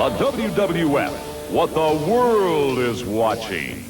The WWF, what the world is watching.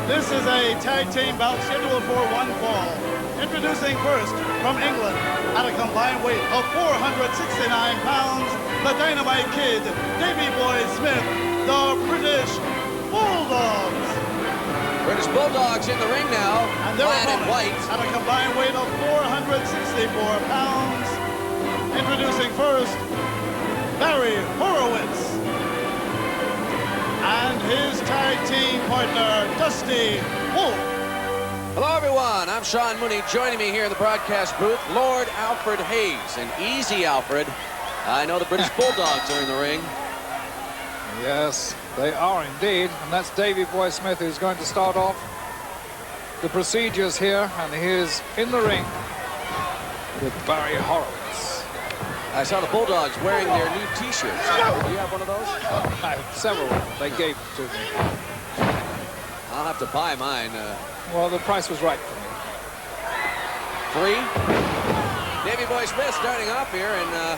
This is a tag team bout scheduled for one fall. Introducing first from England at a combined weight of 469 pounds, the Dynamite Kid, Davey Boy Smith, the British Bulldogs. British Bulldogs in the ring now. And their Black and opponent white. at a combined weight of 464 pounds. Introducing first, Barry Horowitz. And his tag team partner, Dusty Wolf. Hello, everyone. I'm Sean Mooney. Joining me here in the broadcast booth, Lord Alfred Hayes. And easy, Alfred. I know the British Bulldogs are in the ring. Yes, they are indeed. And that's Davey Boy Smith who's going to start off the procedures here. And he is in the ring with Barry Horowitz. I saw the Bulldogs wearing their new T-shirts. Do you have one of those? I have several. They gave it to me. I'll have to buy mine. Well, the price was right for me. Three. Davey Boy Smith starting off here and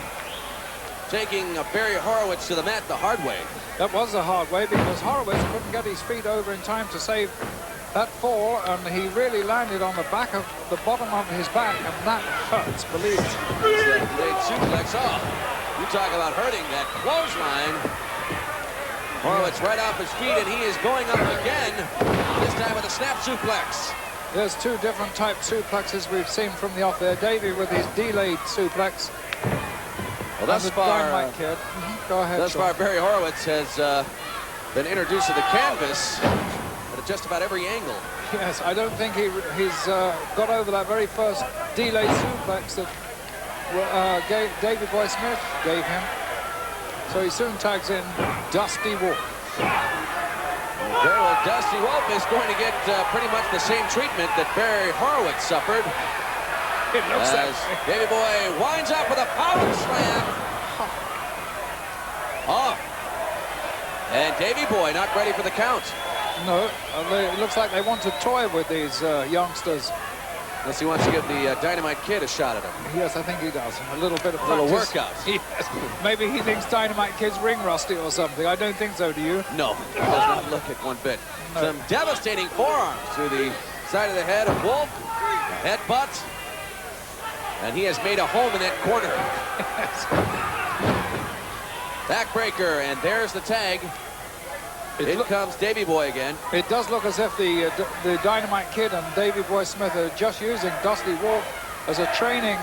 taking Barry Horowitz to the mat the hard way. That was the hard way because Horowitz couldn't get his feet over in time to save that fall, and he really landed on the back of the bottom of his back, and that hurts, believe me. Great suplex. Oh, you talk about hurting. That clothesline. Horowitz right off his feet, and he is going up again, this time with a snap suplex. There's two different type suplexes we've seen from the off there. Davey with his delayed suplex. Well, thus far, Go ahead. Thus far, Barry Horowitz has been introduced to the canvas at just about every angle. Yes, I don't think he's got over that very first delayed suplex that Davey Boy Smith gave him. So he soon tags in Dusty Wolf. Very well, Dusty Wolf is going to get pretty much the same treatment that Barry Horowitz suffered. It looks as Davey Boy winds up with a power slam. Oh. And Davey Boy not ready for the count. No, it looks like they want to toy with these youngsters. Unless he wants to give the Dynamite Kid a shot at him. Yes, I think he does. A little bit of a little practice. workout. Yes. Maybe he thinks Dynamite Kid's ring rusty or something. I don't think so, do you? No, it does not look it one bit. No. Some devastating forearms to the side of the head of Wolf. Headbutt. And he has made a home in that corner. Backbreaker, and there's the tag. In comes Davey Boy again. It does look as if the Dynamite Kid and Davey Boy Smith are just using Dusty Wolf as a training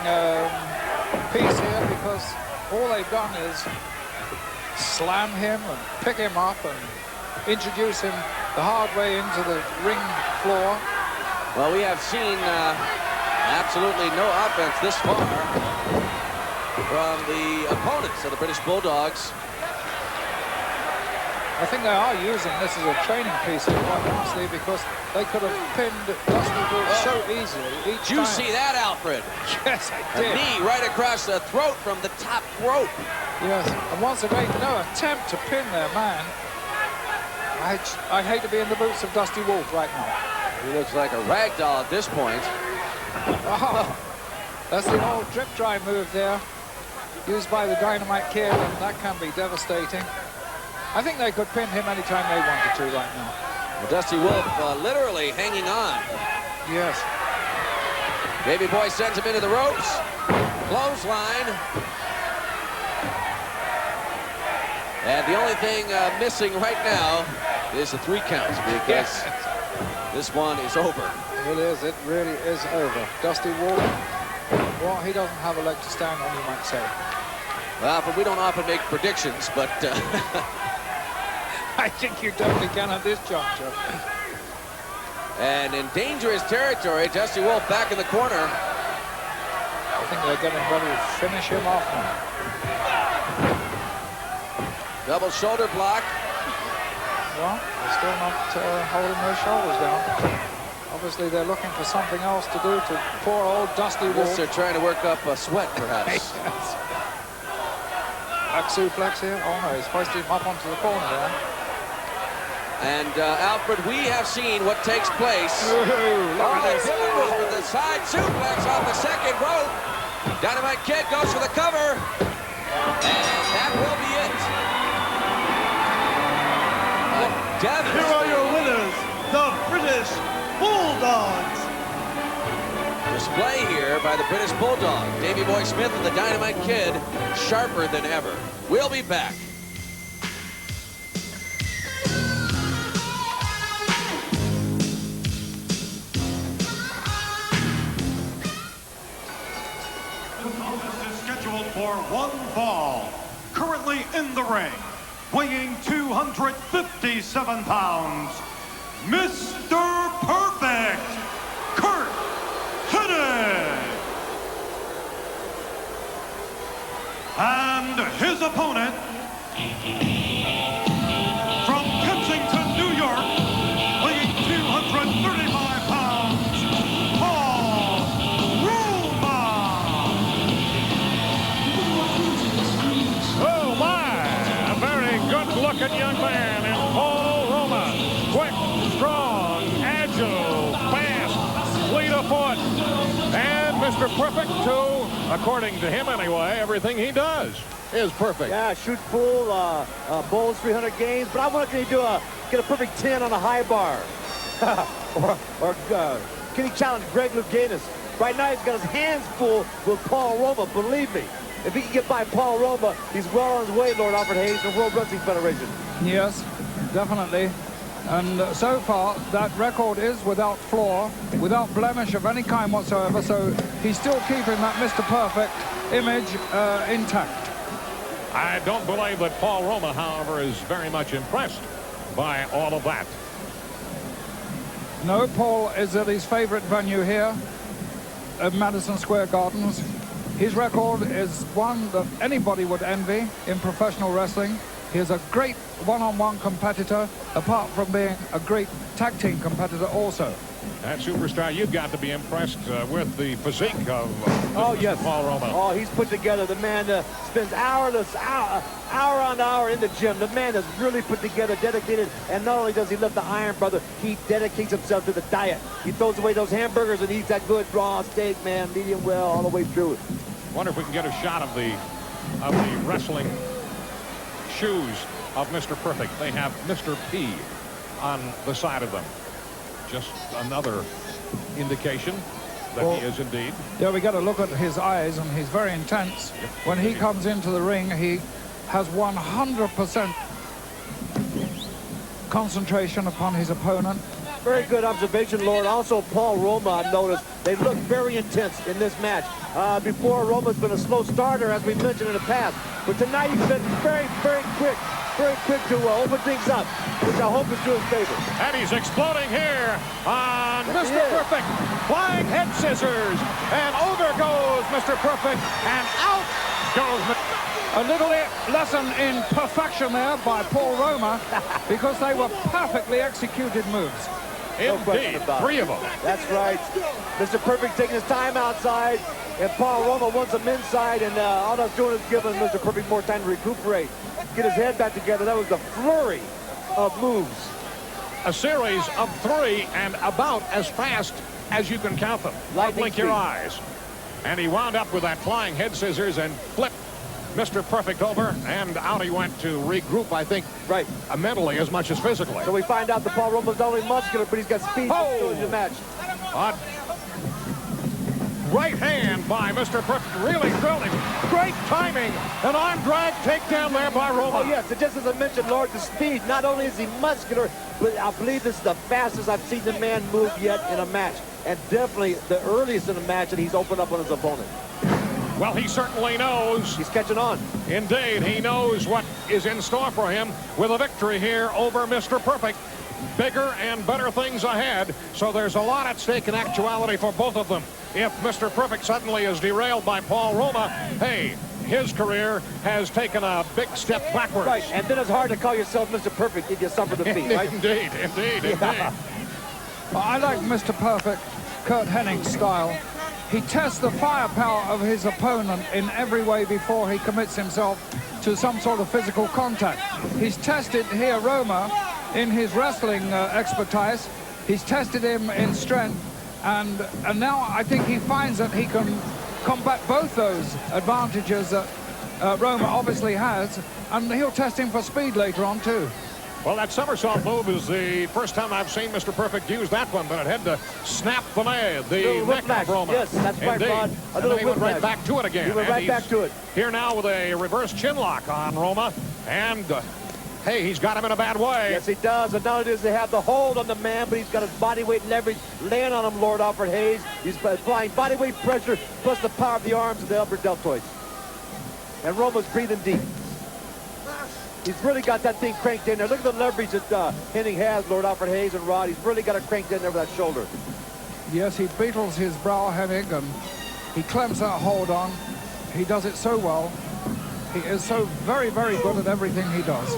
piece here, because all they've done is slam him and pick him up and introduce him the hard way into the ring floor. Well, we have seen absolutely no offense this far from the opponents of the British Bulldogs. I think they are using this as a training piece, quite honestly, because they could have pinned Dusty Wolf so easily each time. Did you time. see that, Alfred? Yes, I did. A knee right across the throat from the top rope. Yes, and once again, no attempt to pin their man. I'd hate to be in the boots of Dusty Wolf right now. He looks like a rag doll at this point. Oh, that's the old drip dry move there, used by the Dynamite Kid, and that can be devastating. I think they could pin him anytime they wanted to right now. Well, Dusty Wolf literally hanging on. Yes. Davey Boy sends him into the ropes. Clothesline. And the only thing missing right now is the 3 counts, because this one is over. It is. It really is over. Dusty Wolf, well, he doesn't have a leg to stand on, you might say. Well, but we don't often make predictions, but... I think you definitely can at this juncture. And in dangerous territory, Dusty Wolf back in the corner. think they're getting ready to finish him off now. Double shoulder block. Well, they're still not holding their shoulders down. Obviously, they're looking for something else to do to poor old Dusty Wolf. They're trying to work up a sweat, perhaps. Back suplex here. Oh no, he's hoisting him up onto the corner there. And Alfred, we have seen what takes place. Look at this. With the side suplex off the second rope. Dynamite Kid goes for the cover. And that will be it. Here are your winners, the British Bulldogs. Display here by the British Bulldog. Davey Boy Smith and the Dynamite Kid, sharper than ever. We'll be back. Scheduled for one fall. Currently in the ring, weighing 257 pounds, Mr. Perfect, Kurt Hennig. And his opponent, from Kensington, New York, weighing 235 pounds, Paul Roma. Oh my! A very good-looking young man in Paul Roma. Quick, strong, agile, fast, fleet of foot. And Mr. Perfect, too, according to him anyway, everything he does is perfect. Yeah, shoot pool, bowls 300 games, but I want to get a perfect 10 on a high bar. or can he challenge Greg Louganis? Right now he's got his hands full with Paul Roma, believe me. If he can get by Paul Roma, he's well on his way, Lord Alfred Hayes, the World Wrestling Federation. Yes, definitely. And so far, that record is without flaw, without blemish of any kind whatsoever. So he's still keeping that Mr. Perfect image intact. I don't believe that Paul Roma, however, is very much impressed by all of that. No, Paul is at his favorite venue here at Madison Square Gardens. His record is one that anybody would envy in professional wrestling. He is a great one-on-one competitor, apart from being a great tag team competitor also. That superstar, you've got to be impressed with the physique of Yes. Paul Roma. Oh, he's put together. The man spends hour on hour in the gym. The man is really put together, dedicated, and not only does he lift the iron, brother, he dedicates himself to the diet. He throws away those hamburgers and eats that good raw steak, man, medium well, all the way through it. Wonder if we can get a shot of the wrestling shoes of Mr. Perfect. They have Mr. P on the side of them. Just another indication that he is indeed. Yeah, we got to look at his eyes, and he's very intense. Yep. When he comes into the ring, he has 100% concentration upon his opponent. Very good observation, Lord. Also, Paul Roma, I noticed, they look very intense in this match. Before, Roma's been a slow starter, as we mentioned in the past. But tonight, he's been very, very quick to open things up, which I hope is to his favor. And he's exploding here on Mr. Perfect. Flying head scissors. And over goes Mr. Perfect. And out goes A little lesson in perfection there by Paul Roma, because they were perfectly executed moves. Indeed, three of them. That's right. Mr. Perfect taking his time outside, and Paul Roma wants him inside, and all that's doing is giving Mr. Perfect more time to recuperate, get his head back together. That was the flurry of moves. A series of three and about as fast as you can count them. Blink your eyes. And he wound up with that flying head scissors and flipped Mr. Perfect over, and out he went to regroup, I think, right, mentally as much as physically. So we find out that Paul Roma's not only muscular, but he's got speed to the match. Right hand by Mr. Perfect really drilled him. Great timing. An arm drag takedown there by Roma. Oh, yes. And just as I mentioned, Lord, the speed. Not only is he muscular, but I believe this is the fastest I've seen the man move yet in a match. And definitely the earliest in the match that he's opened up on his opponent. Well, he certainly knows. He's catching on. Indeed, he knows what is in store for him with a victory here over Mr. Perfect. bigger and better things ahead, so there's a lot at stake in actuality for both of them. If Mr. Perfect suddenly is derailed by Paul Roma, hey, his career has taken a big step backwards. Right, and then it's hard to call yourself Mr. Perfect if you suffer defeat, right? Indeed. Yeah. Well, I like Mr. Perfect, Kurt Hennig's style. He tests the firepower of his opponent in every way before he commits himself to some sort of physical contact. He's tested here Roma in his wrestling expertise. He's tested him in strength, and now I think he finds that he can combat both those advantages that Roma obviously has, and he'll test him for speed later on too. Well, that somersault move is the first time I've seen Mr. Perfect use that one, but it had to snap the neck of Roma. Yes, that's right, Rod. And then he went right back to it again. He went right back to it. Here now with a reverse chin lock on Roma, and hey, he's got him in a bad way. Yes, he does. And not only does he have the hold on the man, but he's got his body weight leverage laying on him, Lord Alfred Hayes. He's applying body weight pressure plus the power of the arms and the upper deltoids. And Roma's breathing deep. He's really got that thing cranked in there. Look at the leverage that Hennig has, Lord Alfred Hayes and Rod. He's really got it cranked in there with that shoulder. Yes, he beetles his brow, Hennig, and he clamps that hold on. He does it so well. He is so very, very good at everything he does.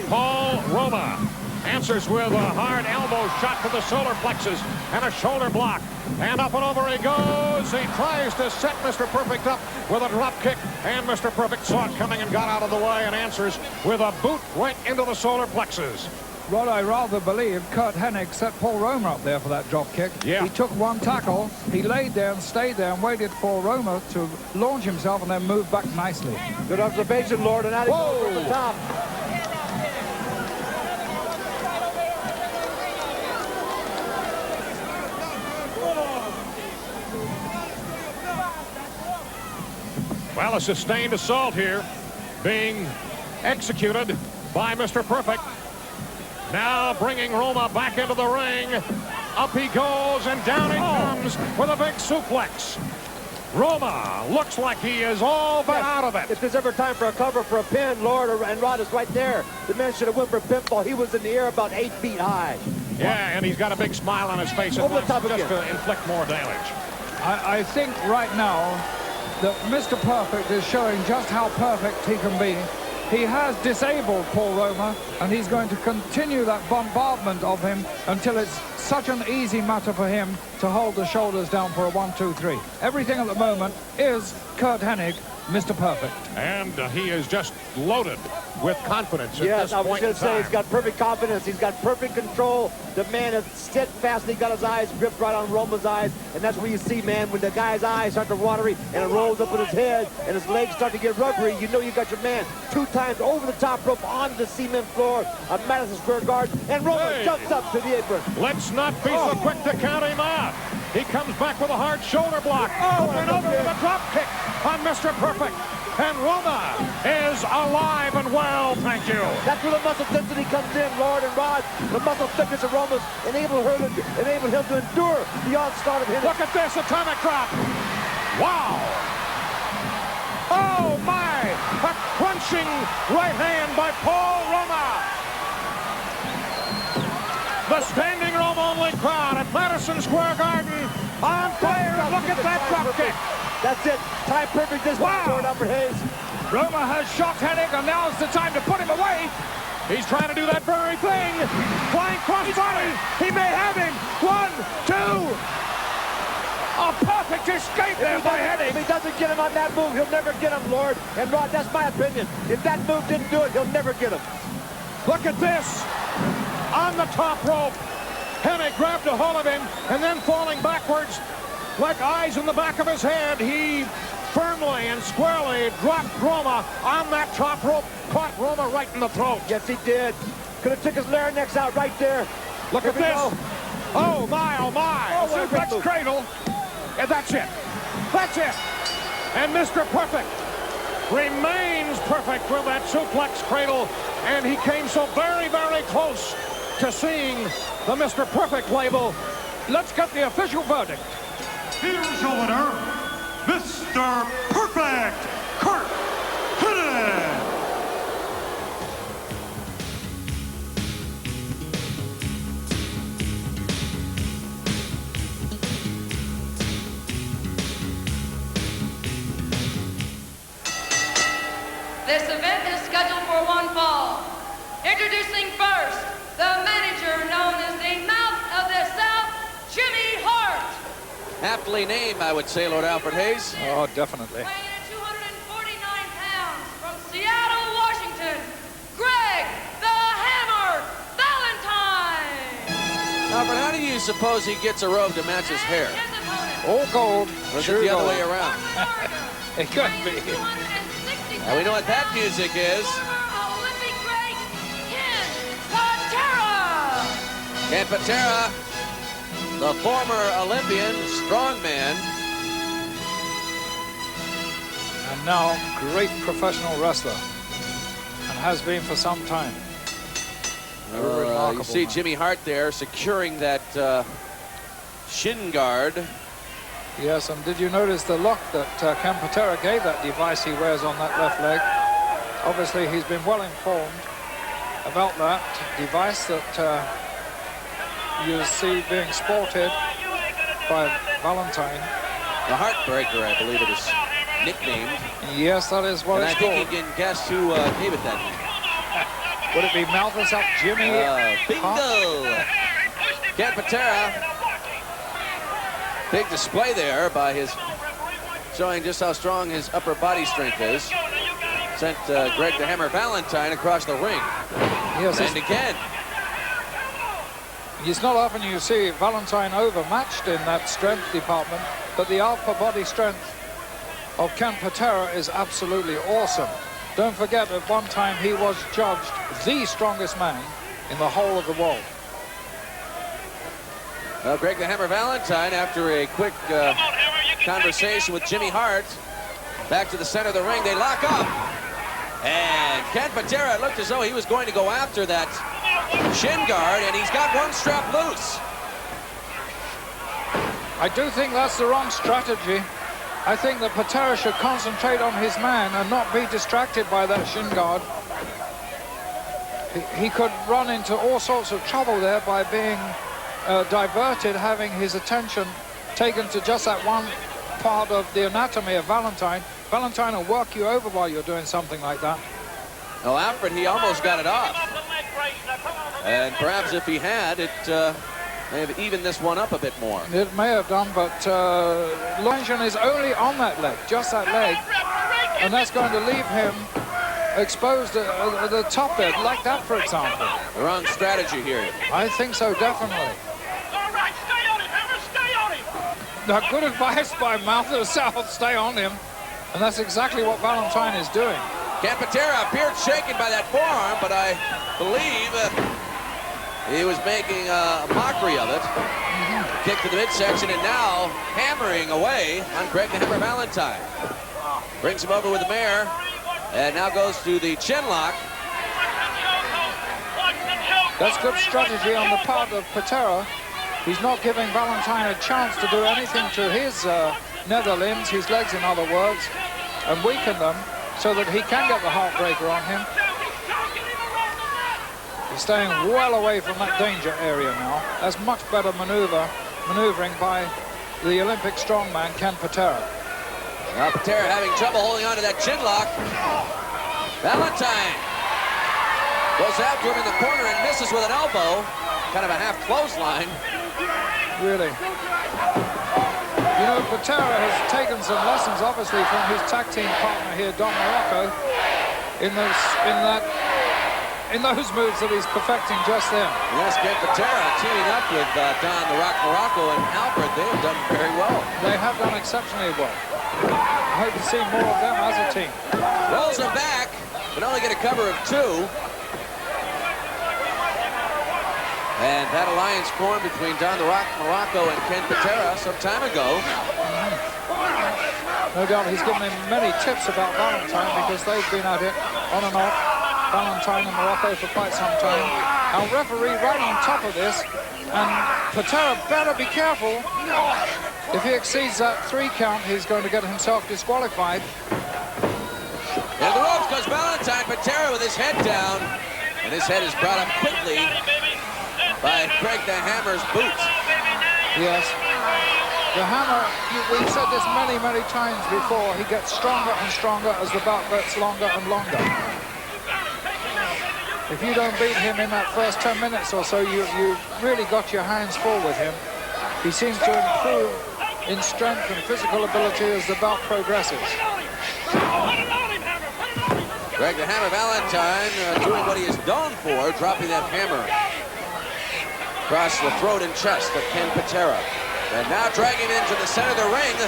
Paul Roma answers with a hard elbow shot to the solar plexus and a shoulder block. And up and over he goes. He tries to set Mr. Perfect up with a drop kick, and Mr. Perfect saw it coming and got out of the way and answers with a boot right into the solar plexus. Rod, I rather believe Kurt Hennig set Paul Roma up there for that drop kick. Yeah. He took one tackle, he laid there and stayed there and waited for Roma to launch himself and then move back nicely. Good observation, Lord, and out he goes over the top. Well, a sustained assault here being executed by Mr. Perfect. Now bringing Roma back into the ring. Up he goes, and down he comes with a big suplex. Roma looks like he is all but out of it. If there's ever time for a cover for a pin, Lord and Rod is right there. The man should have went for a pinfall. He was in the air about 8 feet high. Yeah, and he's got a big smile on his face Over the top just again. to inflict more damage. I think right now that Mr. Perfect is showing just how perfect he can be. He has disabled Paul Roma, and he's going to continue that bombardment of him until it's such an easy matter for him to hold the shoulders down for a 1, 2, 3. Everything at the moment is Kurt Hennig, Mr. Perfect. And he is just loaded with confidence at Yes, this I was point going in to say time. he's got perfect confidence. He's got perfect control. The man is steadfastly got his eyes gripped right on Roma's eyes, and that's where you see, man, when the guy's eyes start to watery and it rolls up in his head and his legs start to get rubbery, you know you got your man 2 times over the top rope onto the cement floor of Madison Square Garden, and Roma jumps up to the apron. Let's not be so quick to count him out. He comes back with a hard shoulder block. And over with a drop kick on Mr. Perfect. And Roma is alive and well, thank you. That's where the muscle density comes in, Lord and Rod. The muscle thickness of Roma's enable him to endure the onslaught of him. Look at this atomic drop. Wow. Oh, my. A crunching right hand by Paul Roma. The standing room only crowd at Madison Square Garden on fire. Look at that drop kick. That's it. Time perfect this one, Lord Alfred Hayes. Roma has shocked Hennig, and now's the time to put him away. He's trying to do that very thing. Flying crossbody. He may have him. 1, 2. A perfect escape there by Hennig. If he doesn't get him on that move, he'll never get him, Lord. And Rod, that's my opinion. If that move didn't do it, he'll never get him. Look at this. On the top rope. Hennig grabbed a hold of him, and then falling backwards, like eyes in the back of his head, he firmly and squarely dropped Roma on that top rope, caught Roma right in the throat. Yes, he did. Could have took his larynx out right there. Look at this. Oh, my, oh, my. Oh, what a great move. Cradle. And that's it. That's it. And Mr. Perfect remains perfect with that suplex cradle, and he came so very, very close to seeing the Mr. Perfect label. Let's get the official verdict. Here's your winner, Mr. Perfect, Kurt Hennig. This event is scheduled for one fall. Introducing first, the manager known as the Mouth of the South, Jimmy Hart. Aptly named, I would say, Lord Alfred Hayes. Oh, definitely. Weighing at 249 pounds from Seattle, Washington, Greg the Hammer Valentine. Alfred, how do you suppose he gets a robe to match his hair? His opponent, All gold. Or is True it the other gold. way around? It could be. 267 Now we know what that music is. former Olympic great Ken Patera. Ken Patera, the former Olympian strongman. And now, great professional wrestler. And has been for some time. A You remarkable see man. Jimmy Hart there securing that shin guard. Yes, and did you notice the lock that Ken Patera gave that device he wears on that left leg? Obviously, he's been well informed about that device that you see being sported by Valentine. The Heartbreaker, I believe it is nicknamed. Yes, that is what And I it's think called. you can guess who gave it that name. Would it be Mouth us up Jimmy? Bingo! Ken Patera. Big display there by his, showing just how strong his upper body strength is. Sent Greg the Hammer Valentine across the ring. Yes, And again. it's not often you see Valentine overmatched in that strength department, but the upper body strength of Ken Patera is absolutely awesome. Don't forget, at one time he was judged the strongest man in the whole of the world. Well, Greg the Hammer Valentine, after a quick conversation with Jimmy Hart, back to the center of the ring, they lock up. And Ken Patera, it looked as though he was going to go after that shin guard, and he's got one strap loose. I do think that's the wrong strategy. I think that Patera should concentrate on his man and not be distracted by that shin guard. He could run into all sorts of trouble there by being diverted, having his attention taken to just that one part of the anatomy of Valentine. Valentine will work you over while you're doing something like that. Oh, Alfred, he almost got it off. And perhaps if he had, it may have evened this one up a bit more. It may have done, but tension is only on that leg, just that leg. And that's going to leave him exposed at the top there, like that, for example. The wrong strategy here. I think so, definitely. Now, good advice by Mouth of the South, stay on him. And that's exactly what Valentine is doing. Ken Patera appeared shaken by that forearm, but I believe he was making a mockery of it. Kick to the midsection, and now hammering away on Greg the Hammer Valentine. Brings him over with the mare, and now goes to the chin lock. That's good strategy on the part of Patera. He's not giving Valentine a chance to do anything to his nether limbs, his legs in other words, and weaken them so that he can get the heartbreaker on him. He's staying well away from that danger area now. That's much better maneuvering by the Olympic strongman, Ken Patera. Now Patera having trouble holding on to that chin lock. Valentine goes after him in the corner and misses with an elbow. Kind of a half clothesline. Really. You know, Patera has taken some lessons, obviously, from his tag team partner here, Don Morocco, in those moves that he's perfecting just then. Yes, Ken Patera teaming up with Don the Rock Morocco and Alfred. They have done very well. They have done exceptionally well. I hope to see more of them as a team. Rolls him back, but only get a cover of 2. And that alliance formed between Don the Rock Morocco and Ken Patera some time ago. No doubt he's given him many tips about Valentine because they've been at it on and off, Valentine and Morocco, for quite some time. Our referee right on top of this, and Patera better be careful. If he exceeds that 3 count, he's going to get himself disqualified. And the ropes goes Valentine. Patera with his head down, and his head is brought up quickly by Greg the Hammer's boot. Yes. The hammer, we've said this many, many times before, he gets stronger and stronger as the bout gets longer and longer. If you don't beat him in that first 10 minutes or so, you really got your hands full with him. He seems to improve in strength and physical ability as the bout progresses. Greg the Hammer Valentine doing what he is known for, dropping that hammer across the throat and chest of Ken Patera. And now dragging into the center of the ring.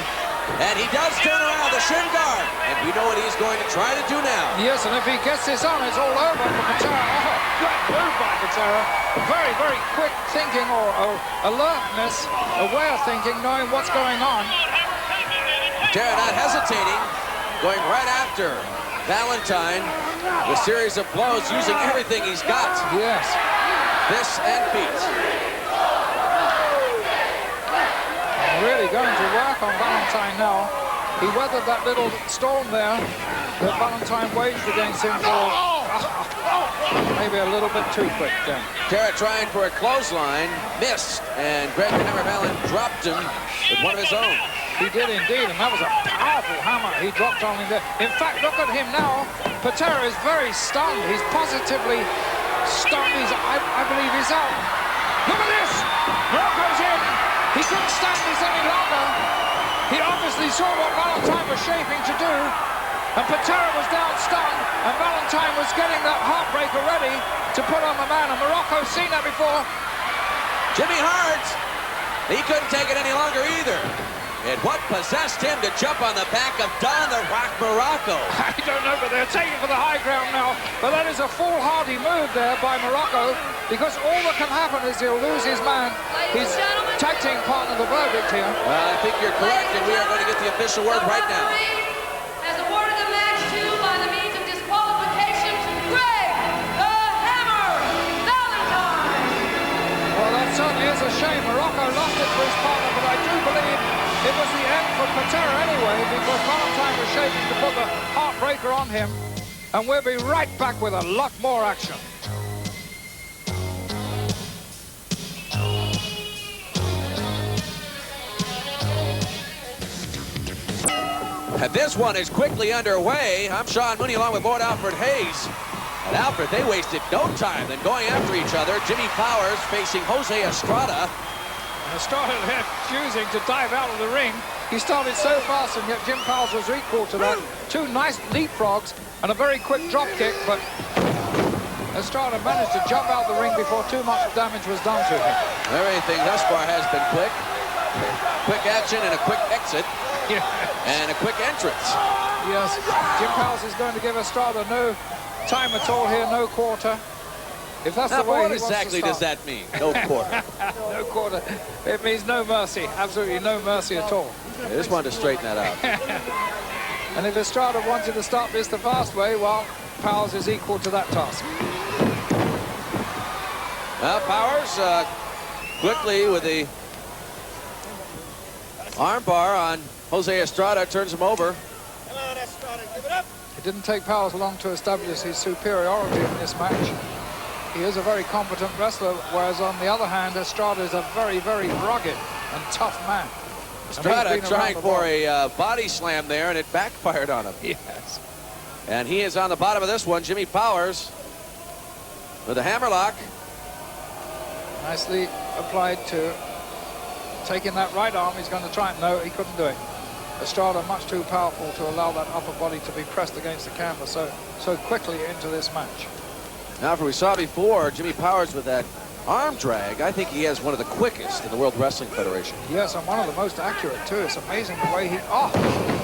And he does turn around the shin guard. And we know what he's going to try to do now. Yes, and if he gets this on, it's all over for Patera. Oh, great move by Patera. Very, very quick thinking or alertness, aware thinking, knowing what's going on. Patera not hesitating, going right after Valentine. The series of blows using everything he's got. Yes. Fists and feet. Really going to work on Valentine now. He weathered that little storm there that Valentine waged against him for maybe a little bit too quick then. Patera trying for a clothesline, missed, and Greg the Hammer Valentine dropped him with one of his own. He did indeed, and that was a powerful hammer he dropped on him there. In fact, look at him now. Patera is very stunned. He's positively stunned. I believe he's out. Look at this! Morocco's in! He couldn't stand this any longer. He obviously saw what Valentine was shaping to do, and Patera was down stunned, and Valentine was getting that heartbreaker ready to put on the man, and Morocco's seen that before. Jimmy Hart, he couldn't take it any longer either. And what possessed him to jump on the back of Don the Rock Morocco? I don't know, but they're taking for the high ground now. But that is a foolhardy move there by Morocco, because all that can happen is he'll lose his man. His tag team partner, the verdict here. Well, I think you're correct, and we are going to get the official word right now. Has awarded the match to, by the means of disqualification, Greg the Hammer Valentine. Well, that certainly is a shame. Morocco lost it for his partner, but I do believe it was the end for Patera anyway, because Valentine was shaping to put the heartbreaker on him. And we'll be right back with a lot more action. And this one is quickly underway. I'm Sean Mooney along with Lord Alfred Hayes. And Alfred, they wasted no time in going after each other. Jimmy Powers facing Jose Estrada. Estrada there choosing to dive out of the ring. He started so fast, and yet Jim Powers was equal to that. Two nice leapfrogs and a very quick drop kick, but Estrada managed to jump out the ring before too much damage was done to him. Everything thus far has been quick. Quick action and a quick exit. Yes. And a quick entrance. Yes, Jim Powers is going to give Estrada no time at all here, no quarter. If that's now, the way what he exactly wants to does that mean? No quarter. No quarter. It means no mercy. Absolutely no mercy at all. I just wanted to straighten that out. And if Estrada wanted to start this the fast way, well, Powers is equal to that task. Well, Powers quickly with the arm bar on Jose Estrada, turns him over. Come on, Estrada, give it up. It didn't take Powers long to establish his superiority in this match. He is a very competent wrestler, whereas on the other hand, Estrada is a very, very rugged and tough man. Estrada trying for a body slam there, and it backfired on him. Yes. And he is on the bottom of this one. Jimmy Powers with a hammerlock. Nicely applied to taking that right arm. He's going to try it. No, he couldn't do it. Estrada much too powerful to allow that upper body to be pressed against the canvas so quickly into this match. Now, for we saw before, Jimmy Powers with that arm drag, I think he has one of the quickest in the World Wrestling Federation. Yes, and one of the most accurate, too. It's amazing the way he... Oh!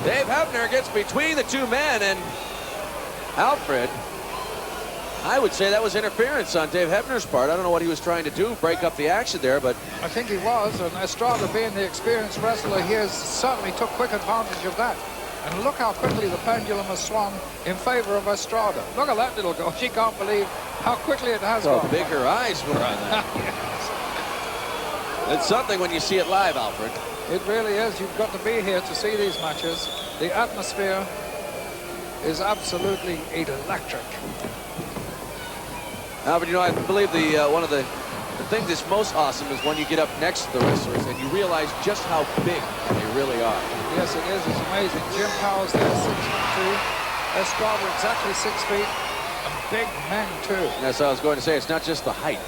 Dave Hebner gets between the two men, and Alfred, I would say that was interference on Dave Hebner's part. I don't know what he was trying to do, break up the action there, but... I think he was, and Estrada, being the experienced wrestler, he has certainly took quick advantage of that. And look how quickly the pendulum has swung in favor of Estrada. Look at that little girl. She can't believe how quickly it has gone. How big her eyes were on that. Yes. It's something when you see it live, Alfred. It really is. You've got to be here to see these matches. The atmosphere is absolutely electric. Alfred, you know, I believe the one of the The thing that's most awesome is when you get up next to the wrestlers and you realize just how big they really are. Yes, it is. It's amazing. Jim Powers there, 6'2". Estrada exactly 6 feet. And big men, too. That's what I was going to say. It's not just the height.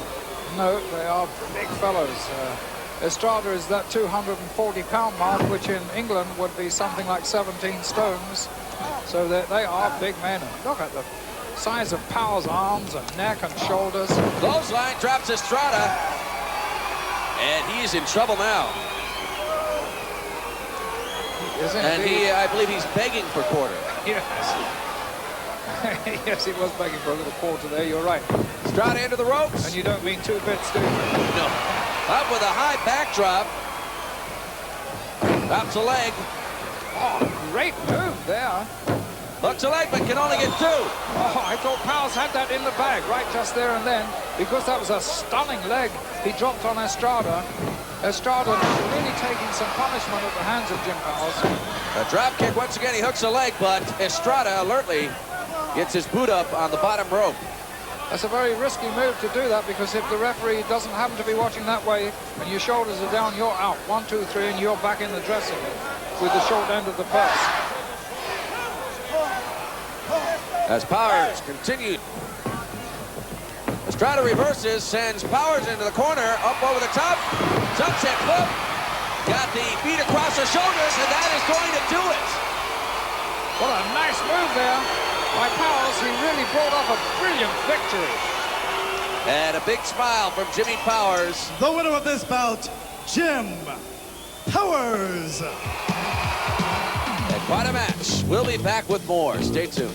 No, they are big fellows. Estrada is that 240-pound mark, which in England would be something like 17 stones. So they are big men. And look at the size of Powers' arms and neck and shoulders. Clothesline drops Estrada. And he's in trouble now. And I believe he's begging for quarter. Yes. Yes, he was begging for a little quarter there. You're right. Estrada into the ropes. And you don't mean 2 bits, do you? No. Up with a high backdrop. Drops a leg. Oh, great move there. Hooks a leg, but can only get 2. Oh, I thought Powers had that in the bag right just there and then, because that was a stunning leg he dropped on Estrada. Estrada really taking some punishment at the hands of Jim Powers. A drop kick, once again he hooks a leg, but Estrada alertly gets his boot up on the bottom rope. That's a very risky move to do that, because if the referee doesn't happen to be watching that way and your shoulders are down, you're out. 1, 2, 3, and you're back in the dressing room with the short end of the purse. As Powers continued. Estrada reverses, sends Powers into the corner, up over the top. Sunset flip. Got the feet across the shoulders, and that is going to do it. What a nice move there by Powers. He really brought off a brilliant victory. And a big smile from Jimmy Powers. The winner of this bout, Jim Powers. And quite a match. We'll be back with more. Stay tuned.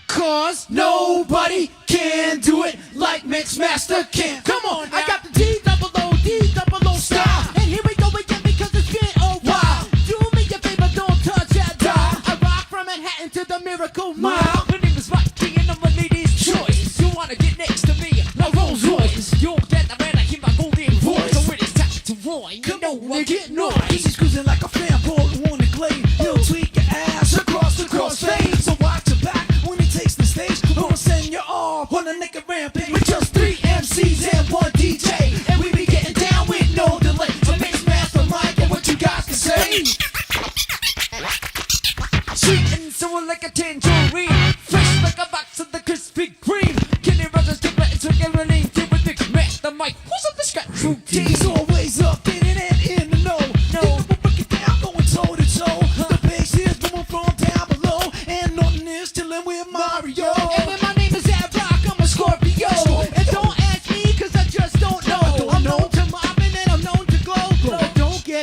Cause nobody can do it like Mixmaster can. Come on, I got the D-double-O style. And here we go again because it's been a while. Do me a favor, don't touch that dial. I rock from Manhattan to the Miracle Mile. My name is Rocky and I'm a lady's choice. You wanna get next to me, like Rolls Royce. You'll get the red, I hear my golden voice. So it is time to Roy, you know I get noise. He's cruising like a fanboy on the glade. He'll tweak your ass across the crossfade. So why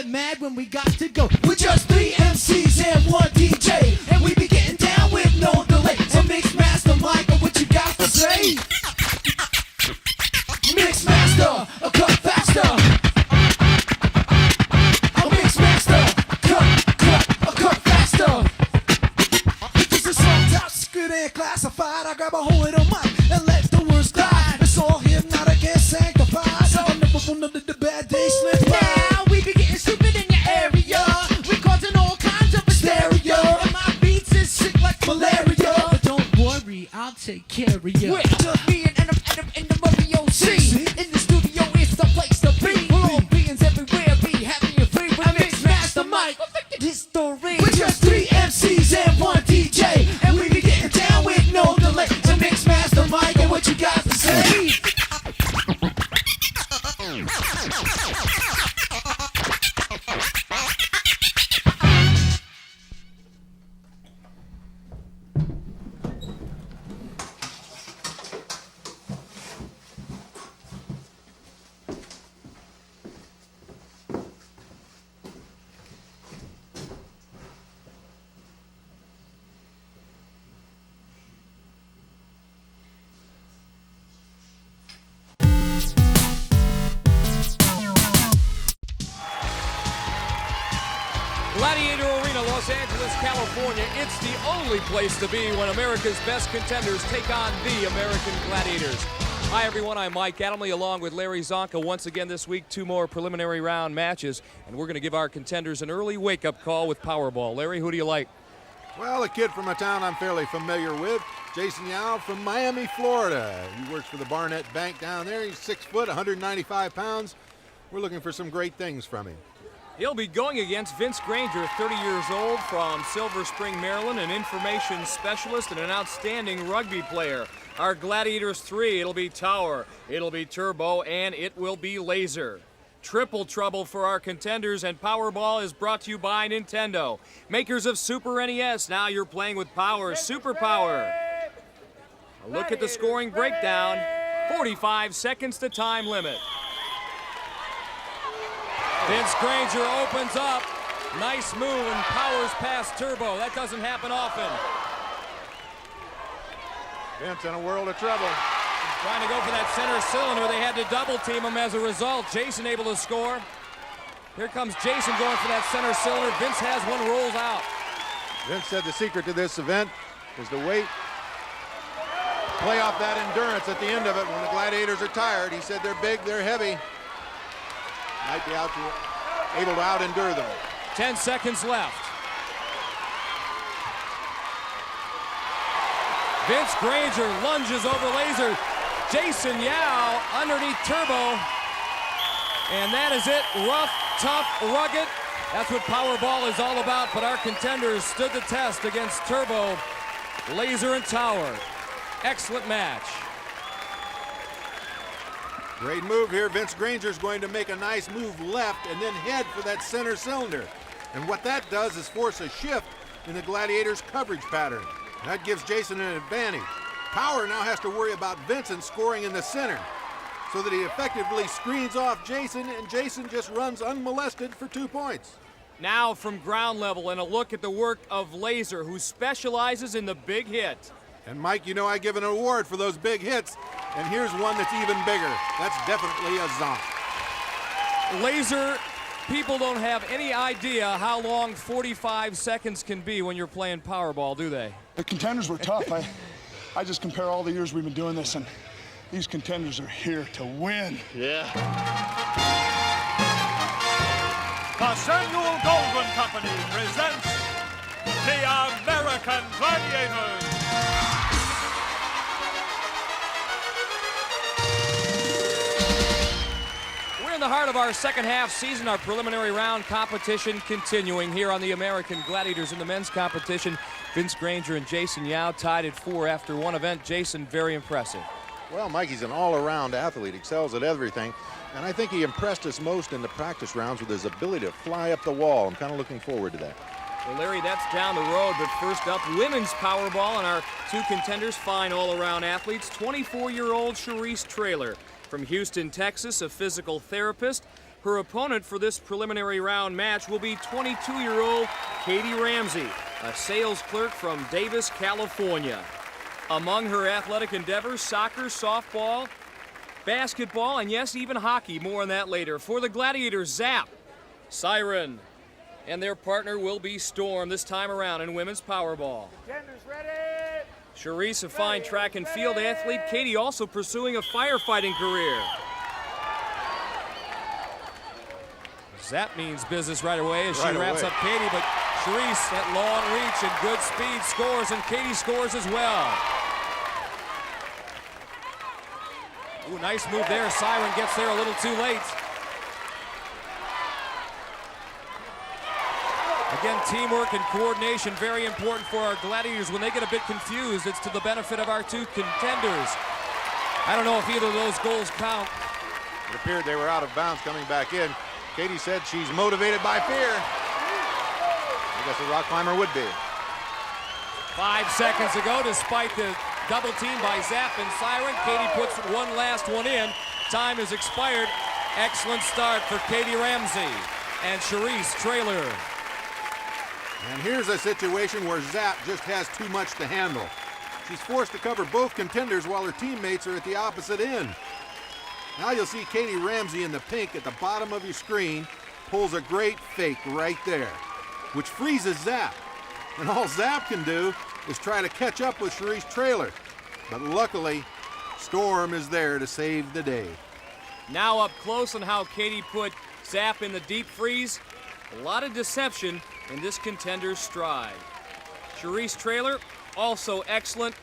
get mad when we got to go. We're just 3 MCs and 1 DJ, and we be getting down with no delay. So mix master Michael, what you got to say? Mix master, a cut faster. A mix master, cut faster. This is song top secret and classified. I grab a hold of the mic and let the words die. It's all hypnotic and sanctified. So I never will none of the bad days slip by. Now we be getting stupid in your area. We causing all kinds of hysteria. And my beats is sick like malaria. But don't worry, I'll take care of you. We're just me and Adam in the Mario C. In the studio, it's the place to be. We're all beings everywhere, be having your favorite mix master Mike. History. We're just 3 MCs and 1 DJ, and we be getting down with no delay. So mix master Mike, and what you got to say? Gladiator Arena, Los Angeles, California. It's the only place to be when America's best contenders take on the American Gladiators. Hi, everyone. I'm Mike Adamley, along with Larry Zanka. Once again this week, 2 more preliminary round matches, and we're going to give our contenders an early wake-up call with Powerball. Larry, who do you like? Well, a kid from a town I'm fairly familiar with, Jason Yao from Miami, Florida. He works for the Barnett Bank down there. He's 6 foot, 195 pounds. We're looking for some great things from him. He'll be going against Vince Granger, 30 years old, from Silver Spring, Maryland, an information specialist and an outstanding rugby player. Our Gladiators 3, it'll be Tower, it'll be Turbo, and it will be Laser. Triple trouble for our contenders, and Powerball is brought to you by Nintendo. Makers of Super NES, now you're playing with Power, Super Power. A look at the scoring breakdown, 45 seconds to time limit. Vince Granger opens up. Nice move and powers past Turbo. That doesn't happen often. Vince in a world of trouble. Trying to go for that center cylinder. They had to double team him as a result. Jason able to score. Here comes Jason going for that center cylinder. Vince has one, rolls out. Vince said the secret to this event is to wait, play off that endurance at the end of it when the Gladiators are tired. He said they're big, they're heavy. Might be able to out-endure them. 10 seconds left. Vince Granger lunges over Laser. Jason Yao underneath Turbo. And that is it. Rough, tough, rugged. That's what Powerball is all about, but our contenders stood the test against Turbo, Laser, and Tower. Excellent match. Great move here. Vince Granger's going to make a nice move left and then head for that center cylinder. And what that does is force a shift in the Gladiators' coverage pattern. That gives Jason an advantage. Power now has to worry about Vincent scoring in the center so that he effectively screens off Jason, and Jason just runs unmolested for 2 points. Now from ground level, and a look at the work of Laser, who specializes in the big hit. And Mike, you know I give an award for those big hits, and here's one that's even bigger. That's definitely a zonk. Laser, people don't have any idea how long 45 seconds can be when you're playing Powerball, do they? The contenders were tough. I just compare all the years we've been doing this, and these contenders are here to win. Yeah. The Samuel Goldwyn Company presents the American Gladiators. We're in the heart of our second half season, our preliminary round competition continuing here on the American Gladiators. In the men's competition, Vince Granger and Jason Yao tied at 4 after one event. Jason, very impressive. Well, Mikey's an all-around athlete, excels at everything, and I think he impressed us most in the practice rounds with his ability to fly up the wall. I'm kind of looking forward to that. Well, Larry, that's down the road, but first up, women's Powerball, and our 2 contenders, fine all-around athletes. 24-year-old Charisse Traylor from Houston, Texas, a physical therapist. Her opponent for this preliminary round match will be 22-year-old Katie Ramsey, a sales clerk from Davis, California. Among her athletic endeavors, soccer, softball, basketball, and yes, even hockey. More on that later. For the Gladiators, Zap, Siren, and their partner will be Storm this time around in women's Powerball. Charisse, a fine track and field athlete. Katie also pursuing a firefighting career. Zap means business right away as she wraps up Katie, but Charisse at long reach and good speed scores, and Katie scores as well. Ooh, nice move there. Siren gets there a little too late. Again, teamwork and coordination very important for our Gladiators. When they get a bit confused, it's to the benefit of our two contenders. I don't know if either of those goals count. It appeared they were out of bounds coming back in. Katie said she's motivated by fear. I guess a rock climber would be. 5 seconds ago, despite the double team by Zap and Siren, Katie puts one last one in. Time has expired. Excellent start for Katie Ramsey and Charisse Trailer. And here's a situation where Zap just has too much to handle. She's forced to cover both contenders while her teammates are at the opposite end. Now you'll see Katie Ramsey in the pink at the bottom of your screen pulls a great fake right there, which freezes Zap. And all Zap can do is try to catch up with Charisse Trailer. But luckily, Storm is there to save the day. Now up close on how Katie put Zap in the deep freeze. A lot of deception in this contender's stride. Charisse Trailer, also excellent,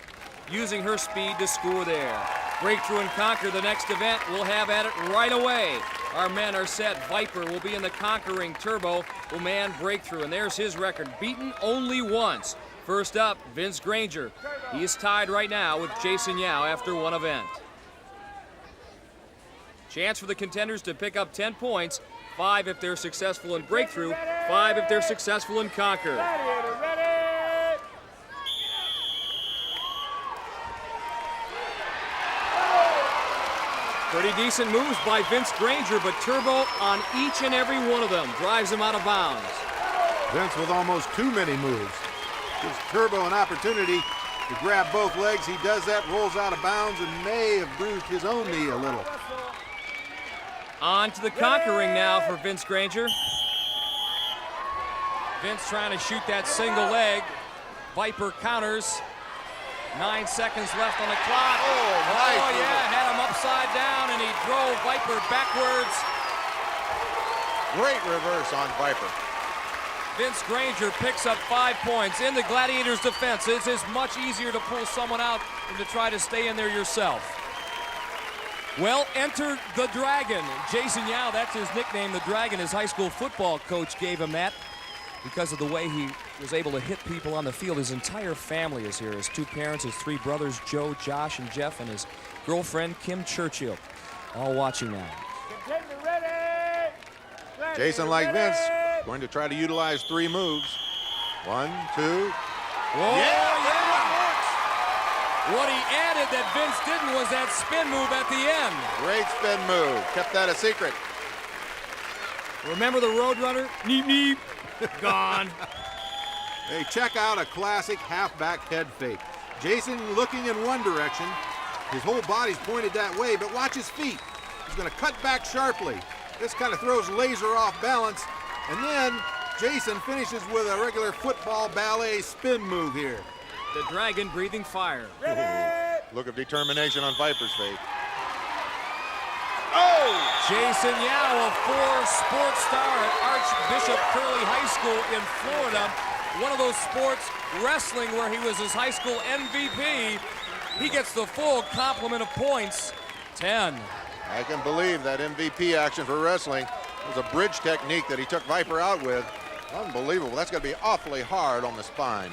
using her speed to score there. Breakthrough and conquer the next event. We'll have at it right away. Our men are set. Viper will be in the conquering turbo. Will man breakthrough, and there's his record. Beaten only once. First up, Vince Granger. He is tied right now with Jason Yao after one event. Chance for the contenders to pick up 10 points. 5 if they're successful in breakthrough. 5 if they're successful in conquer. Pretty decent moves by Vince Granger, but turbo on each and every one of them drives him out of bounds. Vince with almost too many moves. Gives Turbo an opportunity to grab both legs. He does that, rolls out of bounds, and may have bruised his own knee a little. On to the conquering now for Vince Granger. Vince trying to shoot that single leg. Viper counters. 9 seconds left on the clock. Oh, nice. Oh, yeah, had him upside down, and he drove Viper backwards. Great reverse on Viper. Vince Granger picks up 5 points. In the Gladiators' defense, it's much easier to pull someone out than to try to stay in there yourself. Well, enter the Dragon. Jason Yao, that's his nickname, the Dragon. His high school football coach gave him that because of the way he was able to hit people on the field. His entire family is here. His 2 parents, his 3 brothers, Joe, Josh, and Jeff, and his girlfriend, Kim Churchill, all watching now. Jason, like Vince, going to try to utilize 3 moves. 1, 2. Whoa, yeah! What he added that Vince didn't was that spin move at the end. Great spin move. Kept that a secret. Remember the Roadrunner? Neep, neep. Gone. Hey, check out a classic halfback head fake. Jason looking in one direction. His whole body's pointed that way, but watch his feet. He's going to cut back sharply. This kind of throws Laser off balance. And then Jason finishes with a regular football ballet spin move here. The Dragon breathing fire. Look of determination on Viper's face. Oh! Jason Yao, a 4 sports star at Archbishop Curley High School in Florida. One of those sports, wrestling, where he was his high school MVP. He gets the full complement of points. 10. I can believe that MVP action for wrestling was a bridge technique that he took Viper out with. Unbelievable. That's going to be awfully hard on the spine.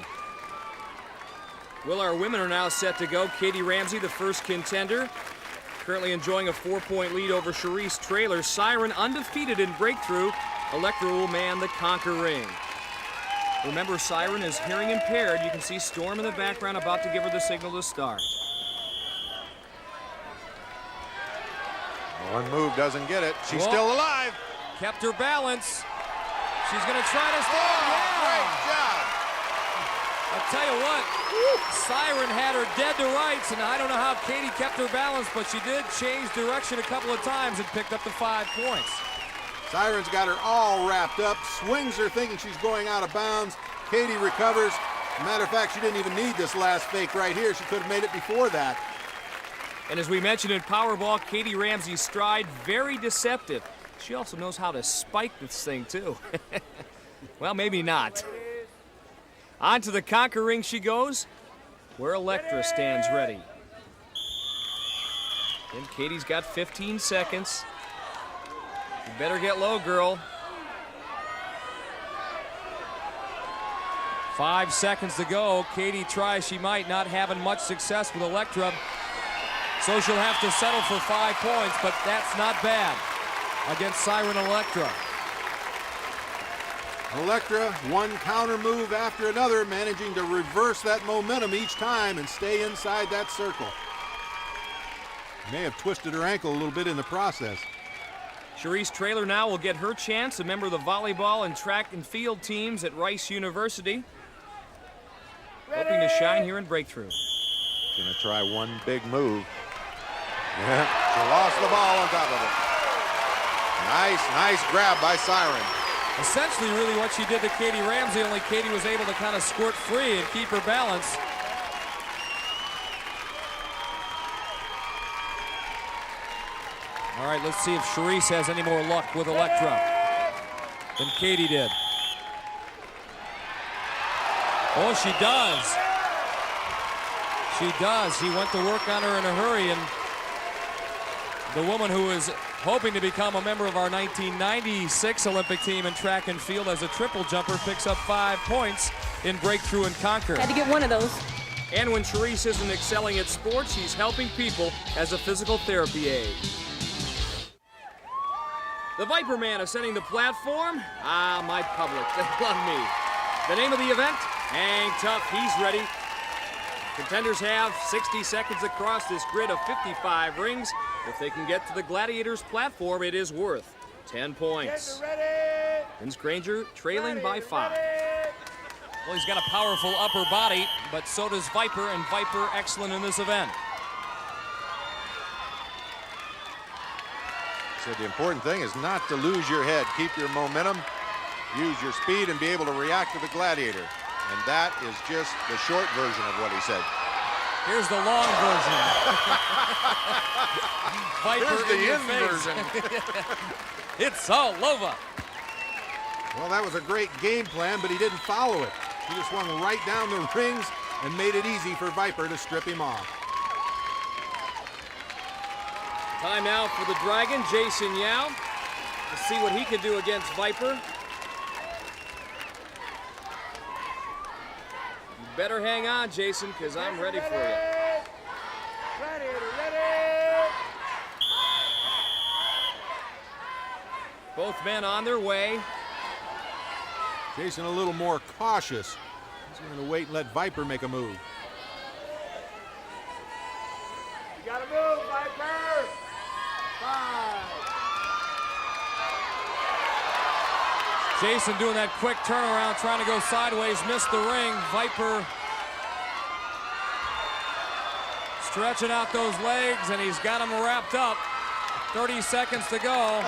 Well, our women are now set to go. Katie Ramsey, the first contender, currently enjoying a 4-point lead over Charisse Trailer. Siren undefeated in breakthrough. Electra will man the conquer ring. Remember, Siren is hearing impaired. You can see Storm in the background about to give her the signal to start. One move doesn't get it. She's still alive. kept her balance. She's going to try to stay. Great job. I'll tell you what, Siren had her dead to rights, and I don't know how Katie kept her balance, but she did change direction a couple of times and picked up the 5 points. Siren's got her all wrapped up, swings her thinking she's going out of bounds. Katie recovers. Matter of fact, she didn't even need this last fake right here. She could have made it before that. And as we mentioned in Powerball, Katie Ramsey's stride, very deceptive. She also knows how to spike this thing, too. Well, maybe not. On to the conquer ring she goes, where Electra stands ready. And Katie's got 15 seconds. You better get low, girl. 5 seconds to go. Katie tries, she might, not having much success with Electra. So she'll have to settle for 5 points, but that's not bad against Siren Electra. Electra, one counter move after another, managing to reverse that momentum each time and stay inside that circle. May have twisted her ankle a little bit in the process. Charisse Traylor now will get her chance, a member of the volleyball and track and field teams at Rice University. Hoping to shine here in breakthrough. Gonna try one big move. Yeah, she lost the ball on top of it. Nice grab by Siren. Essentially, really what she did to Katie Ramsey, only Katie was able to kind of squirt free and keep her balance. All right, let's see if Charisse has any more luck with Electra than Katie did. Oh, she does. She does. He went to work on her in a hurry, and the woman who is hoping to become a member of our 1996 Olympic team in track and field as a triple jumper picks up 5 points in breakthrough and conquer. Had to get one of those. And when Charisse isn't excelling at sports, she's helping people as a physical therapy aide. The Viper Man ascending the platform. Ah, my public, they love me. The name of the event, Hang Tough, he's ready. Contenders have 60 seconds across this grid of 55 rings. If they can get to the Gladiators platform, it is worth 10 points. Vince Granger trailing by 5. Well, he's got a powerful upper body, but so does Viper, and Viper excellent in this event. So the important thing is not to lose your head. Keep your momentum, use your speed, and be able to react to the Gladiator. And that is just the short version of what he said. Here's the long version. Viper Here's the in your end face. version. It's all over. Well, that was a great game plan, but he didn't follow it. He just swung right down the rings and made it easy for Viper to strip him off. Time now for the Dragon, Jason Yao. Let's see what he can do against Viper. You better hang on, Jason, because I'm ready for you. Both men on their way. Jason a little more cautious. He's going to wait and let Viper make a move. You gotta move, Viper! 5. Jason doing that quick turnaround, trying to go sideways, missed the ring. Viper stretching out those legs, and he's got him wrapped up. 30 seconds to go.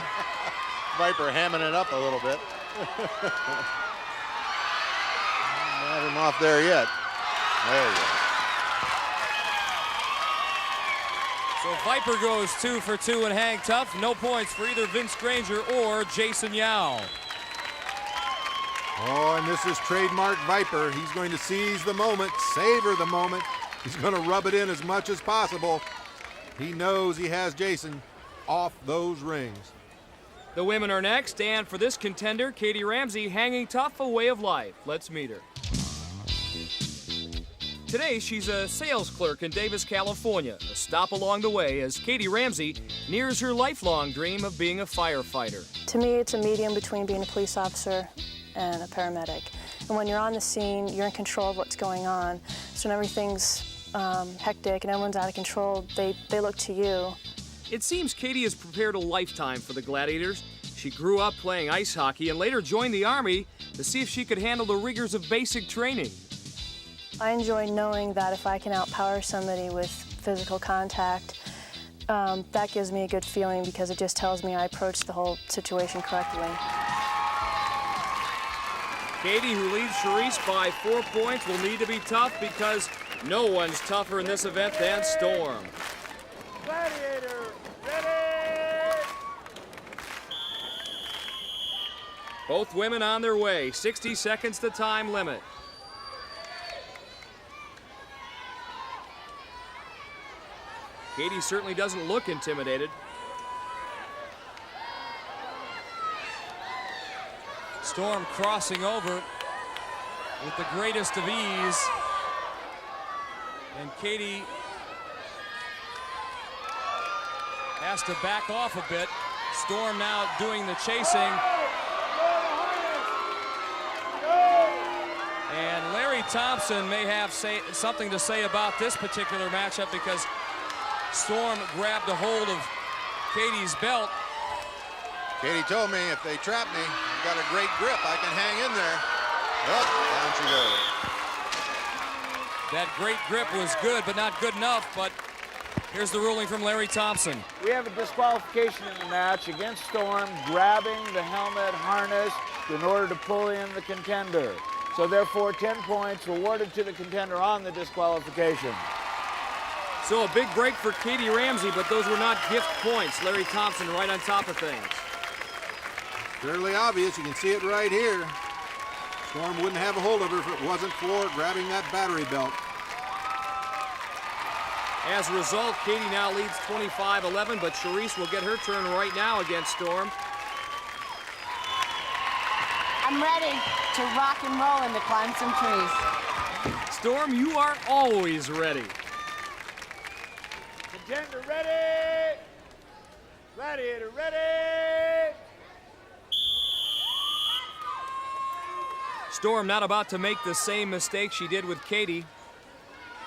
Viper hamming it up a little bit. Not him off there yet. There you go. So Viper goes 2 for 2 and Hang Tough. No points for either Vince Granger or Jason Yao. Oh, and this is trademark Viper. He's going to seize the moment, savor the moment. He's going to rub it in as much as possible. He knows he has Jason off those rings. The women are next, and for this contender, Katie Ramsey, hanging tough, a way of life. Let's meet her. Today, she's a sales clerk in Davis, California, a stop along the way as Katie Ramsey nears her lifelong dream of being a firefighter. To me, it's a medium between being a police officer and a paramedic. And when you're on the scene, you're in control of what's going on. So when everything's hectic and everyone's out of control, they look to you. It seems Katie has prepared a lifetime for the Gladiators. She grew up playing ice hockey and later joined the Army to see if she could handle the rigors of basic training. I enjoy knowing that if I can outpower somebody with physical contact, that gives me a good feeling because it just tells me I approached the whole situation correctly. Katie, who leads Charisse by 4 points, will need to be tough because no one's tougher in this event than Storm. Gladiator, ready! Both women on their way. 60 seconds the time limit. Katie certainly doesn't look intimidated. Storm crossing over with the greatest of ease. And Katie has to back off a bit. Storm now doing the chasing. And Larry Thompson may have something to say about this particular matchup because Storm grabbed a hold of Katie's belt. Katie told me if they trap me, I've got a great grip. I can hang in there. Oh, down she goes. That great grip was good, but not good enough. But here's the ruling from Larry Thompson. We have a disqualification in the match against Storm grabbing the helmet harness in order to pull in the contender. So therefore, 10 points awarded to the contender on the disqualification. So a big break for Katie Ramsey, but those were not gift points. Larry Thompson right on top of things. Fairly obvious. You can see it right here. Storm wouldn't have a hold of her if it wasn't for grabbing that battery belt. As a result, Katie now leads 25-11, but Charisse will get her turn right now against Storm. I'm ready to rock and roll and to climb some trees. Storm, you are always ready. Contender ready! Gladiator ready! Storm not about to make the same mistake she did with Katie.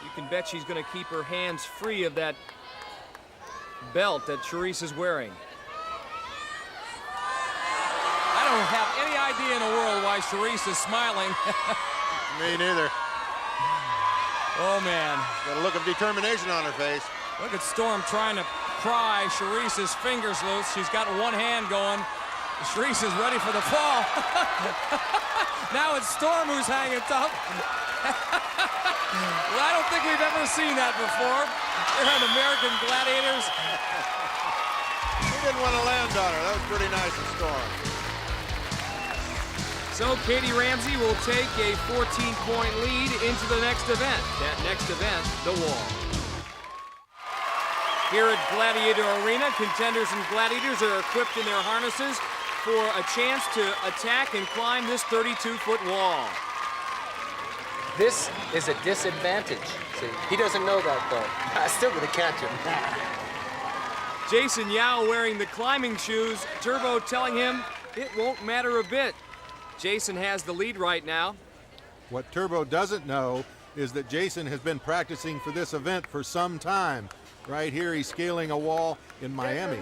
You can bet she's going to keep her hands free of that belt that Charisse is wearing. I don't have any idea in the world why Cherisse is smiling. Me neither. Oh, man. Got a look of determination on her face. Look at Storm trying to pry Charisse's fingers loose. She's got one hand going. Cherisse is ready for the fall. Now it's Storm who's hanging tough. Well, I don't think we've ever seen that before. Here on American Gladiators. He didn't want to land on her. That was pretty nice of Storm. So Katie Ramsey will take a 14-point lead into the next event. That next event, the wall. Here at Gladiator Arena, contenders and gladiators are equipped in their harnesses for a chance to attack and climb this 32-foot wall. This is a disadvantage. See, he doesn't know that, though. I'm still gonna catch him. Jason Yao wearing the climbing shoes, Turbo telling him it won't matter a bit. Jason has the lead right now. What Turbo doesn't know is that Jason has been practicing for this event for some time. Right here, he's scaling a wall in Miami.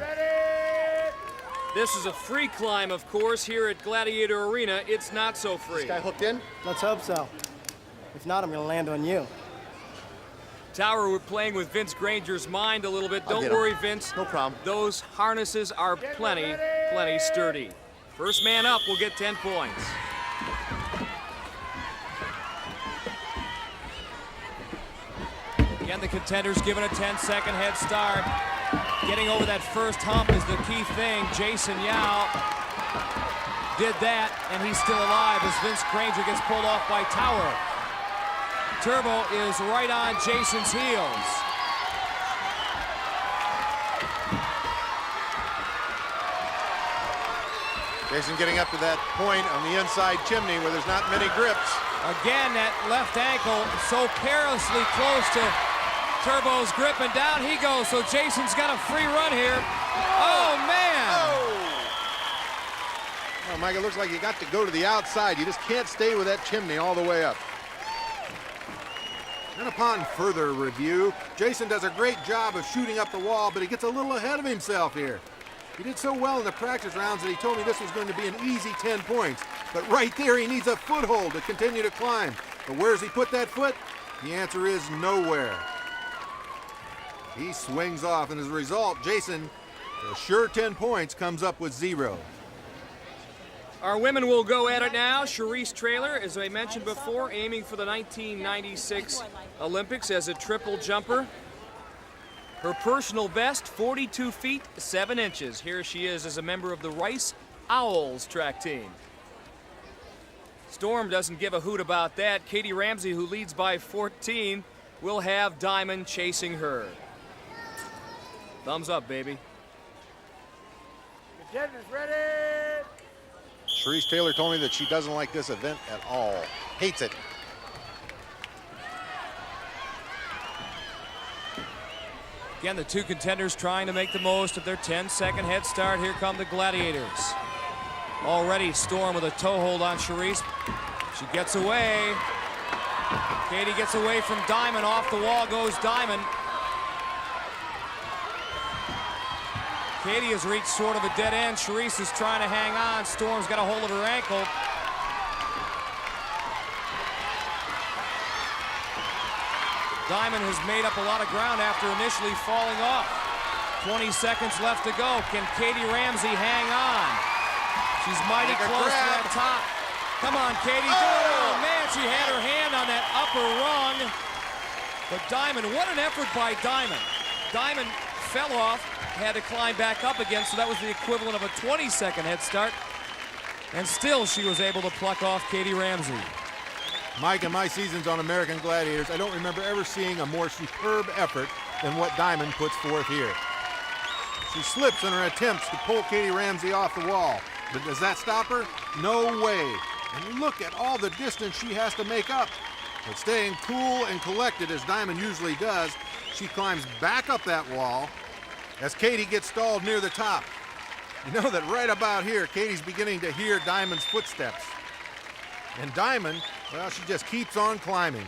This is a free climb, of course, here at Gladiator Arena. It's not so free. This guy hooked in? Let's hope so. If not, I'm gonna land on you. Tower, we're playing with Vince Granger's mind a little bit. Don't worry, Vince. No problem. Those harnesses are plenty sturdy. First man up will get 10 points. Again, the contenders given a 10-second head start. Getting over that first hump is the key thing. Jason Yao did that, and he's still alive as Vince Granger gets pulled off by Tower. Turbo is right on Jason's heels. Jason getting up to that point on the inside chimney where there's not many grips. Again, that left ankle so perilously close to Turbo's grip, and down he goes. So Jason's got a free run here. Oh, man! Oh, Mike, it looks like you got to go to the outside. You just can't stay with that chimney all the way up. And upon further review, Jason does a great job of shooting up the wall, but he gets a little ahead of himself here. He did so well in the practice rounds that he told me this was going to be an easy 10 points. But right there, he needs a foothold to continue to climb. But where's he put that foot? The answer is nowhere. He swings off, and as a result, Jason, a sure 10 points, comes up with 0. Our women will go at it now. Charisse Traylor, as I mentioned before, aiming for the 1996 Olympics as a triple jumper. Her personal best, 42 feet, 7 inches. Here she is as a member of the Rice Owls track team. Storm doesn't give a hoot about that. Katie Ramsey, who leads by 14, will have Diamond chasing her. Thumbs up, baby. Contenders ready. Charisse Taylor told me that she doesn't like this event at all. Hates it. Again, the two contenders trying to make the most of their 10-second head start. Here come the Gladiators. Already Storm with a toe hold on Charisse. She gets away. Katie gets away from Diamond. Off the wall goes Diamond. Katie has reached sort of a dead end. Charisse is trying to hang on. Storm's got a hold of her ankle. Diamond has made up a lot of ground after initially falling off. 20 seconds left to go. Can Katie Ramsey hang on? She's mighty close to that top. Come on, Katie, do it. Oh, man, she had her hand on that upper rung. But Diamond, what an effort by Diamond. Diamond fell off, had to climb back up again, so that was the equivalent of a 20-second head start. And still she was able to pluck off Katie Ramsey. Mike, in my seasons on American Gladiators, I don't remember ever seeing a more superb effort than what Diamond puts forth here. She slips in her attempts to pull Katie Ramsey off the wall. But does that stop her? No way. And look at all the distance she has to make up. But staying cool and collected as Diamond usually does, she climbs back up that wall as Katie gets stalled near the top. You know that right about here, Katie's beginning to hear Diamond's footsteps. And Diamond, well, she just keeps on climbing.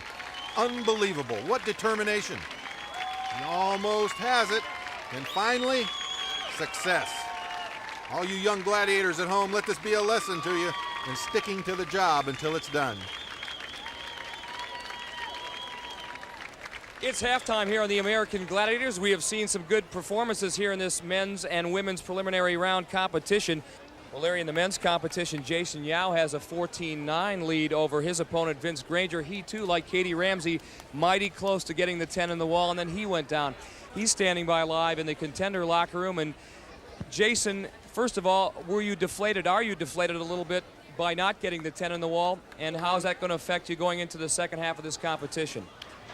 Unbelievable. What determination. She almost has it. And finally, success. All you young gladiators at home, let this be a lesson to you in sticking to the job until it's done. It's halftime here on the American Gladiators. We have seen some good performances here in this men's and women's preliminary round competition. Well, Larry, in the men's competition, Jason Yao has a 14-9 lead over his opponent, Vince Granger. He, too, like Katie Ramsey, mighty close to getting the 10 in the wall, and then he went down. He's standing by live in the contender locker room. And Jason, first of all, were you deflated? Are you deflated a little bit by not getting the 10 in the wall? And how is that going to affect you going into the second half of this competition?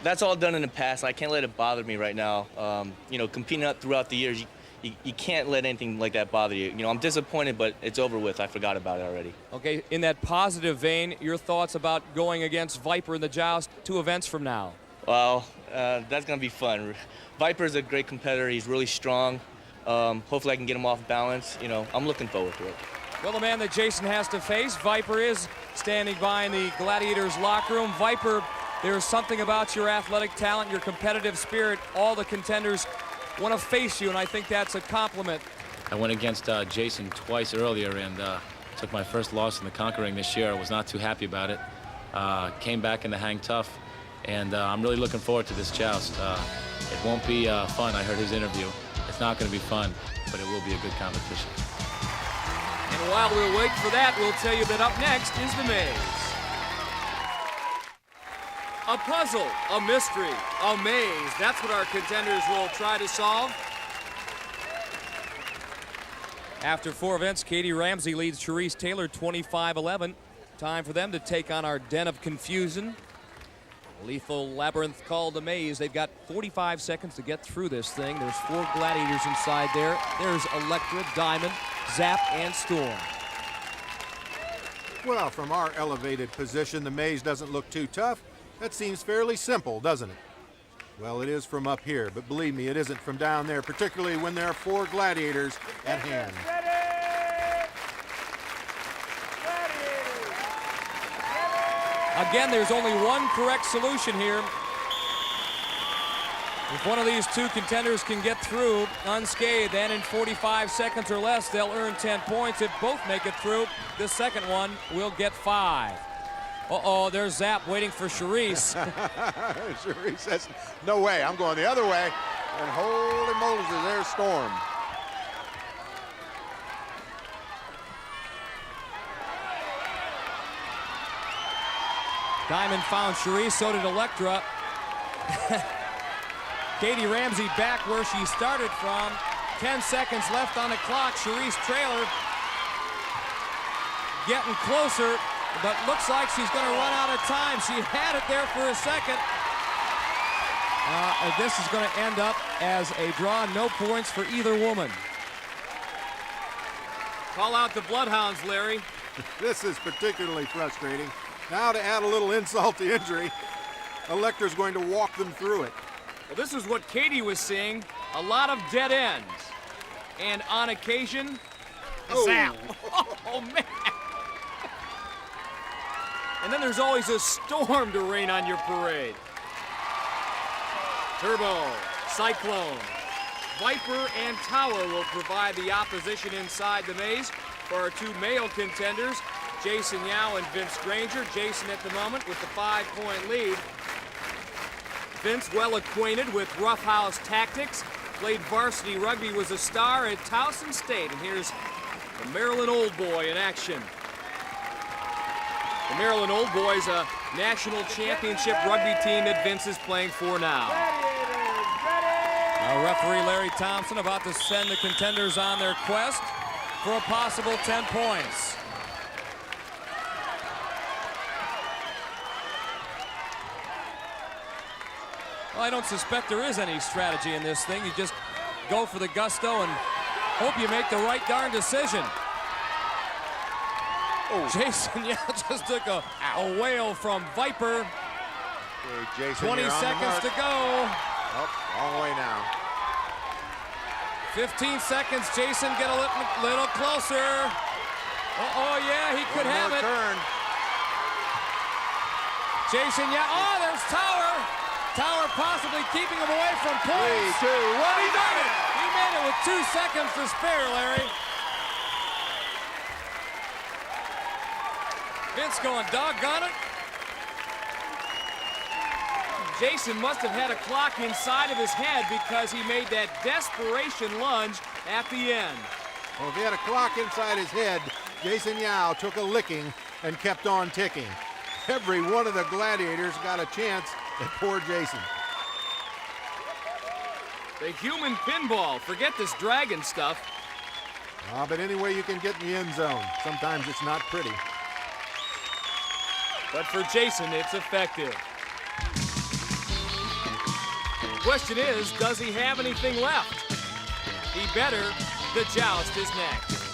That's all done in the past. I can't let it bother me right now. You know, competing out throughout the years, you can't let anything like that bother you. You know, I'm disappointed, but it's over with. I forgot about it already. Okay, in that positive vein, your thoughts about going against Viper in the Joust 2 events from now? Well, that's going to be fun. Viper's a great competitor. He's really strong. Hopefully I can get him off balance. You know, I'm looking forward to it. Well, the man that Jason has to face, Viper, is standing by in the Gladiators locker room. Viper, there's something about your athletic talent, your competitive spirit. All the contenders want to face you, and I think that's a compliment. I went against Jason twice earlier and took my first loss in the Conquering this year. I was not too happy about it. Came back in the hang tough, and I'm really looking forward to this joust. It won't be fun. I heard his interview. It's not going to be fun, but it will be a good competition. And while we're waiting for that, we'll tell you that up next is the maze. A puzzle, a mystery, a maze. That's what our contenders will try to solve. After 4 events, Katie Ramsey leads Charisse Taylor 25-11. Time for them to take on our den of confusion. Lethal labyrinth called the maze. They've got 45 seconds to get through this thing. There's 4 gladiators inside there. There's Electra, Diamond, Zap, and Storm. Well, from our elevated position, the maze doesn't look too tough. That seems fairly simple, doesn't it? Well, it is from up here, but believe me, it isn't from down there, particularly when there are 4 gladiators at hand. Again, there's only one correct solution here. If one of these two contenders can get through unscathed and in 45 seconds or less, they'll earn 10 points. If both make it through, this second one will get 5. Uh-oh, there's Zap waiting for Charisse. Charisse says, no way, I'm going the other way. And holy Moses, there's Storm. Diamond found Charisse, so did Electra. Katie Ramsey back where she started from. 10 seconds left on the clock. Charisse trailer getting closer, but looks like she's going to run out of time. She had it there for a second. This is going to end up as a draw. No points for either woman. Call out the Bloodhounds, Larry. This is particularly frustrating. Now to add a little insult to injury, Electra's going to walk them through it. Well, this is what Katie was seeing. A lot of dead ends. And on occasion, a zap. Oh, man. And then there's always a storm to rain on your parade. Turbo, Cyclone, Viper, and Tower will provide the opposition inside the maze for our two male contenders, Jason Yao and Vince Granger. Jason at the moment with the 5-point lead. Vince, well acquainted with roughhouse tactics, played varsity rugby, was a star at Towson State, and here's the Maryland Old Boy in action. The Maryland Old Boys, a national championship rugby team that Vince is playing for now. Now referee Larry Thompson about to send the contenders on their quest for a possible 10 points. Well, I don't suspect there is any strategy in this thing. You just go for the gusto and hope you make the right darn decision. Oh. Jason, yeah, just took a whale from Viper. Okay, Jason, 20 seconds to go. Oh, long way now. 15 seconds. Jason, get a little closer. Oh, yeah, he could have it. Turn. Jason, yeah. Oh, there's Tower. Tower possibly keeping him away from points. 3, 2, 1. He made it. He made it with 2 seconds to spare, Larry. Vince going, doggone it. Jason must have had a clock inside of his head because he made that desperation lunge at the end. Well, if he had a clock inside his head, Jason Yao took a licking and kept on ticking. Every one of the Gladiators got a chance at poor Jason. The human pinball. Forget this dragon stuff. But any way you can get in the end zone. Sometimes it's not pretty. But for Jason, it's effective. The question is, does he have anything left? He better. The joust is next.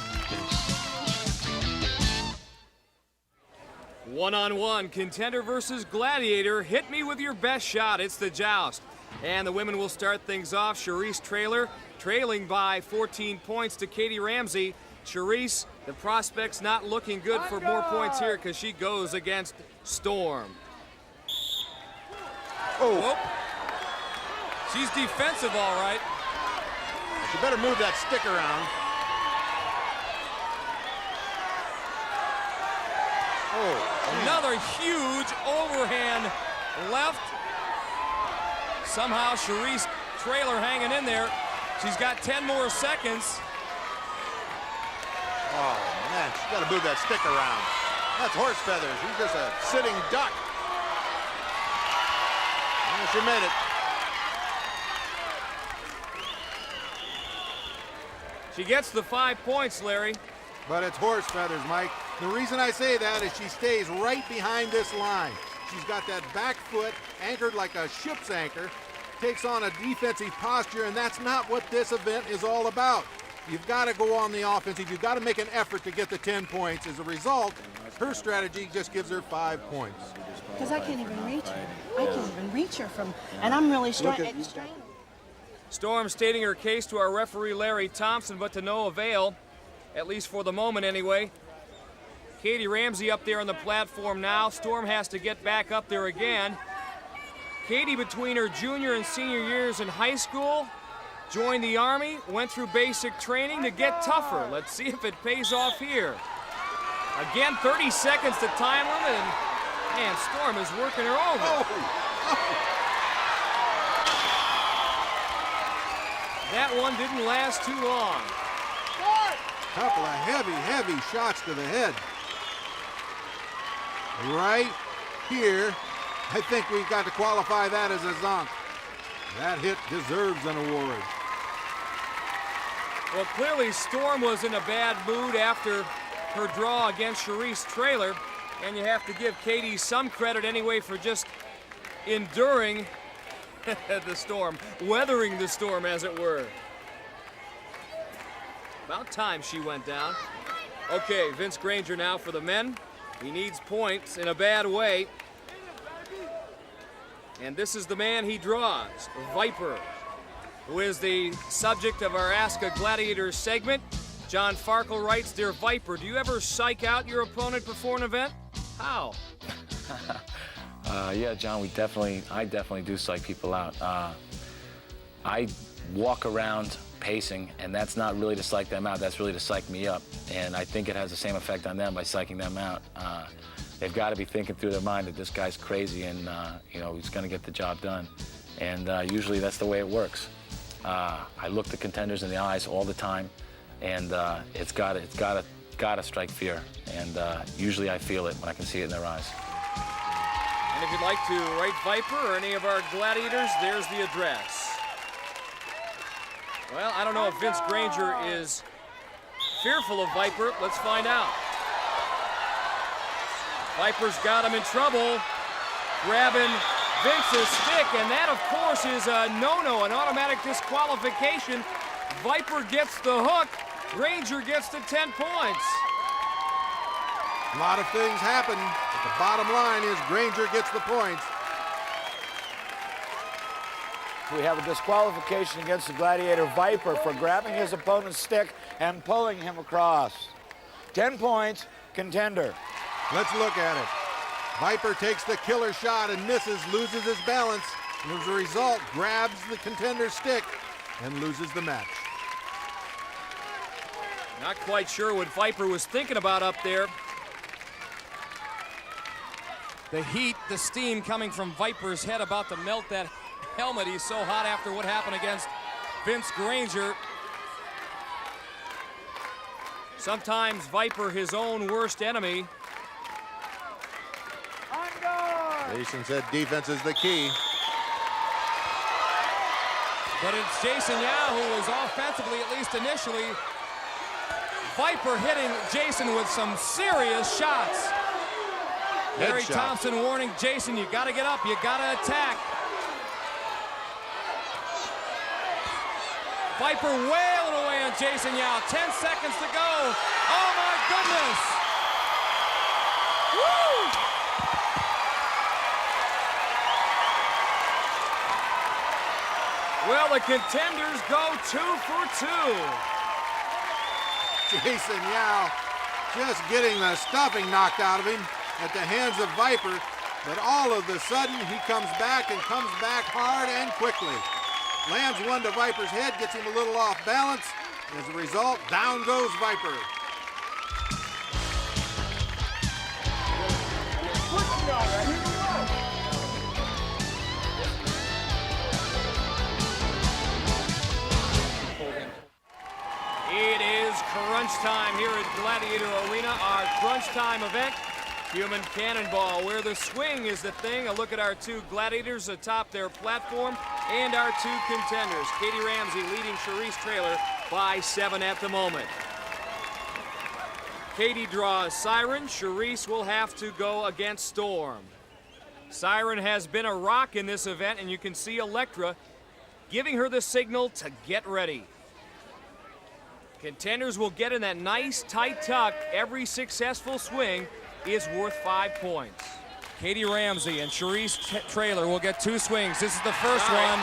One-on-one, contender versus gladiator. Hit me with your best shot. It's the joust. And the women will start things off. Charisse trailing by 14 points to Katie Ramsey. Charisse, the prospect's not looking good for more points here because she goes against Storm. Oh. Whoop. She's defensive, all right. You better move that stick around. Oh. Another huge overhand left. Somehow Charisse trailer hanging in there. She's got 10 more seconds. Oh, man, she's got to move that stick around. That's horse feathers. He's just a sitting duck. And she made it. She gets the 5 points, Larry. But it's horse feathers, Mike. The reason I say that is she stays right behind this line. She's got that back foot anchored like a ship's anchor, takes on a defensive posture, and that's not what this event is all about. You've got to go on the offensive. You've got to make an effort to get the 10 points. As a result, her strategy just gives her 5 points. Because I can't even reach her. I can't even reach her from, and I'm really straining. Storm stating her case to our referee Larry Thompson, but to no avail, at least for the moment anyway. Katie Ramsey up there on the platform now. Storm has to get back up there again. Katie, between her junior and senior years in high school, joined the Army, went through basic training to get tougher. Let's see if it pays off here. Again, 30 seconds to time limit, and man, Storm is working her over. That one didn't last too long. Couple of heavy shots to the head. Right here, I think we've got to qualify that as a zonk. That hit deserves an award. Well, clearly Storm was in a bad mood after her draw against Charisse Traylor, and you have to give Katie some credit anyway for just enduring the storm, weathering the storm, as it were. About time she went down. Okay, Vince Granger now for the men. He needs points in a bad way. And this is the man he draws, Viper, who is the subject of our Ask a Gladiator segment. John Farkle writes, "Dear Viper, do you ever psych out your opponent before an event? How?" Yeah, John, I definitely do psych people out. I walk around pacing, and that's not really to psych them out, that's really to psych me up. And I think it has the same effect on them by psyching them out. They've got to be thinking through their mind that this guy's crazy and you know, he's gonna get the job done. And usually that's the way it works. I look the contenders in the eyes all the time, and it's gotta strike fear. And usually I feel it when I can see it in their eyes. And if you'd like to write Viper or any of our Gladiators, there's the address. Well, I don't know if Vince Granger is fearful of Viper. Let's find out. Viper's got him in trouble, grabbing Vince's stick, and that, of course, is a no-no, an automatic disqualification. Viper gets the hook, Granger gets the 10 points. A lot of things happen, but the bottom line is Granger gets the points. We have a disqualification against the Gladiator Viper for grabbing his opponent's stick and pulling him across. 10 points, contender. Let's look at it. Viper takes the killer shot and misses, loses his balance, and as a result, grabs the contender's stick and loses the match. Not quite sure what Viper was thinking about up there. The heat, the steam coming from Viper's head about to melt that helmet. He's so hot after what happened against Vince Granger. Sometimes Viper his own worst enemy. Jason said defense is the key. But it's Jason Yao who was offensively, at least initially. Viper hitting Jason with some serious shots. Larry Thompson warning Jason, you gotta get up, you gotta attack. Viper wailing away on Jason Yao. 10 seconds to go. Oh my goodness. Woo! Well, the contenders go 2 for 2. Jason Yao just getting the stuffing knocked out of him at the hands of Viper, but all of a sudden he comes back and comes back hard and quickly. Lands one to Viper's head, gets him a little off balance. As a result, down goes Viper. It is crunch time here at Gladiator Arena, our crunch time event. Human Cannonball, where the swing is the thing. A look at our two Gladiators atop their platform and our two contenders. Katie Ramsey leading Charisse Traylor by 7 at the moment. Katie draws Siren. Charisse will have to go against Storm. Siren has been a rock in this event, and you can see Electra giving her the signal to get ready. Contenders will get in that nice tight tuck. Every successful swing is worth 5 points. Katie Ramsey and Charisse Traylor will get 2 swings. This is the first one.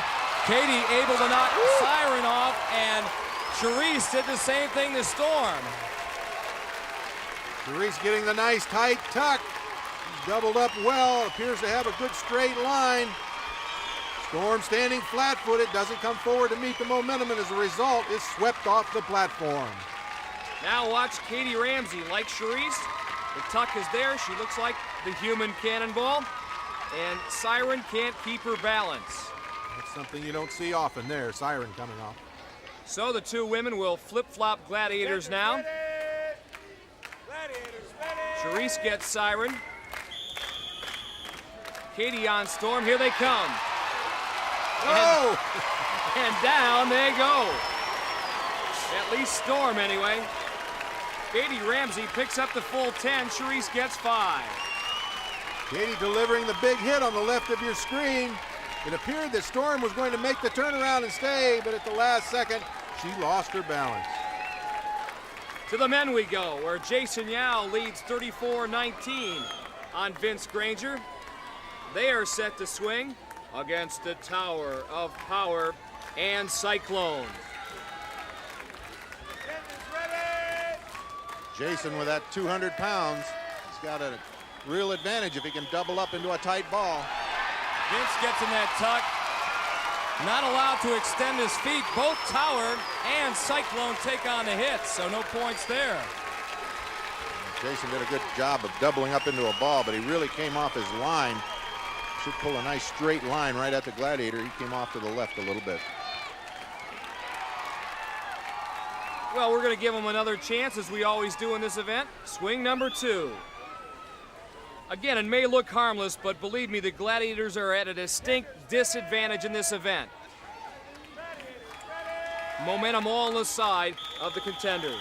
Katie able to knock Siren off, and Charisse did the same thing to Storm. Charisse getting the nice tight tuck. Doubled up well, appears to have a good straight line. Storm standing flat-footed, doesn't come forward to meet the momentum, and as a result is swept off the platform. Now watch Katie Ramsey. Like Charisse, the tuck is there. She looks like the human Cannonball. And Siren can't keep her balance. That's something you don't see often there, Siren coming off. So the two women will flip-flop Gladiators now. Charisse gets Siren. Katie on Storm, here they come. Oh! And down they go. At least Storm anyway. Katie Ramsey picks up the full 10, Charisse gets 5. Katie delivering the big hit on the left of your screen. It appeared that Storm was going to make the turnaround and stay, but at the last second, she lost her balance. To the men we go, where Jason Yao leads 34-19 on Vince Granger. They are set to swing against the Tower of Power and Cyclone. Jason with that 200 pounds, he's got a real advantage if he can double up into a tight ball. Vince gets in that tuck. Not allowed to extend his feet. Both Tower and Cyclone take on the hits, so no points there. Jason did a good job of doubling up into a ball, but he really came off his line. Should pull a nice straight line right at the Gladiator. He came off to the left a little bit. Well, we're going to give them another chance, as we always do in this event. Swing number 2. Again, it may look harmless, but believe me, the Gladiators are at a distinct disadvantage in this event. Momentum all on the side of the contenders.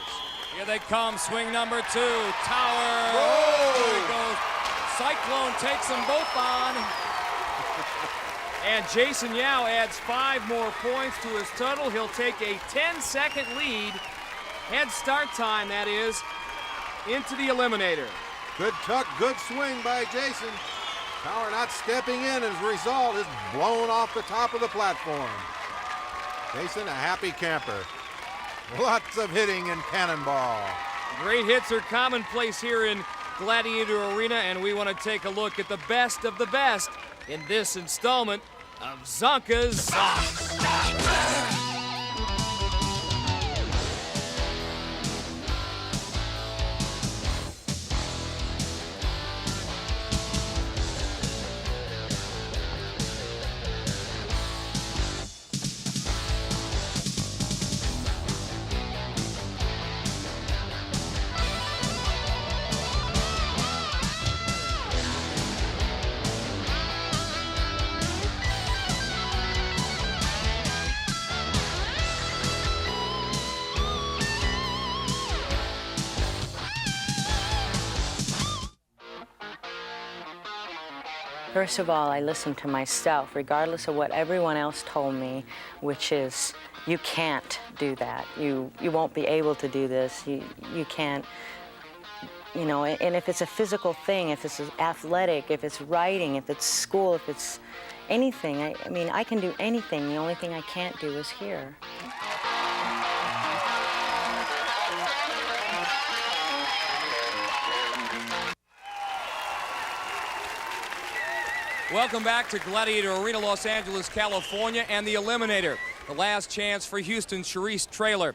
Here they come, swing number 2, Tower. Whoa! There he goes. Cyclone takes them both on. And Jason Yao adds 5 more points to his total. He'll take a 10-second lead, head start time that is, into the Eliminator. Good tuck, good swing by Jason. Tower not stepping in, and as a result is blown off the top of the platform. Jason a happy camper. Lots of hitting in Cannonball. Great hits are commonplace here in Gladiator Arena, and we want to take a look at the best of the best in this installment of Zanka Z. First of all, I listened to myself, regardless of what everyone else told me, which is, you can't do that. You won't be able to do this. You can't, you know, and if it's a physical thing, if it's athletic, if it's writing, if it's school, if it's anything, I mean, I can do anything. The only thing I can't do is here. Welcome back to Gladiator Arena, Los Angeles, California, and the Eliminator. The last chance for Houston's Charisse Traylor.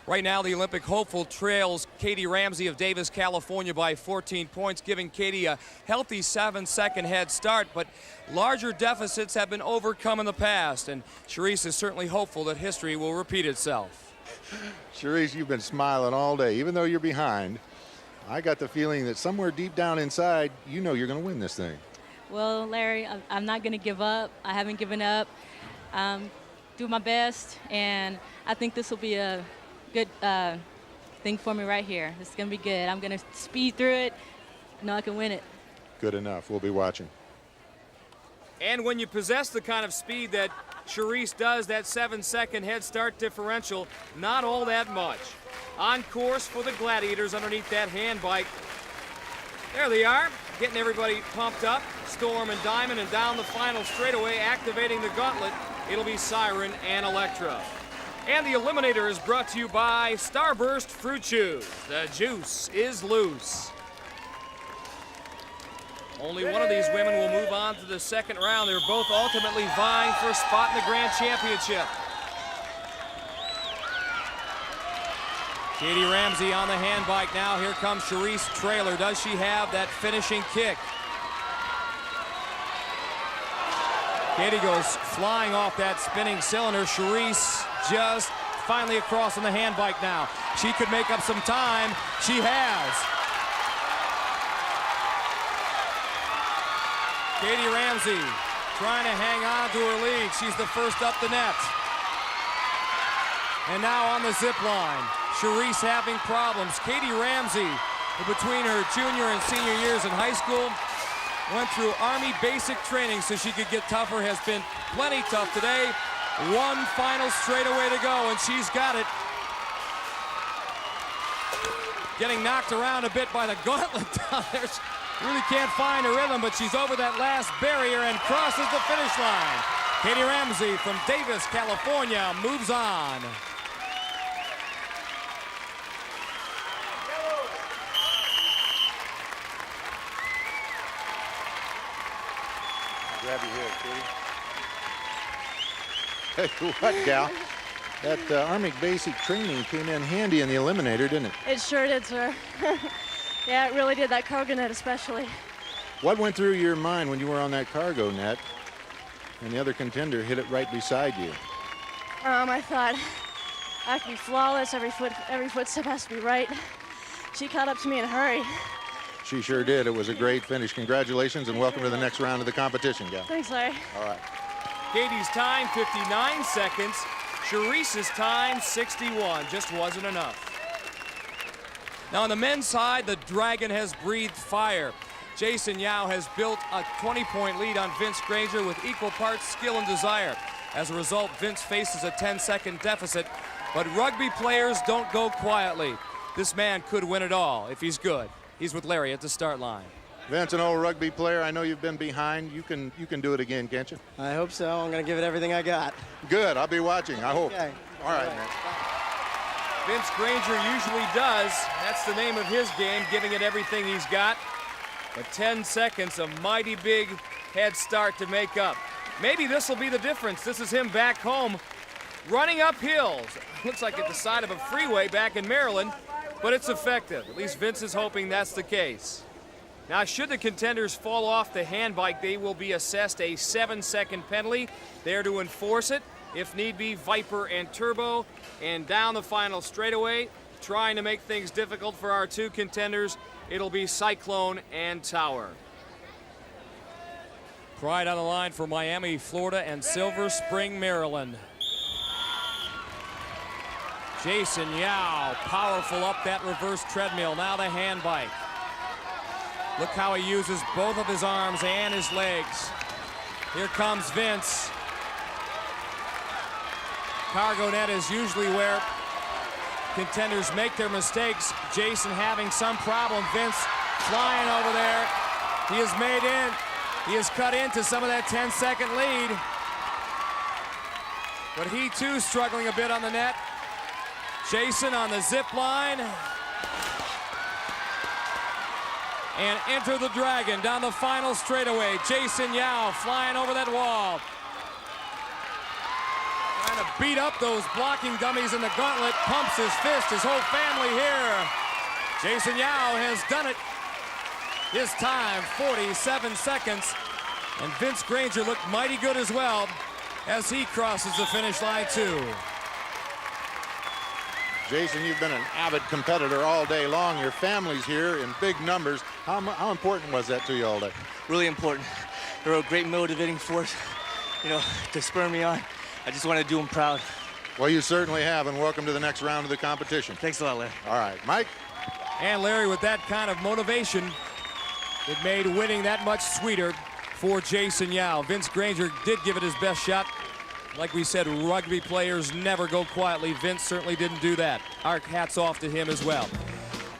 Right now, the Olympic hopeful trails Katie Ramsey of Davis, California by 14 points, giving Katie a healthy 7-second head start, but larger deficits have been overcome in the past, and Charisse is certainly hopeful that history will repeat itself. Charisse, you've been smiling all day, even though you're behind. I got the feeling that somewhere deep down inside, you know you're going to win this thing. Well, Larry, I'm not going to give up. I haven't given up. Do my best, and I think this will be a good thing for me right here. It's going to be good. I'm going to speed through it. I know I can win it. Good enough. We'll be watching. And when you possess the kind of speed that Charisse does, that 7-second head start differential, not all that much. On course for the Gladiators underneath that hand bike. There they are, getting everybody pumped up. Storm and Diamond, and down the final straightaway, activating the gauntlet. It'll be Siren and Electra. And the Eliminator is brought to you by Starburst Fruit Chews. The juice is loose. Only one of these women will move on to the second round. They're both ultimately vying for a spot in the Grand Championship. Katie Ramsey on the hand bike now. Here comes Charisse Traylor. Does she have that finishing kick? Katie goes flying off that spinning cylinder. Charisse just finally across on the hand bike now. She could make up some time. She has. Katie Ramsey trying to hang on to her lead. She's the first up the net. And now on the zip line, Charisse having problems. Katie Ramsey, between her junior and senior years in high school, went through Army basic training so she could get tougher, has been plenty tough today. One final straightaway to go, and she's got it. Getting knocked around a bit by the gauntlet down there. She really can't find her rhythm, but she's over that last barrier and crosses the finish line. Katie Ramsey from Davis, California, moves on. Grab your head, Katie. Hey, what, gal? That Army basic training came in handy in the eliminator, didn't it? It sure did, sir. Yeah, it really did, that cargo net especially. What went through your mind when you were on that cargo net and the other contender hit it right beside you? I thought I have to be flawless, every footstep has to be right. She caught up to me in a hurry. She sure did. It was a great finish. Congratulations and welcome to the next round of the competition, gal. Thanks, Larry. All right. Katie's time, 59 seconds. Charisse's time, 61. Just wasn't enough. Now on the men's side, the Dragon has breathed fire. Jason Yao has built a 20-point lead on Vince Granger with equal parts skill and desire. As a result, Vince faces a 10-second deficit, but rugby players don't go quietly. This man could win it all if he's good. He's with Larry at the start line. Vince, an old rugby player. I know you've been behind. You can do it again, can't you? I hope so. I'm going to give it everything I got. Good. I'll be watching. I hope. Okay. All right, man. Vince Granger usually does. That's the name of his game, giving it everything he's got. But 10 seconds, a mighty big head start to make up. Maybe this will be the difference. This is him back home, running up hills. Looks like at the side of a freeway back in Maryland, but it's effective. At least Vince is hoping that's the case. Now, should the contenders fall off the hand bike, they will be assessed a 7-second penalty. There to enforce it. If need be, Viper and Turbo. And down the final straightaway, trying to make things difficult for our two contenders, it'll be Cyclone and Tower. Pride on the line for Miami, Florida, and Silver Spring, Maryland. Jason Yao, powerful up that reverse treadmill. Now the hand bike. Look how he uses both of his arms and his legs. Here comes Vince. Cargo net is usually where contenders make their mistakes. Jason having some problem. Vince flying over there. He is made in. He has cut into some of that 10-second lead. But he too struggling a bit on the net. Jason on the zip line. And enter the Dragon down the final straightaway. Jason Yao flying over that wall. Trying to beat up those blocking dummies in the gauntlet. Pumps his fist, his whole family here. Jason Yao has done it. His time, 47 seconds. And Vince Granger looked mighty good as well as he crosses the finish line too. Jason, you've been an avid competitor all day long. Your family's here in big numbers. How important was that to you all day? Really important. They're a great motivating force, you know, to spur me on. I just want to do them proud. Well, you certainly have, and welcome to the next round of the competition. Thanks a lot, Larry. All right, Mike. And Larry, with that kind of motivation, it made winning that much sweeter for Jason Yao. Vince Granger did give it his best shot. Like we said, rugby players never go quietly. Vince certainly didn't do that. Our hats off to him as well.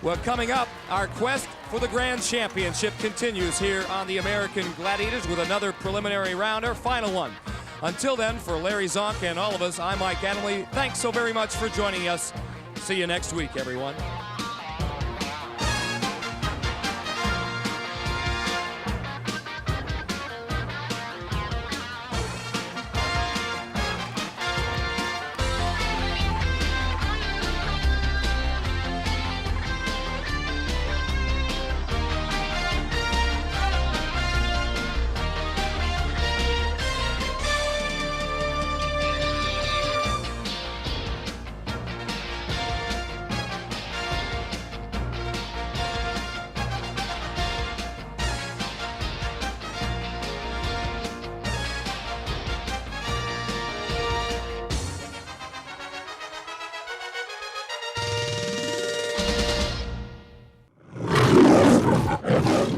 Well, coming up, our quest for the Grand Championship continues here on the American Gladiators with another preliminary round, our final one. Until then, for Larry Zonk and all of us, I'm Mike Adamle. Thanks so very much for joining us. See you next week, everyone.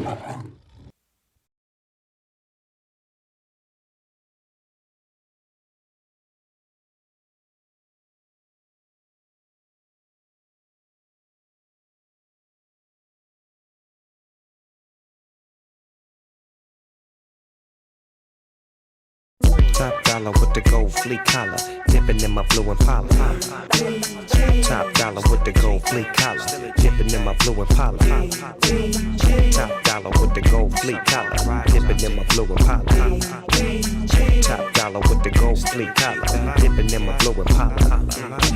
Top dollar with the gold fleet collar, dipping in my blue Impala. Top dollar with the gold fleet collar, dipping in my blue Impala. Top dollar with the gold fleet collar, dipping in my blue Impala. Top dollar with the gold fleet collar, dipping in my blue Impala.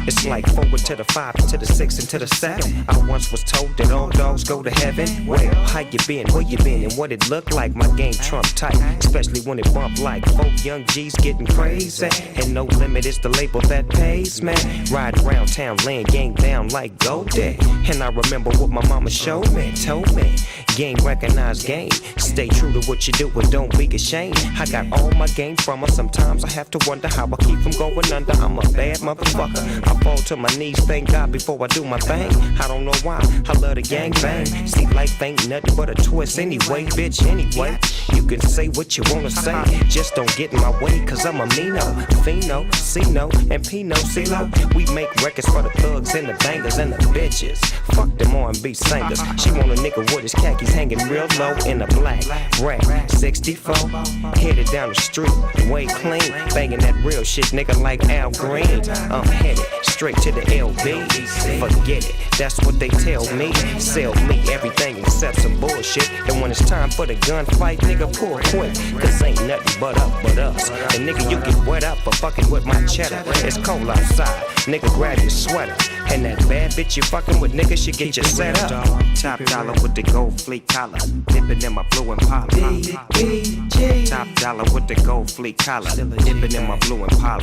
It's like forward to the 5, to the 6, and to the 7. I once was told that all dogs go to heaven. Well, how you been, where you been, and what it look like? My game trump tight, especially when it bump like 4 young G's getting crazy. And no limit is the label that pays, man. Riding around town, laying game down like Go Day. And I remember what my mama showed me, told me. Game recognized game. Stay true to what you do and don't be ashamed. I got all my game from her. Sometimes I have to wonder how I keep from going under. I'm a bad motherfucker. I fall to my knees, thank God, before I do my thing. I don't know why, I love the gang bang. See, life ain't nothing but a twist anyway, bitch, anyway. You can say what you wanna say, just don't get in my way, cause I'm a Mino, Fino, Cino, and Pino, CeeLo. We make records for the thugs and the bangers and the bitches. Fuck them R&B singers. She want a nigga with his khakis hanging real low in a black rag 64. Headed down the street, way clean, banging that real shit, nigga, like Al Green. I'm headed straight to the LB. Forget it, that's what they tell me. Sell me everything except some bullshit. And when it's time for the gunfight, nigga, pull quick, cause ain't nothing but us. And nigga, you get wet up for fucking with my cheddar. It's cold outside, nigga, grab your sweater. And that bad bitch you fucking with, nigga, should get you set up. Top dollar with the gold fleet collar, dipping in my blue Impala. Top dollar with the gold fleet collar, dipping in my blue Impala.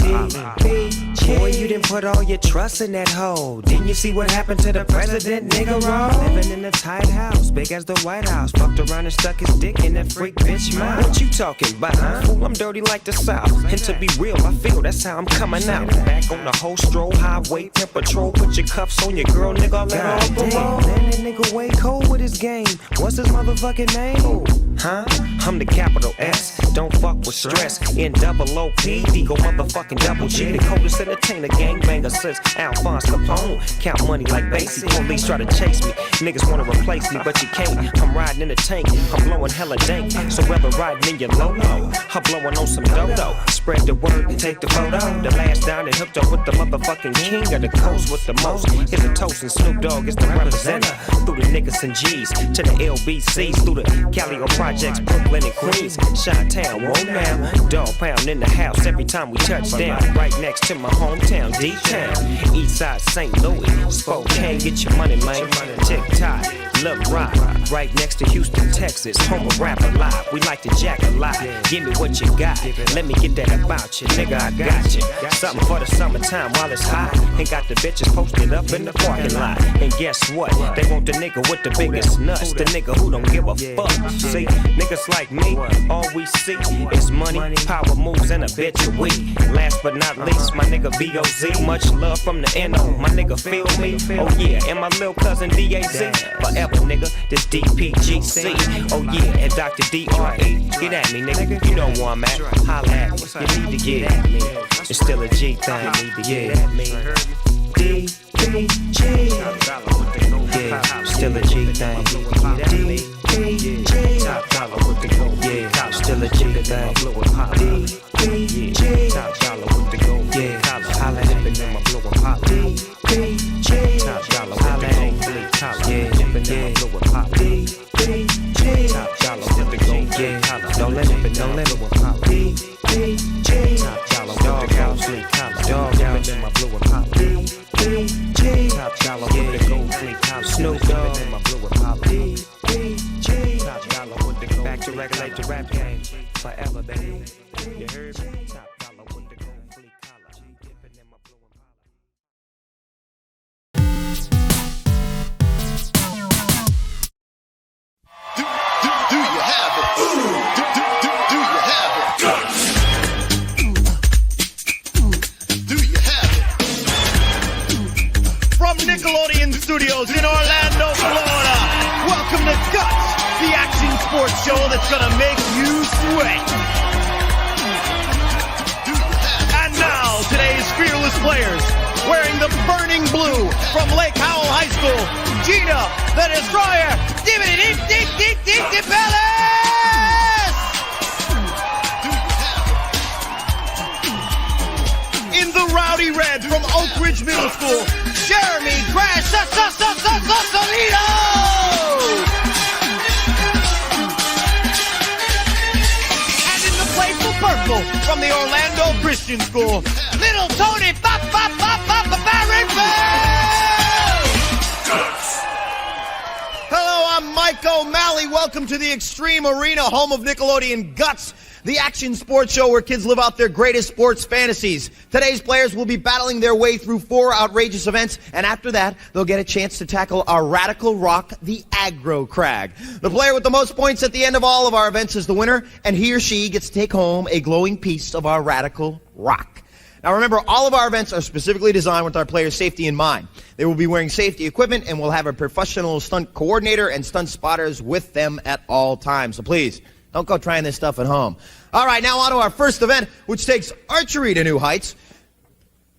Boy, you didn't put all your trust in that hoe. Didn't you see what happened to the president, nigga, raw? Living in a tight house, big as the White House. Fucked around and stuck his dick in that freak bitch mouth. What you talking about? Fool, I'm dirty like the South. And to be real, I feel that's how I'm coming out. Back on the whole stroll, highway, temp patrol. Put your cuffs on your girl, nigga, all that all parole. Man, that nigga way cold with his game. What's his motherfucking name? Huh? I'm the capital S. Don't fuck with stress. N-double-O-P-D, go motherfucking double G. The coldest entertainer, gangbanger since Alphonse Capone. Count money like Basie. Police try to chase me. Niggas wanna replace me, but you can't. I'm riding in a tank. I'm blowing hella dank. So whether riding in your low-low, I'm blowing on some dodo. Spread the word and take the photo. The last down and hooked up with the motherfucking king of the coast with the most. Here's a toast and Snoop Dogg is the representative. Through the niggas and G's to the LBCs. Through the Callio Projects, Brooklyn and Queens. Chi-Town, whoa now. Dog pound in the house every time we touch down. Right next to my hometown, D-Town. Eastside St. Louis. Spokane, get your money, man. Tick-tock. Lil' Rock, right next to Houston, Texas. Home of rap alive, we like to jack a lot. Give me what you got, let me get that about you, nigga, I got you. Something for the summertime while it's hot. Ain't got the bitches posted up in the parking lot. And guess what? They want the nigga with the biggest nuts, the nigga who don't give a fuck. See, niggas like me, all we see is money, power moves, and a bitch a week. Last but not least, my nigga B.O.Z. Much love from the N.O. My nigga feel me? Oh yeah, and my little cousin D.A.Z. Forever, nigga, this D.P.G.C. Oh yeah, and Dr. D.R.E. Get at me, nigga, you know where I'm at. Holla at me, you need to get at me. It's still a G thing, yeah. D.P.G. Yeah, still a G thing. D.P.G. Top dollar with the gold. Yeah, still a G thing. D.P.G. Top dollar with the gold. Yeah, holla at me in my blue Impala. D.P.G. Top dollar with the gold. Yeah, dipping in my blue Impala. D.P.G. Top dollar with the gold. Yeah, don't let me, don't let me. D.P.G. Top dollar with the gold. Dog dipping in my blue Impala. D.P.G. Top dollar with the gold fleet collar. Snoop Dogg in my blue Impala. D.P.G. Top dollar with the gold. Back to regulate the rap game forever, baby. You heard me? Top dollar with the gold fleet collar. Dipping in my blue Impala. Do you have it? Do you have it? Guts. Do you have it? From Nickelodeon Studios in Orlando, Florida, welcome to Guts, the action sports show that's gonna make you sweat. And now, today's fearless players, wearing the burning blue from Lake Howell High School, Gina, the Destroyer, in the rowdy red from Oak Ridge Middle School, Jeremy Crash Solito! And in the playful purple from the Orlando Christian School, Little Tony Hello, I'm Mike O'Malley. Welcome to the Extreme Arena, home of Nickelodeon Guts, the action sports show where kids live out their greatest sports fantasies. Today's players will be battling their way through 4 outrageous events, and after that, they'll get a chance to tackle our radical rock, the Aggro Crag. The player with the most points at the end of all of our events is the winner, and he or she gets to take home a glowing piece of our radical rock. Now remember, all of our events are specifically designed with our players' safety in mind. They will be wearing safety equipment, and we'll have a professional stunt coordinator and stunt spotters with them at all times. So please, don't go trying this stuff at home. All right, now on to our first event, which takes archery to new heights.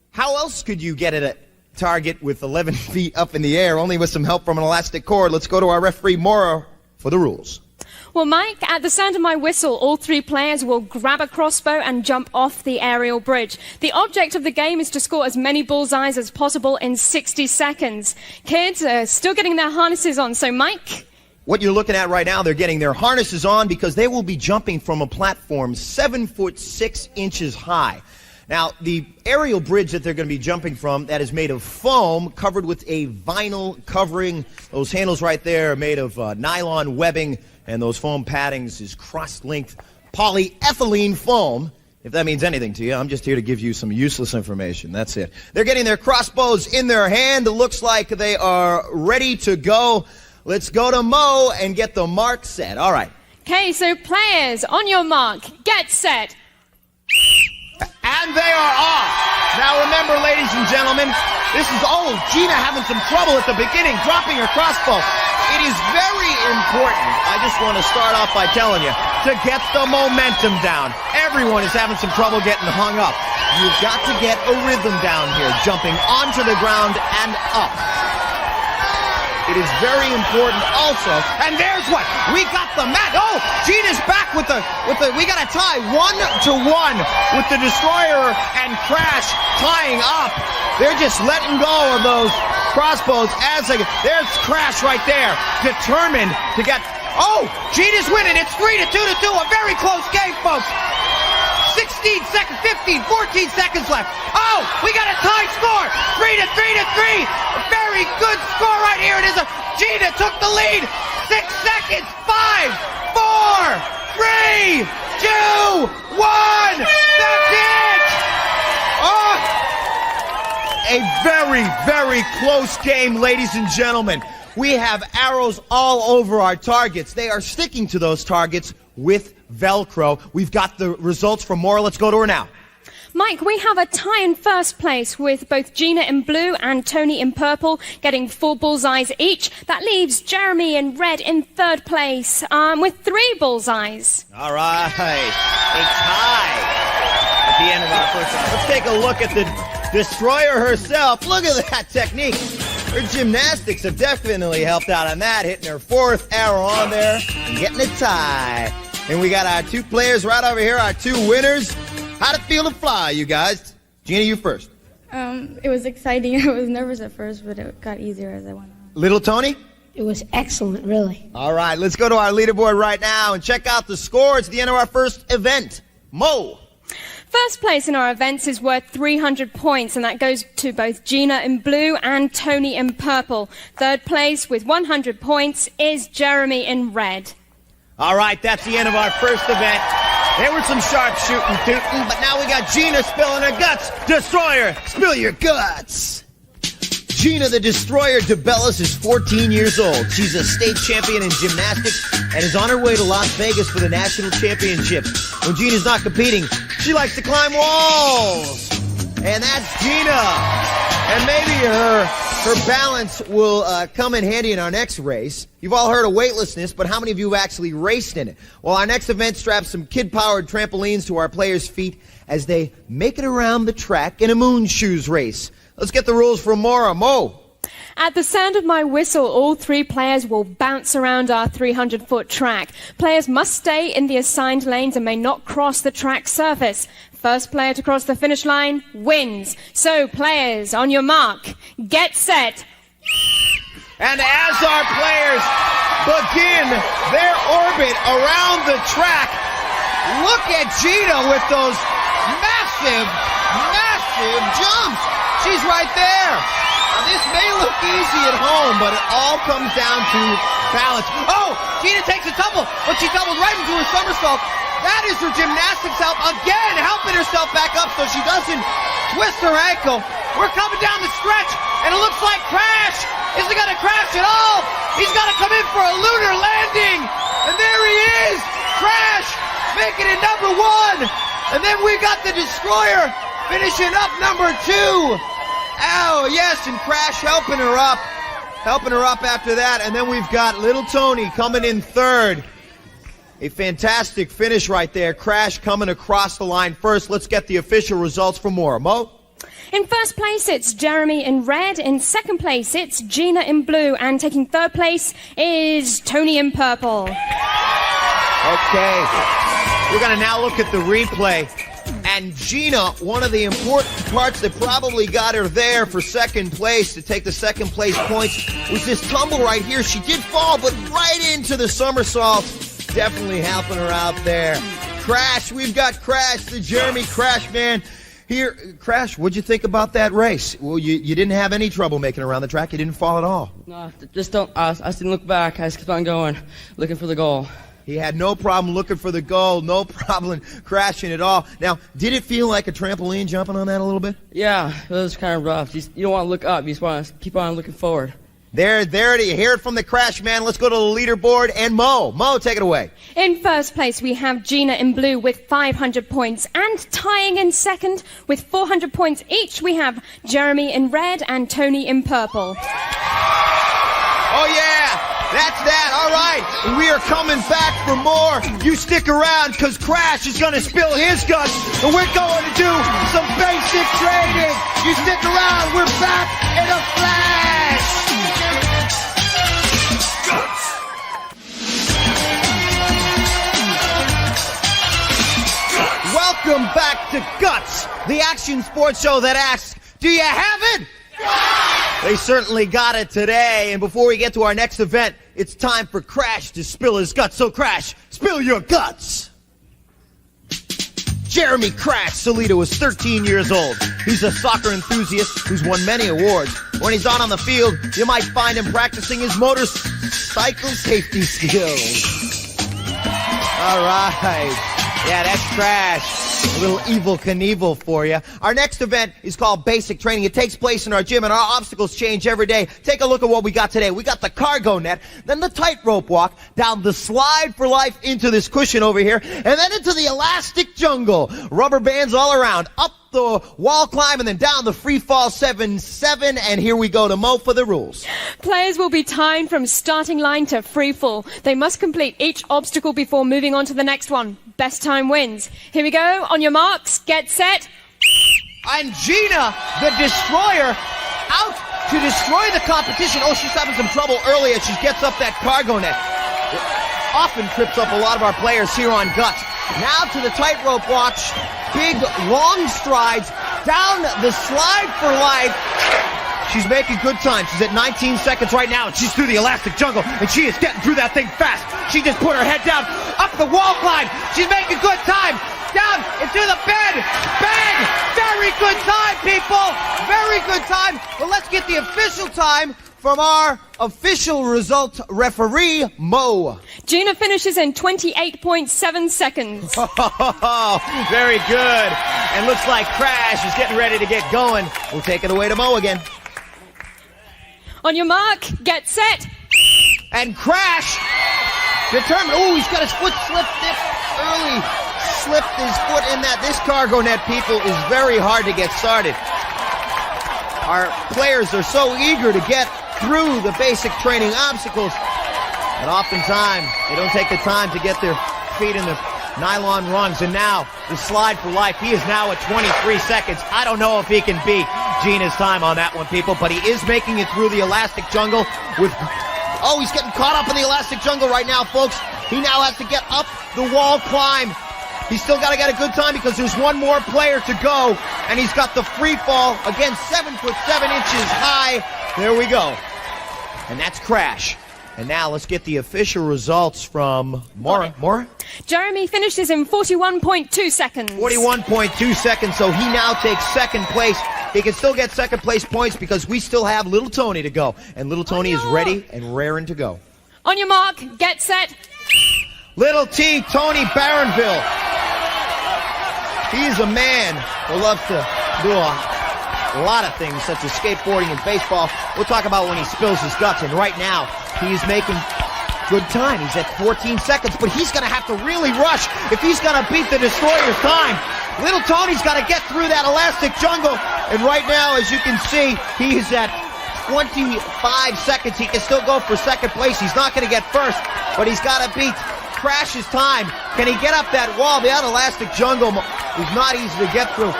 How else could you get at a target with 11 feet up in the air, only with some help from an elastic cord? Let's go to our referee, MORE, for the rules. Well, Mike, at the sound of my whistle, all 3 players will grab a crossbow and jump off the aerial bridge. The object of the game is to score as many bullseyes as possible in 60 seconds. Kids are still getting their harnesses on, so Mike? What you're looking at right now, they're getting their harnesses on because they will be jumping from a platform 7 foot 6 inches high. Now, the aerial bridge that they're going to be jumping from, that is made of foam covered with a vinyl covering. Those handles right there are made of nylon webbing, and those foam paddings is cross-linked polyethylene foam. If that means anything to you, I'm just here to give you some useless information. That's it. They're getting their crossbows in their hand. It looks like they are ready to go. Let's go to Mo and get the mark set. All right. Okay, so players, on your mark, get set. And they are off. Now remember, ladies and gentlemen, this is Gina having some trouble at the beginning, dropping her crossbow. It is very important, I just want to start off by telling you, to get the momentum down. Everyone is having some trouble getting hung up. You've got to get a rhythm down here, jumping onto the ground and up. It is very important also. And there's what? We got the match. Oh, Gina's back with the, we got a tie 1-1 with the Destroyer and Crash tying up. They're just letting go of those crossbows as they, there's Crash right there, determined to get, oh, Gina's winning. It's 3-2, a very close game, folks. 16 seconds, 15, 14 seconds left. Oh, we got a tie score. 3-3. A very good score right here. It is Gina took the lead. 6 seconds. 5, 4, 3, 2, 1. That's it. Oh, a very, very close game, ladies and gentlemen. We have arrows all over our targets. They are sticking to those targets with Velcro. We've got the results from MORE. Let's go to her now. Mike, we have a tie in first place with both Gina in blue and Tony in purple getting 4 bullseyes each. That leaves Jeremy in red in third place with 3 bullseyes. All right, a tie at the end of our first round. Let's take a look at the Destroyer herself. Look at that technique. Her gymnastics have definitely helped out on that, hitting her 4th arrow on there and getting a tie. And we got our 2 players right over here, our 2 winners. How'd it feel to fly, you guys? Gina, you first. It was exciting. I was nervous at first, but it got easier as I went on. Little Tony? It was excellent, really. All right, let's go to our leaderboard right now and check out the scores at the end of our first event. Mo. First place in our events is worth 300 points, and that goes to both Gina in blue and Tony in purple. Third place with 100 points is Jeremy in red. All right, that's the end of our first event. There was some sharp shooting, tooting, but now we got Gina spilling her guts. Destroyer, spill your guts. Gina the Destroyer DeBellis is 14 years old. She's a state champion in gymnastics and is on her way to Las Vegas for the national championships. When Gina's not competing, she likes to climb walls. And that's Gina. And maybe her balance will come in handy in our next race. You've all heard of weightlessness, but how many of you have actually raced in it? Well, our next event straps some kid-powered trampolines to our players' feet as they make it around the track in a moon shoes race. Let's get the rules from MORE. Mo. At the sound of my whistle, all 3 players will bounce around our 300-foot track. Players must stay in the assigned lanes and may not cross the track surface. First player to cross the finish line wins. So, players, on your mark, get set. And as our players begin their orbit around the track, look at Gina with those massive jumps. She's right there. Now, this may look easy at home, but it all comes down to balance. Oh, Gina takes a tumble, but she tumbled right into a somersault. That is her gymnastics help again, helping herself back up so she doesn't twist her ankle. We're coming down the stretch, and it looks like Crash isn't going to crash at all. He's got to come in for a lunar landing, and there he is. Crash making it number 1, and then we got the Destroyer finishing up number 2. Oh, yes, and Crash helping her up after that, and then we've got little Tony coming in 3rd. A fantastic finish right there. Crash coming across the line first. Let's get the official results for MORE. Mo? In first place, it's Jeremy in red. In second place, it's Gina in blue. And taking 3rd place is Tony in purple. Okay. We're going to now look at the replay. And Gina, one of the important parts that probably got her there for second place, to take the second place points, was this tumble right here. She did fall, but right into the somersault. Definitely helping her out there. Crash, we've got Crash, the Jeremy Crash man. Here, Crash, what'd you think about that race? Well, you didn't have any trouble making it around the track. You didn't fall at all. No, just don't. I didn't look back. I just kept on going, looking for the goal. He had no problem looking for the goal, no problem crashing at all. Now, did it feel like a trampoline jumping on that a little bit? Yeah, it was kind of rough. You don't want to look up. You just want to keep on looking forward. There you hear it from the Crash man. Let's go to the leaderboard and Mo. Mo, take it away. In first place, we have Gina in blue with 500 points. And tying in second with 400 points each, we have Jeremy in red and Tony in purple. Oh, yeah. That's that. All right. We are coming back for more. You stick around because Crash is going to spill his guts. And we're going to do some basic training. You stick around. We're back in a flash. Welcome back to Guts, the action sports show that asks, do you have it? They certainly got it today. And before we get to our next event, it's time for Crash to spill his guts. So Crash, spill your guts. Jeremy Crash Solito is 13 years old. He's a soccer enthusiast who's won many awards. When he's on the field, you might find him practicing his motorcycle safety skills. All right. Yeah, that's Crash. A little Evel Knievel for you. Our next event is called Basic Training. It takes place in our gym, and our obstacles change every day. Take a look at what we got today. We got the cargo net, then the tightrope walk, down the slide for life into this cushion over here, and then into the elastic jungle. Rubber bands all around, up the wall climb, and then down the free fall 7-7. And here we go to Mo for the rules. Players will be timed from starting line to free fall. They must complete each obstacle before moving on to the next one. Best time wins. Here we go. On your marks, get set. And Gina, the Destroyer, out to destroy the competition. Oh, she's having some trouble early as she gets up that cargo net. It often trips up a lot of our players here on Guts. Now to the tightrope watch. Big, long strides down the slide for life. She's making good time. She's at 19 seconds right now, and she's through the elastic jungle, and she is getting through that thing fast. She just put her head down, up the wall climb. She's making good time. Down into the bed. Bang! Very good time, people. Very good time. Well, let's get the official time from our official result referee, Mo. Gina finishes in 28.7 seconds. Very good. And looks like Crash is getting ready to get going. We'll take it away to Mo again. On your mark, get set. And Crash, determined. Oh, he's got his foot slipped early. Slipped his foot in that. This cargo net, people, is very hard to get started. Our players are so eager to get through the basic training obstacles, and oftentimes they don't take the time to get their feet in the nylon rungs. And now the slide for life. He is now at 23 seconds. I don't know if he can beat Gina's time on that one, people, but he is making it through the elastic jungle with... Oh, he's getting caught up in the elastic jungle right now, folks. He now has to get up the wall climb. He's still got to get a good time because there's one more player to go, and he's got the free fall, again, 7'7" high. There we go. And that's Crash. And now let's get the official results from MORE. Jeremy finishes in 41.2 seconds. 41.2 seconds, so he now takes second place. He can still get second place points because we still have Little Tony to go. And Little Tony is ready and raring to go. On your mark, get set. Little T, Tony Barronville. He's a man who loves to do a lot of things, such as skateboarding and baseball. We'll talk about when he spills his guts, and right now, he's making good time. He's at 14 seconds, but he's going to have to really rush if he's going to beat the Destroyer's time. Little Tony's got to get through that elastic jungle, and right now, as you can see, he's at 25 seconds. He can still go for second place. He's not going to get first, but he's got to beat Crash's time. Can he get up that wall? That elastic jungle is not easy to get through.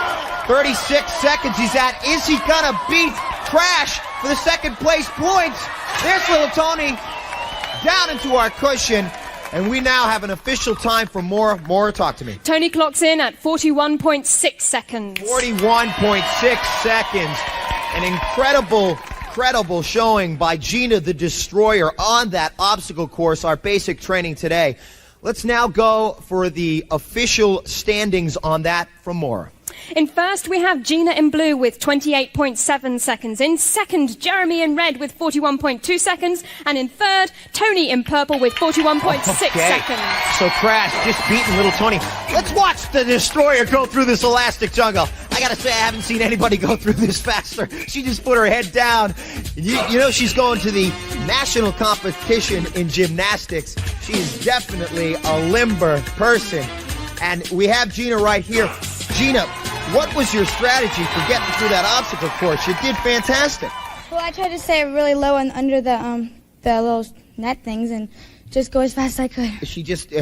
36 seconds he's at. Is he gonna beat Crash for the second place points? There's Little Tony down into our cushion, and we now have an official time for MORE. MORE, talk to me. Tony clocks in at 41.6 seconds. 41.6 seconds. An incredible showing by Gina the Destroyer on that obstacle course, our basic training today. Let's now go for the official standings on that from MORE. In first, we have Gina in blue with 28.7 seconds. In second, Jeremy in red with 41.2 seconds. And in third, Tony in purple with 41.6 seconds. So Crash just beating Little Tony. Let's watch the Destroyer go through this elastic jungle. I gotta say, I haven't seen anybody go through this faster. She just put her head down. You know she's going to the national competition in gymnastics. She is definitely a limber person. And we have Gina right here. Gina, what was your strategy for getting through that obstacle course? You did fantastic. Well, I tried to stay really low and under the little net things and just go as fast as I could.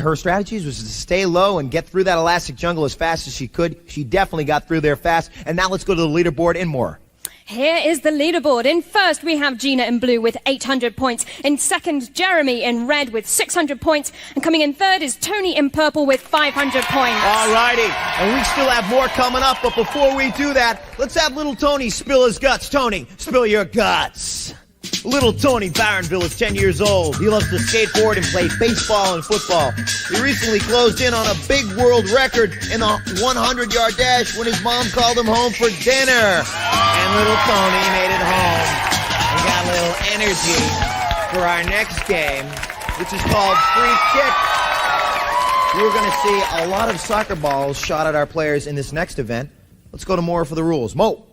Her strategies was to stay low and get through that elastic jungle as fast as she could. She definitely got through there fast. And now let's go to the leaderboard and MORE. Here is the leaderboard. In first, we have Gina in blue with 800 points. In second, Jeremy in red with 600 points. And coming in third is Tony in purple with 500 points. All righty. And we still have more coming up. But before we do that, let's have Little Tony spill his guts. Tony, spill your guts. Little Tony Barronville is 10 years old. He loves to skateboard and play baseball and football. He recently closed in on a big world record in the 100-yard dash when his mom called him home for dinner. And Little Tony made it home and got a little energy for our next game, which is called Free Kick. We're going to see a lot of soccer balls shot at our players in this next event. Let's go to MORE for the rules. Mo.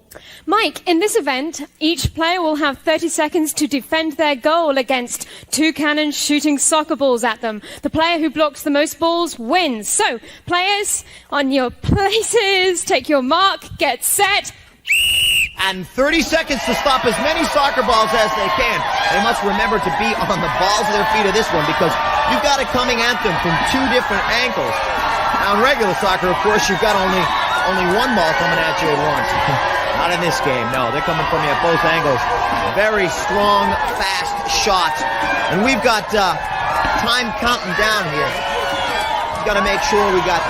Mike, in this event, each player will have 30 seconds to defend their goal against two cannons shooting soccer balls at them. The player who blocks the most balls wins. So, players, on your places, take your mark, get set. And 30 seconds to stop as many soccer balls as they can. They must remember to be on the balls of their feet of this one because you've got it coming at them from two different angles. Now, in regular soccer, of course, you've got only one ball coming at you at once. Not in this game, no. They're coming from you at both angles. Very strong, fast shots. And we've got time counting down here. We've got to make sure we got...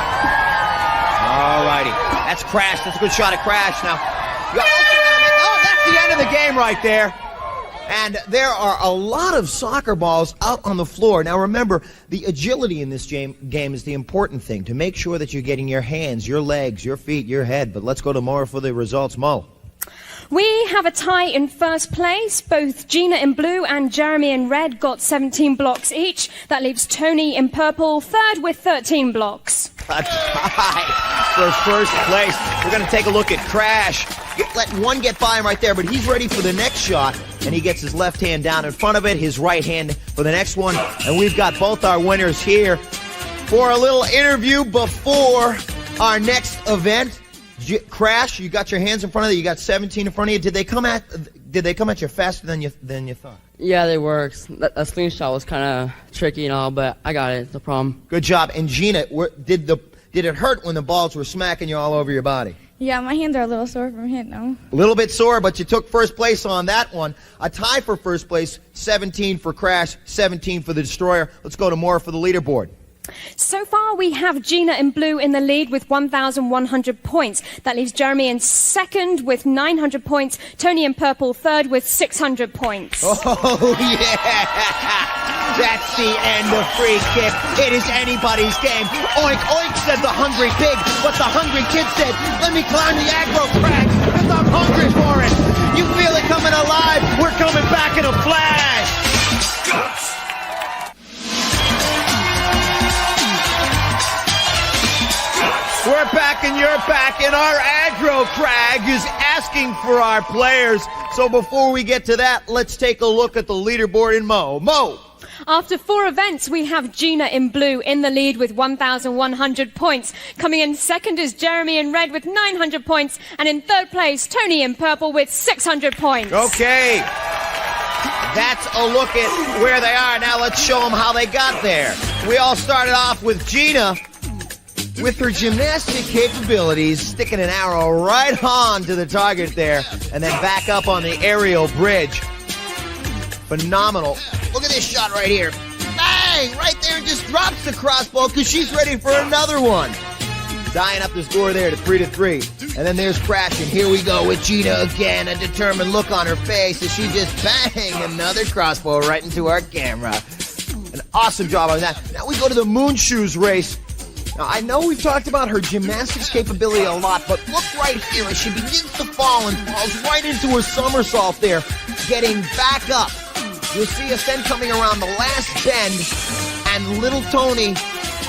All righty. That's Crash. That's a good shot at Crash. Now, that's the end of the game right there. And there are a lot of soccer balls out on the floor. Now remember, the agility in this game is the important thing, to make sure that you're getting your hands, your legs, your feet, your head. But let's go to MORE for the results. Mo. We have a tie in first place. Both Gina in blue and Jeremy in red got 17 blocks each. That leaves Tony in purple third with 13 blocks. A tie for first place. We're going to take a look at Crash. Let one get by him right there, but he's ready for the next shot. And he gets his left hand down in front of it, his right hand for the next one. And we've got both our winners here for a little interview before our next event. Crash, you got your hands in front of you. You got 17 in front of you. Did they come at you faster than you thought? Yeah, they worked. That slingshot was kind of tricky and all, but I got it. No problem. Good job. And Gina, did it hurt when the balls were smacking you all over your body? Yeah, my hands are a little sore from hitting them. A little bit sore, but you took first place on that one. A tie for first place, 17 for Crash, 17 for the Destroyer. Let's go to MORE for the leaderboard. So far, we have Gina in blue in the lead with 1,100 points. That leaves Jeremy in second with 900 points. Tony in purple third with 600 points. Oh, yeah! That's the end of free kick. It is anybody's game. Oink, oink, said the hungry pig. But the hungry kid said, let me climb the Aggro Crag because I'm hungry for it. You feel it coming alive? We're coming back in a flash. Guts. We're back and you're back, and our Aggro Crag is asking for our players. So before we get to that, let's take a look at the leaderboard in Mo. Mo! After 4 events, we have Gina in blue in the lead with 1,100 points. Coming in second is Jeremy in red with 900 points. And in third place, Tony in purple with 600 points. Okay. That's a look at where they are. Now let's show them how they got there. We all started off with Gina with her gymnastic capabilities, sticking an arrow right on to the target there, and then back up on the aerial bridge. Phenomenal. Look at this shot right here. Bang! Right there, just drops the crossbow because she's ready for another one. Tying up the score there to 3-3. And then there's Crash, and here we go with Gina again. A determined look on her face as she just bang another crossbow right into our camera. An awesome job on that. Now we go to the Moon Shoes race. Now, I know we've talked about her gymnastics capability a lot, but look right here as she begins to fall and falls right into a somersault there, getting back up. You'll see us then coming around the last bend, and little Tony,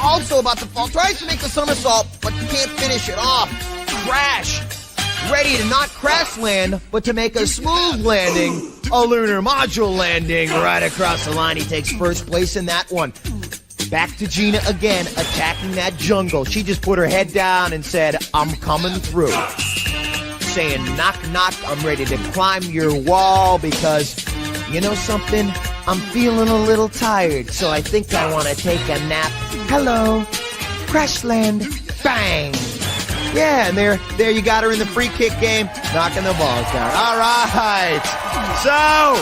also about to fall, tries to make a somersault, but can't finish it off. Crash, ready to not crash land, but to make a smooth landing, a lunar module landing right across the line. He takes first place in that one. Back to Gina again, attacking that jungle. She just put her head down and said, I'm coming through. Saying, knock, knock, I'm ready to climb your wall because, you know something? I'm feeling a little tired, so I think I want to take a nap. Hello, crash land, bang. Yeah, and there you got her in the free kick game, knocking the balls down. All right, so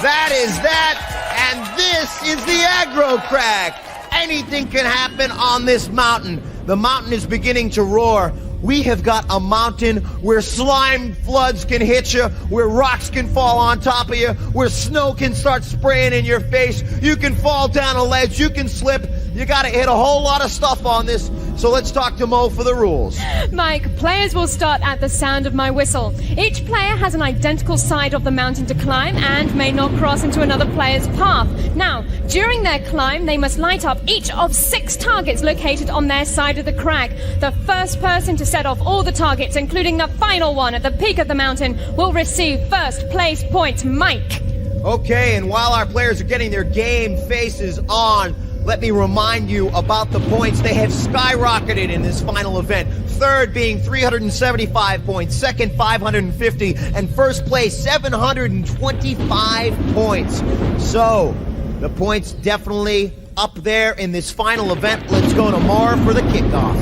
that is that. And this is the Aggro Crag. Anything can happen on this mountain. The mountain is beginning to roar. We have got a mountain where slime floods can hit you, where rocks can fall on top of you, where snow can start spraying in your face. You can fall down a ledge, you can slip. You got to hit a whole lot of stuff on this. So let's talk to Mo for the rules. Mike, players will start at the sound of my whistle. Each player has an identical side of the mountain to climb and may not cross into another player's path. Now, during their climb, they must light up each of 6 targets located on their side of the crag. The first person to set off all the targets, including the final one at the peak of the mountain, will receive first place points. Mike. Okay, and while our players are getting their game faces on, let me remind you about the points. They have skyrocketed in this final event. Third being 375 points, second 550, and first place 725 points. So, the points definitely up there in this final event. Let's go to MORE for the kickoff.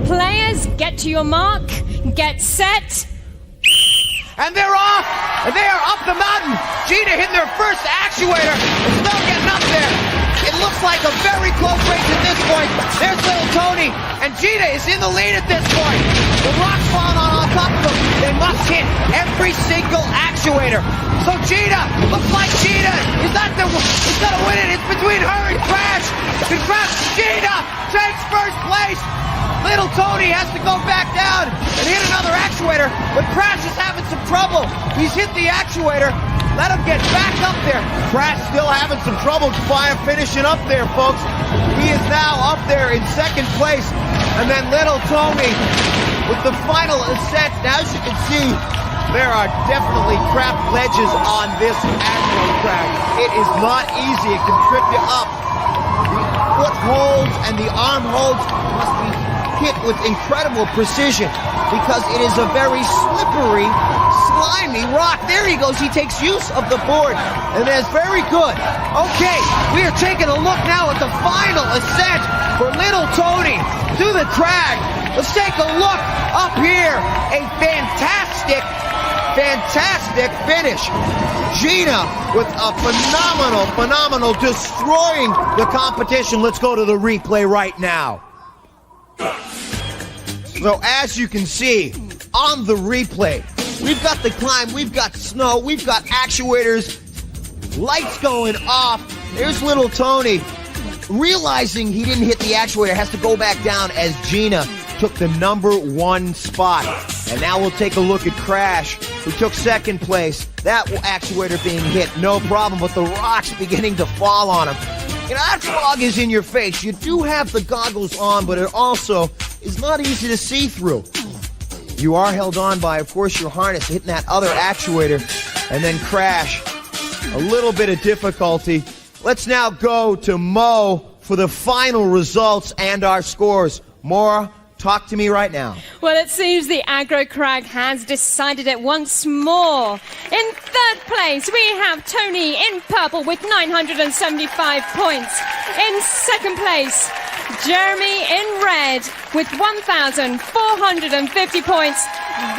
Players, get to your mark, get set. And they're off! And they are up the mountain! Gina hitting their first actuator. It's still getting up there. It looks like a very close race at this point. There's little Tony, and Gina is in the lead at this point. The rock's falling on top of them. They must hit every single actuator. So Gina, looks like Gina is gonna win it. It's between her and Crash. And Crash, Gina takes first place. Little Tony has to go back down and hit another actuator, but Crash is having some trouble. He's hit the actuator. Let him get back up there. Crash still having some trouble finishing up there, folks. He is now up there in second place. And then little Tony with the final ascent. Now, as you can see, there are definitely trapped ledges on this Aggro Crag. It is not easy. It can trip you up. The foot holds and the arm holds must be hit with incredible precision because it is a very slippery, slimy rock. There he goes. He takes use of the board, and that's very good. Okay, we are taking a look now at the final ascent for little Tony to the crag. Let's take a look up here. A fantastic finish. Gina with a phenomenal destroying the competition. Let's go to the replay right now. So as you can see on the replay, we've got the climb, we've got snow, we've got actuators, lights going off. There's little Tony realizing he didn't hit the actuator, has to go back down as Gina took the #1 spot. And now we'll take a look at Crash, who took second place. That actuator being hit, no problem, but the rock's beginning to fall on him. You know, that fog is in your face. You do have the goggles on, but it also is not easy to see through. You are held on by, of course, your harness, hitting that other actuator, and then Crash. A little bit of difficulty. Let's now go to Mo for the final results and our scores. Maura, talk to me right now. Well, it seems the Aggro Crag has decided it once more. In third place, we have Tony in purple with 975 points. In second place, Jeremy in red with 1,450 points.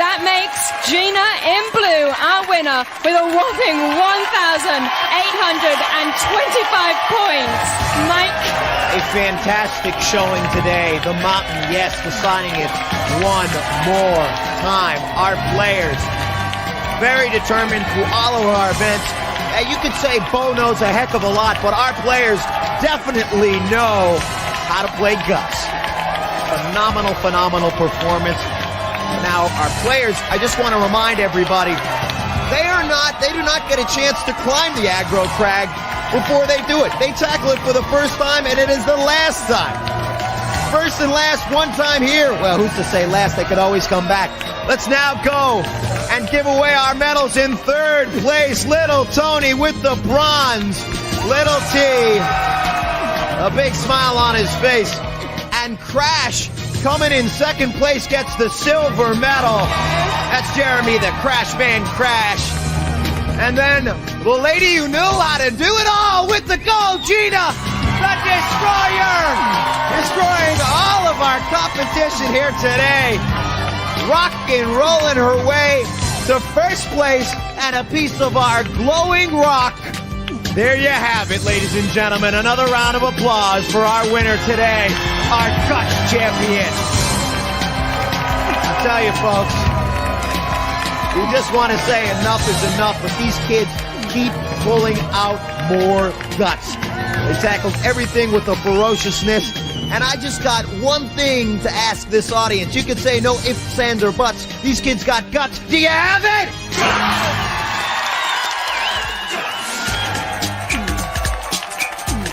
That makes Gina in blue our winner with a whopping 1,825 points. Mike? A fantastic showing today. The Mountain, yes, deciding it one more time. Our players, very determined through all of our events. You could say Bo knows a heck of a lot, but our players definitely know how to play Guts. Phenomenal performance. Now, our players, I just want to remind everybody, they do not get a chance to climb the Aggro Crag before they do it. They tackle it for the first time, and it is the last time. First and last, one time here. Well, who's to say last? They could always come back. Let's now go and give away our medals. In third place, Little Tony with the bronze. Little T, a big smile on his face. And Crash, coming in second place, gets the silver medal. That's Jeremy, the Crash Man Crash. And then the lady who knew how to do it all with the gold, Gina, the Destroyer, destroying all of our competition here today. Rock and rolling her way to first place and a piece of our glowing rock. There you have it, ladies and gentlemen. Another round of applause for our winner today, our Guts champion. I tell you, folks, we just want to say enough is enough, but these kids keep pulling out more guts. They tackled everything with a ferociousness, and I just got one thing to ask this audience. You could say no ifs, ands, or buts. These kids got guts. Do you have it?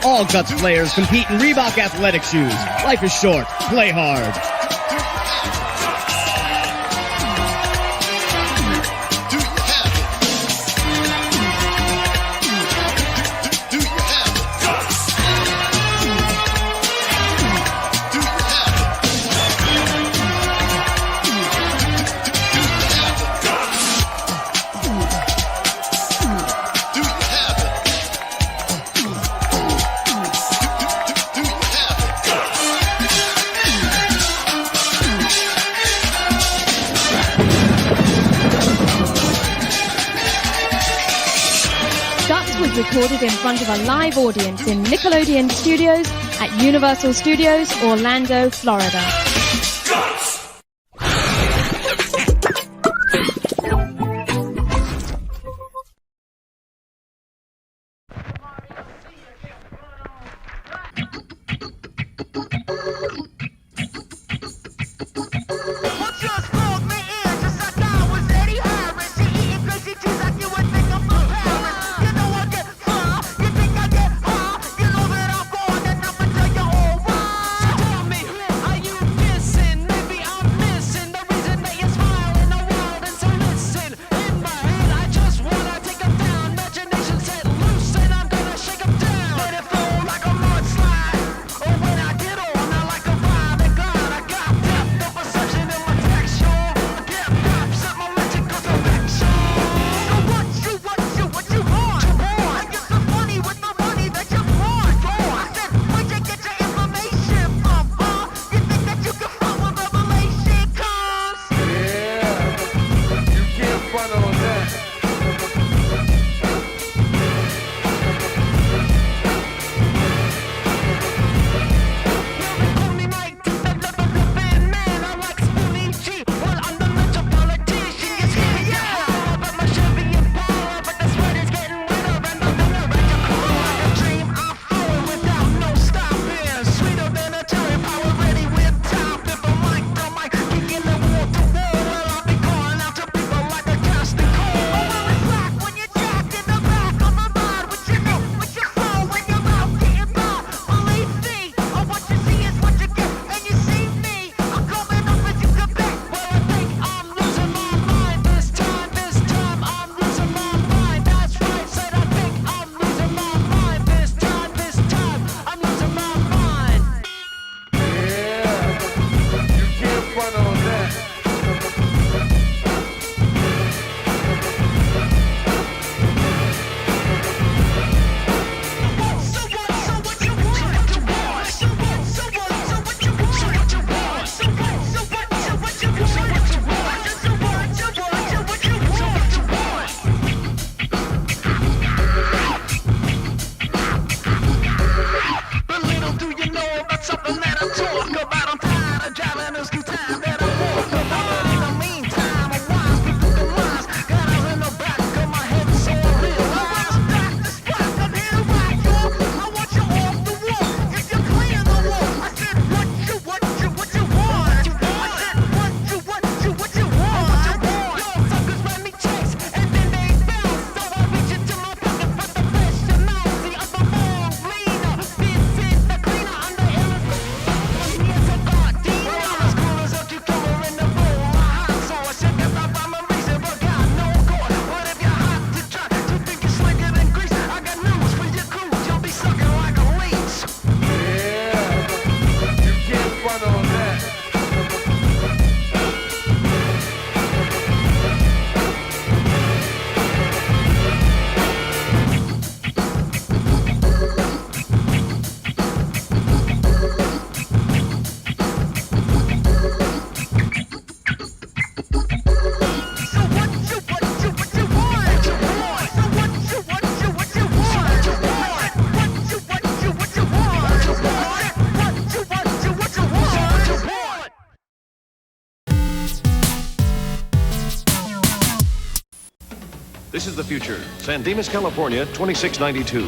All Guts players compete in Reebok athletic shoes. Life is short. Play hard. Recorded in front of a live audience in Nickelodeon Studios at Universal Studios, Orlando, Florida. Tell me, are you missing? Maybe I'm This is the future. San Dimas, California, 2692.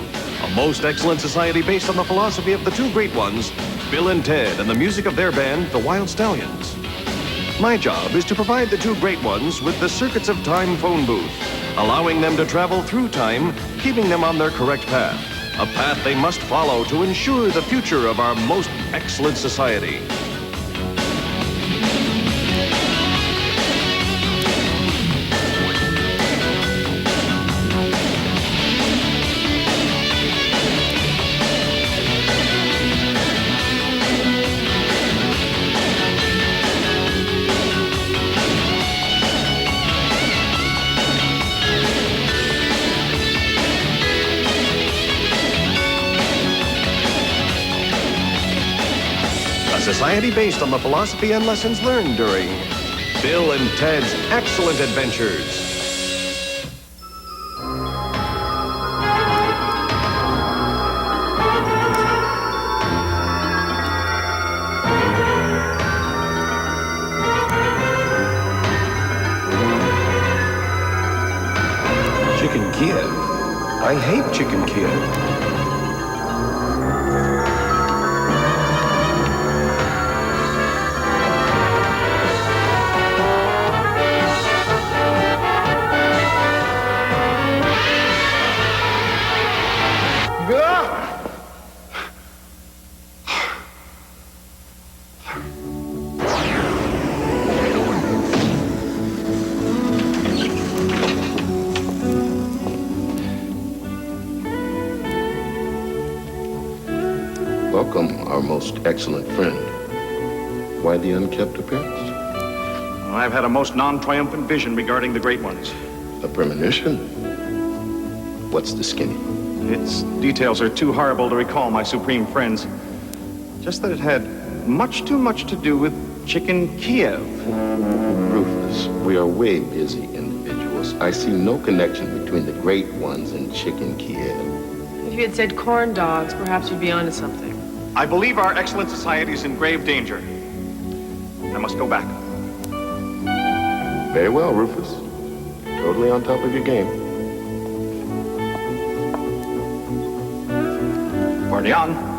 A most excellent society based on the philosophy of the two great ones, Bill and Ted, and the music of their band, the Wild Stallions. My job is to provide the two great ones with the Circuits of Time phone booth, allowing them to travel through time, keeping them on their correct path. A path they must follow to ensure the future of our most excellent society. Society based on the philosophy and lessons learned during Bill and Ted's Excellent Adventures. Chicken Kiev? I hate Chicken Kiev. Welcome, our most excellent friend. Why the unkept appearance? I've had a most non-triumphant vision regarding the Great Ones. A premonition? What's the skinny? Its details are too horrible to recall, my supreme friends. Just that it had much too much to do with Chicken Kiev. Rufus, we are way busy individuals. I see no connection between the Great Ones and Chicken Kiev. If you had said corn dogs, perhaps you'd be onto something. I believe our excellent society is in grave danger. I must go back. Very well, Rufus. Totally on top of your game. Party on.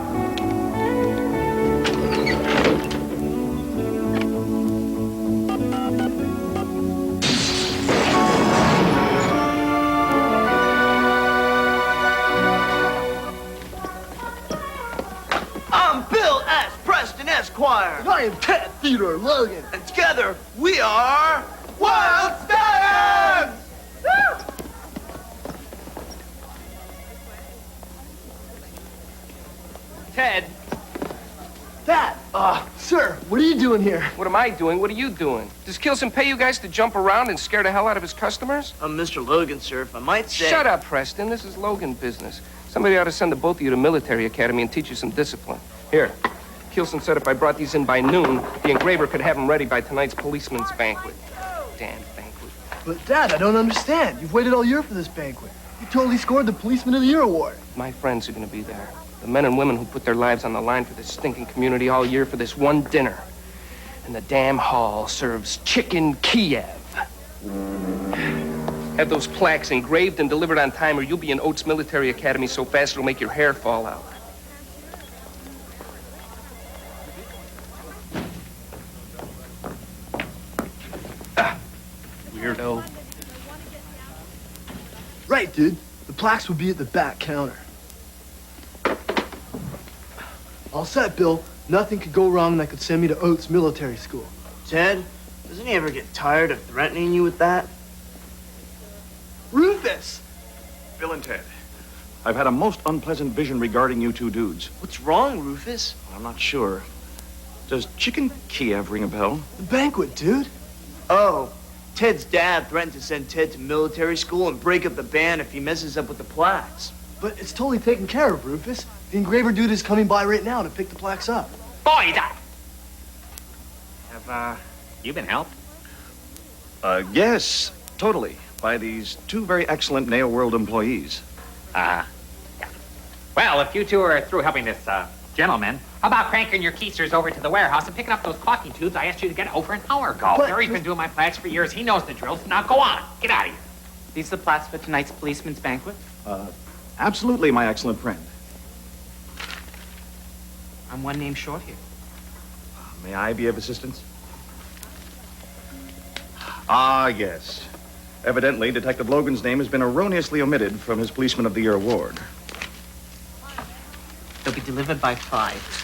Esquire. And I am Ted Theodore Logan. And together, we are Wild Stallions! Ted. Dad, sir, what are you doing here? What am I doing? What are you doing? Does Kilson pay you guys to jump around and scare the hell out of his customers? I'm Mr. Logan, sir, if I might say. Shut up, Preston. This is Logan business. Somebody ought to send the both of you to military academy and teach you some discipline. Here. Kilson said if I brought these in by noon, the engraver could have them ready by tonight's policeman's banquet. Damn banquet. But, Dad, I don't understand. You've waited all year for this banquet. You totally scored the Policeman of the Year award. My friends are going to be there. The men and women who put their lives on the line for this stinking community all year for this one dinner. And the damn hall serves Chicken Kiev. Have those plaques engraved and delivered on time, or you'll be in Oates Military Academy so fast it'll make your hair fall out. Weirdo. Right, dude. The plaques would be at the back counter. All set, Bill. Nothing could go wrong that could send me to Oates Military School. Ted, doesn't he ever get tired of threatening you with that? Rufus! Bill and Ted, I've had a most unpleasant vision regarding you two dudes. What's wrong, Rufus? I'm not sure. Does Chicken Kiev ring a bell? The banquet, dude. Oh, Ted's dad threatened to send Ted to military school and break up the band if he messes up with the plaques. But it's totally taken care of, Rufus. The engraver dude is coming by right now to pick the plaques up. Boy, have, you been helped? Yes, totally. By these two very excellent Nail World employees. Yeah. Well, if you two are through helping this, gentleman, how about cranking your keisters over to the warehouse and picking up those caulking tubes I asked you to get over an hour ago? But Barry's been doing my plaques for years. He knows the drills. Now go on. Get out of here. These the plots for tonight's policeman's banquet? Absolutely, my excellent friend. I'm one name short here. May I be of assistance? Ah, yes. Evidently, Detective Logan's name has been erroneously omitted from his Policeman of the Year award. They'll be delivered by 5.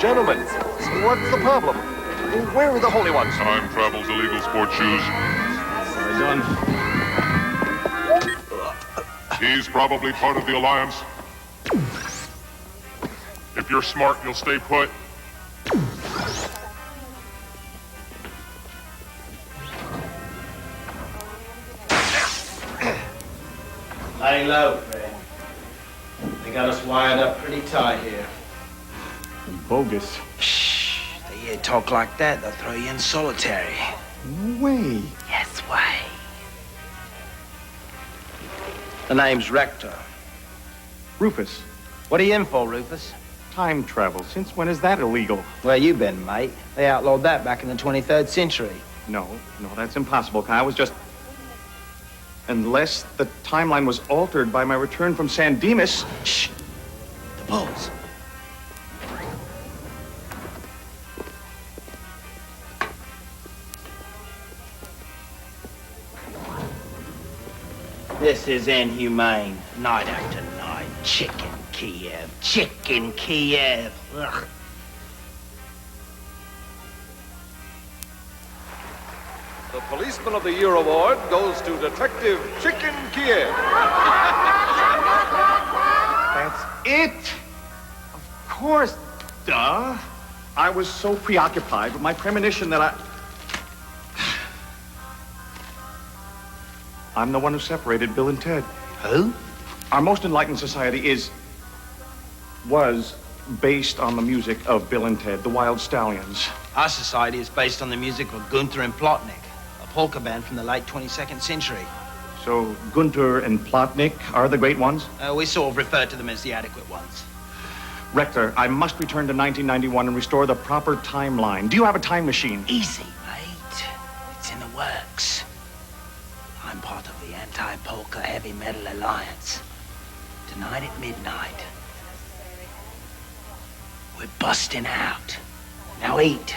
Gentlemen, what's the problem? Where are the holy ones? Time travel's illegal sport shoes. Done. He's probably part of the Alliance. If you're smart, you'll stay put. Lay low, friend. They got us wired up pretty tight here. Bogus. Shh. They hear talk like that, they'll throw you in solitary. No way. Yes, way. The name's Rector. Rufus. What are you in for, Rufus? Time travel. Since when is that illegal? Where you been, mate? They outlawed that back in the 23rd century. No, that's impossible, Kai. I was just... Unless the timeline was altered by my return from San Dimas. Shh. The bulls. This is inhumane. Night after night. Chicken Kiev. Chicken Kiev. Ugh. The Policeman of the Year award goes to Detective Chicken Kiev. That's it. Of course. Duh. I was so preoccupied with my premonition that I'm the one who separated Bill and Ted. Who? Our most enlightened society was based on the music of Bill and Ted, the Wild Stallions. Our society is based on the music of Gunther and Plotnik, a polka band from the late 22nd century. So Gunther and Plotnik are the great ones? We sort of refer to them as the adequate ones. Rector, I must return to 1991 and restore the proper timeline. Do you have a time machine? Easy, mate. It's in the works. I'm part of the Anti-Polka Heavy Metal Alliance. Tonight at midnight, we're busting out. Now eat.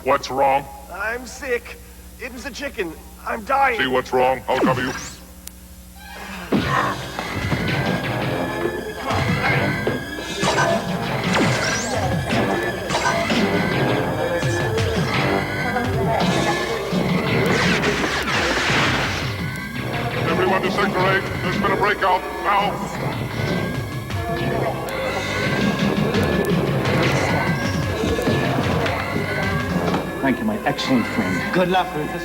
What's wrong? I'm sick. It was a chicken. I'm dying. See what's wrong? I'll cover you. Everyone to Sector 8. There's been a breakout. Now. Thank you, my excellent friend. Good luck, Rufus.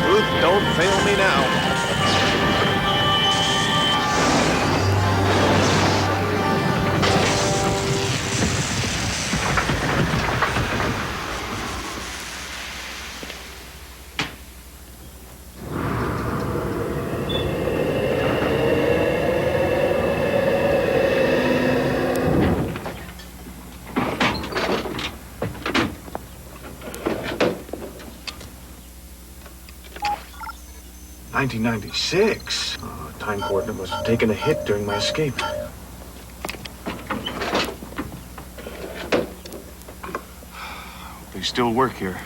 Ruth, don't fail me now. '96. time coordinate must have taken a hit during my escape. They still work here.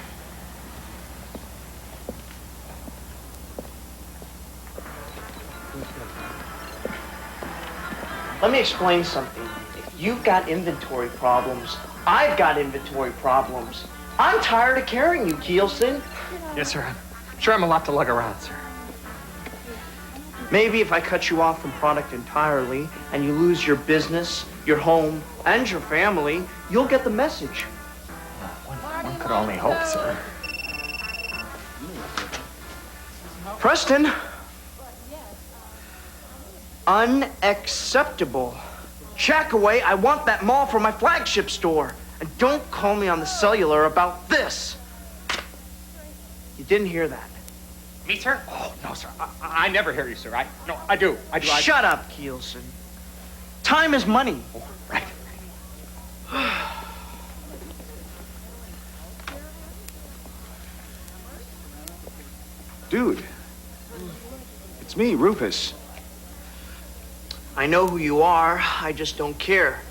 Let me explain something. If you've got inventory problems, I've got inventory problems. I'm tired of carrying you, Kielson. Yes, sir. I'm sure I'm a lot to lug around, sir. Maybe if I cut you off from product entirely and you lose your business, your home, and your family, you'll get the message. One could only hope, sir. Preston. Unacceptable. Jack away, I want that mall for my flagship store. And don't call me on the cellular about this. You didn't hear that. Me, sir? Oh, no, sir. I never hear you, sir. I do. Shut up, Kielson. Time is money. Oh, right. Dude, it's me, Rufus. I know who you are. I just don't care.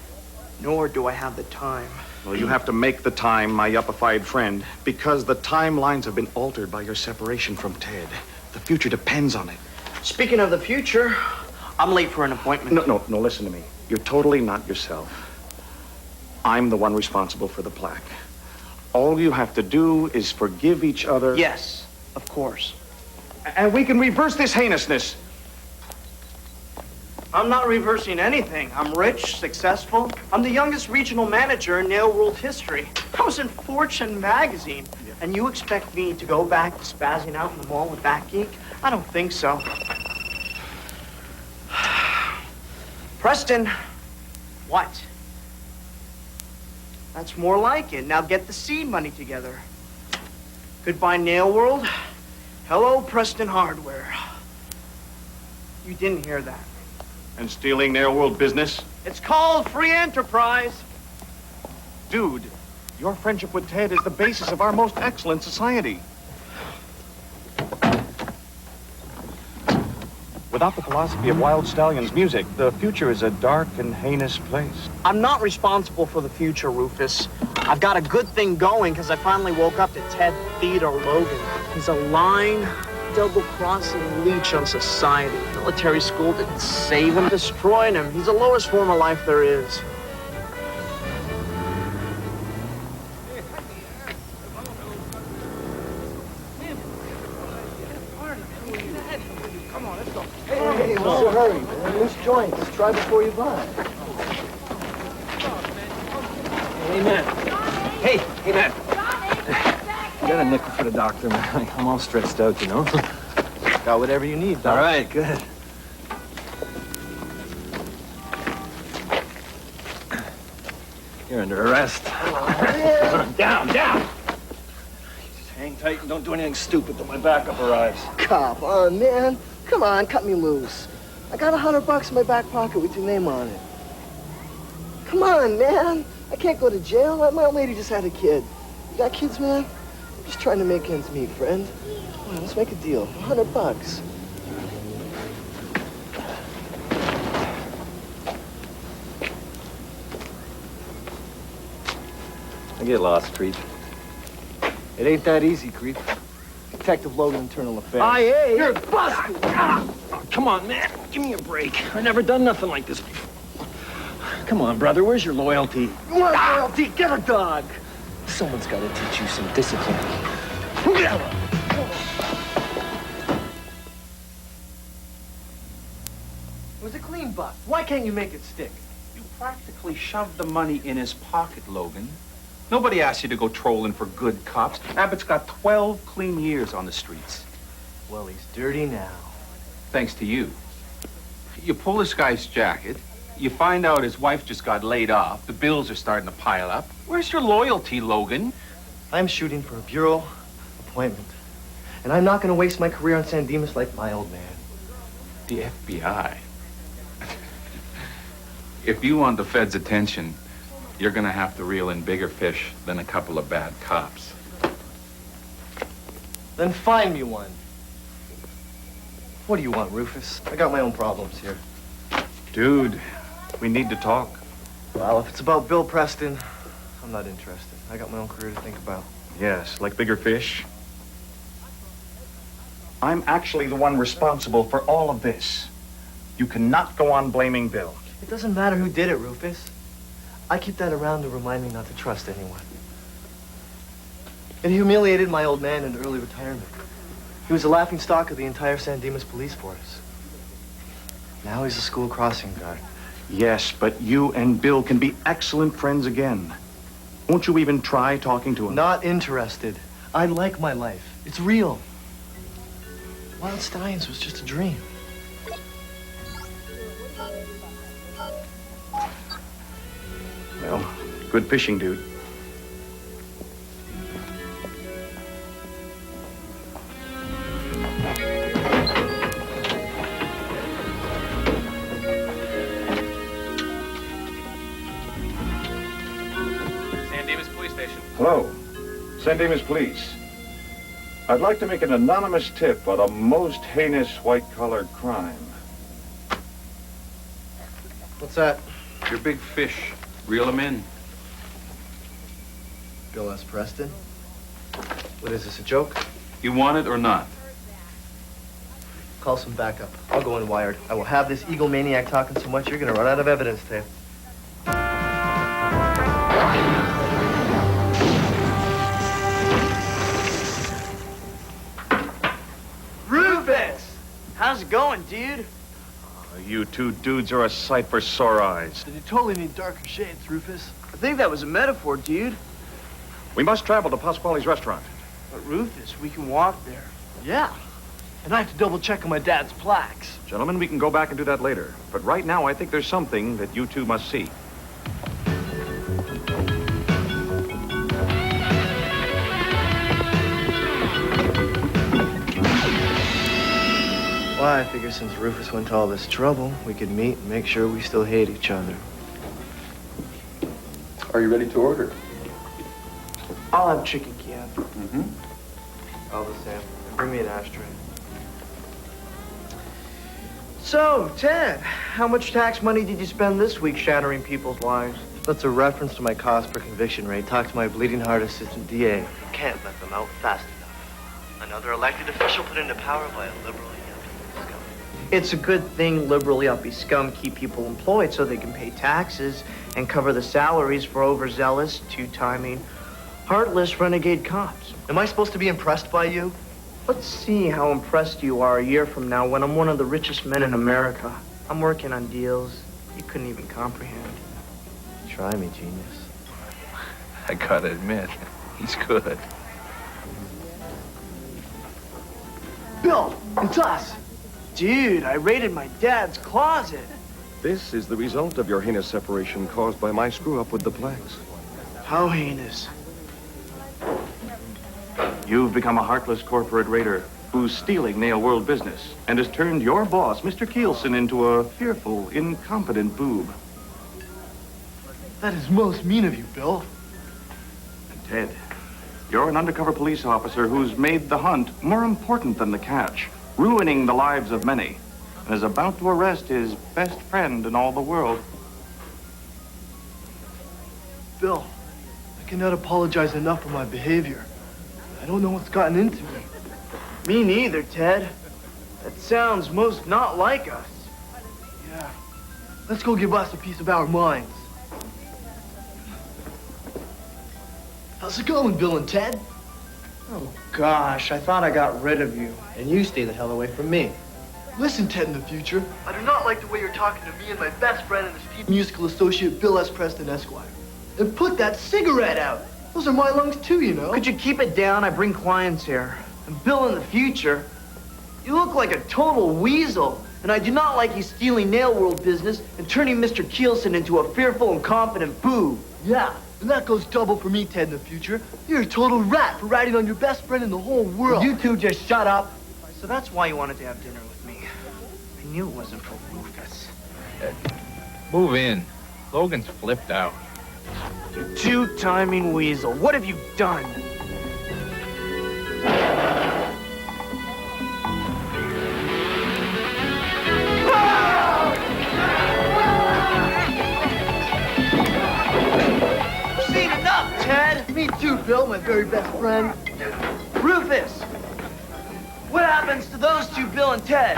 Nor do I have the time. Well, you have to make the time, my yuppified friend, because the timelines have been altered by your separation from Ted. The future depends on it. Speaking of the future, I'm late for an appointment. No, listen to me. You're totally not yourself. I'm the one responsible for the plaque. All you have to do is forgive each other. Yes, of course. And we can reverse this heinousness. I'm not reversing anything. I'm rich, successful. I'm the youngest regional manager in nail world history. I was in Fortune magazine. Yeah. And you expect me to go back to spazzing out in the mall with that geek? I don't think so. Preston. What? That's more like it. Now get the seed money together. Goodbye, Nail World. Hello, Preston Hardware. You didn't hear that. And stealing Nail World business? It's called free enterprise. Dude, your friendship with Ted is the basis of our most excellent society. Without the philosophy of Wild Stallion's music, the future is a dark and heinous place. I'm not responsible for the future, Rufus. I've got a good thing going because I finally woke up to Ted Theodore Logan. He's a lying, double-crossing leech on society. Military school didn't save him, destroying him. He's the lowest form of life there is. Hey, what's the hurry, man? Loose joints. Try before you buy. Hey, man. Hey, man. You got a nickel for the doctor, man. I'm all stretched out, you know? Got whatever you need, Doc. All right, good. You're under arrest. Down. Just hang tight and don't do anything stupid till my backup arrives. Come on, man. Come on, cut me loose. I got $100 in my back pocket with your name on it. Come on, man. I can't go to jail. My old lady just had a kid. You got kids, man? I'm just trying to make ends meet, friend. Come on, let's make a deal. $100. I get lost, creep. It ain't that easy, creep. Detective Logan, Internal Affairs. Aye. You're busted! Oh, come on, man. Give me a break. I never done nothing like this before. Come on, brother. Where's your loyalty? You want loyalty? Get a dog! Someone's got to teach you some discipline. It was a clean bust. Why can't you make it stick? You practically shoved the money in his pocket, Logan. Nobody asked you to go trolling for good cops. Abbott's got 12 clean years on the streets. Well, he's dirty now. Thanks to you. You pull this guy's jacket, you find out his wife just got laid off, the bills are starting to pile up. Where's your loyalty, Logan? I'm shooting for a bureau appointment. And I'm not going to waste my career on San Dimas like my old man. The FBI. If you want the Fed's attention, you're gonna have to reel in bigger fish than a couple of bad cops. Then find me one. What do you want, Rufus? I got my own problems here. Dude, we need to talk. Well, if it's about Bill Preston, I'm not interested. I got my own career to think about. Yes, like bigger fish. I'm actually the one responsible for all of this. You cannot go on blaming Bill. It doesn't matter who did it, Rufus. I keep that around to remind me not to trust anyone. It humiliated my old man into early retirement. He was the laughingstock of the entire San Dimas police force. Now he's a school crossing guard. Yes, but you and Bill can be excellent friends again. Won't you even try talking to him? Not interested. I like my life. It's real. Wild Stallions was just a dream. Well, good fishing, dude. San Dimas Police Station. Hello, San Dimas Police. I'd like to make an anonymous tip on a most heinous white-collar crime. What's that? Your big fish. Reel him in. Bill S. Preston? What is this, a joke? You want it or not? Call some backup. I'll go in wired. I will have this eagle maniac talking so much you're gonna run out of evidence tape. Rufus! How's it going, dude? You two dudes are a sight for sore eyes. You totally need darker shades, Rufus. I think that was a metaphor, dude. We must travel to Pasquale's restaurant. But Rufus, we can walk there. Yeah. And I have to double check on my dad's plaques. Gentlemen, we can go back and do that later. But right now, I think there's something that you two must see. Well, I figure since Rufus went to all this trouble, we could meet and make sure we still hate each other. Are you ready to order? I'll have chicken Kiev. Mm-hmm. All the same. And bring me an ashtray. So, Ted, how much tax money did you spend this week shattering people's lives? That's a reference to my cost per conviction rate. Talk to my bleeding heart assistant DA. Can't let them out fast enough. Another elected official put into power by a liberal yuppie scum. It's a good thing liberal yuppie scum keep people employed so they can pay taxes and cover the salaries for overzealous, two-timing, heartless renegade cops. Am I supposed to be impressed by you? Let's see how impressed you are a year from now when I'm one of the richest men in America. I'm working on deals you couldn't even comprehend. Try me, genius. I gotta admit, he's good. Bill, it's us. Dude, I raided my dad's closet. This is the result of your heinous separation caused by my screw-up with the plaques. How heinous? You've become a heartless corporate raider who's stealing Nail World business and has turned your boss, Mr. Kielson, into a fearful, incompetent boob. That is most mean of you, Bill. And Ted, you're an undercover police officer who's made the hunt more important than the catch, ruining the lives of many, and is about to arrest his best friend in all the world. Bill, I cannot apologize enough for my behavior. I don't know what's gotten into me. Me neither, Ted. That sounds most not like us. Yeah. Let's go give us a piece of our minds. How's it going, Bill and Ted? Oh, gosh, I thought I got rid of you. And you stay the hell away from me. Listen, Ted, in the future, I do not like the way you're talking to me and my best friend and esteemed musical associate, Bill S. Preston, Esquire. And put that cigarette out. Those are my lungs, too, you know. Could you keep it down? I bring clients here. And Bill, in the future, you look like a total weasel. And I do not like you stealing Nail World business and turning Mr. Kielson into a fearful and confident boob. Yeah, and that goes double for me, Ted, in the future. You're a total rat for ratting on your best friend in the whole world. You two just shut up. So that's why you wanted to have dinner with me. I knew it wasn't for Rufus. Move in. Logan's flipped out. You two-timing weasel. What have you done? Me too, Bill, my very best friend. Rufus! What happens to those two Bill and Ted?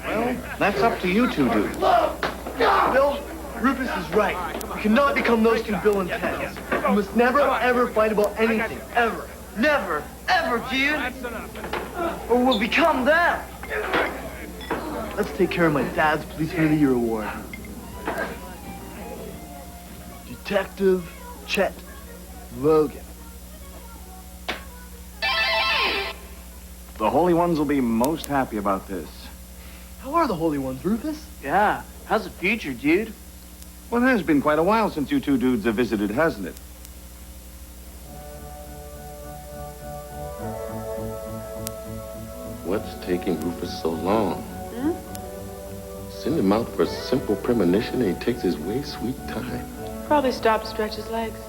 Well, that's up to you two dudes. Bill, Rufus is right. We cannot become those two Bill and Teds. We must never, ever fight about anything, ever. Never, ever, dude. Or we'll become them. Let's take care of my dad's Policeman of the Year award. Detective Chet Logan. The Holy Ones will be most happy about this. How are the Holy Ones, Rufus? Yeah, how's the future, dude? Well, it has been quite a while since you two dudes have visited, hasn't it? What's taking Rufus so long? Send him out for a simple premonition and he takes his way sweet time. Probably stopped to stretch his legs.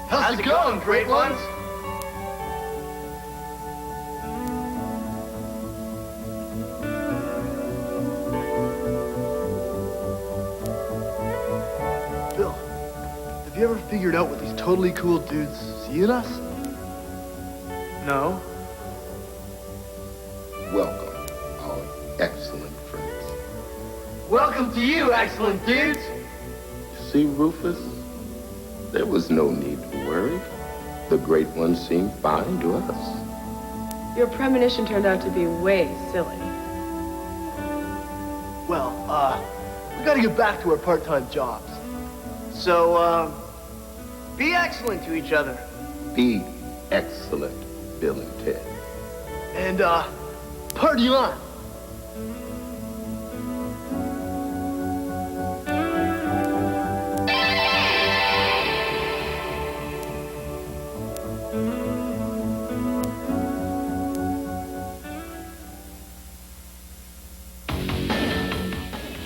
How's it going, great ones? Bill, have you ever figured out what these totally cool dudes see in us? No. Welcome, our excellent friends. Welcome to you, excellent dudes. See, Rufus? There was no need to worry. The great ones seemed fine to us. Your premonition turned out to be way silly. Well, we gotta get back to our part-time jobs. So, be excellent to each other. Be excellent, Bill and Ted. And, party on.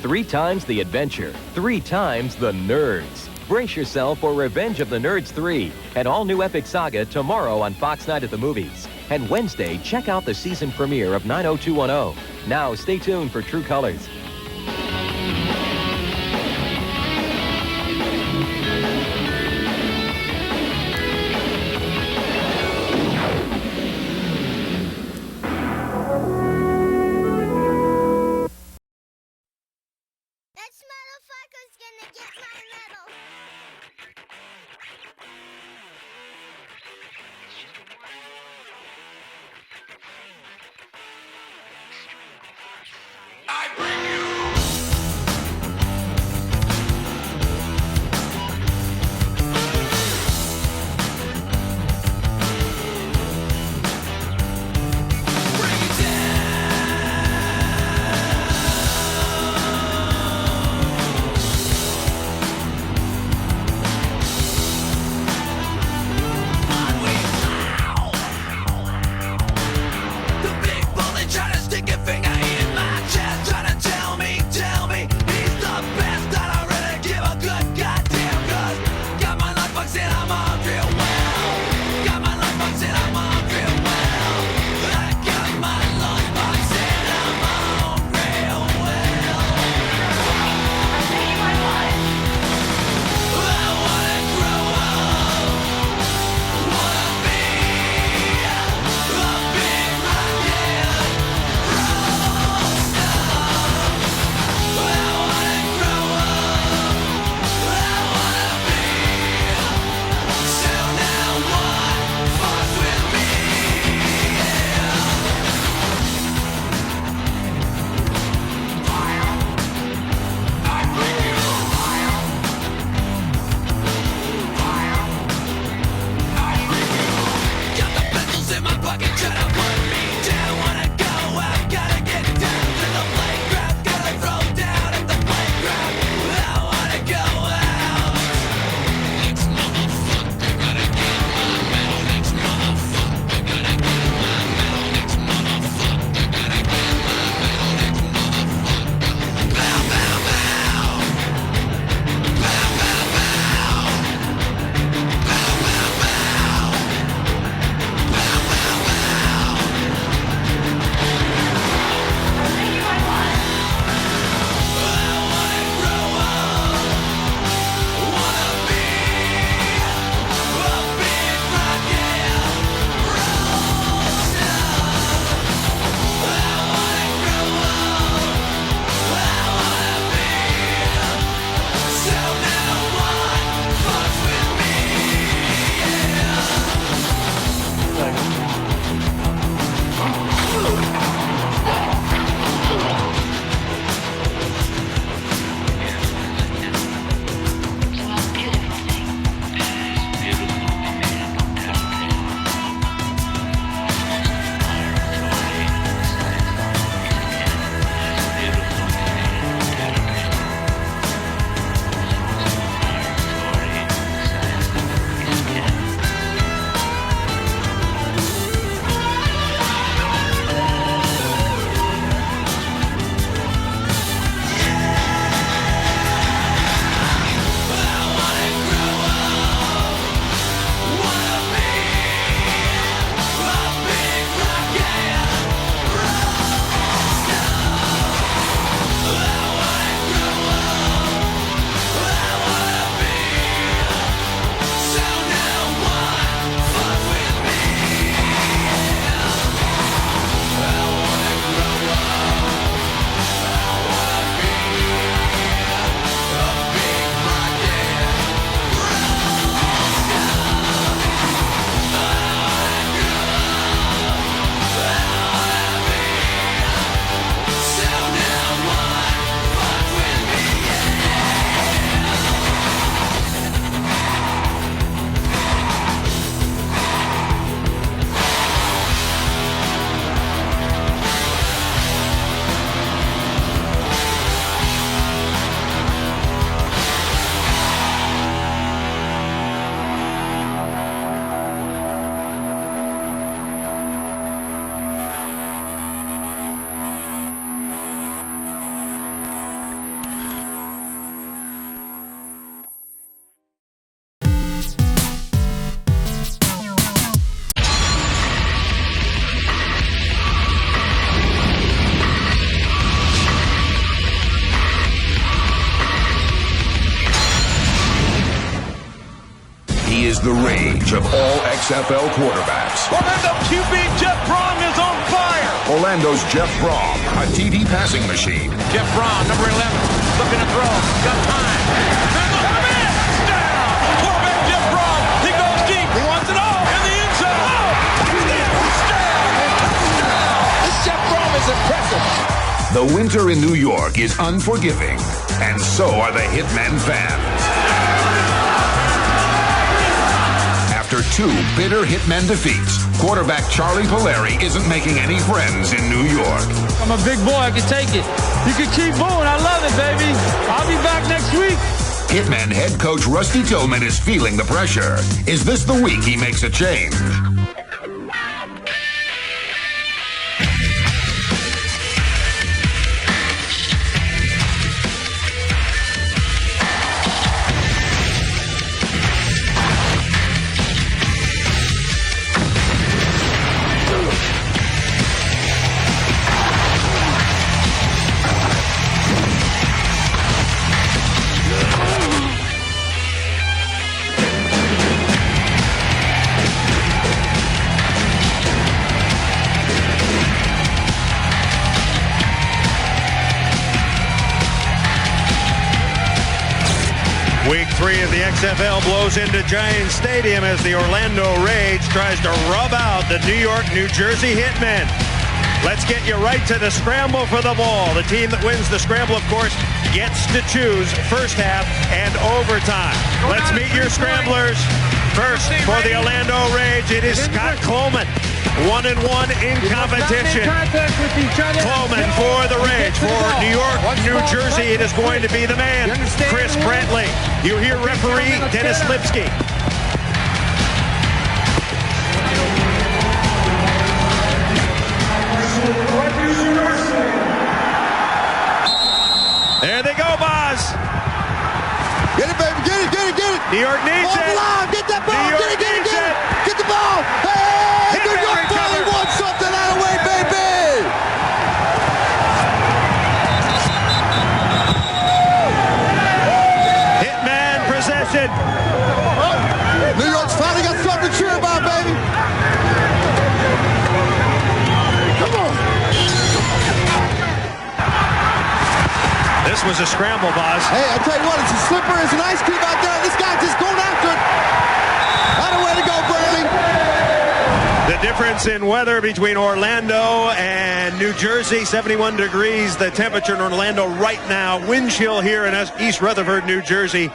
Three times the adventure, three times the nerds. Brace yourself for Revenge of the Nerds 3, an all-new epic saga tomorrow on Fox Night at the Movies. And Wednesday, check out the season premiere of 90210. Now, stay tuned for True Colors. I bring you the rage of all XFL quarterbacks. Orlando QB Jeff Brom is on fire. Orlando's Jeff Brom, a TD passing machine. Jeff Brom, number 11, looking to throw. Got time. Touchdown! Quarterback Jeff Brom. He goes deep. He wants it all in the end zone. Touchdown! This Jeff Brom is impressive. The winter in New York is unforgiving, and so are the Hitmen fans. After 2 bitter Hitmen defeats, quarterback Charlie Polari isn't making any friends in New York. I'm a big boy, I can take it. You can keep moving, I love it, baby. I'll be back next week. Hitmen head coach Rusty Tillman is feeling the pressure. Is this the week he makes a change? Week 3 of the XFL blows into Giant Stadium as the Orlando Rage tries to rub out the New York, New Jersey Hitmen. Let's get you right to the scramble for the ball. The team that wins the scramble, of course, gets to choose first half and overtime. Let's meet your scramblers. First, for the Orlando Rage, it is Scott Coleman. 1-1 in competition. Coleman for the Rage. For New York, New Jersey, it is going to be the man, Chris Brantley. You hear referee Dennis Lipsky. There they go, Boz. Get it, baby. Get it, get it, get it. New York needs it. Get that ball. New York Get it, get it, needs get it. it. Get the ball. Hey, New York finally won something out of the way, baby. Hitman possession. New York's finally got something to cheer about, baby. Come on. This was a scramble, Boz. Hey, I tell you what, it's a slipper, it's an ice cube out there. This guy's just going after it. Not a way to go, Brantley. The difference in weather between Orlando and New Jersey, 71 degrees. The temperature in Orlando right now. Wind chill here in East Rutherford, New Jersey,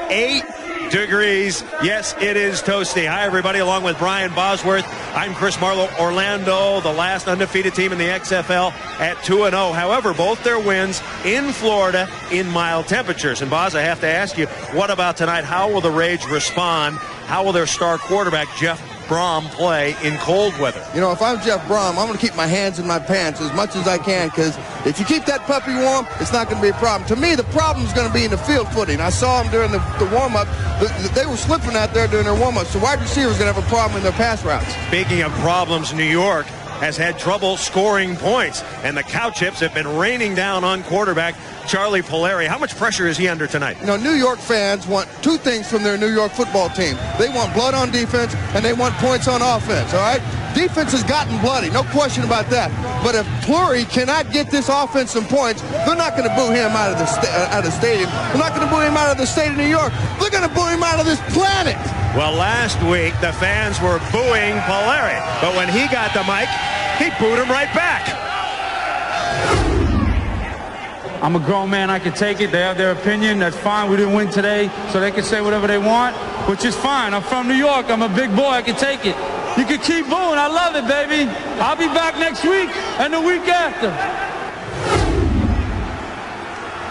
8 degrees. Yes, it is toasty. Hi, everybody. Along with Brian Bosworth, I'm Chris Marlowe. Orlando, the last undefeated team in the XFL at 2-0. However, both their wins in Florida in mild temperatures. And, Boz, I have to ask you, what about tonight? How will the Rage respond? How will their star quarterback, Jeff Brom, play in cold weather? You know, if I'm Jeff Brom, I'm going to keep my hands in my pants as much as I can, because if you keep that puppy warm, it's not going to be a problem. To me, the problem is going to be in the field footing. I saw them during the warm-up. They were slipping out there during their warm-up, so wide receivers going to have a problem in their pass routes. Speaking of problems, New York has had trouble scoring points, and the cow chips have been raining down on quarterback Charlie Polari. How much pressure is he under tonight? You know, New York fans want 2 things from their New York football team. They want blood on defense, and they want points on offense, all right? Defense has gotten bloody, no question about that. But if Polari cannot get this offense some points, they're not going to boo him out of the stadium. They're not going to boo him out of the state of New York. They're going to boo him out of this planet. Well, last week, the fans were booing Polari, but when he got the mic, he booed him right back. I'm a grown man, I can take it. They have their opinion, that's fine. We didn't win today, so they can say whatever they want, which is fine. I'm from New York, I'm a big boy, I can take it. You can keep booing, I love it, baby. I'll be back next week and the week after.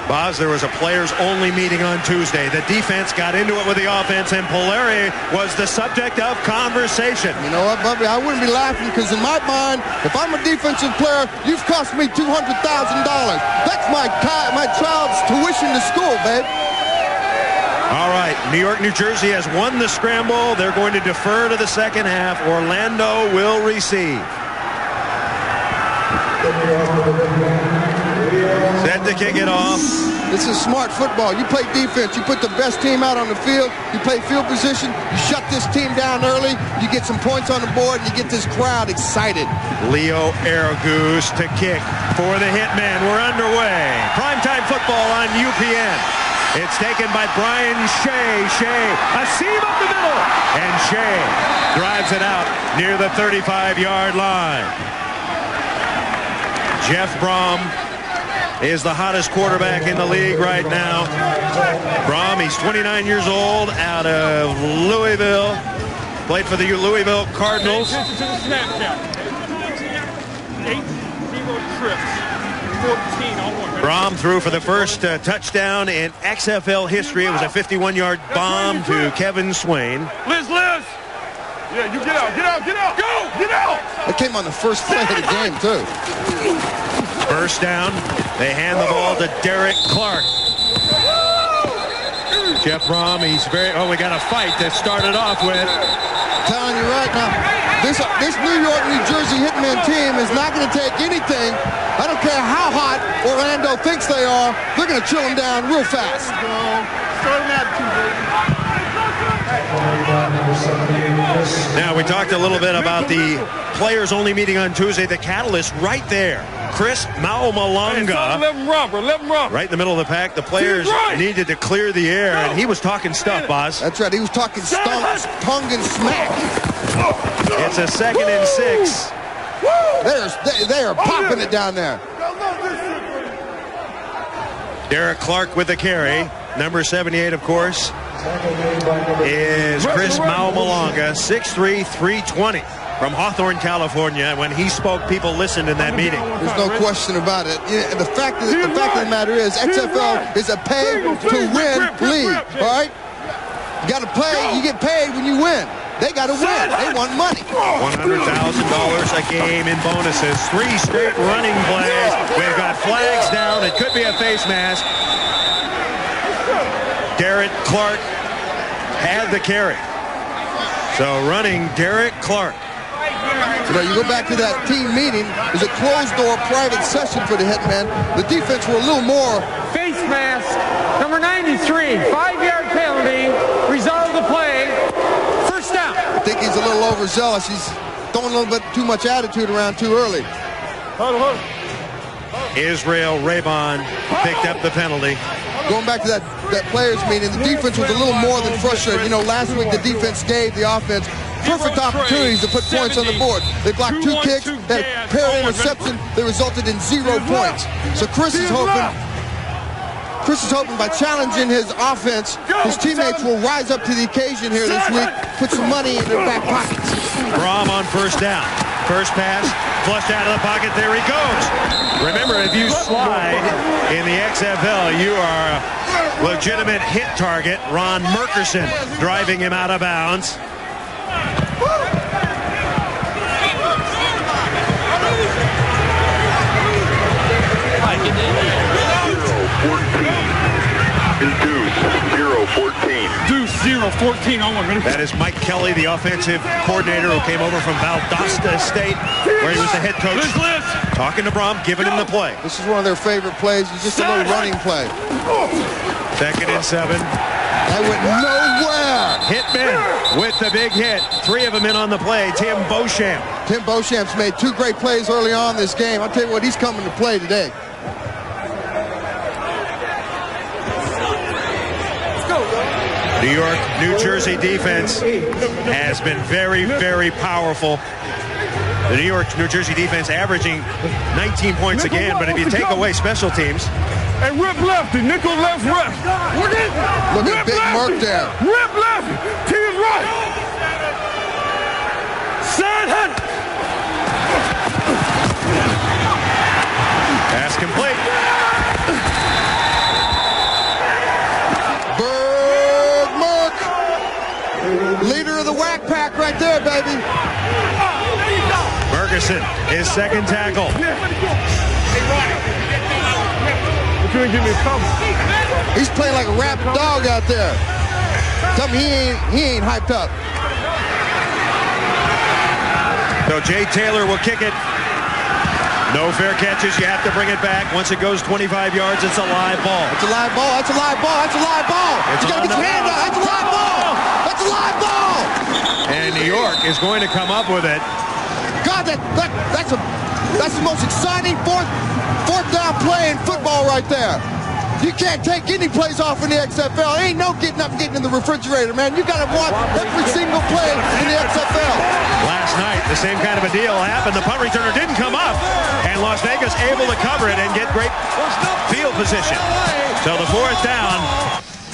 Boz, there was a players-only meeting on Tuesday. The defense got into it with the offense, and Polari was the subject of conversation. You know what, Bubby? I wouldn't be laughing, because in my mind, if I'm a defensive player, you've cost me $200,000. That's my child's tuition to school, babe. All right, New York, New Jersey has won the scramble. They're going to defer to the second half. Orlando will receive. Set to kick it off. This is smart football. You play defense. You put the best team out on the field. You play field position. You shut this team down early. You get some points on the board, and you get this crowd excited. Leo Aragoose to kick for the Hitmen. We're underway. Primetime football on UPN. It's taken by Brian Shea. Shea, a seam up the middle. And Shea drives it out near the 35-yard line. Jeff Brom is the hottest quarterback in the league right now. Brom, he's 29 years old, out of Louisville. Played for the Louisville Cardinals. Attention to the snap count. 8-0 trips. 14 on one. Brom threw for the first touchdown in XFL history. It was a 51-yard bomb to Kevin Swain. Liz! Yeah, you get out, go! Get out! That came on the first play of the game, too. First down, they hand the ball to Derek Clark. Jeff Brom, he's very, we got a fight that started off with. I'm telling you right now, this New York, New Jersey Hitmen team is not going to take anything. I don't care how hot Orlando thinks they are, they're going to chill them down real fast. Now, we talked a little bit about the players only meeting on Tuesday. The catalyst right there. Chris Maumalanga. Let him run, bro. Let him run. Right in the middle of the pack. The players needed to clear the air, and he was talking stuff, boss. That's right. He was talking stunk, tongue, and smack. It's a 2nd and 6. They are popping it down there. Derek Clark with the carry. Number 78, of course, is Chris Maumalanga, 6'3", 320. From Hawthorne, California. When he spoke, people listened in that meeting. There's no question about it. Yeah, the fact of the matter is, XFL is a pay-to-win league, all right? You got to play. You get paid when you win. They got to win. They want money. $100,000 a game in bonuses. 3 straight running plays. We've got flags down. It could be a face mask. Derek Clark had the carry. So running Derek Clark. You know, you go back to that team meeting. It was a closed-door private session for the Hitmen. The defense were a little more. Face mask, number 93, 5-yard penalty, resolve the play, first down. I think he's a little overzealous. He's throwing a little bit too much attitude around too early. Israel Rabon picked up the penalty. Going back to that players meeting, the defense was a little more than frustrated. You know, last week the defense gave the offense perfect opportunities to put points on the board. They blocked 2 kicks, that pair of interception, they resulted in 0 points. So Chris is hoping by challenging his offense, his teammates will rise up to the occasion here this week, put some money in their back pockets. Brom on first down. First pass, flushed out of the pocket, there he goes. Remember, if you slide in the XFL, you are a legitimate hit target. Ron Merkerson driving him out of bounds. Deuce 0-14 on 1 minute. That is Mike Kelly, the offensive coordinator who came over from Valdosta State, where he was the head coach. Talking to Brom, giving him the play. This is one of their favorite plays. It's just a little running play. 2nd and 7. That went nowhere. Hitmen with the big hit. 3 of them in on the play. Tim Beauchamp. Tim Beauchamp's made 2 great plays early on in this game. I'll tell you what, he's coming to play today. New York, New Jersey defense has been very, very powerful. The New York, New Jersey defense averaging 19 points a game, but if you take away special teams. And rip lefty, nickel left rep. Look at Big Merc there. Rip lefty, T is right. Side hut. Pass complete. Leader of the whack pack right there, baby. Ferguson, his 2nd tackle. He's playing like a rabid dog out there. Tell me he ain't hyped up. So Jay Taylor will kick it. No fair catches. You have to bring it back. Once it goes 25 yards, it's a live ball. It's a live ball. That's a live ball. That's a live ball. It's You got to get your hand out. That's a live ball. That's a live ball. And New York is going to come up with it. God, that's the most exciting fourth down play in football right there. You can't take any plays off in the XFL. Ain't no getting in the refrigerator, man. You got to watch every single play in the XFL. Last night, the same kind of a deal happened. The punt returner didn't come up, and Las Vegas able to cover it and get great field position. So the fourth down,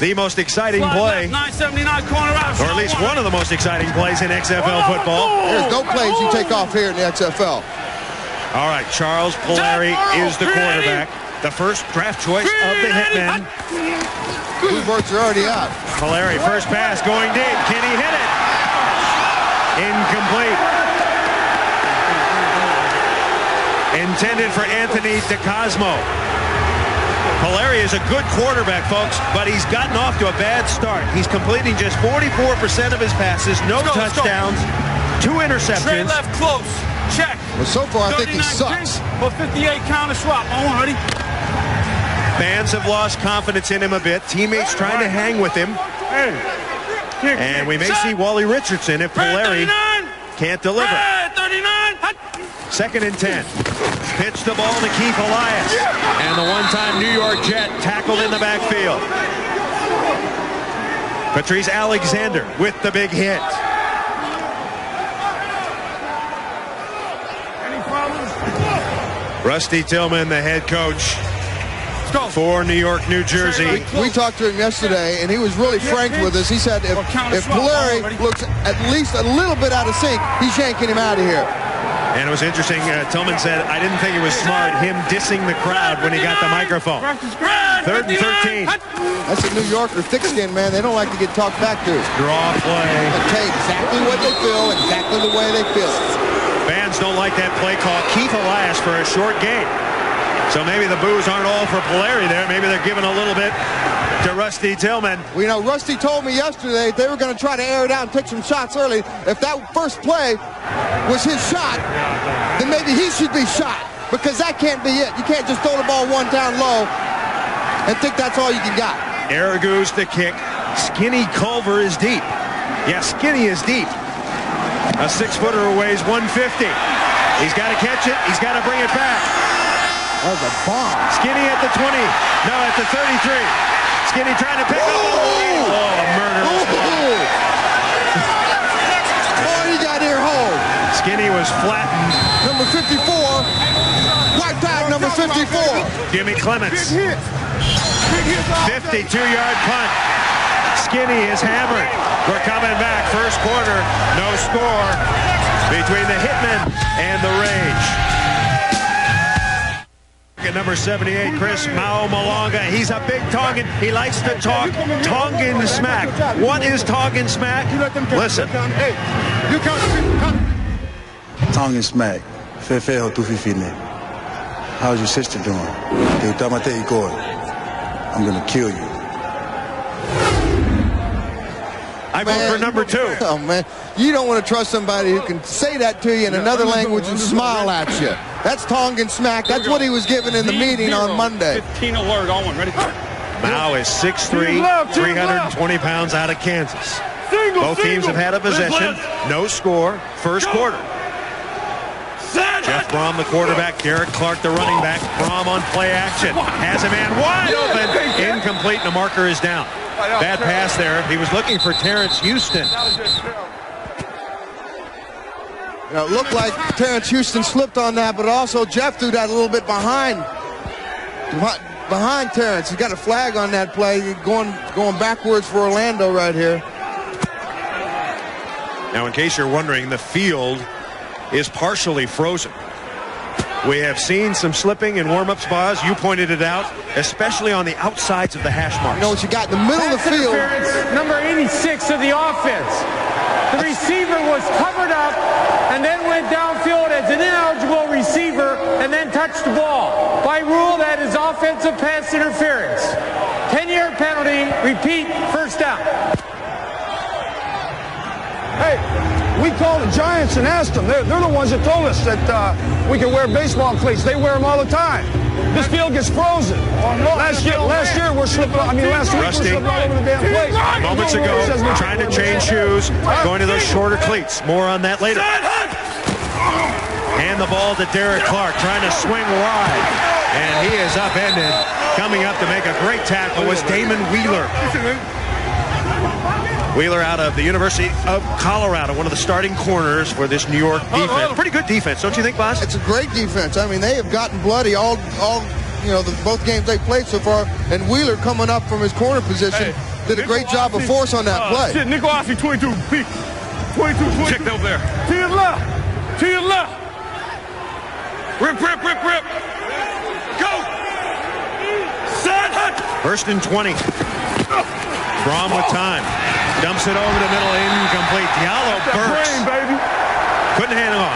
the most exciting play, or at least one of the most exciting plays in XFL football. There's no plays you take off here in the XFL. All right, Charles Polari is the quarterback. The first draft choice of the Hitmen. Two birds are already out. Polari, first pass going deep. Can he hit it? Incomplete. Intended for Anthony DeCosmo. Polari is a good quarterback, folks, but he's gotten off to a bad start. He's completing just 44% of his passes, no touchdowns, 2 interceptions. Straight left close. Check. Well, so far, I think he sucks. For 58 counter swap. On, ready? Fans have lost confidence in him a bit. Teammates trying to hang with him. And we may see Wally Richardson if Polari can't deliver. 2nd and 10. Pitch the ball to Keith Elias. And the one-time New York Jet tackled in the backfield. Patrice Alexander with the big hit. Rusty Tillman, the head coach for New York, New Jersey. We talked to him yesterday, and he was really frank with us. He said if Polari looks at least a little bit out of sync, he's yanking him out of here. And it was interesting, Tillman said, I didn't think it was smart, him dissing the crowd when he got the microphone. 3rd and 13. That's a New Yorker thick-skinned, man. They don't like to get talked back to. Draw play. They tell you exactly what they feel, exactly the way they feel it. Fans don't like that play call. Keith Elias for a short gain. So maybe the boos aren't all for Polari there. Maybe they're giving a little bit to Rusty Tillman. Well, you know, Rusty told me yesterday they were going to try to air it out and take some shots early. If that first play was his shot, then maybe he should be shot, because that can't be it. You can't just throw the ball one down low and think that's all you can got. Aragoose the kick. Skinny Culver is deep. Yeah, Skinny is deep. A 6-footer weighs 150. He's got to catch it. He's got to bring it back. That was a bomb. Skinny at the 20. No, at the 33. Skinny trying to pick up. Oh, murderous blow. Oh, he got ear hold. Skinny was flattened. Number 54. White tag number 54. Jimmy Clements. 52-yard punt. Skinny is hammered. We're coming back. First quarter, no score between the Hitmen and the Rage. At number 78, Chris Mao Malonga. He's a big Tongan. He likes to talk Tongan smack. What is Tongan smack? Listen. Tongan smack. How's your sister doing? I'm gonna kill you. I vote for number 2. Oh, man. You don't want to trust somebody who can say that to you in another language and smile at you. That's Tongan smack. That's what he was given in the meeting on Monday. 15 alert on one. Ready? Mao is 6'3", 320 pounds out of Kansas. Both teams have had a possession. No score. First quarter. Jeff Brom, the quarterback. Derek Clark, the running back. Brom on play action. Has a man wide open. Incomplete, and the marker is down. Bad pass there. He was looking for Terrence Houston. You know, it looked like Terrence Houston slipped on that, but also Jeff threw that a little bit behind Terrence. He's got a flag on that play, going backwards for Orlando right here. Now, in case you're wondering, the field is partially frozen. We have seen some slipping in warm-up spots. You pointed it out, especially on the outsides of the hash marks. You know what you got in the middle of the field? Number 86 of the offense. The receiver was covered up and then went downfield as an ineligible receiver and then touched the ball. By rule, that is offensive pass interference. 10-yard penalty. Repeat, first down. Hey, We called the Giants and asked them. They're the ones that told us that we can wear baseball cleats. They wear them all the time. This field gets frozen. Last year we're slipping. I mean, last week we're slipping all over the damn place. Moments ago, trying to change shoes, going to those shorter cleats. More on that later. Hand the ball to Derek Clark, trying to swing wide. And he is upended. Coming up to make a great tackle was Damon Wheeler. Wheeler out of the University of Colorado, one of the starting corners for this New York defense. Pretty good defense, don't you think, boss? It's a great defense. I mean, they have gotten bloody all both games they played so far. And Wheeler coming up from his corner position did a great job of force on that play. Shit, Nickelodeon 22, peak. 22. Check over there. To your left. To your left. Rip, rip, rip, rip. Go. Set. First and 20. Rom with time. Dumps it over the middle, incomplete. Diallo bursts. Couldn't hang on.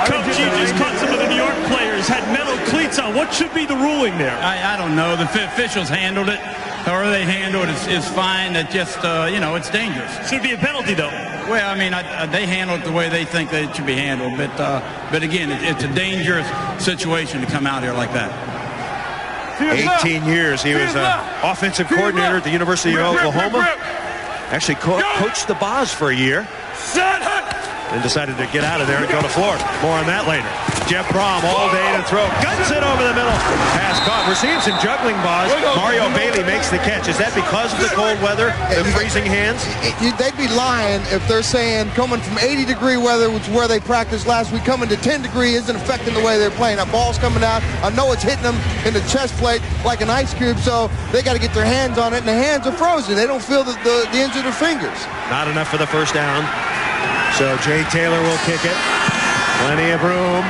Coach, you just caught some of the New York players had metal cleats on. What should be the ruling there? I don't know. The officials handled it. However they handle it, it's fine. It just, it's dangerous. Should be a penalty, though. Well, I mean, they handle it the way they think that it should be handled. But again, it's a dangerous situation to come out here like that. 18 years. He was an offensive coordinator at the University of Oklahoma. Actually coached the Boz for a year. And decided to get out of there and go to Florida. More on that later. Jeff Brom all day to throw. Guts it over the middle. Pass caught. We're seeing some juggling, Boz. Mario Bailey makes the catch. Is that because of the cold weather, the freezing hands? They'd be lying if they're saying coming from 80-degree weather, which is where they practiced last week, coming to 10-degree isn't affecting the way they're playing. That ball's coming out. I know it's hitting them in the chest plate like an ice cube, so they got to get their hands on it, and the hands are frozen. They don't feel the ends of their fingers. Not enough for the first down. So Jay Taylor will kick it. Plenty of room.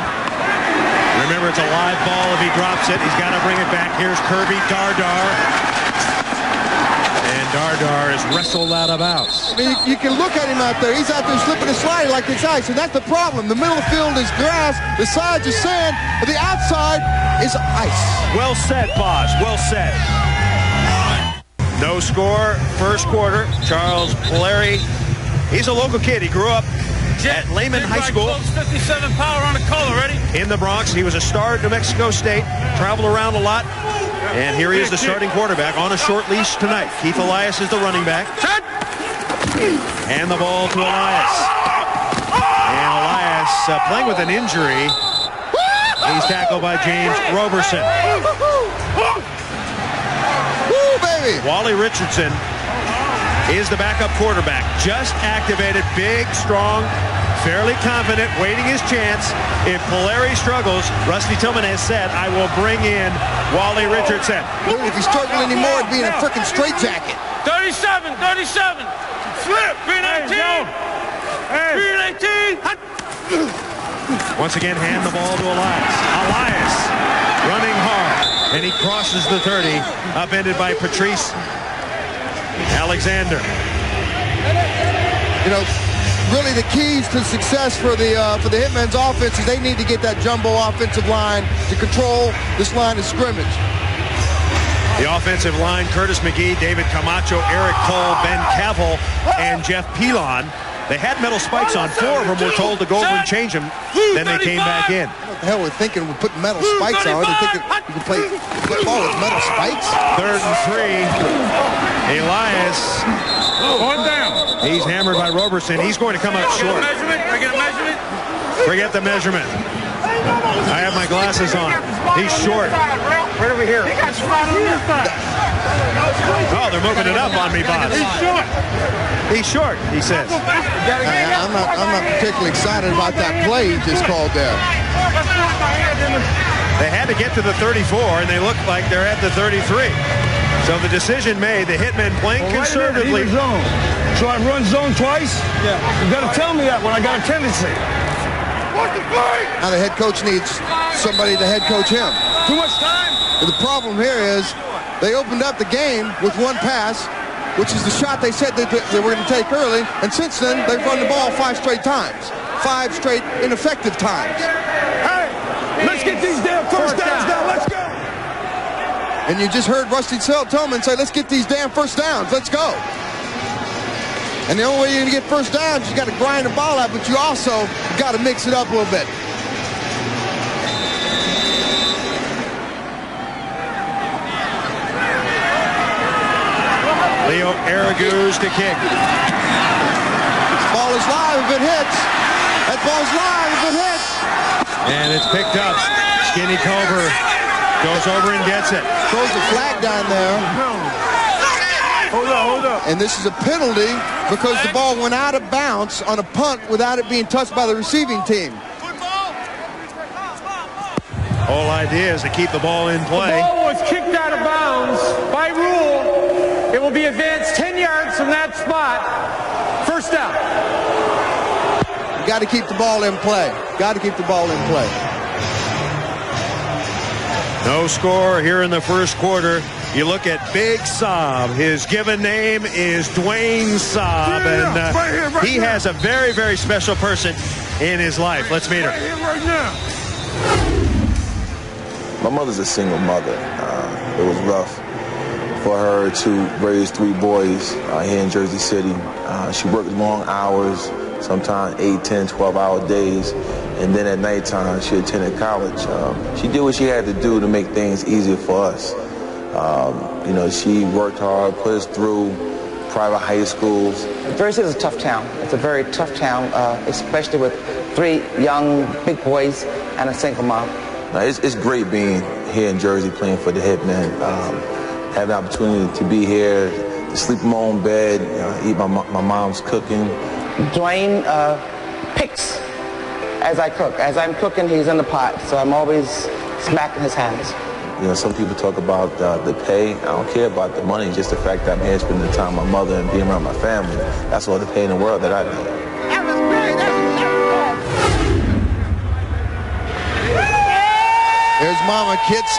Remember, it's a live ball. If he drops it, he's got to bring it back. Here's Kirby Dardar. And Dardar is wrestled out of bounds. I mean, you can look at him out there. He's out there slipping and sliding like it's ice, and that's the problem. The middle of the field is grass. The sides are sand. But the outside is ice. Well said, Boz. Well said. No score, first quarter. Charles Polari. He's a local kid. He grew up at Lehman High School. 57 power on the collar, ready? In the Bronx. He was a star at New Mexico State. Traveled around a lot. And here he is, the starting quarterback, on a short leash tonight. Keith Elias is the running back. And the ball to Elias. And Elias playing with an injury. He's tackled by James Roberson. Woo, baby! Wally Richardson is the backup quarterback. Just activated, big, strong, fairly confident, waiting his chance. If Polari struggles, Rusty Tillman has said, I will bring in Wally Richardson. Dude, if he's struggling anymore, it'd be in a freaking straitjacket. 37. Flip. Green 18. Green 18. Once again, hand the ball to Elias. Elias running hard. And he crosses the 30, upended by Patrice Alexander. You know, really the keys to success for the Hitmen's offense is they need to get that jumbo offensive line to control this line of scrimmage. The offensive line, Curtis McGee, David Camacho, Eric Cole, Ben Cavill, and Jeff Pilon. They had metal spikes on. 4 of them were told to go over and change them. Then they came back in. What the hell we're thinking? We're putting metal spikes on. They're thinking you can play football with metal spikes? 3rd and 3. Elias. One down. He's hammered by Roberson. He's going to come up short. I get a measurement. Forget the measurement. I have my glasses on. He's short. Right over here. Oh, they're moving it up on me, boss. He's short, he says. I'm not particularly excited about that play he just called there. They had to get to the 34, and they look like they're at the 33. So the decision made, the Hitmen playing conservatively. Zone. So I run zone twice? Yeah. You got to tell me that when I got a tendency. Now the head coach needs somebody to head coach him. Too much time. But the problem here is they opened up the game with one pass, which is the shot they said they were going to take early. And since then, they've run the ball 5 straight times. 5 straight ineffective times. Hey, let's get these damn first downs now. Let's go. And you just heard Rusty Tillman say, let's get these damn first downs. Let's go. And the only way you're going to get first downs, you got to grind the ball out, but you also got to mix it up a little bit. Leo Araguz to kick. Ball is live if it hits. That ball's live if it hits. And it's picked up. Skinny Culver goes over and gets it. Throws a flag down there. Hold up. And this is a penalty because the ball went out of bounds on a punt without it being touched by the receiving team. Whole idea is to keep the ball in play. The ball was kicked out of bounds. By rule, it will be advanced 10 yards from that spot. First down. Got to keep the ball in play. Got to keep the ball in play. No score here in the first quarter. You look at Big Saab. His given name is Dwayne Saab, and he has a very, very special person in his life. Let's meet her. Right now. My mother's a single mother. It was rough for her to raise 3 boys here in Jersey City. She worked long hours, sometimes 8, 10, 12-hour days. And then at nighttime, she attended college. She did what she had to do to make things easier for us. You know, she worked hard, put us through private high schools. Jersey is a tough town. It's a very tough town, especially with 3 young big boys and a single mom. It's great being here in Jersey playing for the Hitmen. Having the opportunity to be here, to sleep in my own bed, eat my mom's cooking. Dwayne picks as I cook. As I'm cooking, he's in the pot, so I'm always smacking his hands. You know, some people talk about the pay. I don't care about the money, just the fact that I'm here spending the time with my mother and being around my family. That's all the pay in the world that I need. There's Mama Ks.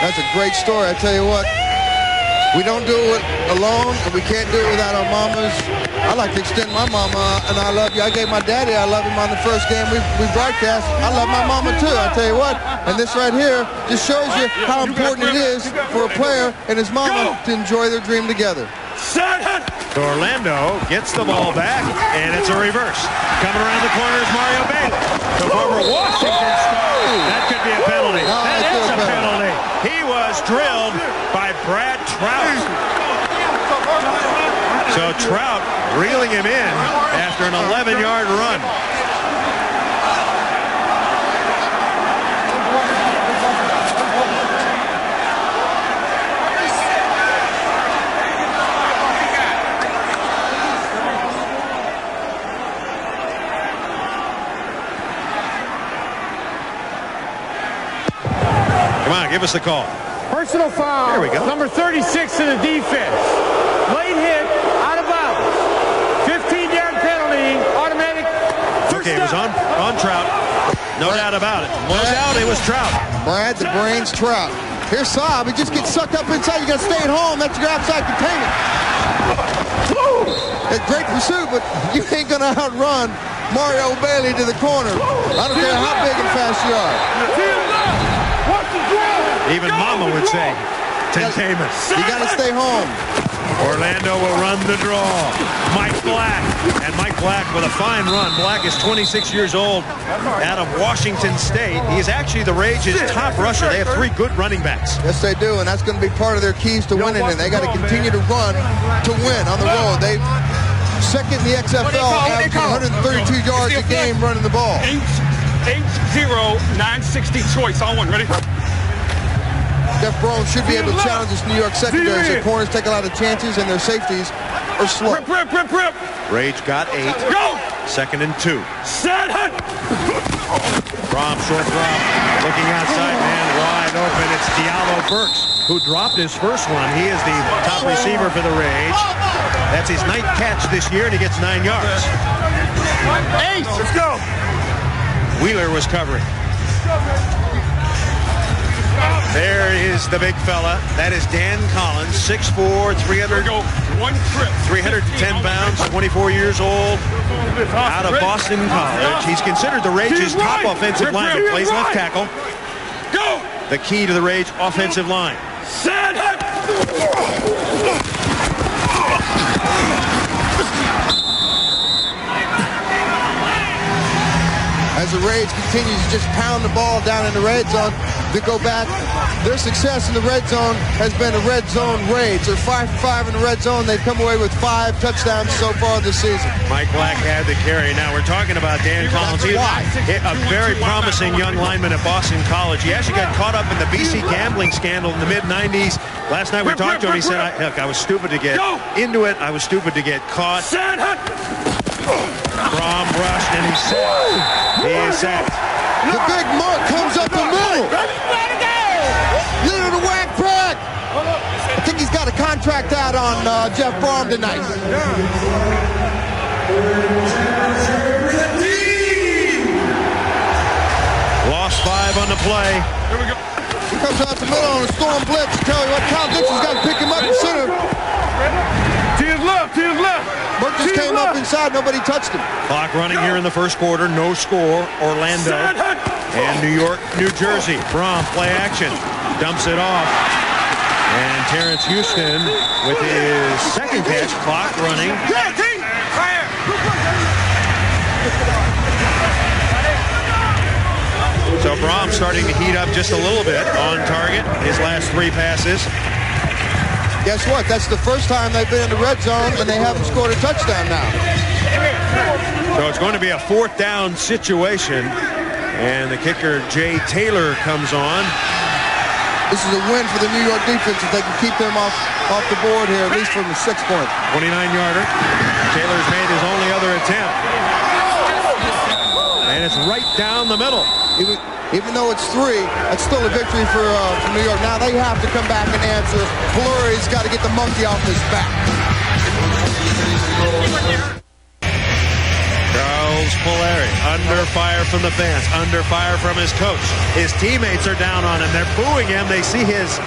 That's a great story, I tell you what. We don't do it alone, and we can't do it without our mamas. I like to extend my mama, and I love you. I gave my daddy, I love him on the first game we broadcast. I love my mama too, I tell you what. And this right here just shows you how important it is for a player and his mama to enjoy their dream together. So Orlando gets the ball back, and it's a reverse. Coming around the corner is Mario Bailey. The former Washington star. That could be a penalty. That is a penalty. He was drilled by Brad Trout. So Trout reeling him in after an 11-yard run. Come on, give us the call. Personal foul. There we go. Number 36 in the defense. Late hit, out of bounds. 15-yard penalty, automatic. Okay, it was on Trout. No doubt about it. No doubt it was Trout. Brad the Brains Trout. Here's Saab. He just gets sucked up inside. You got to stay at home. That's your outside containment. It's great pursuit, but you ain't going to outrun Mario Bailey to the corner. I don't care how big and fast you are. Even Mama would say, containment. You got to stay home. Orlando will run the draw. Mike Black. And Mike Black with a fine run. Black is 26 years old out of Washington State. He is actually the Rage's top rusher. They have 3 good running backs. Yes, they do, and that's going to be part of their keys to winning. And they got to continue to run to win on the road. They second in the XFL, averaging 132 yards a game running the ball. 8-0-960 choice on one. Ready? Jeff Brown should be able to challenge this New York secondary. So corners take a lot of chances, and their safeties are slow. Rip. Rage got 8. Go! 2nd and 2. Set. Rom, short drop. Looking outside, man, wide open. It's Diallo Burks, who dropped his first one. He is the top receiver for the Rage. That's his 9th catch this year, and he gets 9 yards. Ace, let's go. Wheeler was covering. There is the big fella. That is Dan Collins, 6'4", 310 pounds, 24 years old, out of Boston College. He's considered the Rage's top offensive lineman. Plays left tackle. Go! The key to the Rage offensive line. Set. as the Raids continue to just pound the ball down in the red zone. To go back, their success in the red zone has been a red zone Raids. They're 5 for 5 in the red zone. They've come away with 5 touchdowns so far this season. Mike Black had the carry. Now we're talking about Dan Collins. He's a very promising young lineman at Boston College. He actually got caught up in the BC gambling scandal in the mid-90s. Last night we talked to him. He said, look, I was stupid to get into it. I was stupid to get caught. Rom rushed and he's sacked. He is sacked. The big mark comes up the middle. Little to whack Crag. I think he's got a contract out on Jeff FROM tonight. Lost 5 on the play. Here we go. He comes out the middle on a storm blitz. Tell you what, Kyle Dixon's got to pick him up and center. To his left, to his left. Marcus came up inside, nobody touched him. Clock running here in the first quarter, no score. Orlando and New York, New Jersey. ФРОМ play action, dumps it off. And Terrence Houston with his second catch, clock running. So ФРОM starting to heat up just a little bit on target, his last 3 passes. Guess what? That's the first time they've been in the red zone and they haven't scored a touchdown now. So it's going to be a 4th down situation. And the kicker, Jay Taylor, comes on. This is a win for the New York defense if they can keep them off the board here, at least from the 6-point. 29-yarder. Taylor's made his only other attempt. And it's right down the middle. Even though it's 3, that's still a victory for New York. Now they have to come back and answer. Flurry's got to get the monkey off his back. Charles Polari under fire from the fans, under fire from his coach. His teammates are down on him. They're booing him. They see his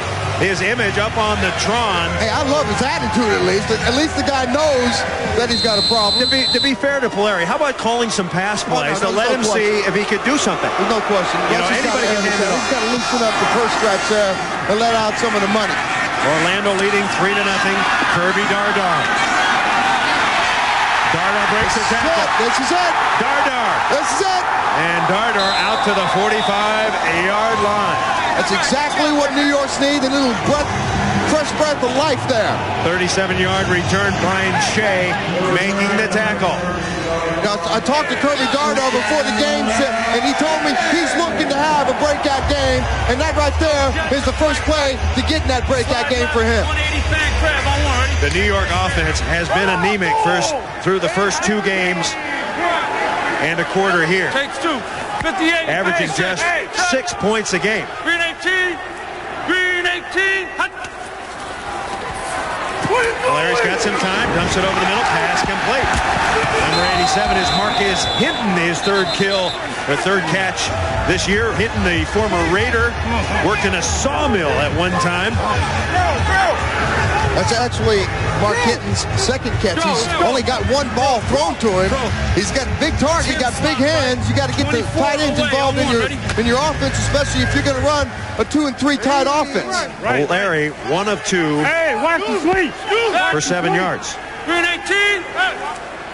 image up on the Tron. Hey, I love his attitude at least. At least the guy knows that he's got a problem. To be fair to Polari, how about calling some pass plays to let him see if he could do something? There's no question. Anybody can hand it off. He's got to loosen up the first stretch there and let out some of the money. Orlando leading 3-0. Kirby Dardar. Dardar breaks the tackle. This is it. Dardar. This is it. And Dardar out to the 45-yard line. That's exactly what New York's need, a little fresh breath of life there. 37-yard return, Brian Shea making the tackle. Now, I talked to Kirby Dardar before the game, and he told me he's looking to have a breakout game, and that right there is the first play to get in that breakout game for him. The New York offense has been anemic through the first 2 games and a quarter here. Takes 2. 58. Averaging just 6 points a game. Green 18. Green 18. Larry's got some time. Dumps it over the middle. Pass complete. Number 87 is Marcus Hinton. His 3rd kill, or 3rd catch this year. Hinton, the former Raider, worked in a sawmill at one time. That's actually Mark Hinton's 2nd catch. He's only got 1 ball thrown to him. He's got a big target, got big hands. You got to get the tight ends involved in your offense, especially if you're going to run a 2 and 3 tight offense. Larry, 1 of 2 for 7 yards. Green 18.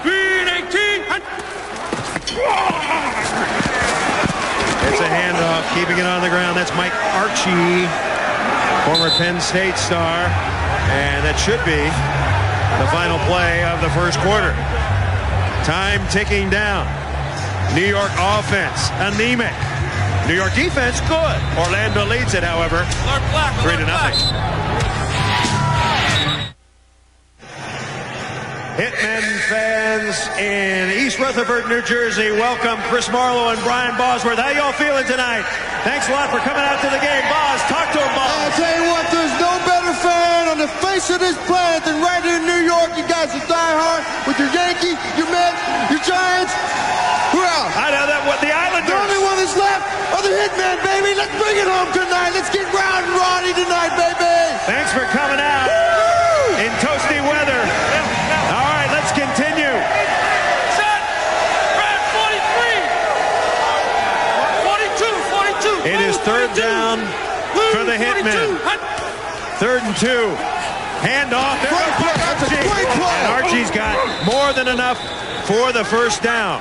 Green 18. It's a handoff, keeping it on the ground. That's Mike Archie, former Penn State star. And that should be the final play of the first quarter. Time ticking down. New York offense, anemic. New York defense, good. Orlando leads it, however, 3-0. Hitmen fans in East Rutherford, New Jersey, welcome Chris Marlowe and Brian Bosworth. How y'all feeling tonight? Thanks a lot for coming out to the game. Boz, talk to him, Boz. I'll tell you what, there's no better fan on the face of this planet than right here in New York. You guys are diehard with your Yankees, your Mets, your Giants. Who else? I know that. What the Islanders? The only one that's left are the Hitmen, baby. Let's bring it home tonight. Let's get round and Roddy tonight, baby. Thanks for coming out in toasty weather. All right, let's continue. Set. Red 43. 42. It is 3rd down for the Hitmen. 3rd and 2. Handoff. That's a great play. And Archie's got more than enough for the first down.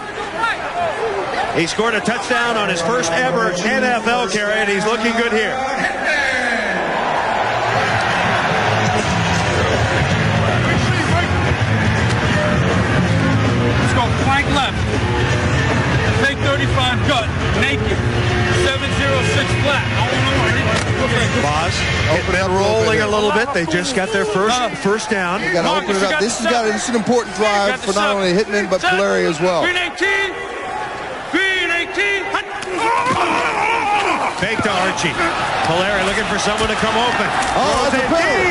He scored a touchdown on his first ever NFL carry, and he's looking good here. Let's go flank left. Fake 35 gut. Naked. 706 flat. Boz, open it up rolling a little bit. They just got their first down. You got to open it up. This is an important drive for not only Hitman but Polari as well. Green 18. Green 18. Fake to Archie. Polari looking for someone to come open. Oh, that's a penalty.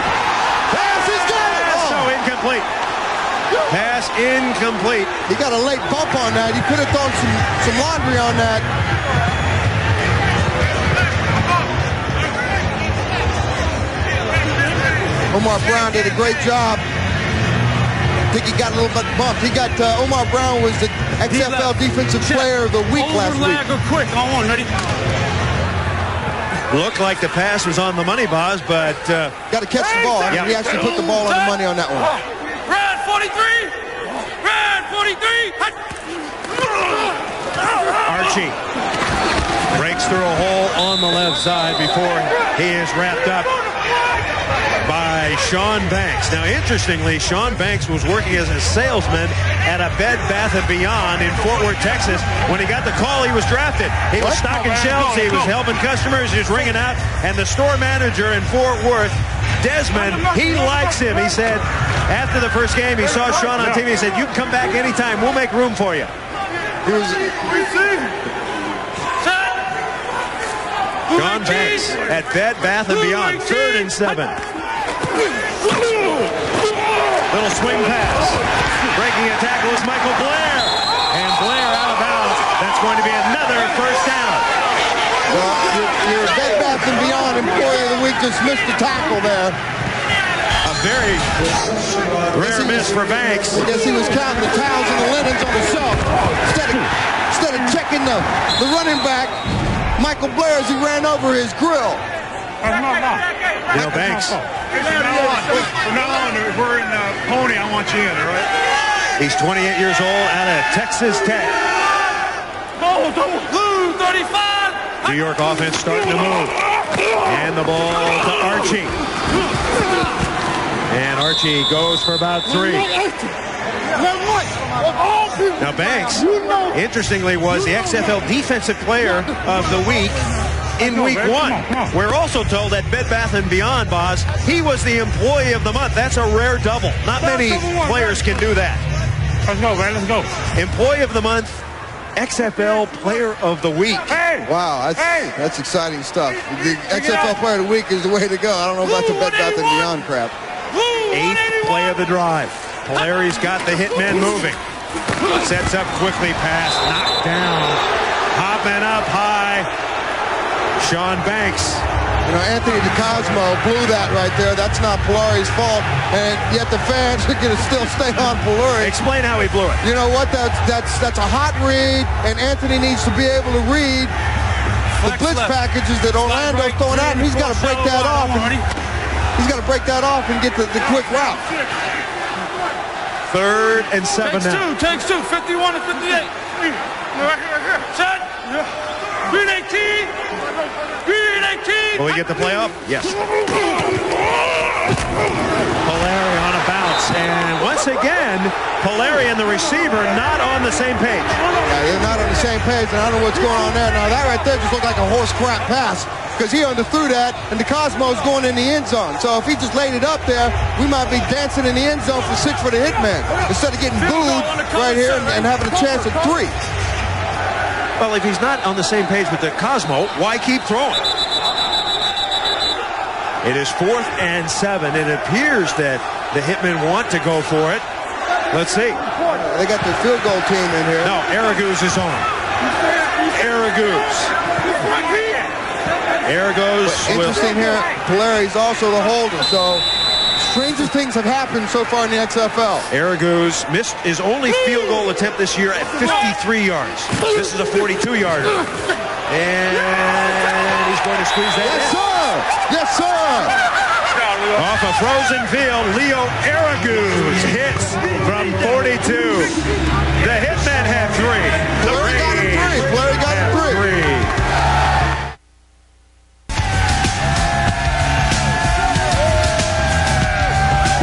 Pass is good. Oh. So incomplete. Pass incomplete. He got a late bump on that. He could have thrown some laundry on that. Omar Brown did a great job. I think he got a little bit bumped. He got Omar Brown was the XFL Defensive Player of the Week last week. Quick on one, ready? Looked like the pass was on the money, Boz, but got to catch the ball. I mean, he actually put the ball on the money on that one. Red 43. Red 43. Archie breaks through a hole on the left side before he is wrapped up by Sean Banks. Now, interestingly, Sean Banks was working as a salesman at a Bed Bath & Beyond in Fort Worth, Texas. When he got the call, he was drafted. He was stocking shelves, he was helping customers, he was ringing out, and the store manager in Fort Worth, Desmond, he likes him. He said, after the first game, he saw Sean on TV, he said, you can come back anytime, we'll make room for you. Sean Banks at Bed Bath & Beyond, 3rd and 7. Little swing pass. Breaking a tackle is Michael Blair. And Blair out of bounds. That's going to be another first down. Well, your Bed Bath & Beyond Employee of the Week just missed the tackle there. A very rare miss for Banks. I guess he was counting the towels and the linens on the shelf. Instead of checking the running back, Michael Blair, as he ran over his grill. You know, Banks. From now on, we're in Pony. I want you in, all right? He's 28 years old out of Texas Tech. Oh, 35. New York offense starting to move. And the ball to Archie. And Archie goes for about 3. Now Banks, interestingly, was the XFL Defensive Player of the Week in Week 1. We're also told that Bed Bath & Beyond, Boz, he was the Employee of the Month. That's a rare double. Not many players can do that. Let's go, man. Let's go. Employee of the Month, XFL Player of the Week. Wow, that's exciting stuff. The XFL Player of the Week is the way to go. I don't know about the Bed Bath & Beyond crap. 8th play of the drive. Polari's got the hitmen moving. Sets up quickly, pass, knocked down. Hopping up high. Sean Banks. You know, Anthony DeCosmo blew that right there. That's not Polari's fault, and yet the fans are going to still stay on Polari. Explain how he blew it. You know what? That's a hot read, and Anthony needs to be able to read the blitz packages that Orlando's throwing out, and he's got to break that off. He's got to break that off and get the quick route. 3rd and 7 now. Takes two, 51 to 58. Right here. Set. Green 18. Green 18. Will we get the play off? Yes. Polari on a bounce. And once again, Polari and the receiver not on the same page. Yeah, they're not on the same page, and I don't know what's going on there. Now, that right there just looked like a horse crap pass because he underthrew that, and DeCosmo's going in the end zone. So if he just laid it up there, we might be dancing in the end zone for 6 for the hitman instead of getting booed right here and having a chance at 3. Well, if he's not on the same page with the Cosmo, why keep throwing? It is 4th and 7. It appears that the hitmen want to go for it. Let's see. They got the field goal team in here. No, Araguz is on. Araguz. Interesting here, Polari's also the holder, so stranger things have happened so far in the XFL. Araguz missed his only field goal attempt this year at 53 yards. This is a 42-yarder. And he's going to squeeze that in. Yes, sir! Yes, sir! Off a frozen field, Leo Araguz hits from 42. The Hitmen Hitmen had 3. Polari got him 3. Polari got him 3.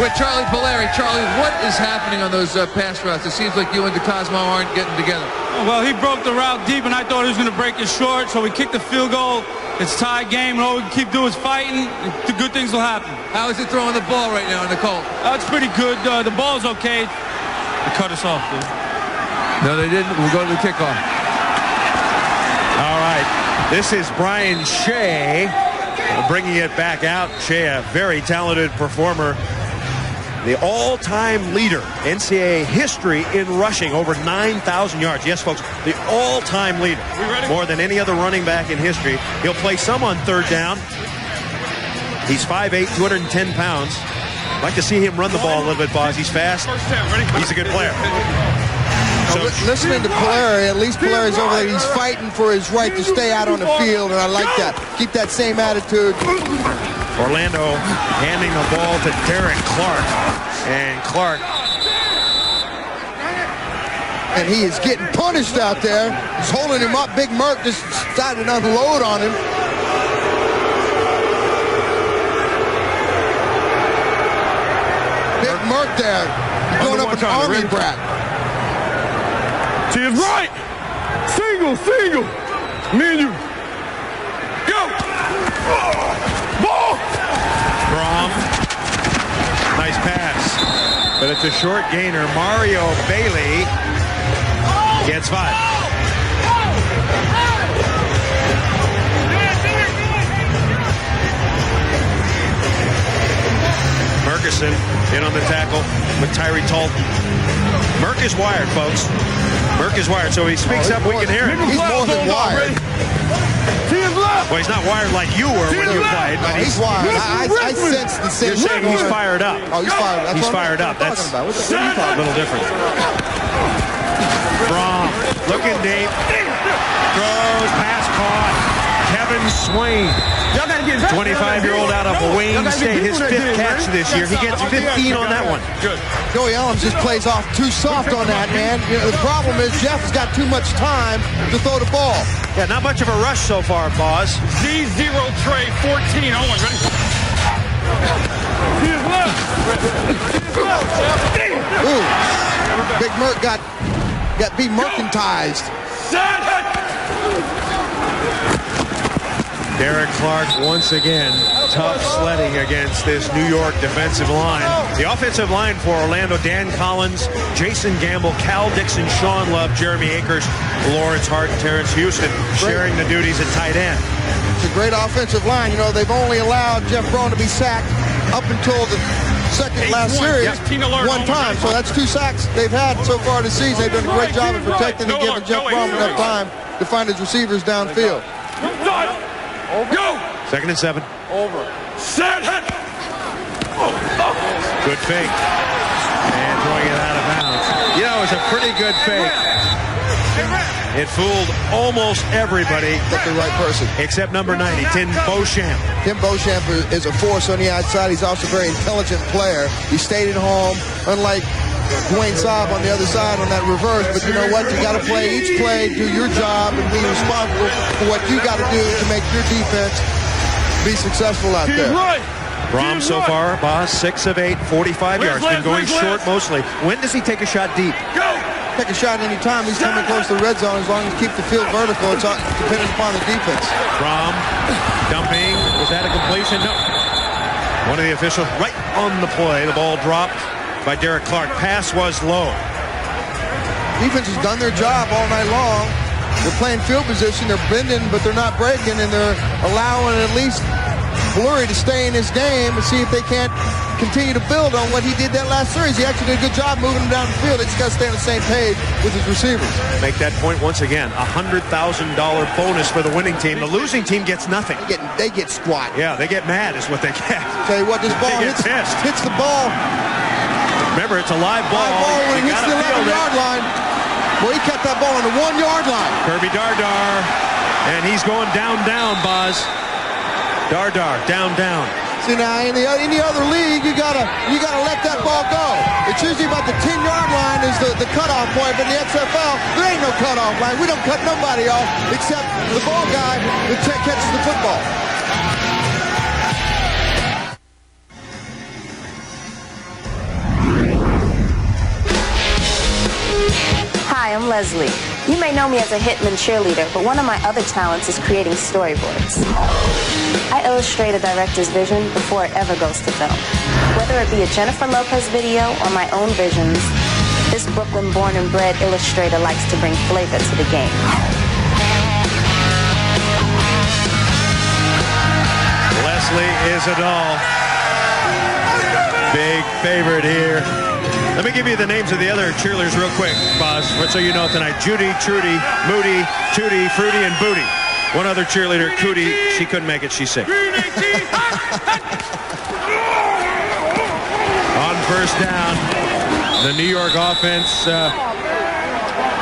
With Charlie Polari. Charlie, what is happening on those pass routes? It seems like you and DeCosmo aren't getting together. Well, he broke the route deep, and I thought he was going to break it short, so we kicked the field goal. It's tied game, and all we can keep doing is fighting. The good things will happen. How is he throwing the ball right now in the Colt? That's pretty good. The ball's okay. They cut us off, dude. No, they didn't. We'll go to the kickoff. All right. This is Brian Shea bringing it back out. Shea, a very talented performer. The all-time leader, NCAA history in rushing, over 9,000 yards. Yes, folks, the all-time leader. More than any other running back in history. He'll play some on third down. He's 5'8", 210 pounds. I'd like to see him run the ball a little bit, Boz. He's fast. He's a good player. So, listening to Polari, at least Polari's over there. He's fighting for his right to stay out on the field, and I like that. Keep that same attitude. Orlando handing the ball to Derek Clark. And Clark. And he is getting punished out there. He's holding him up. Big Merck just decided to unload on him. Big Merck there. Going up an army brat. To his right. Single. Me and you. Go. Ball. Brom. Nice pass. But it's a short gainer. Mario Bailey gets 5. Murkison in on the tackle with Tyree Talton. Merck is wired, folks. Merck is wired, so he speaks up, we can hear it. He's more than wired. Well, he's not wired like you were when you played, but he's wired. I sense the same. You're saying he's fired up. Oh, he's fired up. He's fired up. That's a little different. Brom looking deep. Throws, pass caught. Kevin Swain, 25-year-old out of Wayne State, his 5th catch this year. He gets 15 on that one. Good. Joey Elms just plays off too soft on that, man. You know, the problem is Jeff's got too much time to throw the ball. Yeah, not much of a rush so far, Boz. Z0 Trey 14. Owen, ready? Ooh. Big Merc got be-mercantized. Derek Clark once again tough sledding against this New York defensive line. The offensive line for Orlando: Dan Collins, Jason Gamble, Cal Dixon, Sean Love, Jeremy Akers, Lawrence Hart, and Terrence Houston sharing the duties at tight end. It's a great offensive line. You know, they've only allowed Jeff Braun to be sacked up until the last series one time. So that's 2 sacks they've had so far this season. They've done a great job of protecting and giving Jeff Braun enough time to find his receivers downfield. Go! 2nd and 7. Over. Set. Good fake. And throwing it out of bounds. You know, it was a pretty good fake. It fooled almost everybody. But the right person. Except number 90, Tim Beauchamp. Tim Beauchamp is a force on the outside. He's also a very intelligent player. He stayed at home, unlike Dwayne Saab on the other side on that reverse. But you know what? You got to play each play, do your job, and be responsible for what you got to do to make your defense be successful out there. Brom so far, Boss, 6 of 8, 45 yards. Been going short mostly. When does he take a shot deep? Take a shot any time. He's coming close to the red zone as long as you keep the field vertical. It's dependent upon the defense. Brom dumping. Was that a completion? No. One of the officials right on the play. The ball dropped by Derek Clark. Pass was low. Defense has done their job all night long. They're playing field position. They're bending, but they're not breaking, and they're allowing at least Blurry to stay in his game and see if they can't continue to build on what he did that last series. He actually did a good job moving him down the field. They just got to stay on the same page with his receivers. Make that point once again. $100,000 bonus for the winning team. The losing team gets nothing. They get squat. Yeah, they get mad is what they get. Tell you what, this ball hits the ball. Remember, it's a live ball. When it hits the 11-yard line. Well, he kept that ball on the 1-yard line. Kirby Dardar, and he's going down, Boz. Dardar, down. See now, in any other league, you gotta let that ball go. It's usually about the 10-yard line is the cutoff point, but in the XFL, there ain't no cutoff line. We don't cut nobody off except the ball guy that catches the football. Hi, I'm Leslie. You may know me as a Hitman cheerleader, but one of my other talents is creating storyboards. I illustrate a director's vision before it ever goes to film. Whether it be a Jennifer Lopez video or my own visions, this Brooklyn born and bred illustrator likes to bring flavor to the game. Leslie is a doll. Big favorite here. Let me give you the names of the other cheerleaders real quick, Boz, so you know tonight. Judy, Trudy, Moody, Tootie, Fruity, and Booty. One other cheerleader, Cootie, she couldn't make it, she's sick. On first down, the New York offense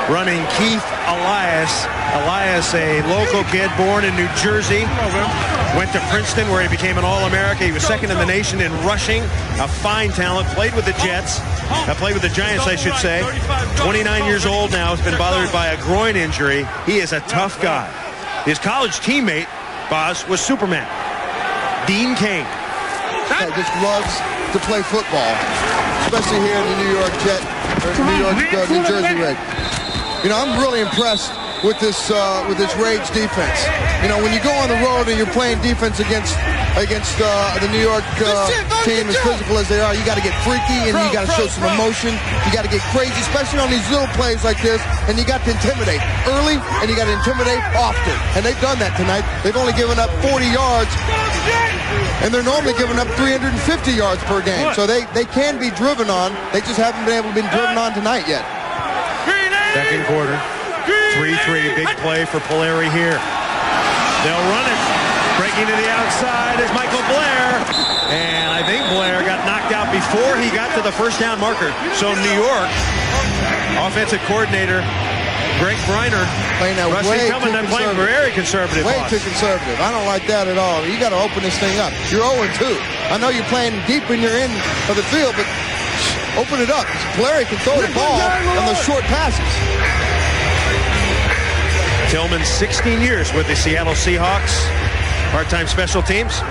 running Keith Elias. Elias, a local kid born in New Jersey. Went to Princeton where he became an All-America. He was second in the nation in rushing. A fine talent. Played with the Jets. Played with the Giants, I should say. 29 years old now. Has been bothered by a groin injury. He is a tough guy. His college teammate, Boz, was Superman. Dean Cain. That just loves to play football, especially here in the New York New Jersey Red. You know, I'm really impressed with this Rage defense. You know, when you go on the road and you're playing defense against the New York team, as physical as they are, you got to get freaky and you got to show some emotion. You got to get crazy, especially on these little plays like this. And you got to intimidate early and you got to intimidate often. And they've done that tonight. They've only given up 40 yards, and they're normally giving up 350 yards per game. So they can be driven on. They just haven't been able to be driven on tonight yet. Second quarter. 3-3, big play for Polari here. They'll run it. Breaking to the outside is Michael Blair. And I think Blair got knocked out before he got to the first down marker. So New York, offensive coordinator Greg Briner, playing that Rusty Tillman, they're playing very conservative. Way too conservative. I don't like that at all. You got to open this thing up. You're 0-2. I know you're playing deep in your end of the field, but open it up. Polari can throw the ball on those short passes. Tillman, 16 years with the Seattle Seahawks, part-time special teams,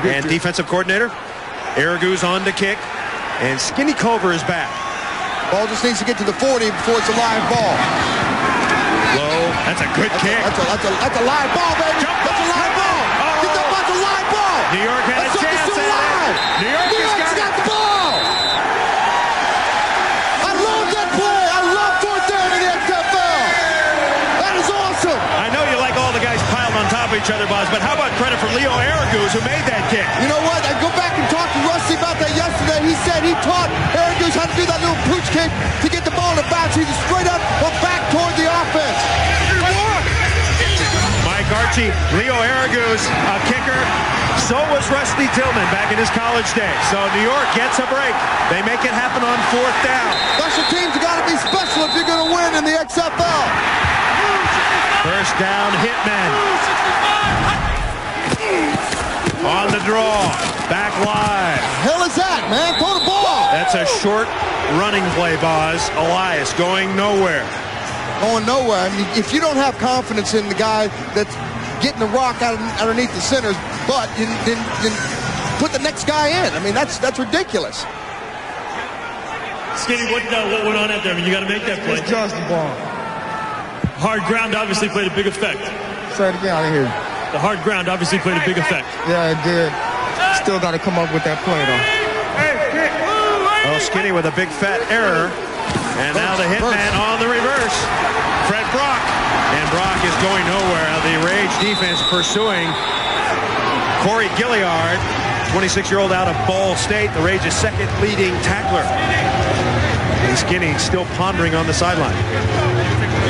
and defensive coordinator. Aragu's on to kick, and Skinny Culver is back. Ball just needs to get to the 40 before it's a live ball. Low, that's a good kick. That's a live ball, baby. That's a live ball. Get that ball, that's a live ball. New York had a chance at it. New York's got the ball. I love that play. I love fourth down in the XFL. That is awesome. I know you like all the guys piled on top of each other, Boz, but how about credit for Leo Aragus, who made that kick? You know what? I go back and talk to Rusty about that yesterday. He said he taught Aragus how to do that little pooch kick to get the ball in the bounce. He's straight up or back toward the offense. Mike Archie, Leo Aragus, a kicker. So was Rusty Tillman back in his college days. So New York gets a break. They make it happen on fourth down. Special teams got to be special if you're going to win in the XFL. First down, Hitmen. On the draw. Back live. The hell is that, man? Throw the ball. That's a short running play, Boz. Elias going nowhere. Going nowhere. I mean, if you don't have confidence in the guy that's getting the rock out underneath the center's butt, then put the next guy in. I mean, that's ridiculous. Skinny, what went on out there? I mean, you got to make that play. It's just the ball. Hard ground obviously played a big effect. Say it again, I didn't hear you. The hard ground obviously played a big effect. Yeah, it did. Still got to come up with that play, though. Oh, Skinny with a big fat error. And now the Hitman on the reverse. Fred Brock. And Brock is going nowhere. The Rage defense pursuing Corey Gilliard, 26-year-old out of Ball State. The Rage's second leading tackler. And Skinny still pondering on the sideline.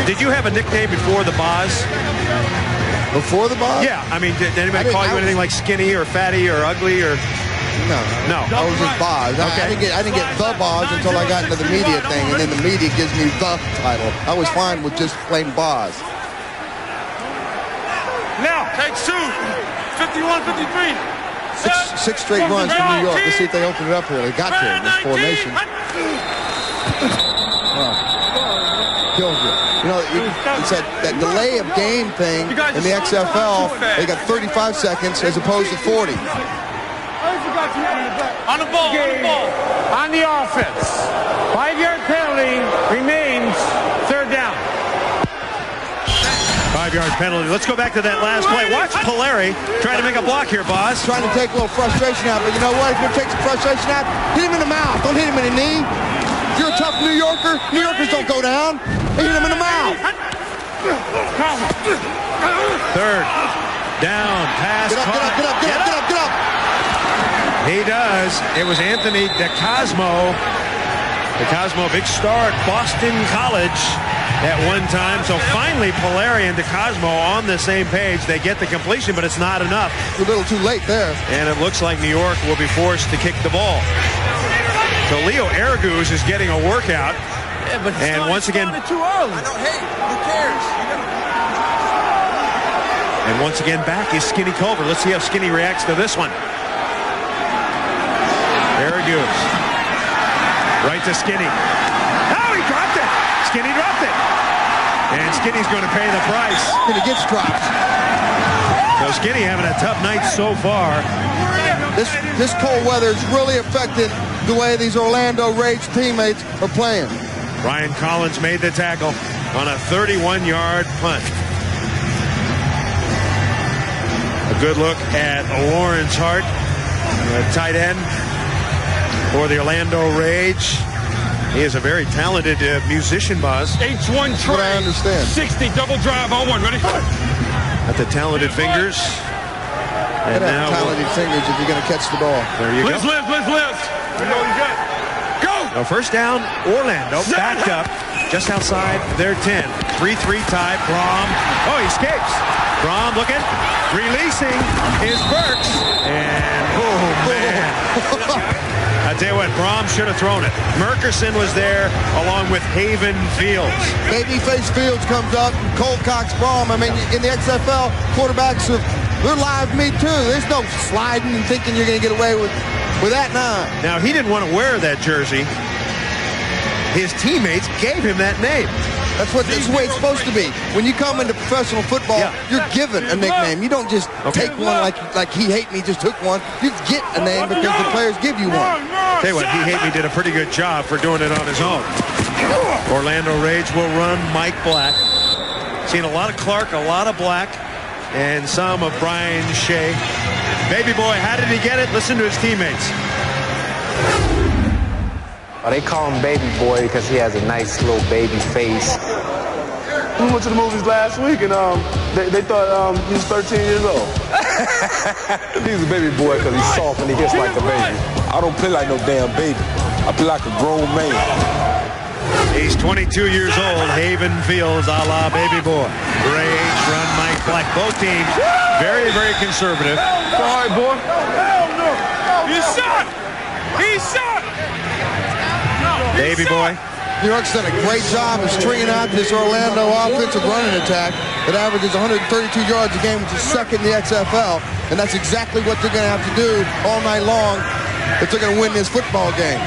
Did you have a nickname before the Boz? Before the Boz? Yeah. I mean, did anybody call you anything like Skinny or Fatty or Ugly or... No. I was just Boz. Okay. I didn't get the Boz until I got into the media thing, and then the media gives me the title. I was fine with just plain Boz. Now, take two. 51-53. Six straight runs from New York. Let's see if they open it up here. They got to in this formation. Kills you. You know, it's that delay of game thing in the XFL. They got 35 seconds as opposed to 40. On the ball, on the offense. 5-yard penalty remains third down. 5-yard penalty. Let's go back to that last play. Watch Polari trying to make a block here, boss. Trying to take a little frustration out, but you know what? If you're going to take some frustration out, hit him in the mouth. Don't hit him in the knee. If you're a tough New Yorker, New Yorkers don't go down. Hit him in the mouth. Third down, pass. Get up. He does. It was Anthony DeCosmo. DeCosmo, big star at Boston College at one time. So finally, Polari and DeCosmo on the same page. They get the completion, but it's not enough. A little too late there. And it looks like New York will be forced to kick the ball. So Leo Aragouz is getting a workout. Yeah, but and once again, too early. I don't hate. Who cares? And once again, back is Skinny Culver. Let's see how Skinny reacts to this one. Aragouz. Right to Skinny. Oh, he dropped it. Skinny dropped it. And Skinny's going to pay the price. And he gets dropped. So Skinny having a tough night so far. This cold weather is really affecting the way these Orlando Rage teammates are playing. Ryan Collins made the tackle on a 31-yard punt. A good look at Lawrence Hart, the tight end for the Orlando Rage. He is a very talented musician, Buzz. H1 tray. What I understand. 60 double drive on one. Ready? Got the talented fingers. And now talented fingers if you're going to catch the ball. There you go. Liz. You know you got it. Go! No, first down, Orlando backed up just outside their 10. 3-3 tie, Brom. Oh, he escapes. Brom looking, releasing is Burks. And, oh, man. I tell you what, Brom should have thrown it. Merkerson was there along with Haven Fields. Babyface Fields comes up, Cold Cox Brom. I mean, in the XFL, quarterbacks they're live meat too. There's no sliding and thinking you're going to get away with that now. Now, he didn't want to wear that jersey. His teammates gave him that name. That's the way it's supposed to be. When you come into professional football, you're given a nickname. You don't just take one like He Hate Me just took one. You get a name because the players give you one. Tell you what, He Hate Me did a pretty good job for doing it on his own. Orlando Rage will run Mike Black. Seen a lot of Clark, a lot of Black, and some of Brian Shea. Baby boy, how did he get it? Listen to his teammates. They call him Baby Boy because he has a nice little baby face. We went to the movies last week and they thought he was 13 years old. He's a baby boy because he's soft and he hits like a baby. I don't play like no damn baby. I play like a grown man. He's 22 years old. Haven Fields a la Baby Boy. Rage, run Mike Black. Both teams very, very conservative. Sorry, boy. Hell no. He's shot. He's shot. Baby boy. New York's done a great job of stringing out this Orlando offensive running attack that averages 132 yards a game, which is second in the XFL. And that's exactly what they're going to have to do all night long if they're going to win this football game.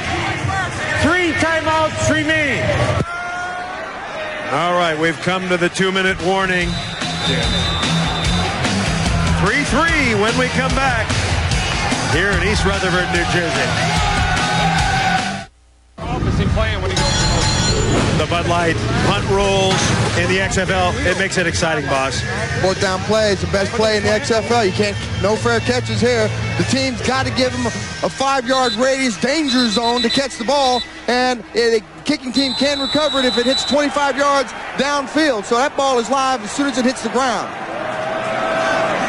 3 timeouts remain. All right, we've come to the 2-minute warning. 3-3 when we come back here in East Rutherford, New Jersey. The Bud Light punt rules in the XFL, it makes it exciting, boss. Fourth down play is the best play in the XFL. You can't, no fair catches here. The team's got to give them a 5-yard radius danger zone to catch the ball, and the kicking team can recover it if it hits 25 yards downfield. So that ball is live as soon as it hits the ground.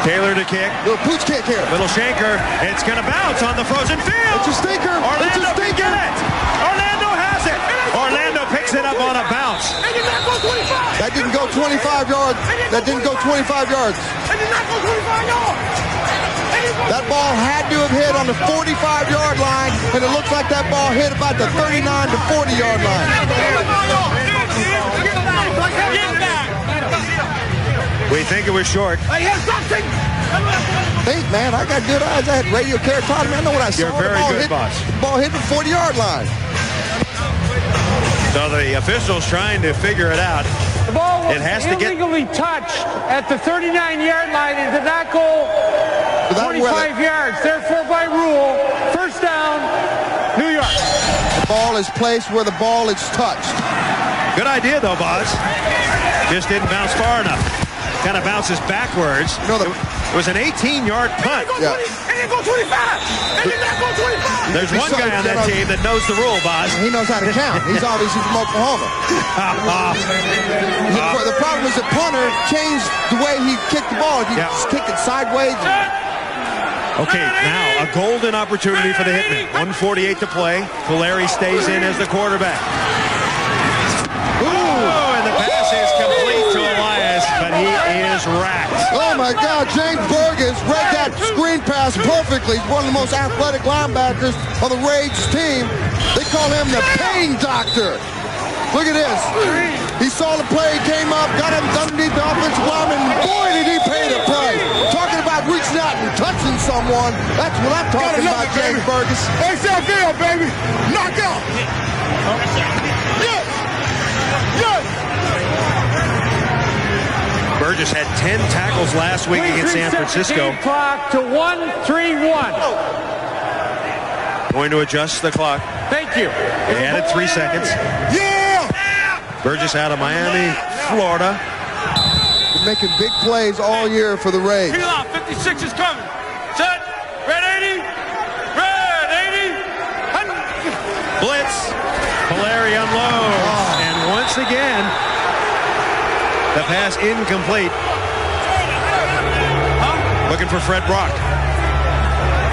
Taylor to kick. Little pooch kick here. Little shanker. It's going to bounce on the frozen field. It's a stinker. Orlando can get it. Orlando has it. Orlando picks it up on a bounce. That didn't go 25 yards. That didn't go 25 yards. That ball had to have hit on the 45-yard line, and it looks like that ball hit about the 39 to 40-yard line. We think it was short. think, man. I got good eyes. I had radio keratotomy. I know what I saw. You're very good, boss. The ball hit the 40-yard line. So the official's trying to figure it out. The ball was It has to get- illegally touched at the 39-yard line and did not go 25 yards. Therefore, by rule, first down, New York. The ball is placed where the ball is touched. Good idea, though, Boz. Just didn't bounce far enough. Kind of bounces backwards. You know, it was an 18-yard punt. Yeah. And then go 25. And then not go 25. There's one guy on that team that knows the rule, Boz. He knows how to count. He's obviously from Oklahoma. The problem is the punter changed the way he kicked the ball. He just kicked it sideways. Okay, now a golden opportunity for the Hitmen. 1:48 to play. Polari stays in as the quarterback. Ooh, and the pass is complete to Elias, but he is racked. Oh my God, James Burgess read that screen pass perfectly. He's one of the most athletic linebackers of the Rage team. They call him the pain doctor. Look at this. He saw the play, came up, got him underneath the offensive lineman, and boy, did he pay the price. Talking about reaching out and touching someone. That's what I'm talking about, James Burgess. XFL, baby. Knock out. Yes. Yes. Burgess had 10 tackles last week against San Francisco. Game clock to 1-3-1. Going to adjust the clock. Thank you. They added 3 seconds. Yeah. Burgess out of Miami, Florida. They're making big plays all year for the Rage. 56 is coming. Set. Red 80. Red 80. Blitz. Polari unloads. And once again, the pass incomplete. Looking for Fred Brock.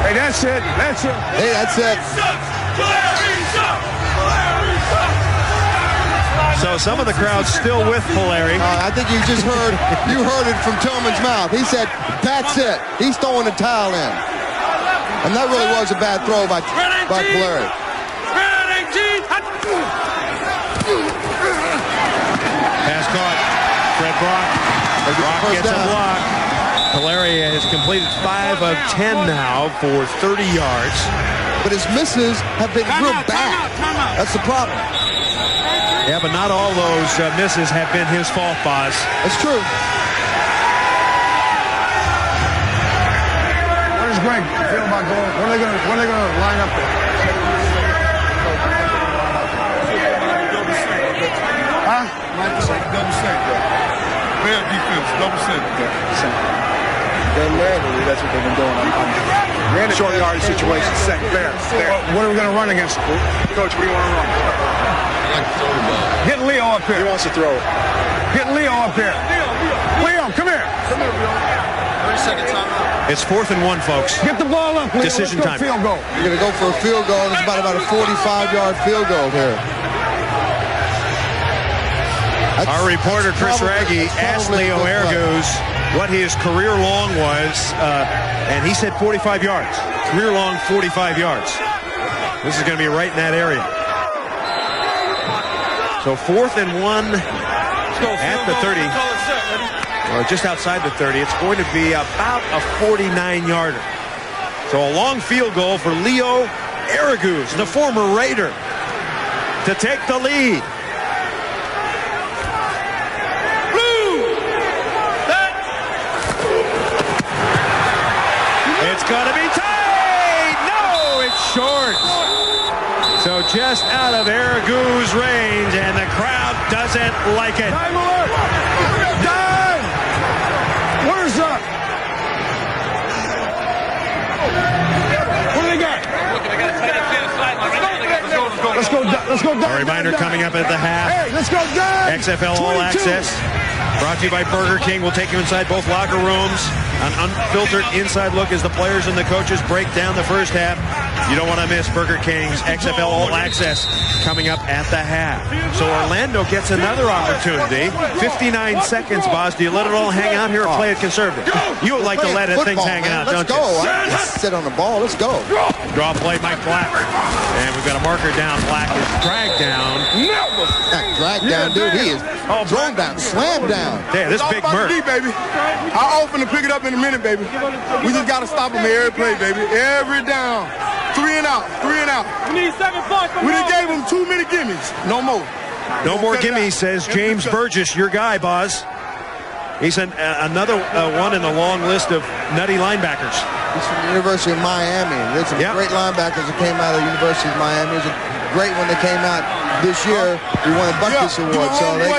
Hey, that's it. That's it. Hey, that's it. So some of the crowd's still with Polari. I think you just heard it from Tillman's mouth. He said, that's it. He's throwing the towel in. And that really was a bad throw by Polari. Pass caught. Fred Brock. Brock gets a block. Polari has completed 5 of 10 now for 30 yards. But his misses have been real bad. That's the problem. Yeah, but not all those misses have been his fault, Boz. That's true. What is Greg feel about going? When are they going to line up there? Huh? Double center. Bad defense, double center. That's what they've been doing on short yardage situations. Second. There. What are we going to run against? Coach, what do you want to run? I like to throw the ball. Get Leo up here. He wants to throw it. Get Leo up here. Leo, come here. Come here, Leo. 30-second timeout. It's 4th and 1, folks. Get the ball up, Leo. Decision Let's go time. Field goal. You're going to go for a field goal. It's about a 45-yard field goal here. Our reporter, Chris Raggi, asked Leo Ergus what his career long was, and he said 45 yards. Career long, 45 yards. This is going to be right in that area. So 4th and 1 at the 30, or just outside the 30. It's going to be about a 49-yarder. So a long field goal for Leo Ergus, the former Raider, to take the lead. It's going to be tight. No, it's short. So just out of Ergus' range, and the crowd doesn't like it. Time alert. Time. Where's up? What do they got? Let's go down. A reminder coming up at the half. Hey, let's go down. XFL All 22. Access. Brought to you by Burger King. We'll take you inside both locker rooms. An unfiltered inside look as the players and the coaches break down the first half. You don't want to miss Burger King's XFL All Access coming up at the half. So Orlando gets another opportunity. 59 seconds, Boz. Do you let it all hang out here or play it conservative? You would like to let it things hang out, don't you? Let's go. Let's sit on the ball. Let's go. Draw play, Mike Black. And we've got a marker down. Black is dragged down. Dragged down, dude. He is thrown down, slammed down. Yeah, this big Murph. Baby. I'll open and pick it up in a minute, baby. We just got to stop him every play, baby. Every down. 3 and out. 3 and out. We need 7 points. We done gave him too many gimmies. No more. No more gimmies, says James Burgess, your guy, Boz. He's another one in the long list of nutty linebackers. He's from the University of Miami. There's some great linebackers that came out of the University of Miami. It was a great one that came out this year. We won a Buckus Award, so they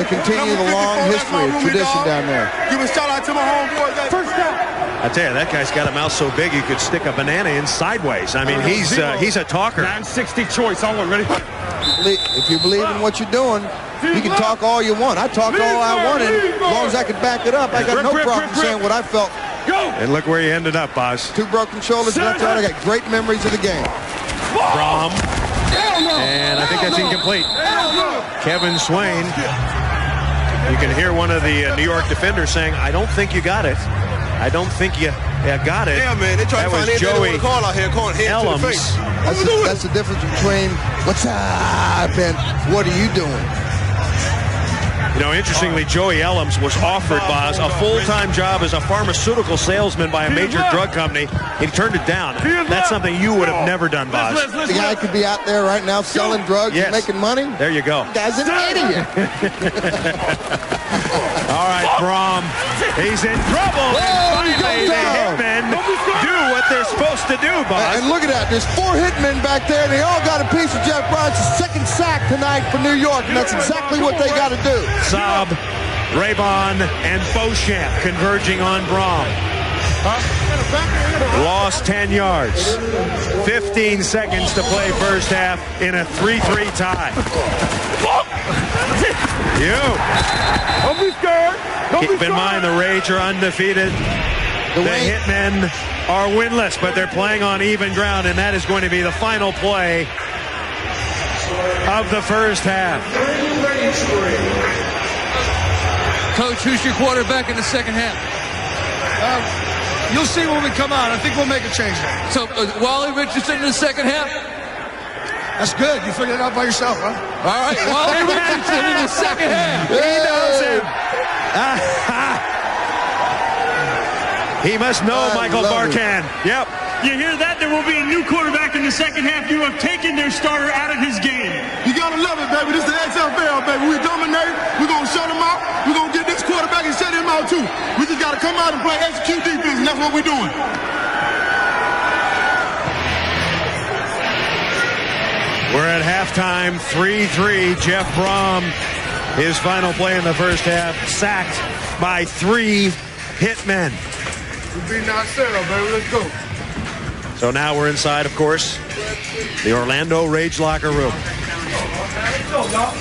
continue the long history of tradition down there. Give a shout out to my homeboy. First down. I tell you, that guy's got a mouth so big you could stick a banana in sideways. I mean, he's a talker. 960 choice. All ready. If you believe in what you're doing, you can talk all you want. I talked all I wanted. As long as I could back it up, I got no problem saying what I felt. And look where you ended up, Boz. 2 broken shoulders left out. I got great memories of the game. From, and I think that's incomplete. Kevin Swain. You can hear one of the New York defenders saying, "I don't think you got it. I don't think you got it." Yeah, man. They try to find Joey call out here, calling head to the face. That's the difference between what's up and what are you doing? You know, interestingly, Joey Ellums was offered, Boz, a full-time job as a pharmaceutical salesman by a major drug company. He turned it down. That's something you would have never done, Boz. The guy could be out there right now selling drugs and making money. There you go. The guy's an idiot. All right, Brom. He's in trouble. And finally, the hitmen do what they're supposed to do, Boz. And look at that. There's 4 hitmen back there. They all got a piece of Jeff Bryant's second sack tonight for New York, and that's exactly what they got to do. Saab, Raybon, and Beauchamp converging on Brom. Lost 10 yards. 15 seconds to play first half in a 3-3 tie. Don't be scared. Keep in mind, the Rage are undefeated. The Hitmen are winless, but they're playing on even ground, and that is going to be the final play of the first half. Coach, who's your quarterback in the second half? You'll see when we come out. I think we'll make a change there. So, Wally Richardson in the second half? That's good. You figured it out by yourself, huh? All right, Wally Richardson in the second half. He knows him. He must know Michael Barkan. Yep. You hear that? There will be a new quarterback in the second half. You have taken their starter out of his game. You gotta love it, baby. This is the XFL, baby. We dominate. We're gonna shut him out. We're gonna get this quarterback and shut him out too. We just gotta come out and play execute defense, and that's what we're doing. We're at halftime, 3-3. Jeff Brom, his final play in the first half, sacked by 3 hitmen. We're beating ourselves, baby. Let's go. So now we're inside, of course, the Orlando Rage locker room. Let's go, y'all.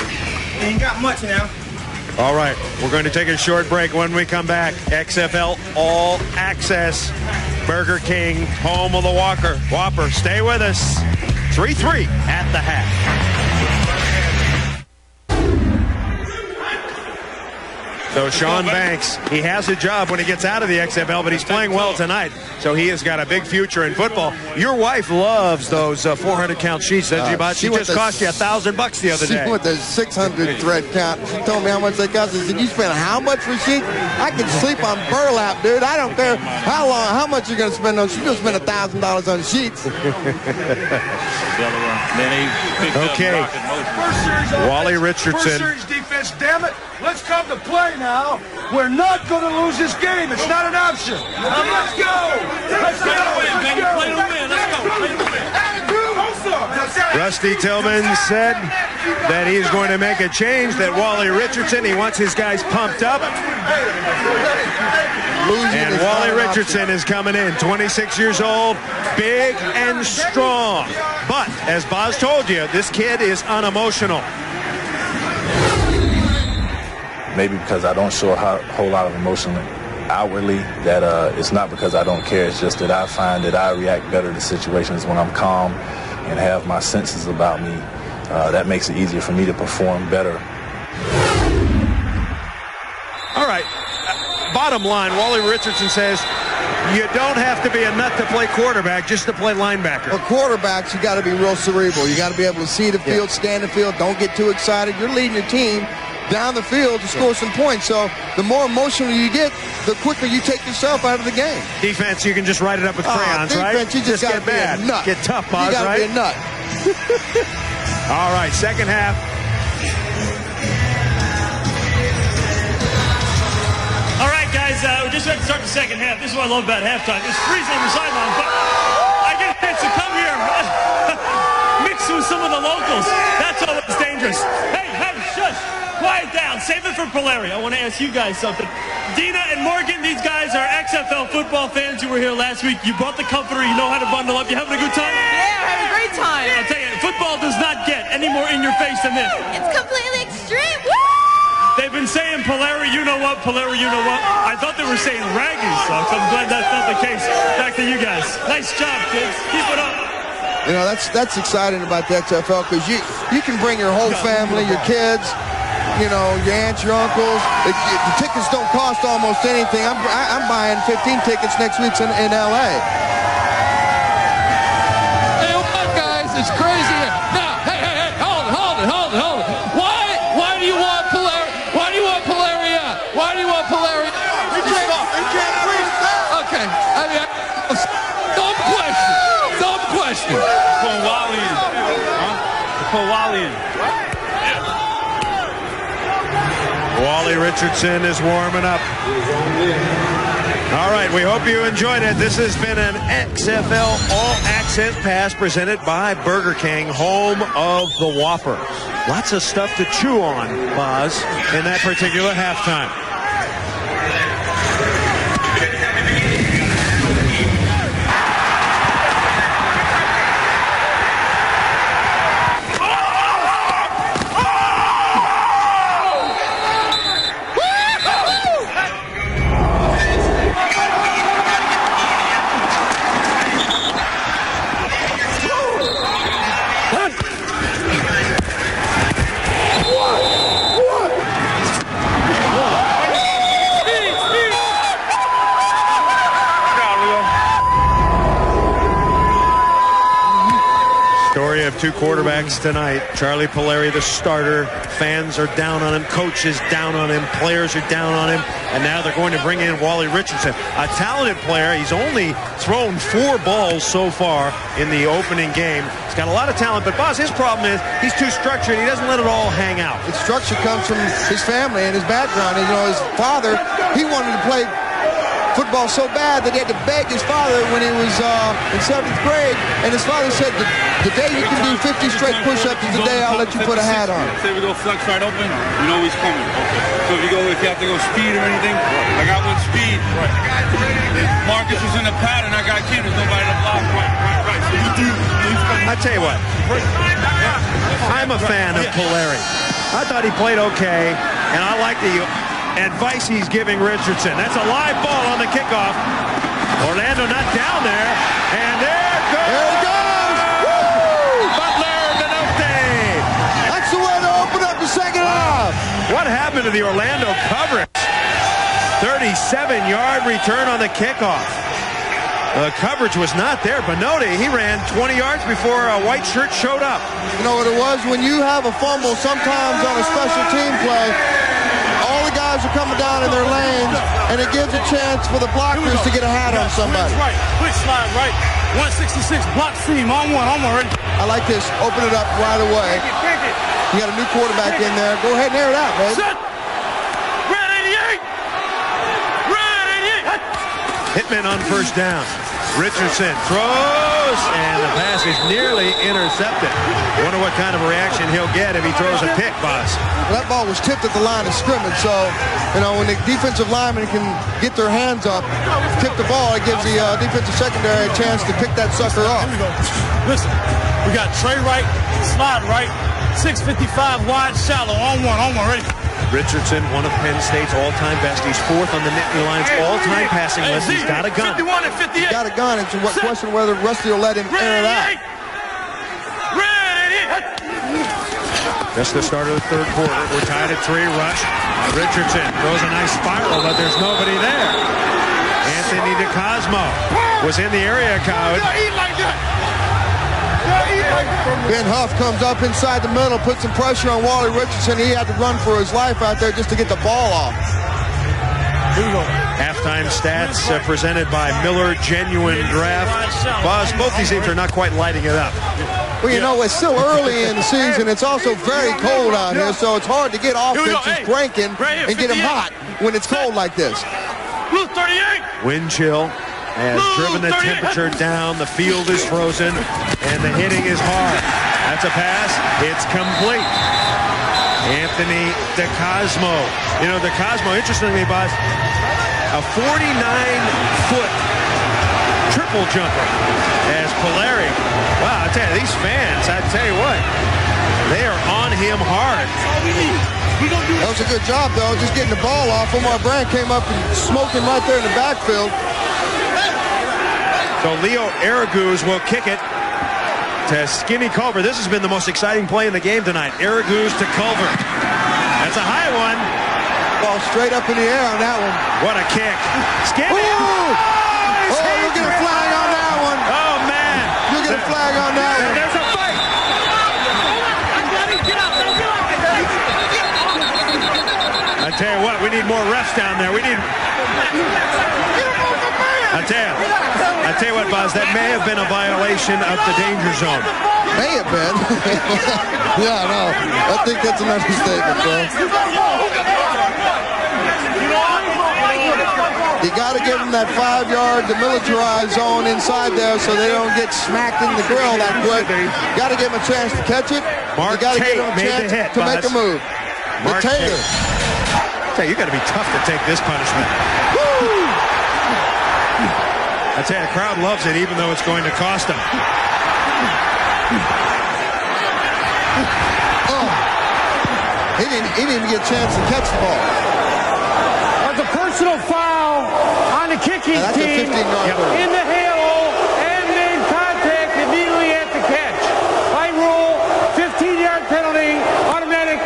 Ain't got much now. All right, we're going to take a short break. When we come back, XFL All Access, Burger King, home of the Whopper. Stay with us. 3-3 at the half. So Sean Banks, he has a job when he gets out of the XFL, but he's playing well tonight. So he has got a big future in football. Your wife loves those 400-count sheets, doesn't she, Bud? She just cost you $1,000 the other day. She went the 600 thread count. She told me how much they cost. I said, you spend how much for sheets? I can sleep on burlap, dude. I don't care how much you're going to spend on. She's going to spend $1,000 on sheets. Okay. Wally Richardson. First series defense, damn it. Let's come to play now. We're not going to lose this game. It's not an option. Let's go. Let's go. Play to win. Rusty Tillman said that he's going to make a change, that Wally Richardson, he wants his guys pumped up. And Wally Richardson is coming in, 26 years old, big and strong. But, as Boz told you, this kid is unemotional. Maybe because I don't show a whole lot of emotion outwardly, that it's not because I don't care. It's just that I find that I react better to situations when I'm calm and have my senses about me. That makes it easier for me to perform better. All right. Bottom line, Wally Richardson says You don't have to be a nut to play quarterback, just to play linebacker. For quarterbacks, you got to be real cerebral. You got to be able to see the field, stand the field, don't get too excited. You're leading your team down the field to score some points. So the more emotional you get, the quicker you take yourself out of the game. Defense, you can just write it up with crayons, defense, right? You just got to get be mad. a nut. Get tough, Boz, you gotta right? be a nut. All right, second half. All right, guys, we're just about to start the second half. This is what I love about halftime. It's freezing on the sideline, but I get a chance to come here, mix with some of the locals. That's always dangerous. Hey, shush. Quiet down. Save it for Polari. I want to ask you guys something. Dina and Morgan, these guys are XFL football fans who were here last week. You brought the comforter. You know how to bundle up. You having a good time? Yeah, we're having a great time. I'll tell you, football does not get any more in your face than this. It's completely extreme. Woo! They've been saying Polari, you know what, Polari, you know what. I thought they were saying Raggy sucks. I'm glad that's not the case. Back to you guys. Nice job, kids. Keep it up. You know, that's exciting about the XFL because you can bring your whole family, your kids, you know, your aunts, your uncles. The tickets don't cost almost anything. I'm buying 15 tickets next week in L.A. Hey, what, guys? It's crazy. Now, hey, hold it. Why do you want Polari? Why do you want Polari out? Why do you want Polari out? He can't breathe. Okay. I mean, dumb question. Put Wally in. Put Wally in. Wally Richardson is warming up. All right, we hope you enjoyed it. This has been an XFL All-Access Pass presented by Burger King, home of the Whopper. Lots of stuff to chew on, Boz, in that particular halftime. Story of two quarterbacks tonight. Charlie Polari, the starter. Fans are down on him. Coaches down on him. Players are down on him. And now they're going to bring in Wally Richardson, a talented player. He's only thrown 4 balls so far in the opening game. He's got a lot of talent, but Boz, his problem is he's too structured. He doesn't let it all hang out. The structure comes from his family and his background. And, you know, his father, he wanted to play football so bad that he had to beg his father when he was in 7th grade, and his father said, the day you can do 50 straight push-ups is the day I'll let you put a hat on. Say we go flex right open, you know he's coming. So if you have to go speed or anything, I got one speed. Marcus was in the pad and I got Ken, there's nobody to block. Right. So you do. I tell you what, I'm a fan of Polari. I thought he played okay, and I like the advice he's giving Richardson. That's a live ball on the kickoff. Orlando not down there, and there goes. There it goes. Woo! Butler Minote. That's the way to open up the second half. What happened to the Orlando coverage? 37-yard return on the kickoff. The coverage was not there. Minote, he ran 20 yards before a white shirt showed up. You know what it was? When you have a fumble sometimes on a special team play, all the guys are coming down in their lanes, and it gives a chance for the blockers to get a hat on somebody. Right, quick slide right, 166, block seam, on one ready. I like this. Open it up right away. You got a new quarterback in there. Go ahead and air it out, man. Set. Red 88. Hitmen on first down. Richardson throws, and the pass is nearly intercepted. Wonder what kind of a reaction he'll get if he throws a pick, Boz. Well, that ball was tipped at the line of scrimmage, so, you know, when the defensive linemen can get their hands up, tip the ball, it gives the defensive secondary a chance to pick that sucker off. Listen, we got Trey right, slide right, 655 wide, shallow, on one, ready. Richardson, one of Penn State's all-time best. He's 4th on the Nittany Lions all-time passing list. He's got a gun. 51 and 58. He's got a gun. It's a question whether Rusty will let him air it out. Just the start of the third quarter. We're tied at 3. Rush. Richardson throws a nice spiral, but there's nobody there. Anthony DeCosta DeCosmo was in the area code. Ben Huff comes up inside the middle, puts some pressure on Wally Richardson. He had to run for his life out there just to get the ball off. Halftime stats presented by Miller Genuine Draft. Boz, both these teams are not quite lighting it up. Well, you know, it's still early in the season. It's also very cold out here, so it's hard to get offenses cranking and get them hot when it's cold like this. Blue 38. Wind chill has driven the temperature down. The field is frozen, and the hitting is hard. That's a pass. It's complete. Anthony DeCosmo. You know, DeCosmo, interestingly, Boz, a 49-foot triple jumper as Polari. Wow, I tell you, these fans, I tell you what, they are on him hard. That was a good job, though, just getting the ball off. Omar Brand came up and smoked him right there in the backfield. So Leo Araguz will kick it to Skinny Culver. This has been the most exciting play in the game tonight. Araguz to Culver. That's a high one. Ball straight up in the air on that one. What a kick. Skinny. Oh, you'll get a flag on that one. Oh, man. You'll get a flag on that one. There's a fight. I tell you what, we need more refs down there. We need... I tell you what, Boz, that may have been a violation of the danger zone. May have been. Yeah, no. I think that's an understatement, bro. You got to give them that 5-yard demilitarized zone inside there so they don't get smacked in the grill that quick. Got to give them a chance to catch it. Mark you got to give Tate them a made chance the hit, to make a move. Mark Tater. Tate. You got to be tough to take this punishment. Woo! I tell you, the crowd loves it, even though it's going to cost them. Oh, he didn't even get a chance to catch the ball. That's a personal foul on the kicking team in the halo and made contact immediately at the catch. By rule, 15-yard penalty, automatic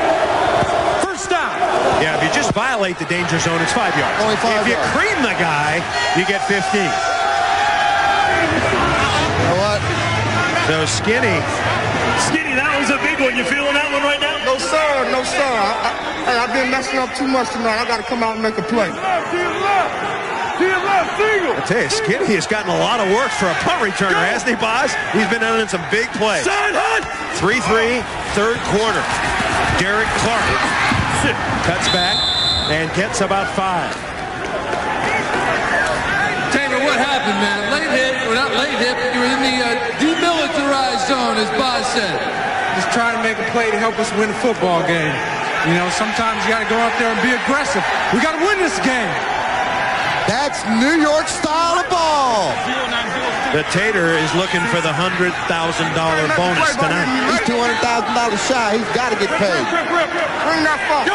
first down. Yeah, if you just violate the danger zone, it's 5 yards. Only 5 if you yards. cream the guy, you get 15. You know what? So Skinny, that was a big one. You feeling that one right now? No, sir. No, sir. I've been messing up too much tonight. I got to come out and make a play. I tell you, Skinny has gotten a lot of work for a punt returner, hasn't he, Boz? He's been in some big plays. 3-3, third quarter. Derek Clark cuts back and gets about 5. Taylor, what happened, man? Late hit, or not late hit, but you were in the demilitarized zone, as Boz said. Just trying to make a play to help us win a football game. You know, sometimes you got to go out there and be aggressive. We got to win this game. That's New York style of ball. The Tater is looking for the $100,000 bonus tonight. He's $200,000 shy. He's got to get paid. Bring that ball.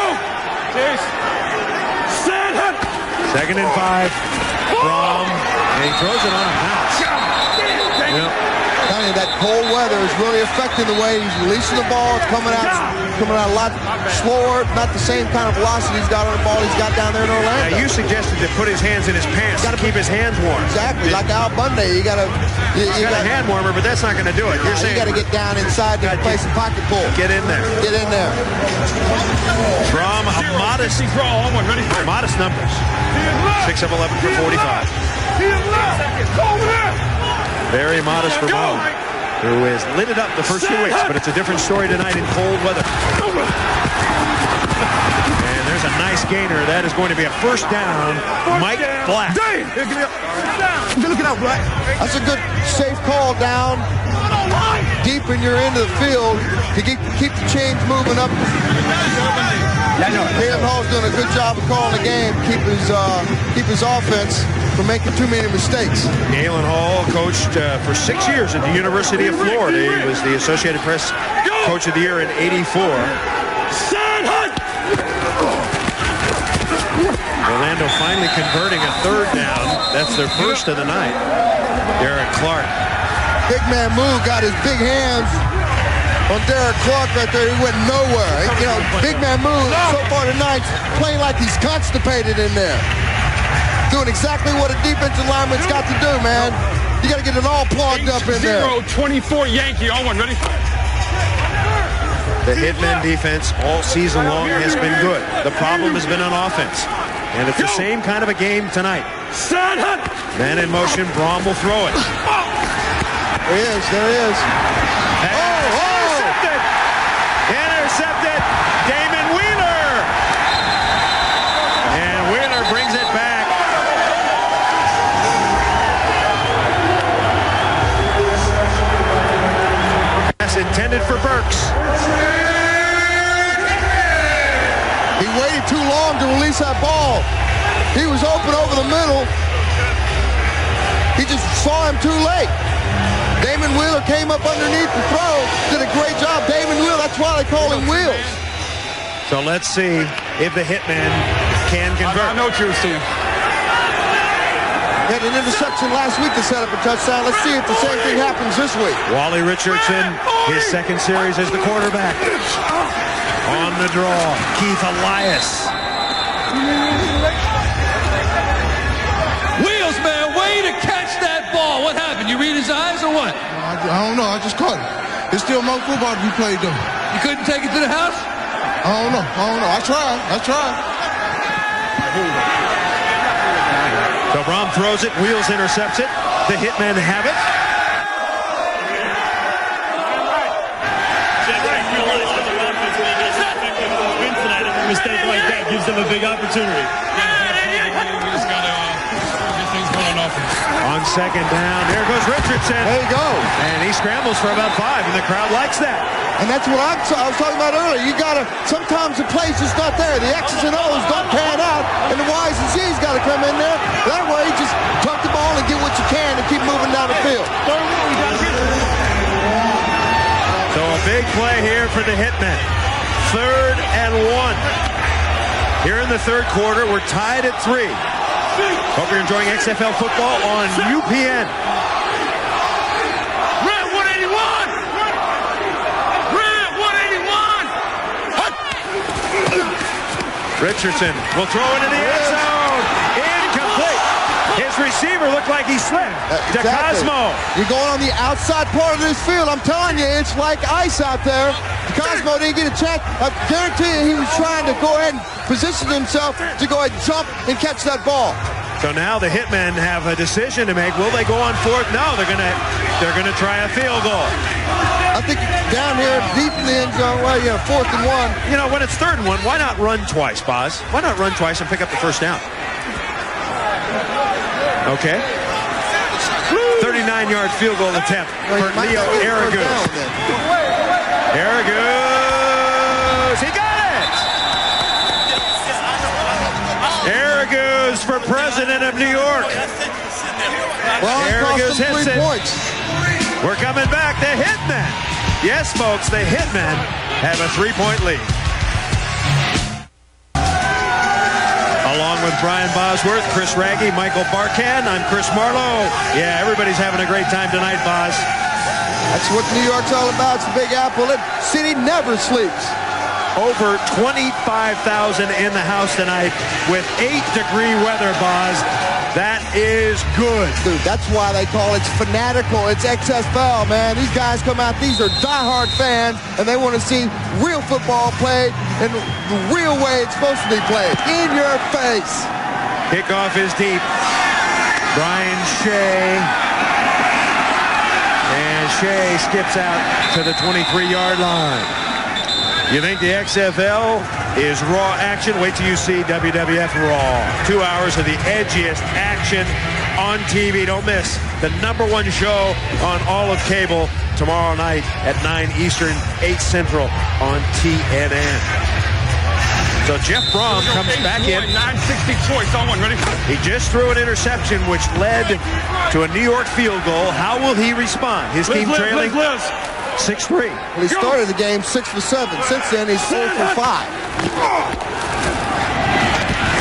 Second and 5 from, and he throws it on a bounce. Yep. Telling you, that cold weather is really affecting the way he's releasing the ball. It's coming out a lot slower, not the same kind of velocity he's got on the ball he's got down there in Orlando. Now, you suggested to put his hands in his pants to keep his hands warm. Exactly, like Al Bundy. You got a hand warmer, but that's not going to do it. You're saying you got to get down inside there and play some pocket pull. Get in there. Get in there. From a modest numbers. 6 of 11 for 45. Very modest for Mo, who has lit it up the first 2 weeks, but it's a different story tonight in cold weather. And there's a nice gainer. That is going to be a first down. Mike Black. Look it out, Black. That's a good, safe call down deep in your end of the field to keep the chains moving up. Liam Hall's doing a good job of calling the game, keep his offense from making too many mistakes. Galen Hall coached for 6 years at the University of Florida. He was the Associated Press Coach of the Year in '84. Orlando finally converting a third down. That's their first of the night. Derek Clark. Big man Moo got his big hands on Derek Clark right there. He went nowhere. Big man Moo so far tonight playing like he's constipated in there. doing exactly what a defensive lineman's got to do, man. You got to get it all plugged up in there. 0-24 Yankee. On ready? The Hitmen defense all season long has been good. The problem has been on offense. And it's the same kind of a game tonight. Man in motion, Brom will throw it. There he is, there he is. Intercepted! Intercepted! Damon Wheeler! And Wheeler brings it back. Pass intended for Burks. He waited too long to release that ball. He was open over the middle. He just saw him too late. Damon Wheeler came up underneath the throw, did a great job. Damon Wheeler, that's why they call him Wheels. So let's see if the Hitmen can convert. I know what you were saying. He had an interception last week to set up a touchdown. Let's see if the same thing happens this week. Wally Richardson, his second series as the quarterback. On the draw, Keith Elias. Wheels, man, way to catch that ball. What happened? You read his eyes or what? I don't know. I just caught it. It's still more football to be played, though. You couldn't take it to the house? I don't know. I tried. So Brom throws it, Wheels intercepts it. The Hitmen have it. Mistake like that gives them a big opportunity. You just got to get things going on offense. On second down, there goes Richardson. There you go. And he scrambles for about 5, and the crowd likes that. And that's what I was talking about earlier. You got to, sometimes the play's just not there. The X's and O's don't pan out, and the Y's and Z's got to come in there. That way, just tuck the ball and get what you can and keep moving down the field. So a big play here for the Hitmen. 3rd and 1. Here in the third quarter, we're tied at 3. Hope you're enjoying XFL football on UPN. Red 181! Red 181! Richardson will throw it in the end zone. Incomplete. His receiver looked like he slipped. Exactly. DeCosmo. You're going on the outside part of this field. I'm telling you, it's like ice out there. DeCosmo didn't get a chance. I guarantee you he was trying to go ahead and position himself to go ahead and jump and catch that ball. So now the Hitmen have a decision to make. Will they go on 4th? No, they're gonna try a field goal. I think down here deep in the end zone, well, 4th and 1. You know, when it's 3rd and 1, why not run twice, Boz? Why not run twice and pick up the first down? Okay. 39-yard field goal attempt for Leo Araguz. Araguz, he got it! Araguz for president of New York. Araguz hits it. We're coming back. The Hitmen. Yes, folks, the Hitmen have a 3-point lead. Along with Brian Bosworth, Chris Raggy, Michael Barkan, I'm Chris Marlowe. Yeah, everybody's having a great time tonight, Boz. That's what New York's all about. It's the Big Apple. That city never sleeps. Over 25,000 in the house tonight with 8-degree weather, Boz. That is good. Dude, that's why they call it fanatical. It's XFL, man. These guys come out, these are diehard fans, and they want to see real football played in the real way it's supposed to be played. In your face. Kickoff is deep. Brian Shea. And Shea skips out to the 23-yard line. You think the XFL is raw action? Wait till you see WWF Raw. 2 hours of the edgiest action on TV. Don't miss the #1 show on all of cable tomorrow night at 9 Eastern, 8 Central on TNN. So Jeff Brom comes back in. 960 choice on one. Ready? He just threw an interception which led to a New York field goal. How will he respond? His team trailing 6-3. Well, he started the game 6 for 7. Since then, he's 4 for 5. I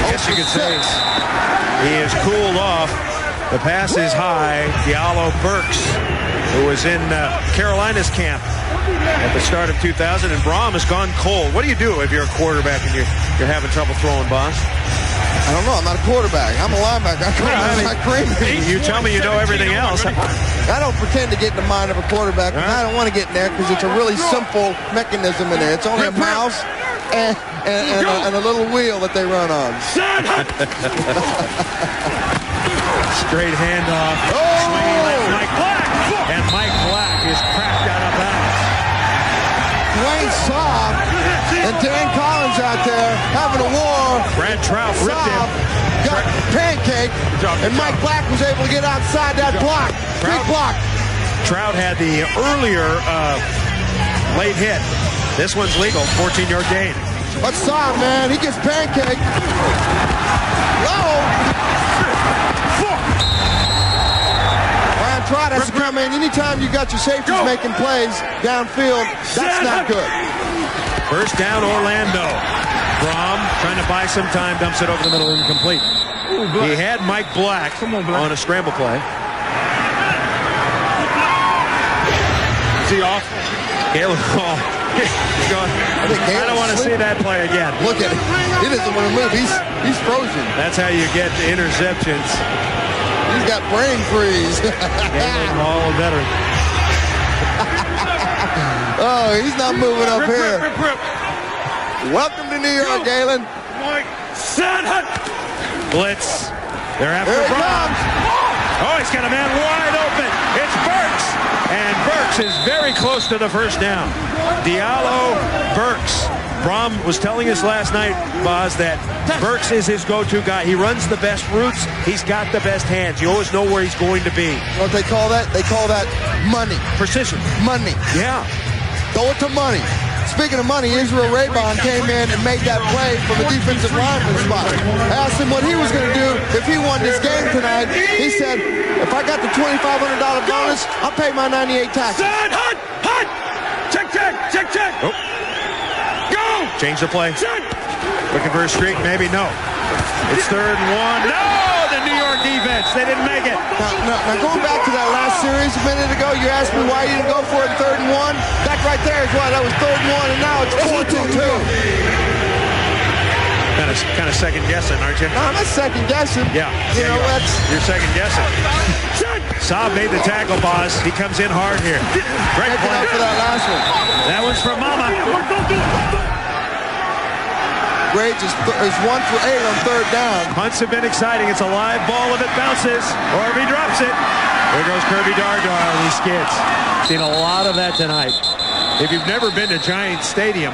guess you could say he has cooled off. The pass is high. Diallo Burks, who was in Carolina's camp at the start of 2000, and Brom has gone cold. What do you do if you're a quarterback and you're having trouble throwing, boss? I don't know. I'm not a quarterback. I'm a linebacker. I'm not crazy. You tell me you know everything else. I don't pretend to get in the mind of a quarterback. I don't want to get in there because it's a really simple mechanism in there. It's only a mouse and a little wheel that they run on. Straight handoff. Oh! Mike Black. And Mike Black is cracked out of bounds. Dwayne Saab and Dan Collins out there having a war. Brad Trout ripped him. Got pancake, and Mike Black was able to get outside that block. Big block. Trout had the earlier late hit. This one's legal, 14-yard gain. But Saab, man, he gets pancake. Brian Trout has to come in. Anytime you got your safeties making plays downfield, that's not good. First down, Orlando. Brom trying to buy some time, dumps it over the middle, incomplete. He had Mike Black on a scramble play. Is he off? Caleb Hall. I don't want to see that play again. Look at it. He doesn't want to move. He's frozen. That's how you get interceptions. He's got brain freeze. Caleb Hall, a veteran. Oh, he's not moving up here. Welcome to New York, Galen. Blitz. They're after Brom. Oh, he's got a man wide open. It's Burks. And Burks is very close to the first down. Diallo, Burks. Brom was telling us last night, Boz, that Burks is his go-to guy. He runs the best routes. He's got the best hands. You always know where he's going to be. What they call that? They call that money. Precision. Money. Yeah. Throw it to money. Speaking of money, Israel Raybon came in and made that play from a defensive lineman spot. I asked him what he was going to do if he won this game tonight. He said, if I got the $2,500 bonus, I'll pay my 98 taxes. Hut! Check! Oh. Go! Change the play. Looking for a streak, maybe no. It's 3rd and 1. No! The New York defense, they didn't make it. Now going back to that last series a minute ago, you asked me why you didn't go for it in 3rd and 1. That right there is why that was 3rd and 1, and now it's 4-2-2. Kind of second guessing, aren't you? No, I'm not second guessing. Yeah. You're second guessing. Saab made the tackle, Boz. He comes in hard here. Great play for that last one. That one's from Mama. Rage is 1 for 8 on 3rd down. Punts have been exciting. It's a live ball if it bounces or if he drops it. There goes Kirby Dardar and he skids. Seen a lot of that tonight. If you've never been to Giant Stadium,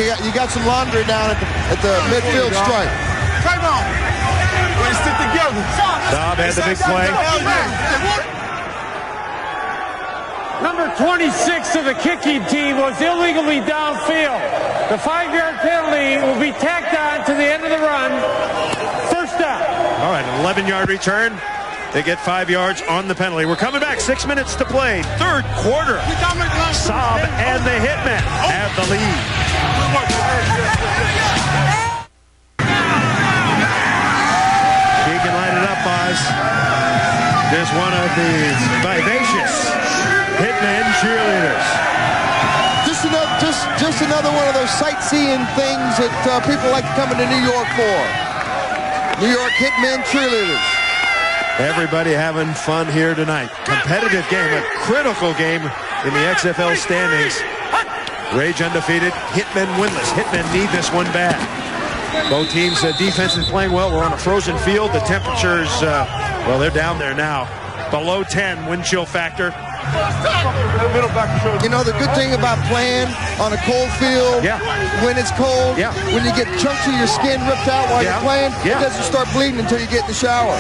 you got some laundry down at the midfield stripe. Come on. Let's stick together. Saab had the big play. Number 26 of the kicking team was illegally downfield. The 5-yard penalty will be tacked on to the end of the run. First down. All right, an 11-yard return. They get 5 yards on the penalty. We're coming back. 6 minutes to play. 3rd quarter. Saab and the Hitmen have the lead. She can light it up, Boz. There's one of the vivacious Hitmen cheerleaders. Just another one of those sightseeing things that people like to come into New York for. New York Hitmen cheerleaders. Everybody having fun here tonight. Competitive game, a critical game in the XFL standings. Rage undefeated, Hitmen winless. Hitmen need this one bad. Both teams' defense is playing well. We're on a frozen field. The temperatures, well, they're down there now. Below 10 wind chill factor. You know, the good thing about playing on a cold field, when it's cold, when you get chunks of your skin ripped out while you're playing, it doesn't start bleeding until you get in the shower.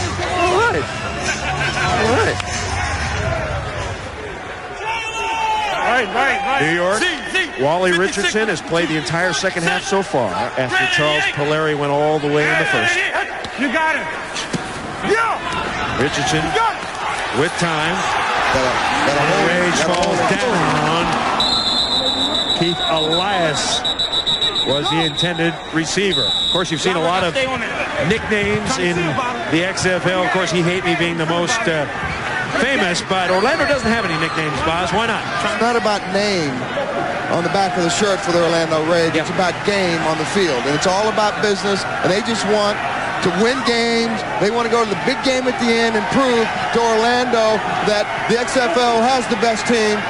All right. New York, Wally Richardson has played the entire second half so far after Charles Polari went all the way in the first. You got it. Richardson with time. Rage falls down. Keith Elias was the intended receiver. Of course, you've seen a lot of nicknames in the XFL. Of course, he hate me being the most famous, but Orlando doesn't have any nicknames, Boz. Why not? It's not about name. on the back of the shirt for the Orlando Rage. It's about game on the field, and it's all about business, and they just want to win games. They want to go to the big game at the end and prove to Orlando that the XFL has the best team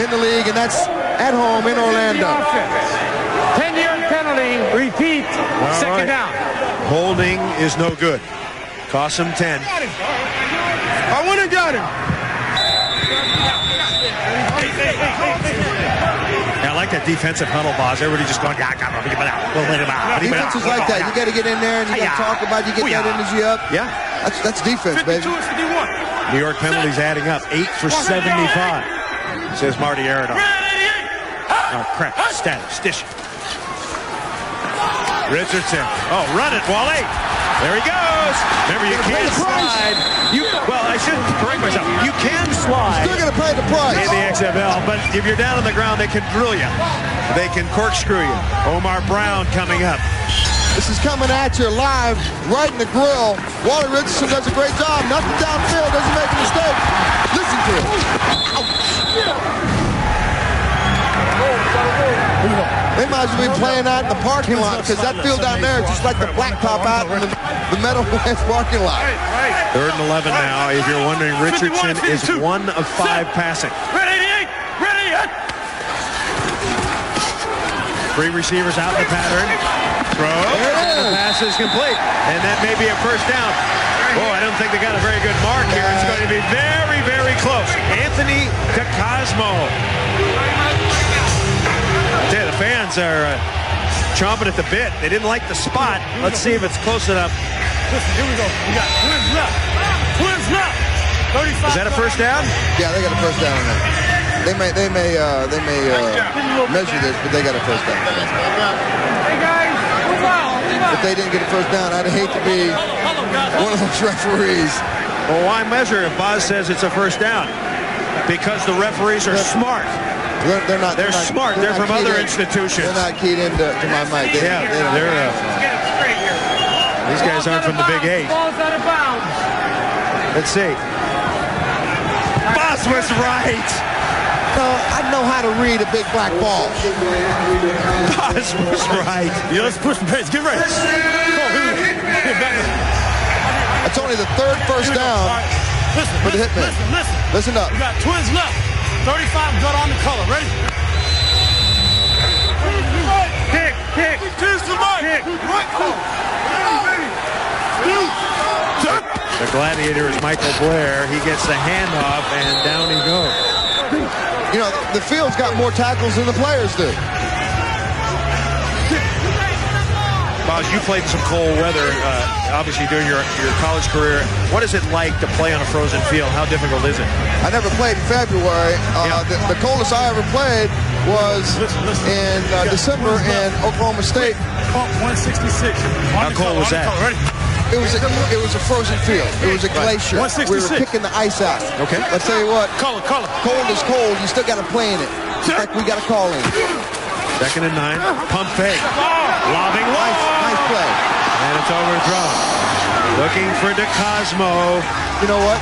in the league, and that's at home in Orlando. 10-yard penalty, repeat, second down. Holding is no good. Cost him 10. I went and got him. I like that defensive huddle, boss. Everybody just going, Defense is like that. You got to get in there and you got to talk about it. You get that energy up. Yeah. That's defense, baby. New York penalties adding up. 8 for 75, says Marty Aradon. Oh, crap. Stish. Richardson. Oh, run it, Wally. There he goes. Remember, you can't slide. Well, I should correct myself. You can slide. Still going to pay the price in the XFL, but if you're down on the ground, they can drill you. They can corkscrew you. Omar Brown coming up. This is coming at you live, right in the grill. Wally Richardson does a great job. Nothing downfield, doesn't make a mistake. Listen to him. They might as well be playing out in the parking lot, because that field down there is just like the blacktop out in the Meadowlands parking lot. 3rd and 11 now. If you're wondering, Richardson is 1 of 5 passing. Ready. 3 receivers out in the pattern. Throw. The pass is complete. And that may be a first down. Oh, I don't think they got a very good mark here. It's going to be very, very close. Anthony DeCosmo. The fans are chomping at the bit. They didn't like the spot. Let's see if it's close enough. Listen, here we go. We got twins left. 35. Is that a first down? Yeah, they got a first down on that. They may measure this, but they got a first down. Hey guys, move out. If they didn't get a first down, I'd hate to be one of those referees. Well, why measure if Boz says it's a first down? Because the referees are smart. They're not. They're smart. They're from other institutions. They're not keyed into my mic. These guys aren't from the Big 8. Ball's out of bounds. Let's see. Boz was right. I know how to read a big black ball. Boz was right. Yeah, let's push the pace. Get ready. It's only the 3rd first down for the Hitmen. Listen up. We got twins left. 35 got on the color. Ready? Kick. The Gladiator is Michael Blair. He gets the handoff, and down he goes. You know, the field's got more tackles than the players do. Boz, you played in some cold weather, obviously during your college career. What is it like to play on a frozen field? How difficult is it? I never played in February. The coldest I ever played was in December in Oklahoma State. 166. How cold was that? It was a frozen field. It was a glacier. 166. We were kicking the ice out. Okay. Let's tell you what. Color. Cold is cold. You still got to play in it. It's like we got to call in. 2nd and 9. Pump fake. Lobbing low. Nice play. And it's overthrown. Looking for DeCosmo. You know what?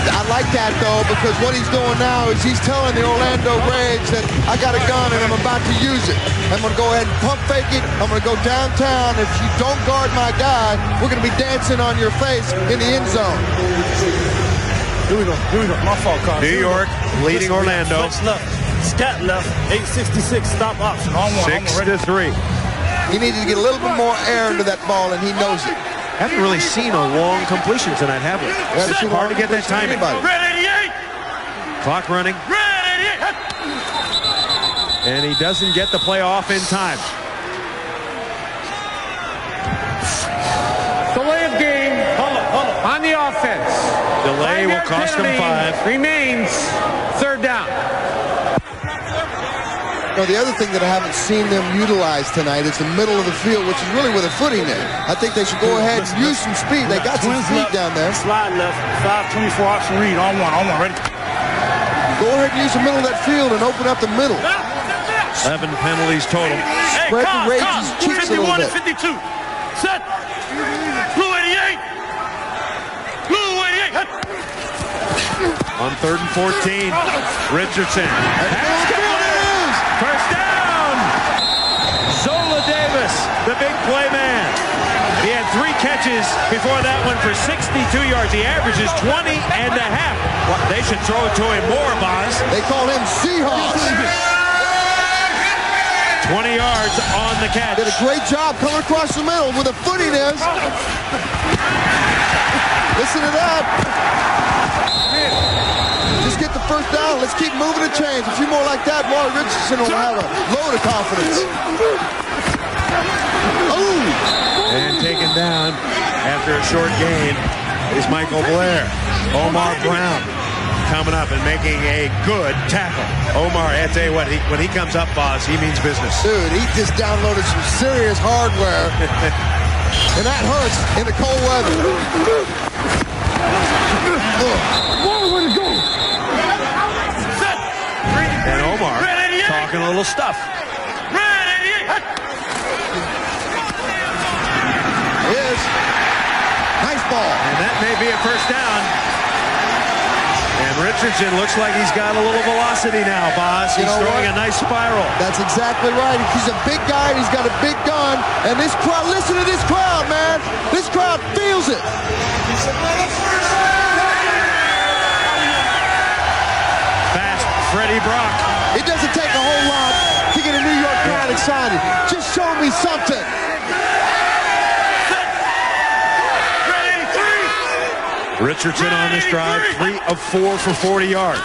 I like that, though, because what he's doing now is he's telling the Orlando Rage that I got a gun and I'm about to use it. I'm going to go ahead and pump fake it. I'm going to go downtown. If you don't guard my guy, we're going to be dancing on your face in the end zone. Here we go. My fault, Carl. New York leading Orlando. Scat left. 866. Stop option. On 1. 6-3. He needed to get a little bit more air into that ball, and he knows it. Haven't really seen a long completion tonight, have we? It's hard to get that timing. Red 88. Clock running. Red 88. And he doesn't get the play off in time. Delay of game on the offense. Delay will cost them 5. Remains 3rd down. No, the other thing that I haven't seen them utilize tonight is the middle of the field, which is really where the footing is. I think they should go ahead and use some speed. They got some speed down there. Slide left. 5-24 option read. On one. Ready? Go ahead and use the middle of that field and open up the middle. 11 penalties total. Spread the Rage's cheeks a little bit. 51 and 52. Set. Blue 88. Blue 88. On 3rd and 14. Richardson. First down. Zola Davis, the big play man. He had 3 catches before that one for 62 yards. He averages 20 and a half. Well, they should throw it to him more, Boz. They call him Seahawks. 20 yards on the catch. Did a great job coming across the middle with a footing is. Listen to that. Just get the first down. Let's keep moving the chains. A few more like that, Mark Richardson will have a load of confidence. Oh! And taken down after a short gain is Michael Blair. Omar Brown coming up and making a good tackle. Omar, I tell you what, when he comes up, Boz, he means business. Dude, he just downloaded some serious hardware. And that hurts in the cold weather. And Omar talking a little stuff. Is. Nice ball. And that may be a first down. And Richardson looks like he's got a little velocity now, Boz. He's throwing a nice spiral. That's exactly right. He's a big guy. He's got a big gun. And this crowd, listen to this crowd, man. This crowd feels it. Fast Freddie Brock. It doesn't take a whole lot to get a New York crowd excited. Just show me something. Richardson on this drive, 3 of 4 for 40 yards.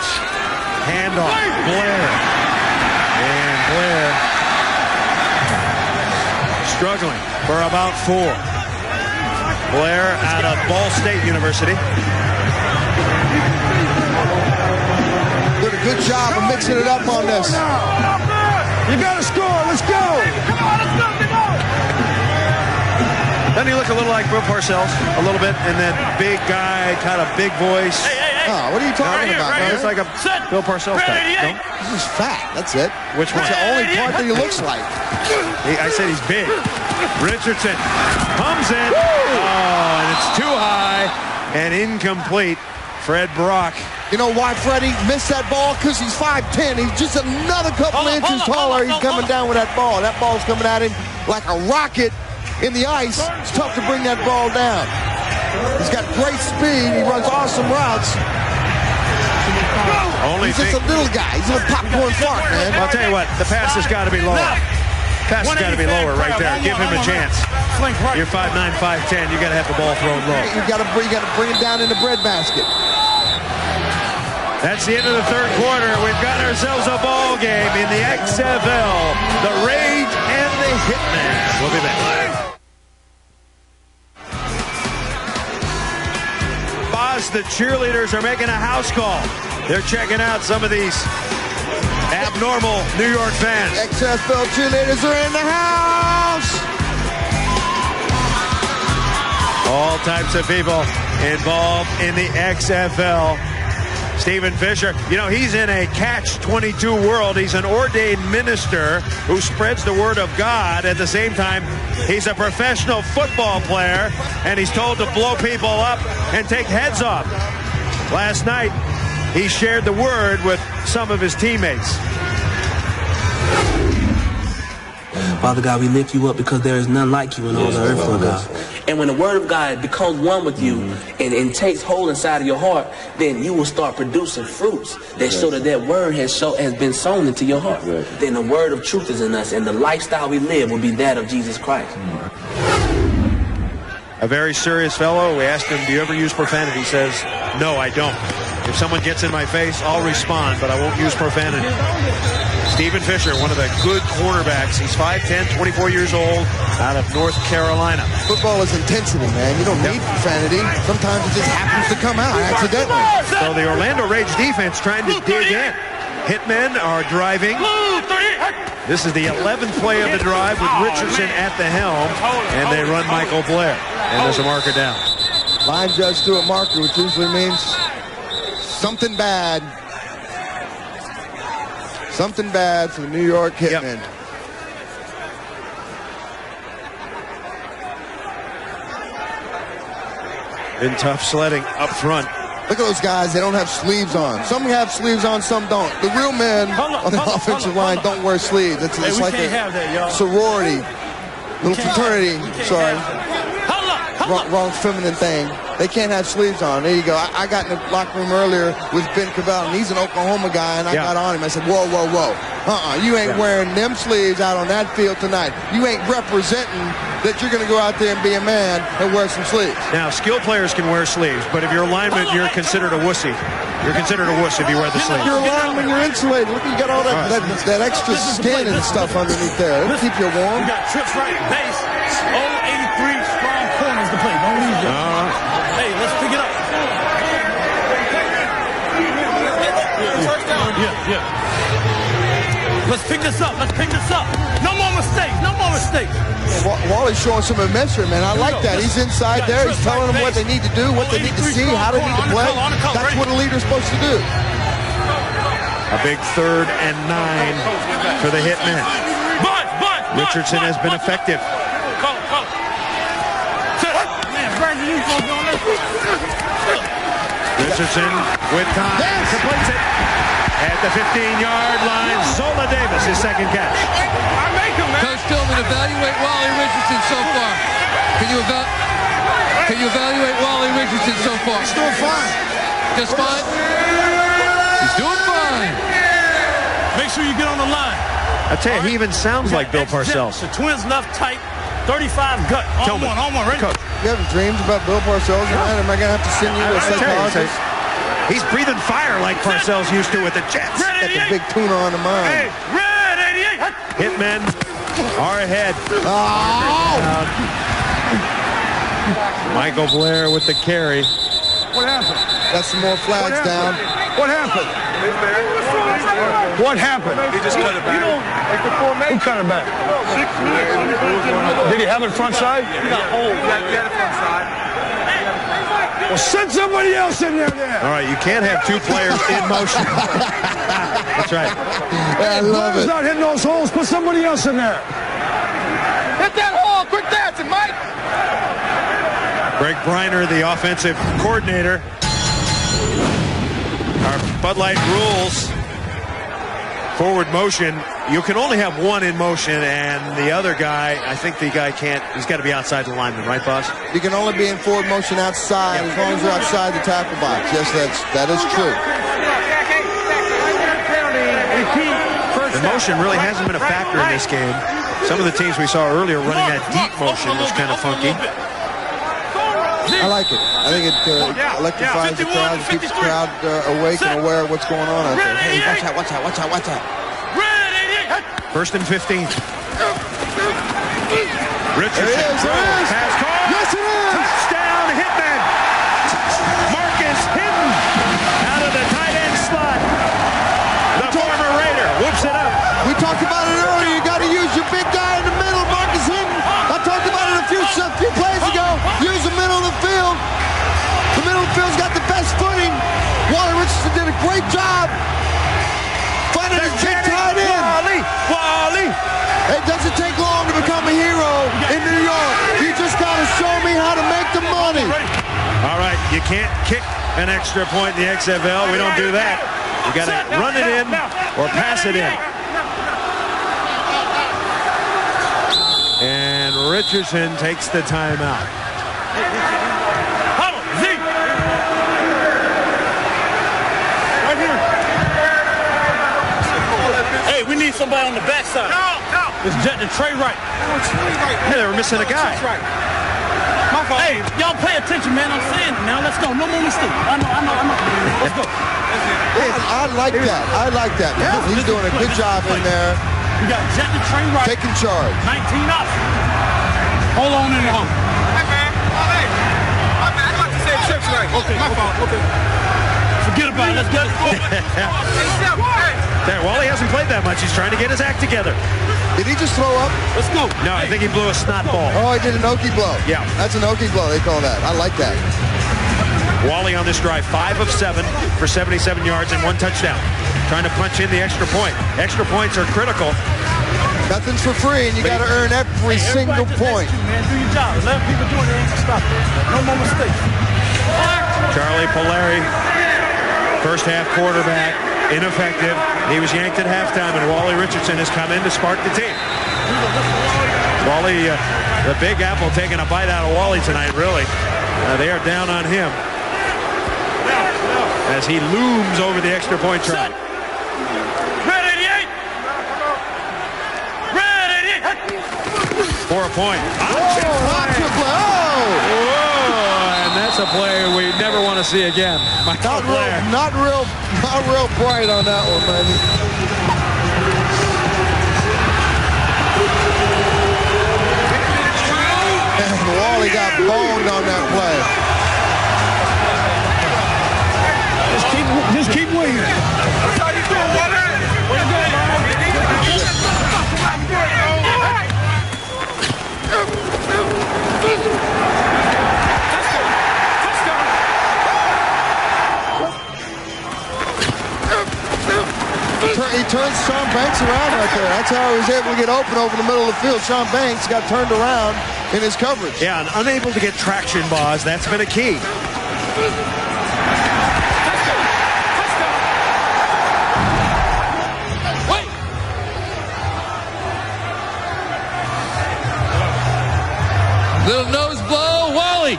Handoff, Blair. And Blair struggling for about 4. Blair out of Ball State University. Did a good job of mixing it up on this. You got to score. Let's go. Come on, let's go. Doesn't he look a little like Bill Parcells? A little bit, and then big guy, kind of big voice. Oh, what are you talking about, man? It's like a Bill Parcells type. No? He's fat. That's it. Which one? That's the only part that he looks like. I said he's big. Richardson comes in. Oh, and it's too high and incomplete. Fred Brock. You know why Freddie missed that ball? Because he's 5'10". He's just another couple inches taller. He's coming down with that ball. That ball's coming at him like a rocket in the ice. It's tough to bring that ball down. He's got great speed. He runs awesome routes. He's just a little guy. He's a popcorn fart, man. I'll tell you what, the pass has got to be lower. Pass has got to be lower right there. Give him a chance. You're 5'9", 5'10". You got to have the ball thrown low. You got to bring it down in the breadbasket. That's the end of the third quarter. We've got ourselves a ball game in the XFL. The Rage and the Hitmen. We'll be back. Boz, the cheerleaders are making a house call. They're checking out some of these abnormal New York fans. XFL cheerleaders are in the house. All types of people involved in the XFL. Stephen Fisher, you know, he's in a catch-22 world. He's an ordained minister who spreads the word of God. At the same time, he's a professional football player, and he's told to blow people up and take heads off. Last night, he shared the word with some of his teammates. Father God, we lift you up because there is none like you in all the earth, Lord God. And when the word of God becomes one with you and takes hold inside of your heart, then you will start producing fruits that show that that word has been sown into your heart. Then the word of truth is in us, and the lifestyle we live will be that of Jesus Christ. A very serious fellow. We asked him, do you ever use profanity? He says, no, I don't. If someone gets in my face, I'll respond, but I won't use profanity. Stephen Fisher, one of the good cornerbacks. He's 5'10", 24 years old, out of North Carolina. Football is intensity, man. You don't need profanity. Sometimes it just happens to come out accidentally. So the Orlando Rage defense trying to dig in. Hitmen are driving. This is the 11th play of the drive with Richardson at the helm, and they run Michael Blair. And there's a marker down. Line judge to a marker, which usually means something bad. Something bad for the New York Hitmen. Yep. Been tough sledding up front Look at those guys. They don't have sleeves on. Some have sleeves on, some don't. The real men on the offensive line don't wear sleeves. It's like a sorority, little fraternity. Sorry. Wrong feminine thing. They can't have sleeves on. There you go. I got in the locker room earlier with Ben Cavell, and he's an Oklahoma guy, and I got on him. I said, whoa, whoa, whoa. You ain't wearing them sleeves out on that field tonight. You ain't representing that you're going to go out there and be a man and wear some sleeves. Now, skill players can wear sleeves, but if you're a lineman, you're considered a wussy. You're considered a wuss if you wear the sleeves. You're a lineman, you're insulated. Look, you got all that extra skin and stuff underneath there. It'll keep you warm. We got trips right, base, 083 strong corners to play. Don't lose it. Hey, let's pick it up. Yeah. Let's pick this up. Let's pick this up. No more mistakes. No more mistakes. Wally's showing some adventure, man. I like that. He's inside there. He's telling them what they need to do, what they need to see, how they need to play. That's what a leader's supposed to do. A big 3rd and 9 for the Hitmen. Richardson has been effective. Richardson with time. Completes it. At the 15-yard line, Zola Davis, his second catch. Coach Tillman, evaluate Wally Richardson so far. Can you evaluate Wally Richardson so far? He's doing fine. Just fine? He's doing fine. Make sure you get on the line. I tell you, he even sounds like Bill Parcells. The twins left tight, 35 gut. On one, ready? Coach, you having dreams about Bill Parcells, man? Am I going to have to send you to a psychologist? He's breathing fire like Parcells used to with the Jets. Got the big tuna on the mind. Hey, red 88. Hitmen are ahead. Oh! Michael Blair with the carry. What happened? Got some more flags down. What happened? What happened? He just cut it back. Who cut it back? Did he have it front side? He got it front side. Well, send somebody else in there then. All right, you can't have two players in motion. That's right. Yeah, I love it. He's not hitting those holes. Put somebody else in there. Hit that hole. Quick dancing, Mike. Greg Briner, the offensive coordinator. Our Bud Light rules. Forward motion. You can only have one in motion, and the other guy, I think the guy can't. He's got to be outside the lineman, right, boss? You can only be in forward motion outside as long as you're outside the tackle box. Yes, that is true. The motion really hasn't been a factor in this game. Some of the teams we saw earlier running that deep motion was kind of funky. I like it. I think it electrifies the crowd, keeps the crowd awake and aware of what's going on out there. Hey, watch out. First and 15. Richardson throws. Pass call. Yes, it is. Touchdown, Hitmen. Marcus Hinton out of the tight end slot. The former Raider whoops it up. We talked about it earlier. You got to use your big guy in the middle, Marcus Hinton. I talked about it a few plays ago. Use the middle of the field. The middle of the field's got the best footing. Wally Richardson did a great job finding his big tight end. Wally. It doesn't take long to become a hero in New York. You just got to show me how to make the money. All right, you can't kick an extra point in the XFL. We don't do that. You got to run it in or pass it in. And Richardson takes the timeout. Hey, we need somebody on the backside. No. It's Jet and Trey Wright. Hey, they were missing a guy. My fault. Hey, y'all pay attention, man. I'm saying it now. Let's go. No more mistakes. I know. Let's go. I like that. Yeah. He's doing a good job in there. We got Jet and Trey Wright. Taking charge. 19 up. Hold on in the home. Hey, man. My bad. I'm about to say trips right. Okay, my fault. Okay. Forget about it. Let's get it. There, Wally hasn't played that much. He's trying to get his act together. Did he just throw up? Let's go. No, I think he blew a snot ball. Oh, he did an Okie blow. Yeah. That's an Okie blow, they call that. I like that. Wally on this drive, 5 of 7 for 77 yards and 1 touchdown. Trying to punch in the extra point. Extra points are critical. Nothing's for free, and you got to earn every single point. Man, do your job. Let people doing it. Stop it. No more mistakes. Charlie Wally Polari, first half quarterback, ineffective. He was yanked at halftime, and Wally Richardson has come in to spark the team. Wally, the Big Apple taking a bite out of Wally tonight, really. They are down on him as he looms over the extra point try. Red 88! Red 88! For a point. And that's a play we never want to see again. Not real bright on that one, man. And Wally got boned on that play. Just keep winging. That's how you doing, Wally? Where you going, He turns Sean Banks around right there. That's how he was able to get open over the middle of the field. Sean Banks got turned around in his coverage. Yeah, and unable to get traction, Boz. That's been a key. Little nose blow, Wally.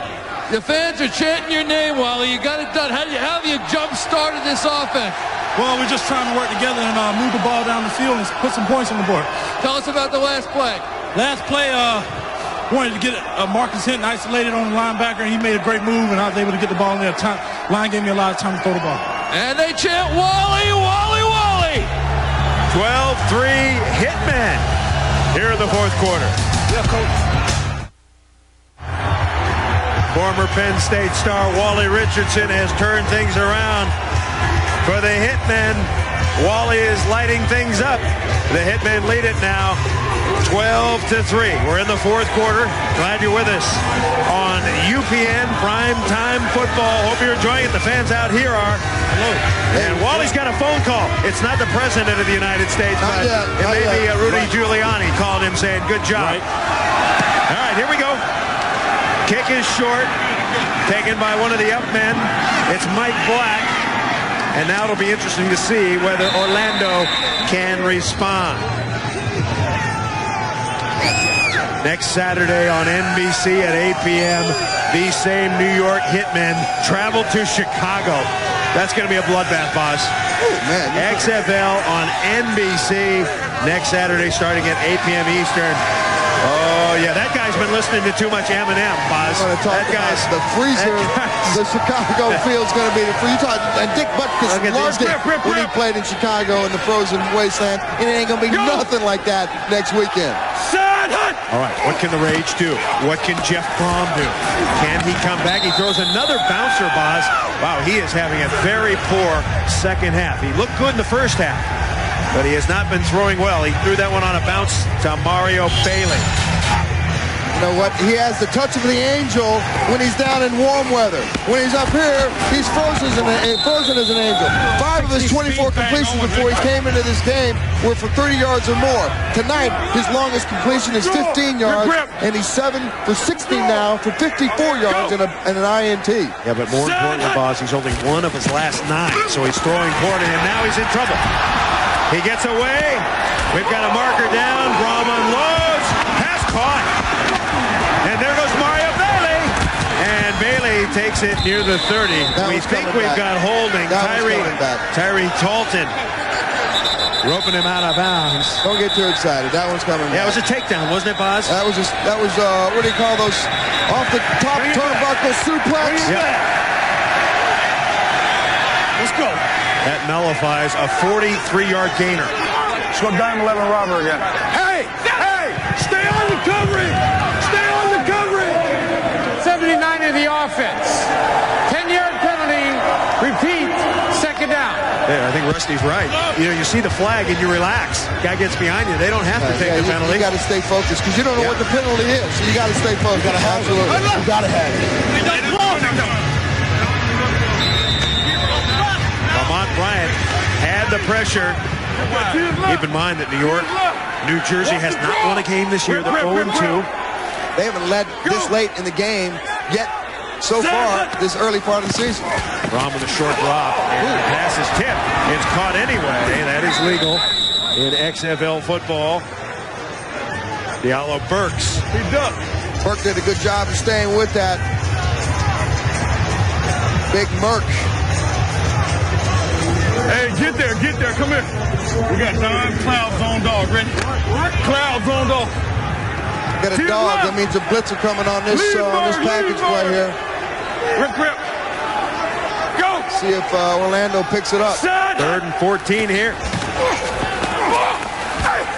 The fans are chanting your name, Wally. You got it done. How have you jump-started this offense? Well, we're just trying to work together and move the ball down the field and put some points on the board. Tell us about the last play. Last play, wanted to get Marcus Hinton isolated on the linebacker, and he made a great move, and I was able to get the ball in there. Line gave me a lot of time to throw the ball. And they chant, Wally, Wally, Wally! 12-3 Hitmen here in the fourth quarter. Yeah, coach. Former Penn State star Wally Richardson has turned things around. For the Hitmen, Wally is lighting things up. The Hitmen lead it now 12-3. We're in the fourth quarter. Glad you're with us on UPN Primetime Football. Hope you're enjoying it. The fans out here are. Hello. And Wally's got a phone call. It's not the President of the United States, but it may be Rudy Giuliani calling him saying, good job. All right, here we go. Kick is short. Taken by one of the up men. It's Mike Black. And now it'll be interesting to see whether Orlando can respond. Next Saturday on NBC at 8 p.m., these same New York Hitmen travel to Chicago. That's going to be a bloodbath, boss. XFL on NBC next Saturday starting at 8 p.m. Eastern. Oh, yeah, that guy's been listening to too much Eminem, Buzz. That guy's the freezer. The Chicago field's going to be the freezer. And Dick Butkus loved it when he played in Chicago in the frozen wasteland. And it ain't going to be nothing like that next weekend. All right, what can the Rage do? What can Jeff Fromm do? Can he come back? He throws another bouncer, Buzz. Wow, he is having a very poor second half. He looked good in the first half, but he has not been throwing well. He threw that one on a bounce to Mario Bailey. You know what? He has the touch of the angel when he's down in warm weather. When he's up here, he's frozen as an angel. 5 of his 24 completions before he came into this game were for 30 yards or more. Tonight, his longest completion is 15 yards, and he's 7 for 16 now for 54 yards and an INT. Yeah, but more importantly, boss, he's only 1 of his last 9, so he's throwing poorly, and now he's in trouble. He gets away. We've got a marker down. Brom unloads. Pass caught. And there goes Mario Bailey. And Bailey takes it near the 30. We think we've got holding. Tyree Talton roping him out of bounds. Don't get too excited. That one's coming back. Yeah, it was a takedown, wasn't it, Boz? That was what do you call those? Off the top turnbuckle suplex? Yeah. Let's go. That nullifies a 43-yard gainer. Let's go dime 11 robber again. Hey! Stay on the coverage! Stay on the coverage! 79 in the offense. 10-yard penalty. Repeat. Second down. Yeah, I think Rusty's right. You know, you see the flag and you relax. Guy gets behind you. They don't have to take the penalty. You got to stay focused because you don't know what the penalty is. So you got to stay focused. You got to have it. You got to have it. Lamont Bryant had the pressure. Keep in mind that New Jersey has not won a game this year. They're 0-2. They haven't led this late in the game, yet so far this early part of the season. Rom with a short drop, and the pass is tipped. It's caught anyway. That is legal in XFL football. Diallo Burks. He ducked. Burke did a good job of staying with that. Big Merc. Hey, get there, come here. We got Don Cloud Zone Dog ready. Cloud Zone Dog. Got a dog. That means a blitzer coming on this package right here. Rip. Go. See if Orlando picks it up. 3rd and 14 here.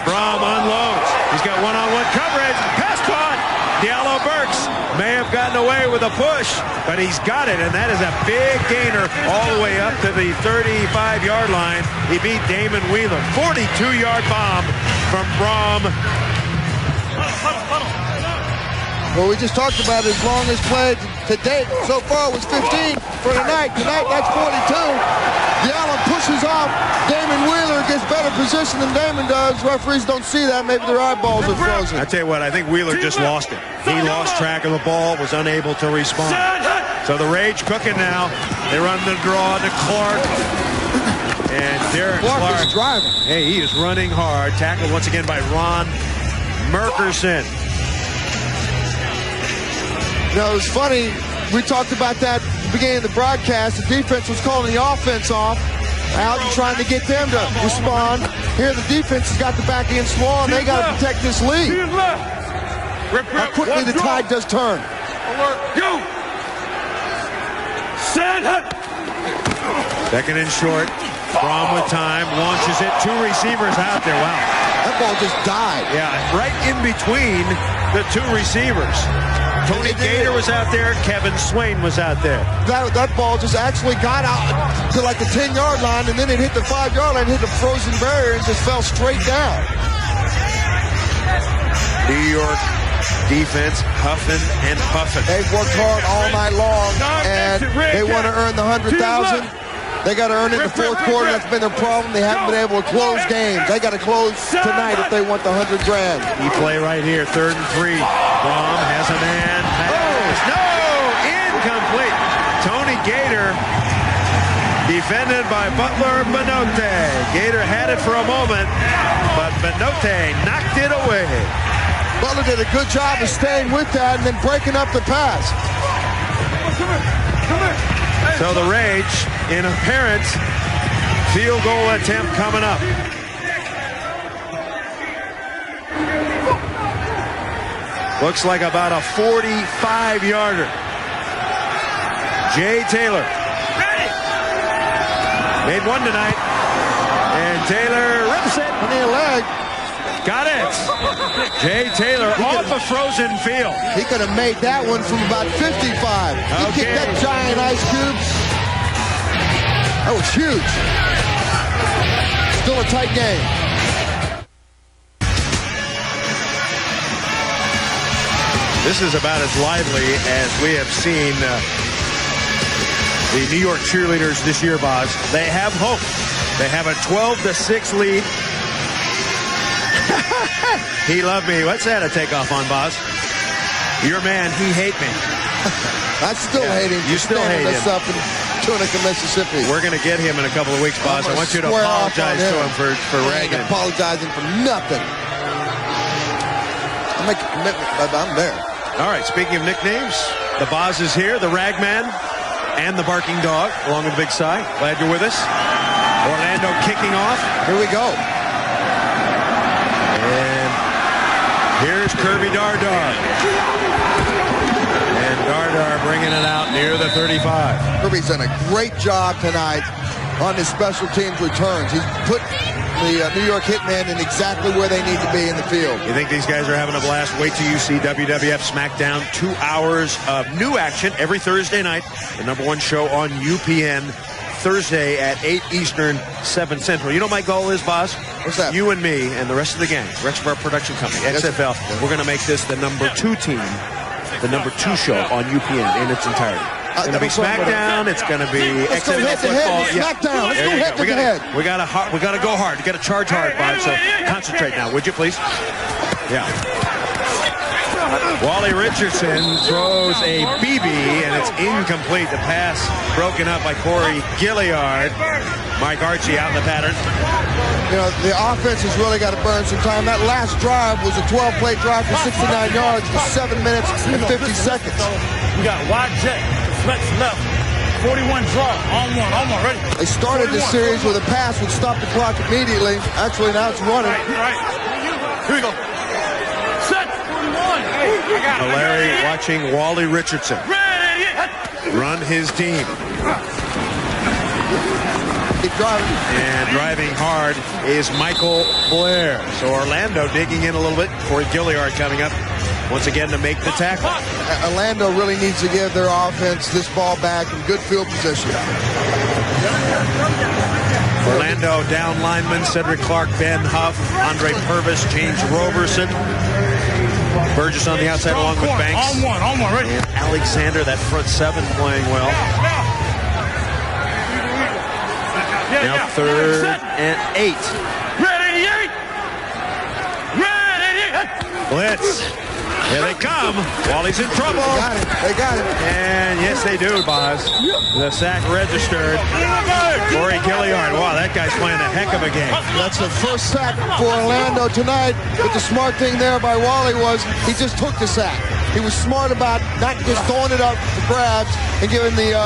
Brom unloads. He's got one-on-one coverage. Pass caught. Diallo Burks may have gotten away with a push, but he's got it, and that is a big gainer all the way up to the 35-yard line. He beat Damon Wheeler. 42-yard bomb from Brom. Well, we just talked about his longest play to date. So far was 15 for tonight. Tonight, that's 42. Diallo pushes off. Damon Wheeler gets better position than Damon does. Referees don't see that. Maybe their eyeballs are frozen. I tell you what, I think Wheeler just lost it. He lost track of the ball, was unable to respond. So the rage cooking now. They run the draw to Clark. And Derek Clark is driving. Hey, he is running hard. Tackled once again by Ron Merkerson. You know, it was funny. We talked about that at the beginning of the broadcast. The defense was calling the offense off. Out and trying to get them to respond. Here the defense has got the back end small, and they got to protect this lead. How quickly the tide does turn. Go. Second and short. Brom with time. Launches it. 2 receivers out there. Wow. That ball just died. Yeah, right in between the 2 receivers. Tony Gator was out there. Kevin Swain was out there. That ball just actually got out to like the 10-yard line, and then it hit the 5-yard line, hit the frozen barrier, and just fell straight down. New York defense huffing and puffing. They've worked hard all night long, and they want to earn the $100,000. They got to earn it in the fourth quarter. That's been their problem. They haven't been able to close games. They got to close tonight if they want the $100,000. He play right here, 3rd and 3. Brom has a man. No! Incomplete. Tony Gator defended by Butler Benote. Gator had it for a moment, but Benote knocked it away. Butler did a good job of staying with that and then breaking up the pass. Come here. So the rage in apparent field goal attempt coming up. Looks like about a 45-yarder. Jay Taylor. Made one tonight. And Taylor rips it. On the leg. Got it. Jay Taylor off a frozen field. He could have made that one from about 55. He kicked that giant ice cube. That was huge. Still a tight game. This is about as lively as we have seen the New York cheerleaders this year, Boz. They have hope. They have a 12-6 lead. He loved me. What's that a takeoff on, Boz? Your man, he hate me. I still hate him. You still hate him. Up in Tunica, Mississippi. We're going to get him in a couple of weeks, Boz. I want you to apologize to him for ragging. Apologizing for nothing. I make a commitment, but I'm there. All right, speaking of nicknames, the Boz is here, the Ragman, and the Barking Dog, along with Big Cy. Glad you're with us. Orlando kicking off. Here we go. And here's Kirby Dardar. And Dardar bringing it out near the 35. Kirby's done a great job tonight on his special teams returns. He's put the New York Hitmen in exactly where they need to be in the field. You think these guys are having a blast? Wait till you see WWF SmackDown. 2 hours of new action every Thursday night. The #1 show on UPN. Thursday at 8 Eastern, 7 Central. You know what my goal is, Boz? What's that? You and me and the rest of the gang, the rest of our production company, XFL, we're going to make this the #2 team, the #2 show on UPN in its entirety. It's going to be SmackDown. It's going to be XFL football. SmackDown. Let's go head to head. We got to go hard. We got to charge hard, Bob. So concentrate now, would you please? Yeah. Wally Richardson throws a BB, and it's incomplete. The pass broken up by Corey Gilliard. Mike Archie out in the pattern. You know, the offense has really got to burn some time. That last drive was a 12-play drive for 69 yards for 7 minutes and 50 seconds. We got wide jet, flex left, 41 draw, on one, ready. They started this series with a pass would stop the clock immediately. Actually, now it's running. Right. Here we go. Set. 41. Larry watching Wally Richardson run his team. And driving hard is Michael Blair. So Orlando digging in a little bit. Corey Gilliard coming up once again to make the tackle. Orlando really needs to give their offense this ball back in good field position. Orlando down linemen, Cedric Clark, Ben Huff, Andre Purvis, James Roberson. Burgess on the outside along with Banks. On one, ready. And Alexander, that front seven, playing well. Now 3rd and 8. Ready, 8. Blitz. Here they come. Wally's in trouble. They got it. And yes, they do, Boz. The sack registered. Corey Gilliard. Wow, that guy's playing a heck of a game. That's the first sack for Orlando tonight. But the smart thing there by Wally was he just took the sack. He was smart about not just throwing it up for grabs and giving the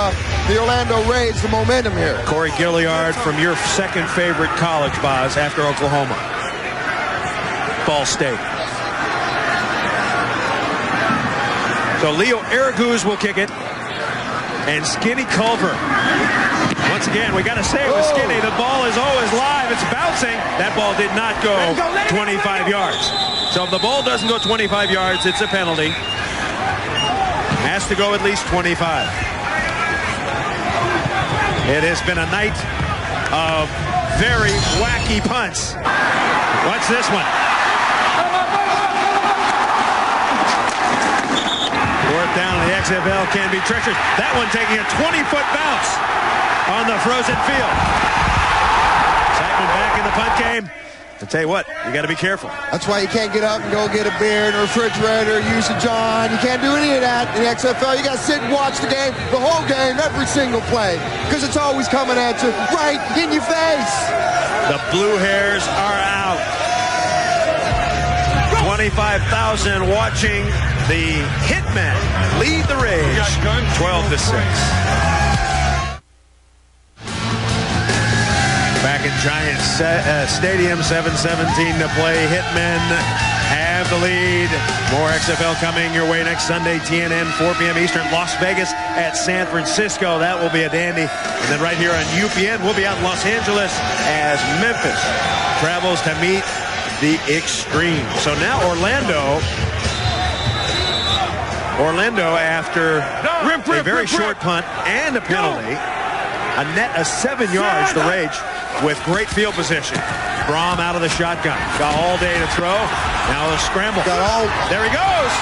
Orlando Rays the momentum here. Corey Gilliard from your second favorite college, Boz, after Oklahoma. Ball State. So Leo Araguz will kick it. And Skinny Culver. Once again, we got to say it was Skinny. The ball is always live. It's bouncing. That ball did not go 25 yards. So if the ball doesn't go 25 yards, it's a penalty. Has to go at least 25. It has been a night of very wacky punts. Watch this one. Fourth down in the XFL can be treacherous. That one taking a 20-foot bounce on the frozen field. Excitement back in the punt game. I'll tell you what, you got to be careful. That's why you can't get up and go get a beer in a refrigerator, use a John. You can't do any of that in the XFL. You got to sit and watch the game, the whole game, every single play, because it's always coming at you right in your face. The Blue Hairs are out. 25,000 watching the Hitmen lead the Rage 12-6. Back in Giants Stadium, 7:17 to play. Hitmen have the lead. More XFL coming your way next Sunday, TNN, 4 p.m. Eastern, Las Vegas at San Francisco. That will be a dandy. And then right here on UPN, we'll be out in Los Angeles as Memphis travels to meet the Extreme. So now Orlando after a very short punt and a penalty, a net of 7 yards, the Rage with great field position. Brom out of the shotgun. Got all day to throw. Now the scramble. There he goes.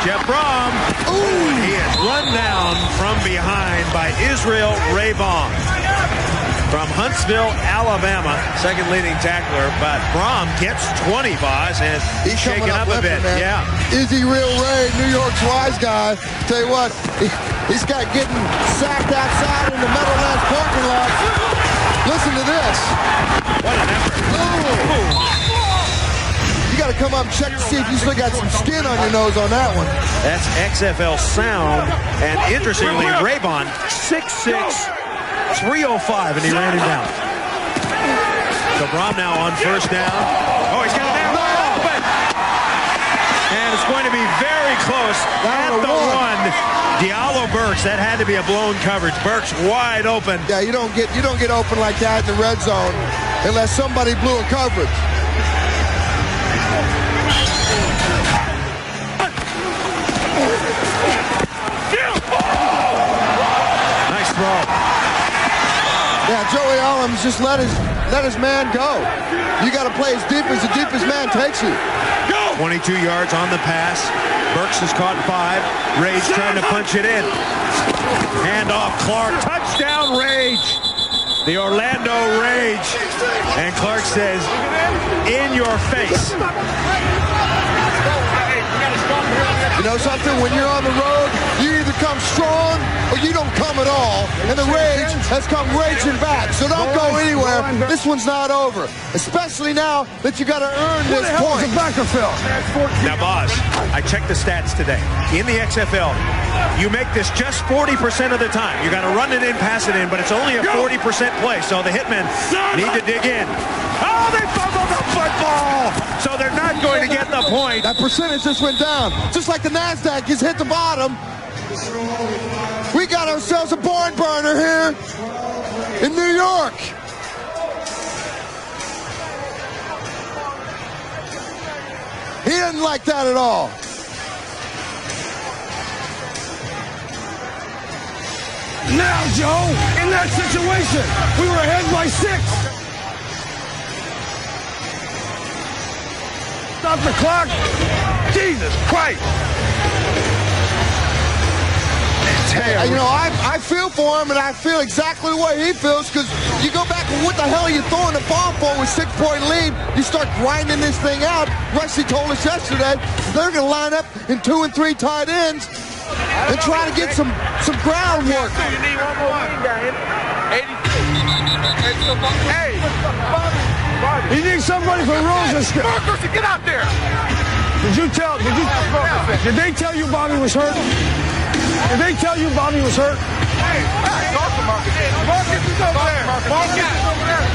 Jeff Brom. Ooh, he is run down from behind by Israel Raybon. From Huntsville, Alabama, second leading tackler, but Brom gets 20, Boz, and he's shaking up a bit. Man. Yeah. Is he real Ray, New York's wise guy? Tell you what, he's got getting sacked outside in the Meadowlands parking lot. Listen to this. What an effort. You got to come up and check to see if you still got some skin on your nose on that one. That's XFL sound, and interestingly, Raybon, 6'6", 305, and he ran him down. So Brom now on first down. Oh, he's got it down wide open. And it's going to be very close at the one. Diallo Burks, that had to be a blown coverage. Burks wide open. Yeah, you don't get open like that in the red zone unless somebody blew a coverage. Nice throw. Yeah, Joey Allums just let his man go. You got to play as deep as the deepest man takes you. 22 yards on the pass. Burks has caught 5. Rage trying to punch it in. Hand off Clark. Touchdown Rage. The Orlando Rage. And Clark says, in your face. You know something? When you're on the road, you either come strong or you don't come at all. And the rage has come raging back. So don't go anywhere. This one's not over. Especially now that you got to earn this point. Now, Boz, I checked the stats today. In the XFL, you make this just 40% of the time. You got to run it in, pass it in, but it's only a 40% play. So the Hitmen need to dig in. Oh, they fumbled the football! So they're not going to get the point. That percentage just went down. Just like the NASDAQ has hit the bottom. We got ourselves a barn burner here in New York. He didn't like that at all. Now, Joe, in that situation, we were ahead by 6. Stop the clock. Jesus Christ. Hey, you know, I feel for him, and I feel exactly the way he feels, because you go back and what the hell are you throwing the ball for with 6-point lead? You start grinding this thing out. Rusty told us yesterday they're going to line up in 2 and 3 tight ends and try to get some groundwork. You need one more win, guy. 82. Hey, Bobby. You need somebody for Rose's. Marcus, get out there. Did they tell you Bobby was hurt? Did they tell you Bobby was hurt? Hey, talk to Marcus. Marcus is over there. Marcus is over there.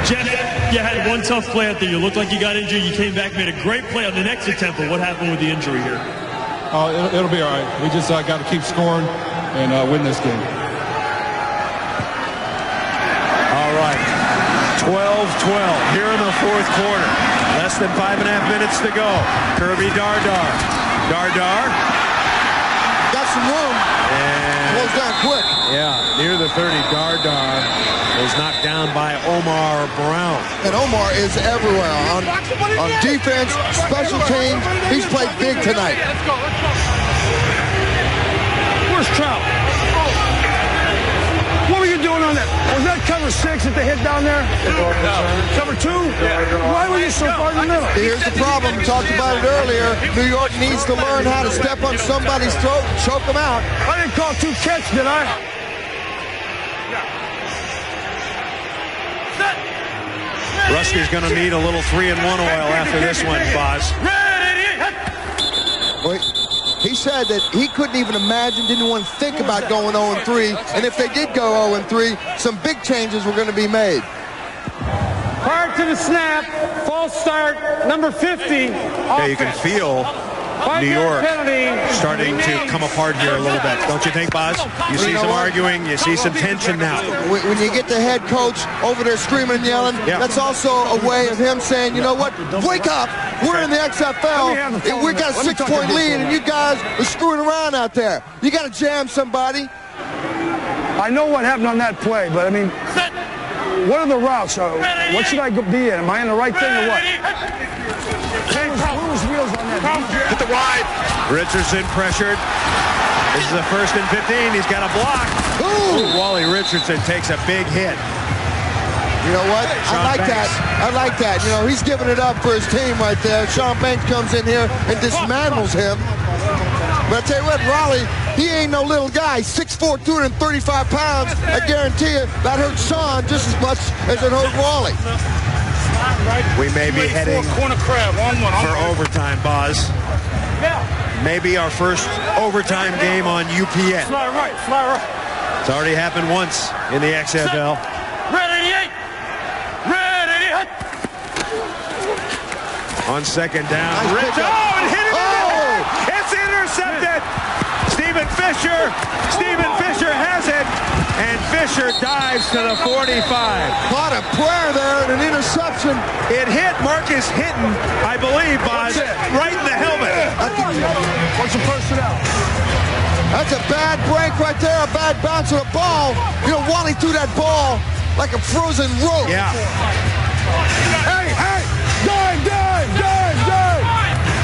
Jeff, you had one tough play out there. You looked like you got injured. You came back, made a great play on the next attempt. But what happened with the injury here? It'll be all right. We just got to keep scoring and win this game. All right. 12-12 here in the fourth quarter. Less than 5.5 minutes to go. Kirby Dardar. Dardar. Got some room. And closed down quick. Yeah, near the 30. Dardar was knocked down by Omar Brown. And Omar is everywhere on defense, special teams. He's played big tonight. Where's Trout? What were you doing on that? Was that cover 6 that they hit down there? No. Cover 2? Why were you so far in the middle? Here's the problem. We talked about it earlier. New York needs to learn how to step on somebody's throat and choke them out. I didn't call 2 catch, did I? Rusty's going to need a little 3-and-1 oil after this one, Boz. Wait. He said that he couldn't even imagine, didn't want to think about going 0-3. And if they did go 0-3, some big changes were going to be made. Prior to the snap, false start, number 50. Yeah, you can feel New York starting to come apart here a little bit. Don't you think, Boz? You see some arguing. You see some tension now. When you get the head coach over there screaming and yelling, that's also a way of him saying, you know what, wake up. We're in the XFL. We got a 6-point lead, and you guys are screwing around out there. You got to jam somebody. I know what happened on that play, but I mean, what are the routes? What should I be in? Am I in the right thing or what? Who's wheels on that? Hit the wide. Richardson pressured. This is the 1st and 15. He's got a block. Ooh. Wally Richardson takes a big hit. You know what? I like that. I like that. You know, he's giving it up for his team right there. Sean Banks comes in here and dismantles him. But I tell you what, Raleigh, he ain't no little guy. 6'4", 235 pounds. I guarantee you that hurt Sean just as much as it hurt Raleigh. We may be heading for overtime, Boz. Maybe our first overtime game on UPN. Fly right. It's already happened once in the XFL. Red 88. On second down. Nice and hit it in the head. It's intercepted. Stephen Fisher has it. And Fisher dives to the 45. Caught a prayer there and an interception. It hit Marcus Hinton, I believe, Boz, right in the helmet. What's the personnel? That's a bad break right there, a bad bounce of the ball. You know, Wally threw that ball like a frozen rope. Yeah. Hey, dive.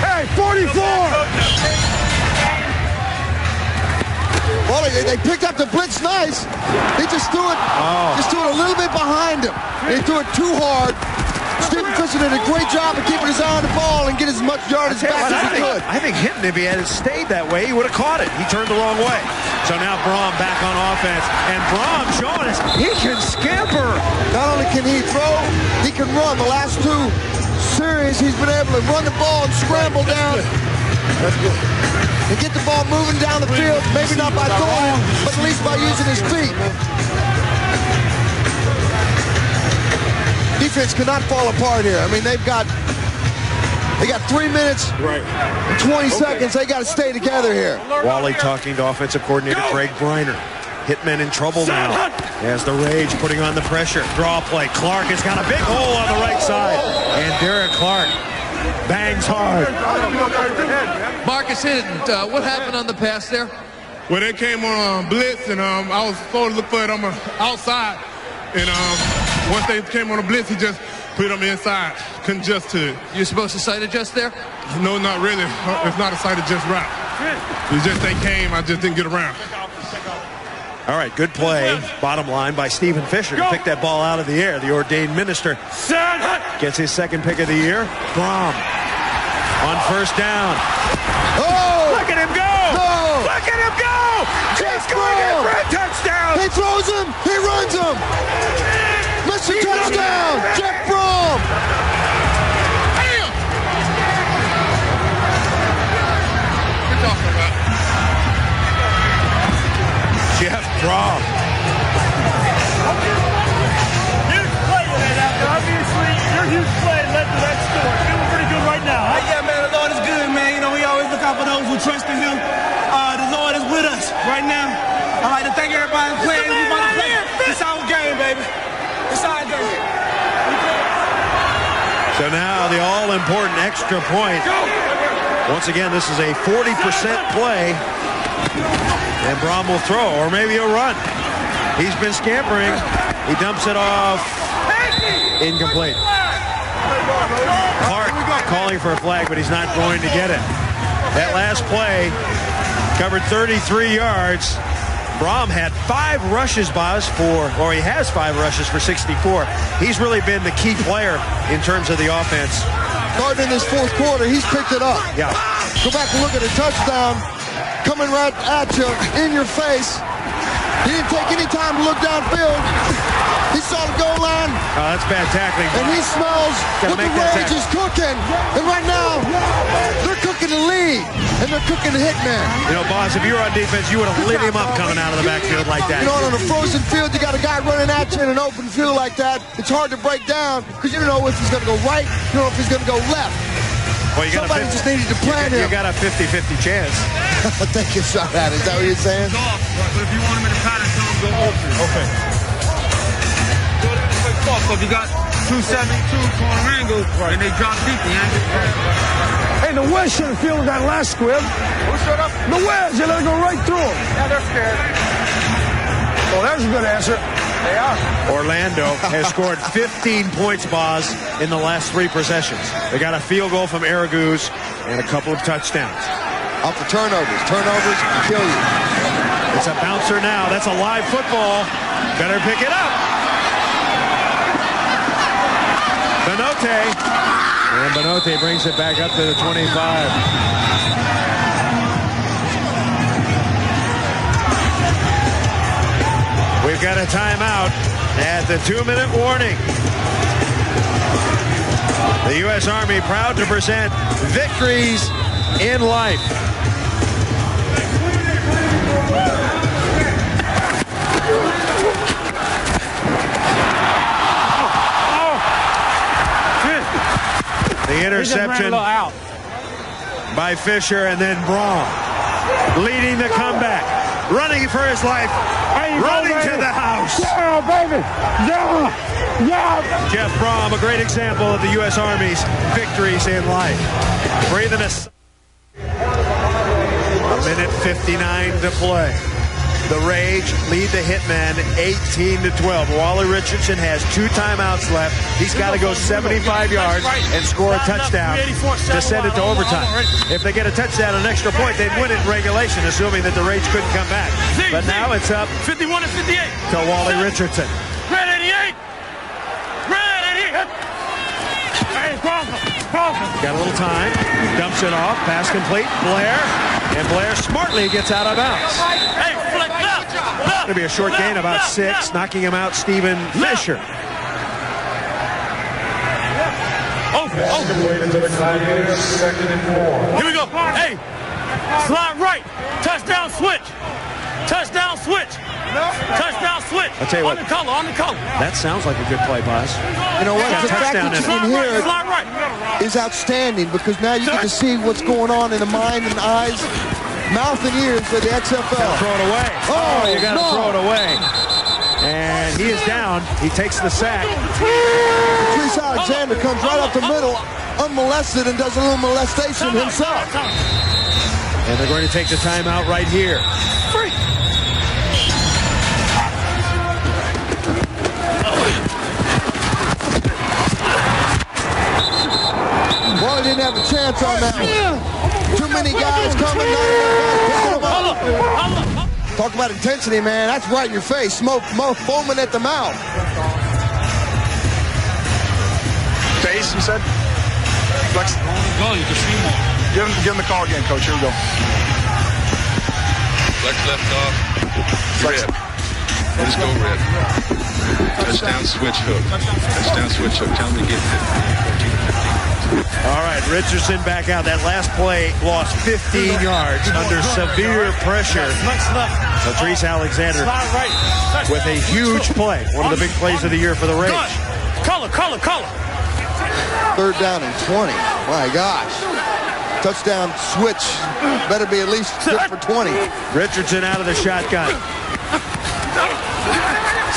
Hey, 44. Well, they picked up the blitz nice. He just threw it a little bit behind him. He threw it too hard. Stephen Fisher did a great job of keeping his eye on the ball and get as much yardage back as he could. I think Hinton, if he had stayed that way, he would have caught it. He turned the wrong way. So now Brom back on offense. And Brom showing us he can scamper. Not only can he throw, he can run. The last two series, he's been able to run the ball and scramble down. That's good. And get the ball moving down the field, maybe not by throwing, but at least by using his feet. Defense cannot fall apart here. I mean, they got 3 minutes and 20 seconds. They got to stay together here. Wally talking to offensive coordinator Greg Briner. Hitmen in trouble now as the Rage putting on the pressure. Draw play. Clark has got a big hole on the right side. And Derek Clark bangs hard. Marcus Hinton, what happened on the pass there? Well, they came on blitz, and I was supposed to look for it on the outside. And once they came on a blitz, he just put it on the inside. Couldn't adjust to it. You're supposed to sight adjust there? No, not really. It's not a sight adjust route. It's just they came, I just didn't get around. All right, good play, bottom line, by Stephen Fisher to pick that ball out of the air. The ordained minister gets his second pick of the year. Brom on first down. Oh! Look at him go! No! Look at him go! He's going in for a touchdown! He throws him, he runs him. Mr. Touchdown, Jeff Brom. Damn! What you talking about? Jeff Brom. Huge play today, after obviously your huge play led to that score. Feeling pretty good right now, huh? Yeah, man, the Lord is good, man. You know, we always look out for those who trust in him. The Lord is with us right now. I'd like to thank everybody for playing. We about to play this our game, baby. It's our game. So now the all-important extra point. Once again, this is a 40% play. And Brom will throw, or maybe he'll run. He's been scampering. He dumps it off. Incomplete. Clark calling for a flag, but he's not going to get it. That last play covered 33 yards. Brom had 5 rushes, Boz, or he has 5 rushes for 64. He's really been the key player in terms of the offense. Starting in this fourth quarter, he's picked it up. Yeah. Go back and look at the touchdown. Coming right at you, in your face. He didn't take any time to look downfield. He saw the goal line. Oh, that's bad tackling. And he smells what the Rage is cooking. And right now, they're cooking the lead. And they're cooking the Hitman. You know, Boss, if you were on defense, you would have lit him up coming out of the backfield like that. You know, on a frozen field, you got a guy running at you in an open field like that. It's hard to break down because you don't know if he's going to go right, you don't know if he's going to go left. Well, somebody just needed to plan him. You got a 50-50 chance. Take a shot at it. Is that what you're saying? But if you want him in the pattern, tell him go open. Okay. So if you got 272 corner angles, and they drop deep, the angle. Hey, the West should have fielded that last squib. Who showed up? The West, they let it go right through him. Yeah, they're scared. Well, there's a good answer. They are. Orlando has scored 15 points, Boz, in the last 3 possessions. They got a field goal from Araguz and a couple of touchdowns. Off the turnovers. Turnovers can kill you. It's a bouncer now. That's a live football. Better pick it up. Benote. And Benote brings it back up to the 25. We've got a timeout at the 2-minute warning. The U.S. Army proud to present victories in life. The interception by Fisher, and then Brom leading the comeback, running for his life, running to the house. Yeah, baby. Yeah. Yeah. Jeff Brom, a great example of the U.S. Army's victories in life. Breathing a minute 59 to play. The Rage lead the Hitmen 18-12. Wally Richardson has 2 timeouts left. He's got to go 75 yards and score a touchdown to send it to overtime. If they get a touchdown and an extra point, they'd win it in regulation, assuming that the Rage couldn't come back. But now it's up 51 and 58 to Wally Richardson. Red 88. Red 88. Got a little time. Dumps it off. Pass complete. Blair. And Blair smartly gets out of bounds. Going to be a short gain, about 6. Knocking him out, Stephen Fisher. Here we go. Hey, slide right. Touchdown switch. Touchdown switch. Touchdown switch. I'll tell you what. On the color. That sounds like a good play, boss. You know what? Got The fact touchdown that you in can it. hear it Slide right. is outstanding because now you get to see what's going on in the mind and eyes, mouth and ears of the XFL. Throw it away. Oh, you got to no. throw it away. And he is down. He takes the sack. Patrice Alexander comes right up the middle, unmolested, and does a little molestation himself. And they're going to take the timeout right here. Well, he didn't have a chance on that one. Too many guys coming, not enough guys picking them up. Talk about intensity, man. That's right in your face. Smoke foaming at the mouth. Face, you said? Flex. Go, you can see more. Give him the call again, coach. Here we go. Flex left off. Flex. Rip. Let's go, Rip. Touchdown switch hook. Touchdown switch hook. Tell him to get 15. All right, Richardson back out. That last play lost 15 yards under severe pressure. Patrice Alexander with a huge play. One of the big plays of the year for the Rays. Color. 3rd down and 20. My gosh. Touchdown switch. Better be at least good for 20. Richardson out of the shotgun.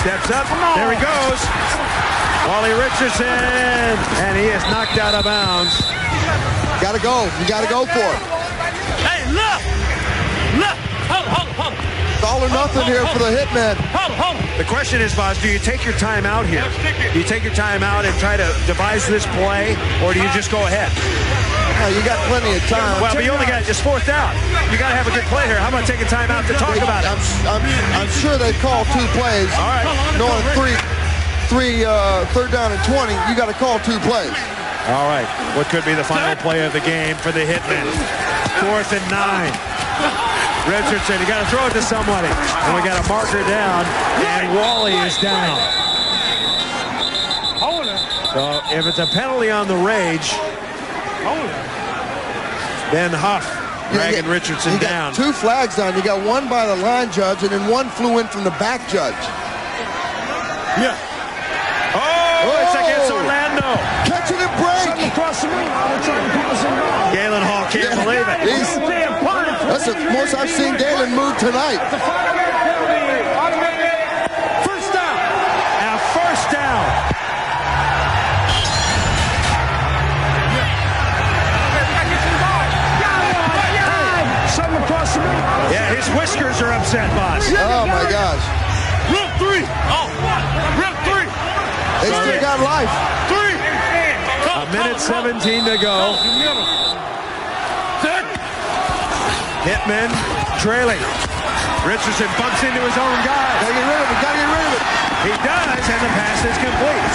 Steps up. There he goes. Wally Richardson. And he is knocked out of bounds. Gotta go. You gotta go for it. Hey, look. Hold. It's all or nothing here for the Hitmen. Hold. The question is, boss, do you take your time out here? Do you take your time out and try to devise this play, or do you just go ahead? You got plenty of time. Well, but you only got just 4th down. You got to have a good play here. How about taking time out to talk about it? I'm sure they call 2 plays. All right. Knowing 3rd down and 20, you got to call 2 plays. All right. What could be the final play of the game for the Hitmen? 4th and 9. Richardson, you got to throw it to somebody. And we got a marker down, and Wally is down. So if it's a penalty on the Rage, then Huff dragging Richardson down. You got 2 flags down. You got one by the line judge, and then one flew in from the back judge. Yeah. Oh, it's against Orlando. Catch it and break. Galen Hall can't believe it. That's the most I've seen Galen move tonight. First down. Now, first down. Yeah, his whiskers are upset, boss. Oh, my gosh. Rip 3. Rip 3. They still got life. 3. A minute 17 to go. Hitmen trailing. Richardson bumps into his own guy. Gotta get rid of it. He does, and the pass is complete.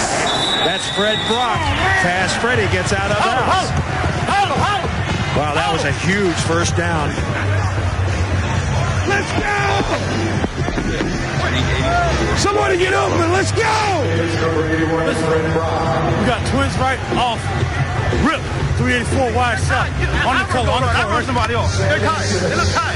That's Fred Brock. Pass Freddie gets out of bounds. Wow, that was a huge first down. Let's go! Somebody get open. Let's go! We got twins right off. Rip. 384 wide shot. On the color. Somebody else. They're tight. They look tight.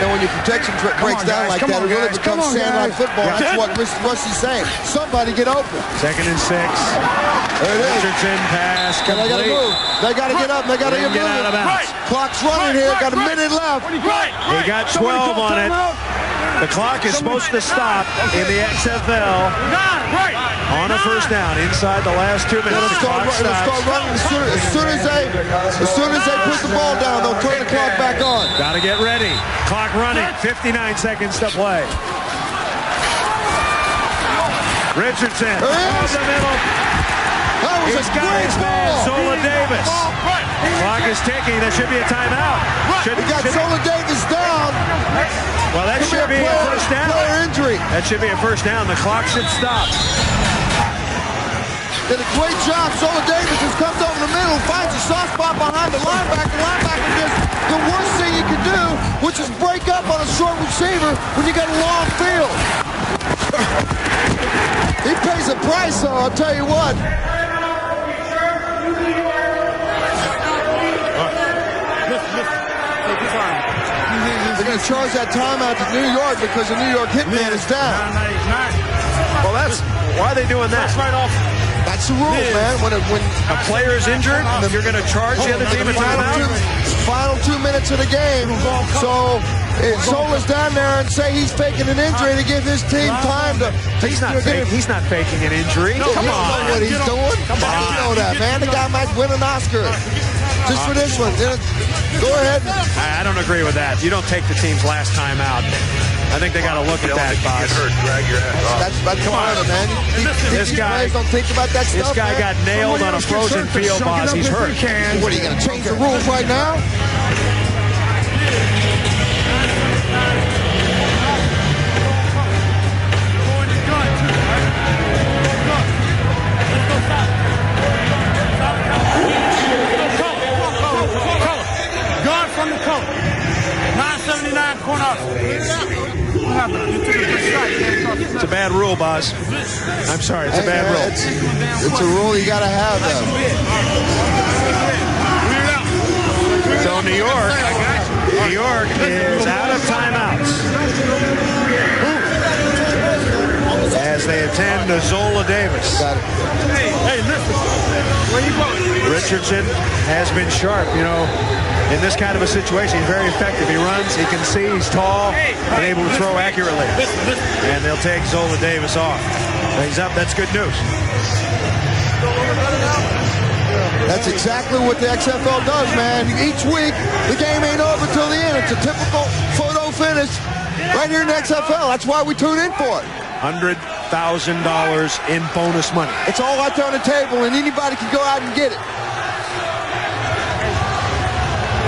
And when your protection breaks down like that, it really becomes sand-like football. That's what Rusty's saying. Somebody get open. 2nd and 6. There it is. Richardson pass complete. They gotta move. They gotta get up. They gotta get out of bounds. Clock's running here. Got a minute left. He got 12 on it. The clock is supposed to stop in the XFL on a first down inside the last 2 minutes. It'll start running as soon as they put the ball down. They'll turn the clock back on. Got to get ready. Clock running. 59 seconds to play. Richardson over the middle. He's got his man, Zola Davis. Clock is ticking. There should be a timeout. We got Zola Davis down. Well, that should be a first down. Player injury. That should be a first down. The clock should stop. Did a great job. Zola Davis just comes over the middle, finds a soft spot behind the linebacker. Linebacker does the worst thing you can do, which is break up on a short receiver when you got a long field. He pays a price, though, I'll tell you what. They're going to charge that timeout to New York because the New York Hitman is down. Well, why are they doing that? That's the rule, man. When a player is injured, you're going to charge the other team a timeout? Final 2 minutes of the game. So Zola's down there and say he's faking an injury to give his team time to... He's not faking an injury. Come on. Know what he's doing? Come on. You know that, man. The guy might win an Oscar. Just for this one. Go ahead. I don't agree with that. You don't take the team's last time out. I think they got to look at that, boss. Drag your ass off. That's come on, man. This guy don't think about that stuff. This guy got nailed on a frozen field, boss. He's hurt. What, are you going to change the rules right now? Guard from the coach. 979 corner. It's a bad rule, boss. I'm sorry, it's a bad rule. It's a rule you got to have, though. So New York is out of timeouts as they attend to Zola Davis. Got it. Hey, listen. Where you going? Richardson has been sharp, in this kind of a situation. He's very effective. He runs, he can see, he's tall, and able to throw accurately. And they'll take Zola Davis off. He's up. That's good news. That's exactly what the XFL does, man. Each week, the game ain't over till the end. It's a typical photo finish right here in the XFL. That's why we tune in for it. $100,000 in bonus money. It's all out there on the table, and anybody can go out and get it.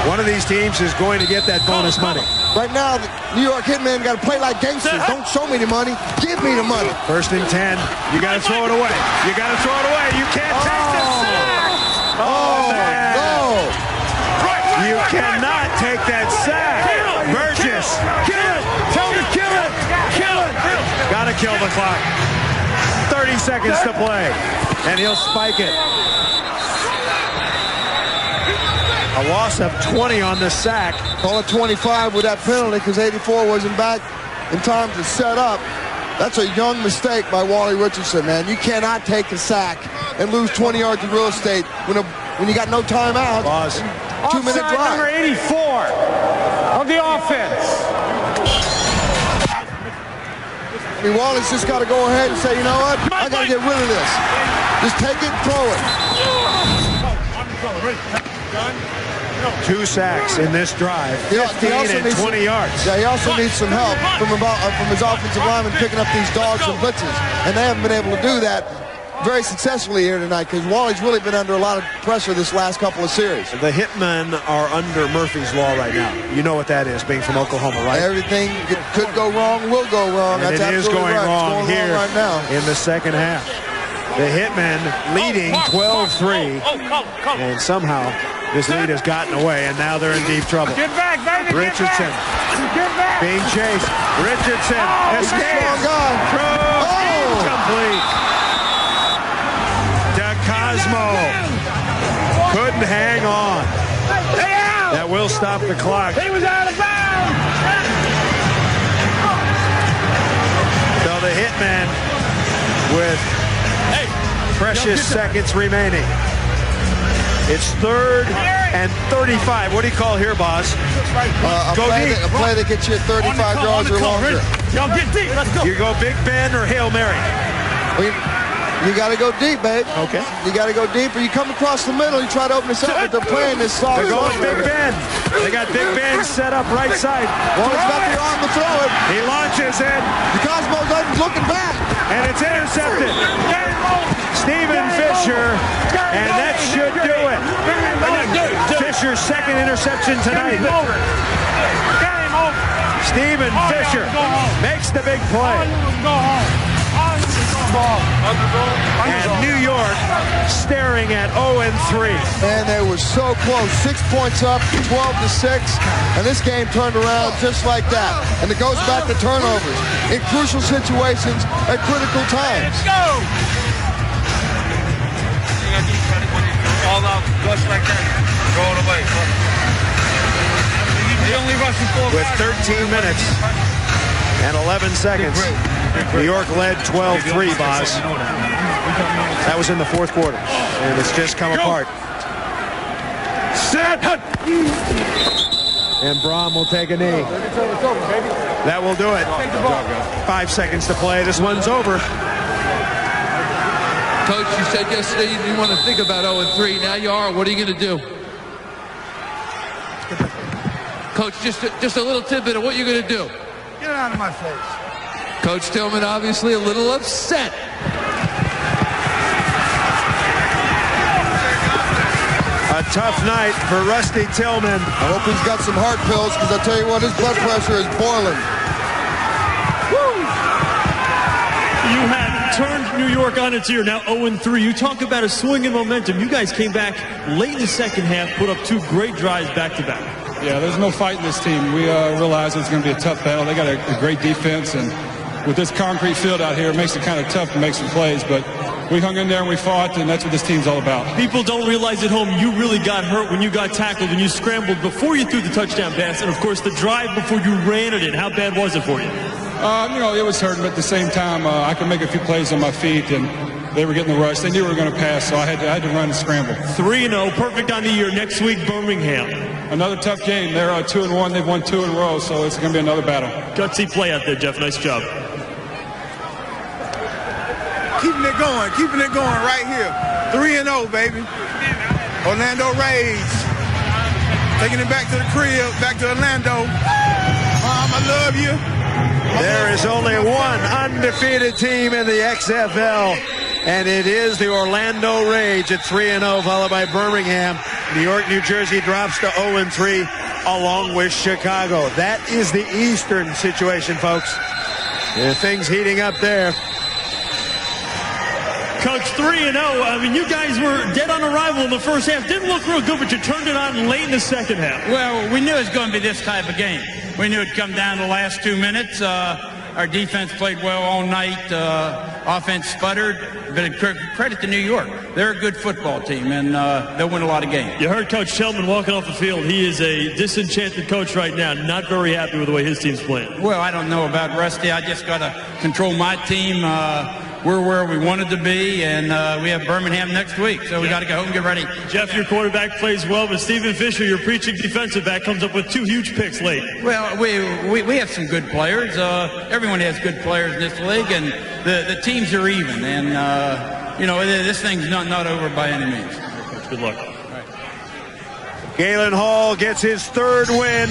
One of these teams is going to get that bonus money. Right now, the New York Hitmen got to play like gangsters. Don't show me the money. Give me the money. 1st and 10. You got to throw it away. You got to throw it away. You can't take the sack. No. You cannot take that sack. Burgess. Kill it. Tell him to kill it. Kill it. Got to kill the clock. 30 seconds to play. And he'll spike it. A loss of 20 on the sack. Call it 25 with that penalty because 84 wasn't back in time to set up. That's a young mistake by Wally Richardson, man. You cannot take a sack and lose 20 yards of real estate when you got no timeout. 2-minute drive. Number 84 of the offense. I mean, Wally's just got to go ahead and say, you know what? I got to get rid of this. Just take it and throw it. 2 sacks in this drive, 15 and 20 yards. Yeah, he also needs some help from his offensive linemen picking up these dogs and blitzes, and they haven't been able to do that very successfully here tonight because Wally's really been under a lot of pressure this last couple of series. The Hitmen are under Murphy's Law right now. You know what that is, being from Oklahoma, right? Everything could go wrong, will go wrong. And That's it is going right. wrong here right now. in the second half. The Hitmen leading 12-3, and somehow this lead has gotten away, and now they're in deep trouble. Get back, baby. Richardson Get back. being chased. Richardson escapes. Complete. DeCosmo couldn't hang on. That will stop the clock. He was out of bounds. So the Hitmen with precious seconds remaining. It's 3rd and 35. What do you call here, boss? A play that gets you 35 yards or longer. Y'all get deep. Let's go. You go Big Ben or Hail Mary? You got to go deep, babe. Okay. You got to go deep, or you come across the middle, you try to open this up, but they're playing this soft. They're going Big Ben. They got Big Ben set up right side. Wally's got the arm to throw it. He launches it. DeCosmo's looking back. And it's intercepted. Stephen Fisher, and that should do it. Fisher's second interception tonight. Stephen Fisher makes the big play. And New York York staring at 0-3. And they were so close. 6 points up, 12-6. And this game turned around just like that. And it goes back to turnovers in crucial situations at critical times. Let's go! All out guts like that, throw it away. They only rushing 4 With 13 minutes and 11 seconds, New York led 12-3, Boz. That was in the fourth quarter, and it's just come apart. Set! And Brom will take a knee. That will do it. 5 seconds to play. This one's over. Coach, you said yesterday you didn't want to think about 0-3. Now you are. What are you going to do? Coach, just a little tidbit of what you're going to do. Get it out of my face. Coach Tillman obviously a little upset. A tough night for Rusty Tillman. I hope he's got some heart pills, because I tell you what, his blood pressure is boiling. You have turned New York on its ear, now 0-3. You talk about a swing in momentum. You guys came back late in the second half, put up 2 great drives back-to-back. Yeah, there's no fight in this team. We realize it's going to be a tough battle. They got a great defense, and with this concrete field out here, it makes it kind of tough to make some plays, but we hung in there and we fought, and that's what this team's all about. People don't realize at home you really got hurt when you got tackled and you scrambled before you threw the touchdown pass, and of course the drive before you ran it in. How bad was it for you? It was hurting, but at the same time, I could make a few plays on my feet, and they were getting the rush. They knew we were going to pass, so I had to run and scramble. 3-0, perfect on the year. Next week, Birmingham. Another tough game. They're 2-1. They've won 2 in a row, so it's going to be another battle. Gutsy play out there, Jeff. Nice job. Keeping it going right here. 3-0, baby. Orlando Rage. Taking it back to the crib, back to Orlando. Mom, I love you. There is only one undefeated team in the XFL, and it is the Orlando Rage at 3-0, followed by Birmingham. New York, New Jersey drops to 0-3, along with Chicago. That is the Eastern situation, folks. Things heating up there. Coach, 3-0. I mean, you guys were dead on arrival in the first half. Didn't look real good, but you turned it on late in the second half. Well, we knew it was going to be this type of game. We knew it'd come down to the last 2 minutes. Our defense played well all night. Offense sputtered. But credit to New York. They're a good football team, and they'll win a lot of games. You heard Coach Tillman walking off the field. He is a disenchanted coach right now, not very happy with the way his team's playing. Well, I don't know about Rusty. I just got to control my team. We're where we wanted to be, and we have Birmingham next week, so we got to go home and get ready. Jeff, your quarterback plays well, but Stephen Fisher, your preaching defensive back, comes up with 2 huge picks late. Well, we have some good players. Everyone has good players in this league, and the teams are even. And, this thing's not over by any means. Good luck. Galen Hall gets his 3rd win.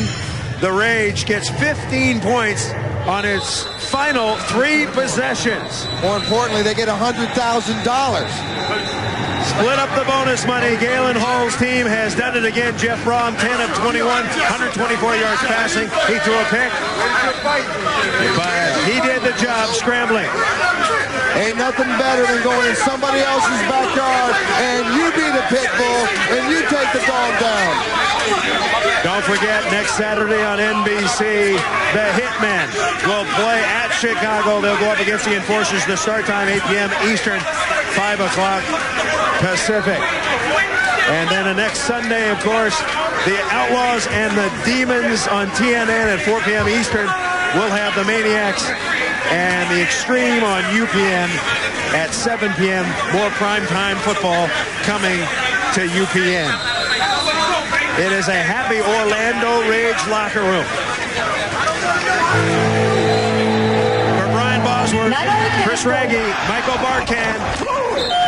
The Rage gets 15 points on its final 3 possessions. More importantly, they get $100,000. Split up the bonus money. Galen Hall's team has done it again. Jeff Brom, 10 of 21, 124 yards passing. He threw a pick, but he did the job scrambling. Ain't nothing better than going in somebody else's backyard and you be the pit bull and you take the dog down. Don't forget, next Saturday on NBC, the Hitmen will play at Chicago. They'll go up against the Enforcers. The start time, 8 p.m. Eastern, 5 o'clock Pacific. And then the next Sunday, of course, the Outlaws and the Demons on TNN at 4 p.m. Eastern. We'll have the Maniacs and the Extreme on UPN at 7 p.m. More primetime football coming to UPN. It is a happy Orlando Rage locker room. For Brian Bosworth, Chris Raggi, Michael Barkan,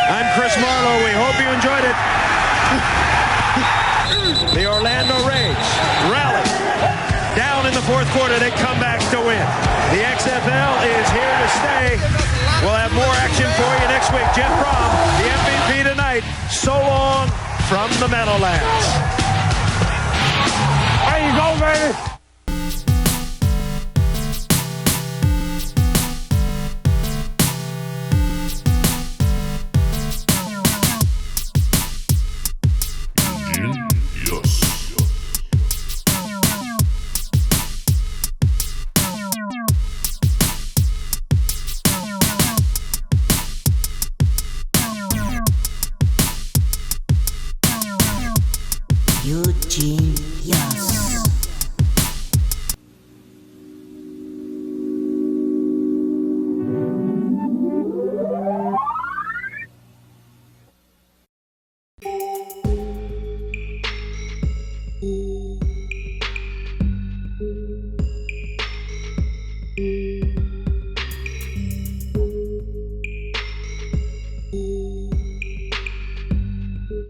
I'm Chris Marlowe. We hope you enjoyed it. The Orlando Rage rally. Down in the fourth quarter, they come back to win. The XFL is here to stay. We'll have more action for you next week. Jeff Brom, the MVP tonight. So long from the Meadowlands. There you go, baby.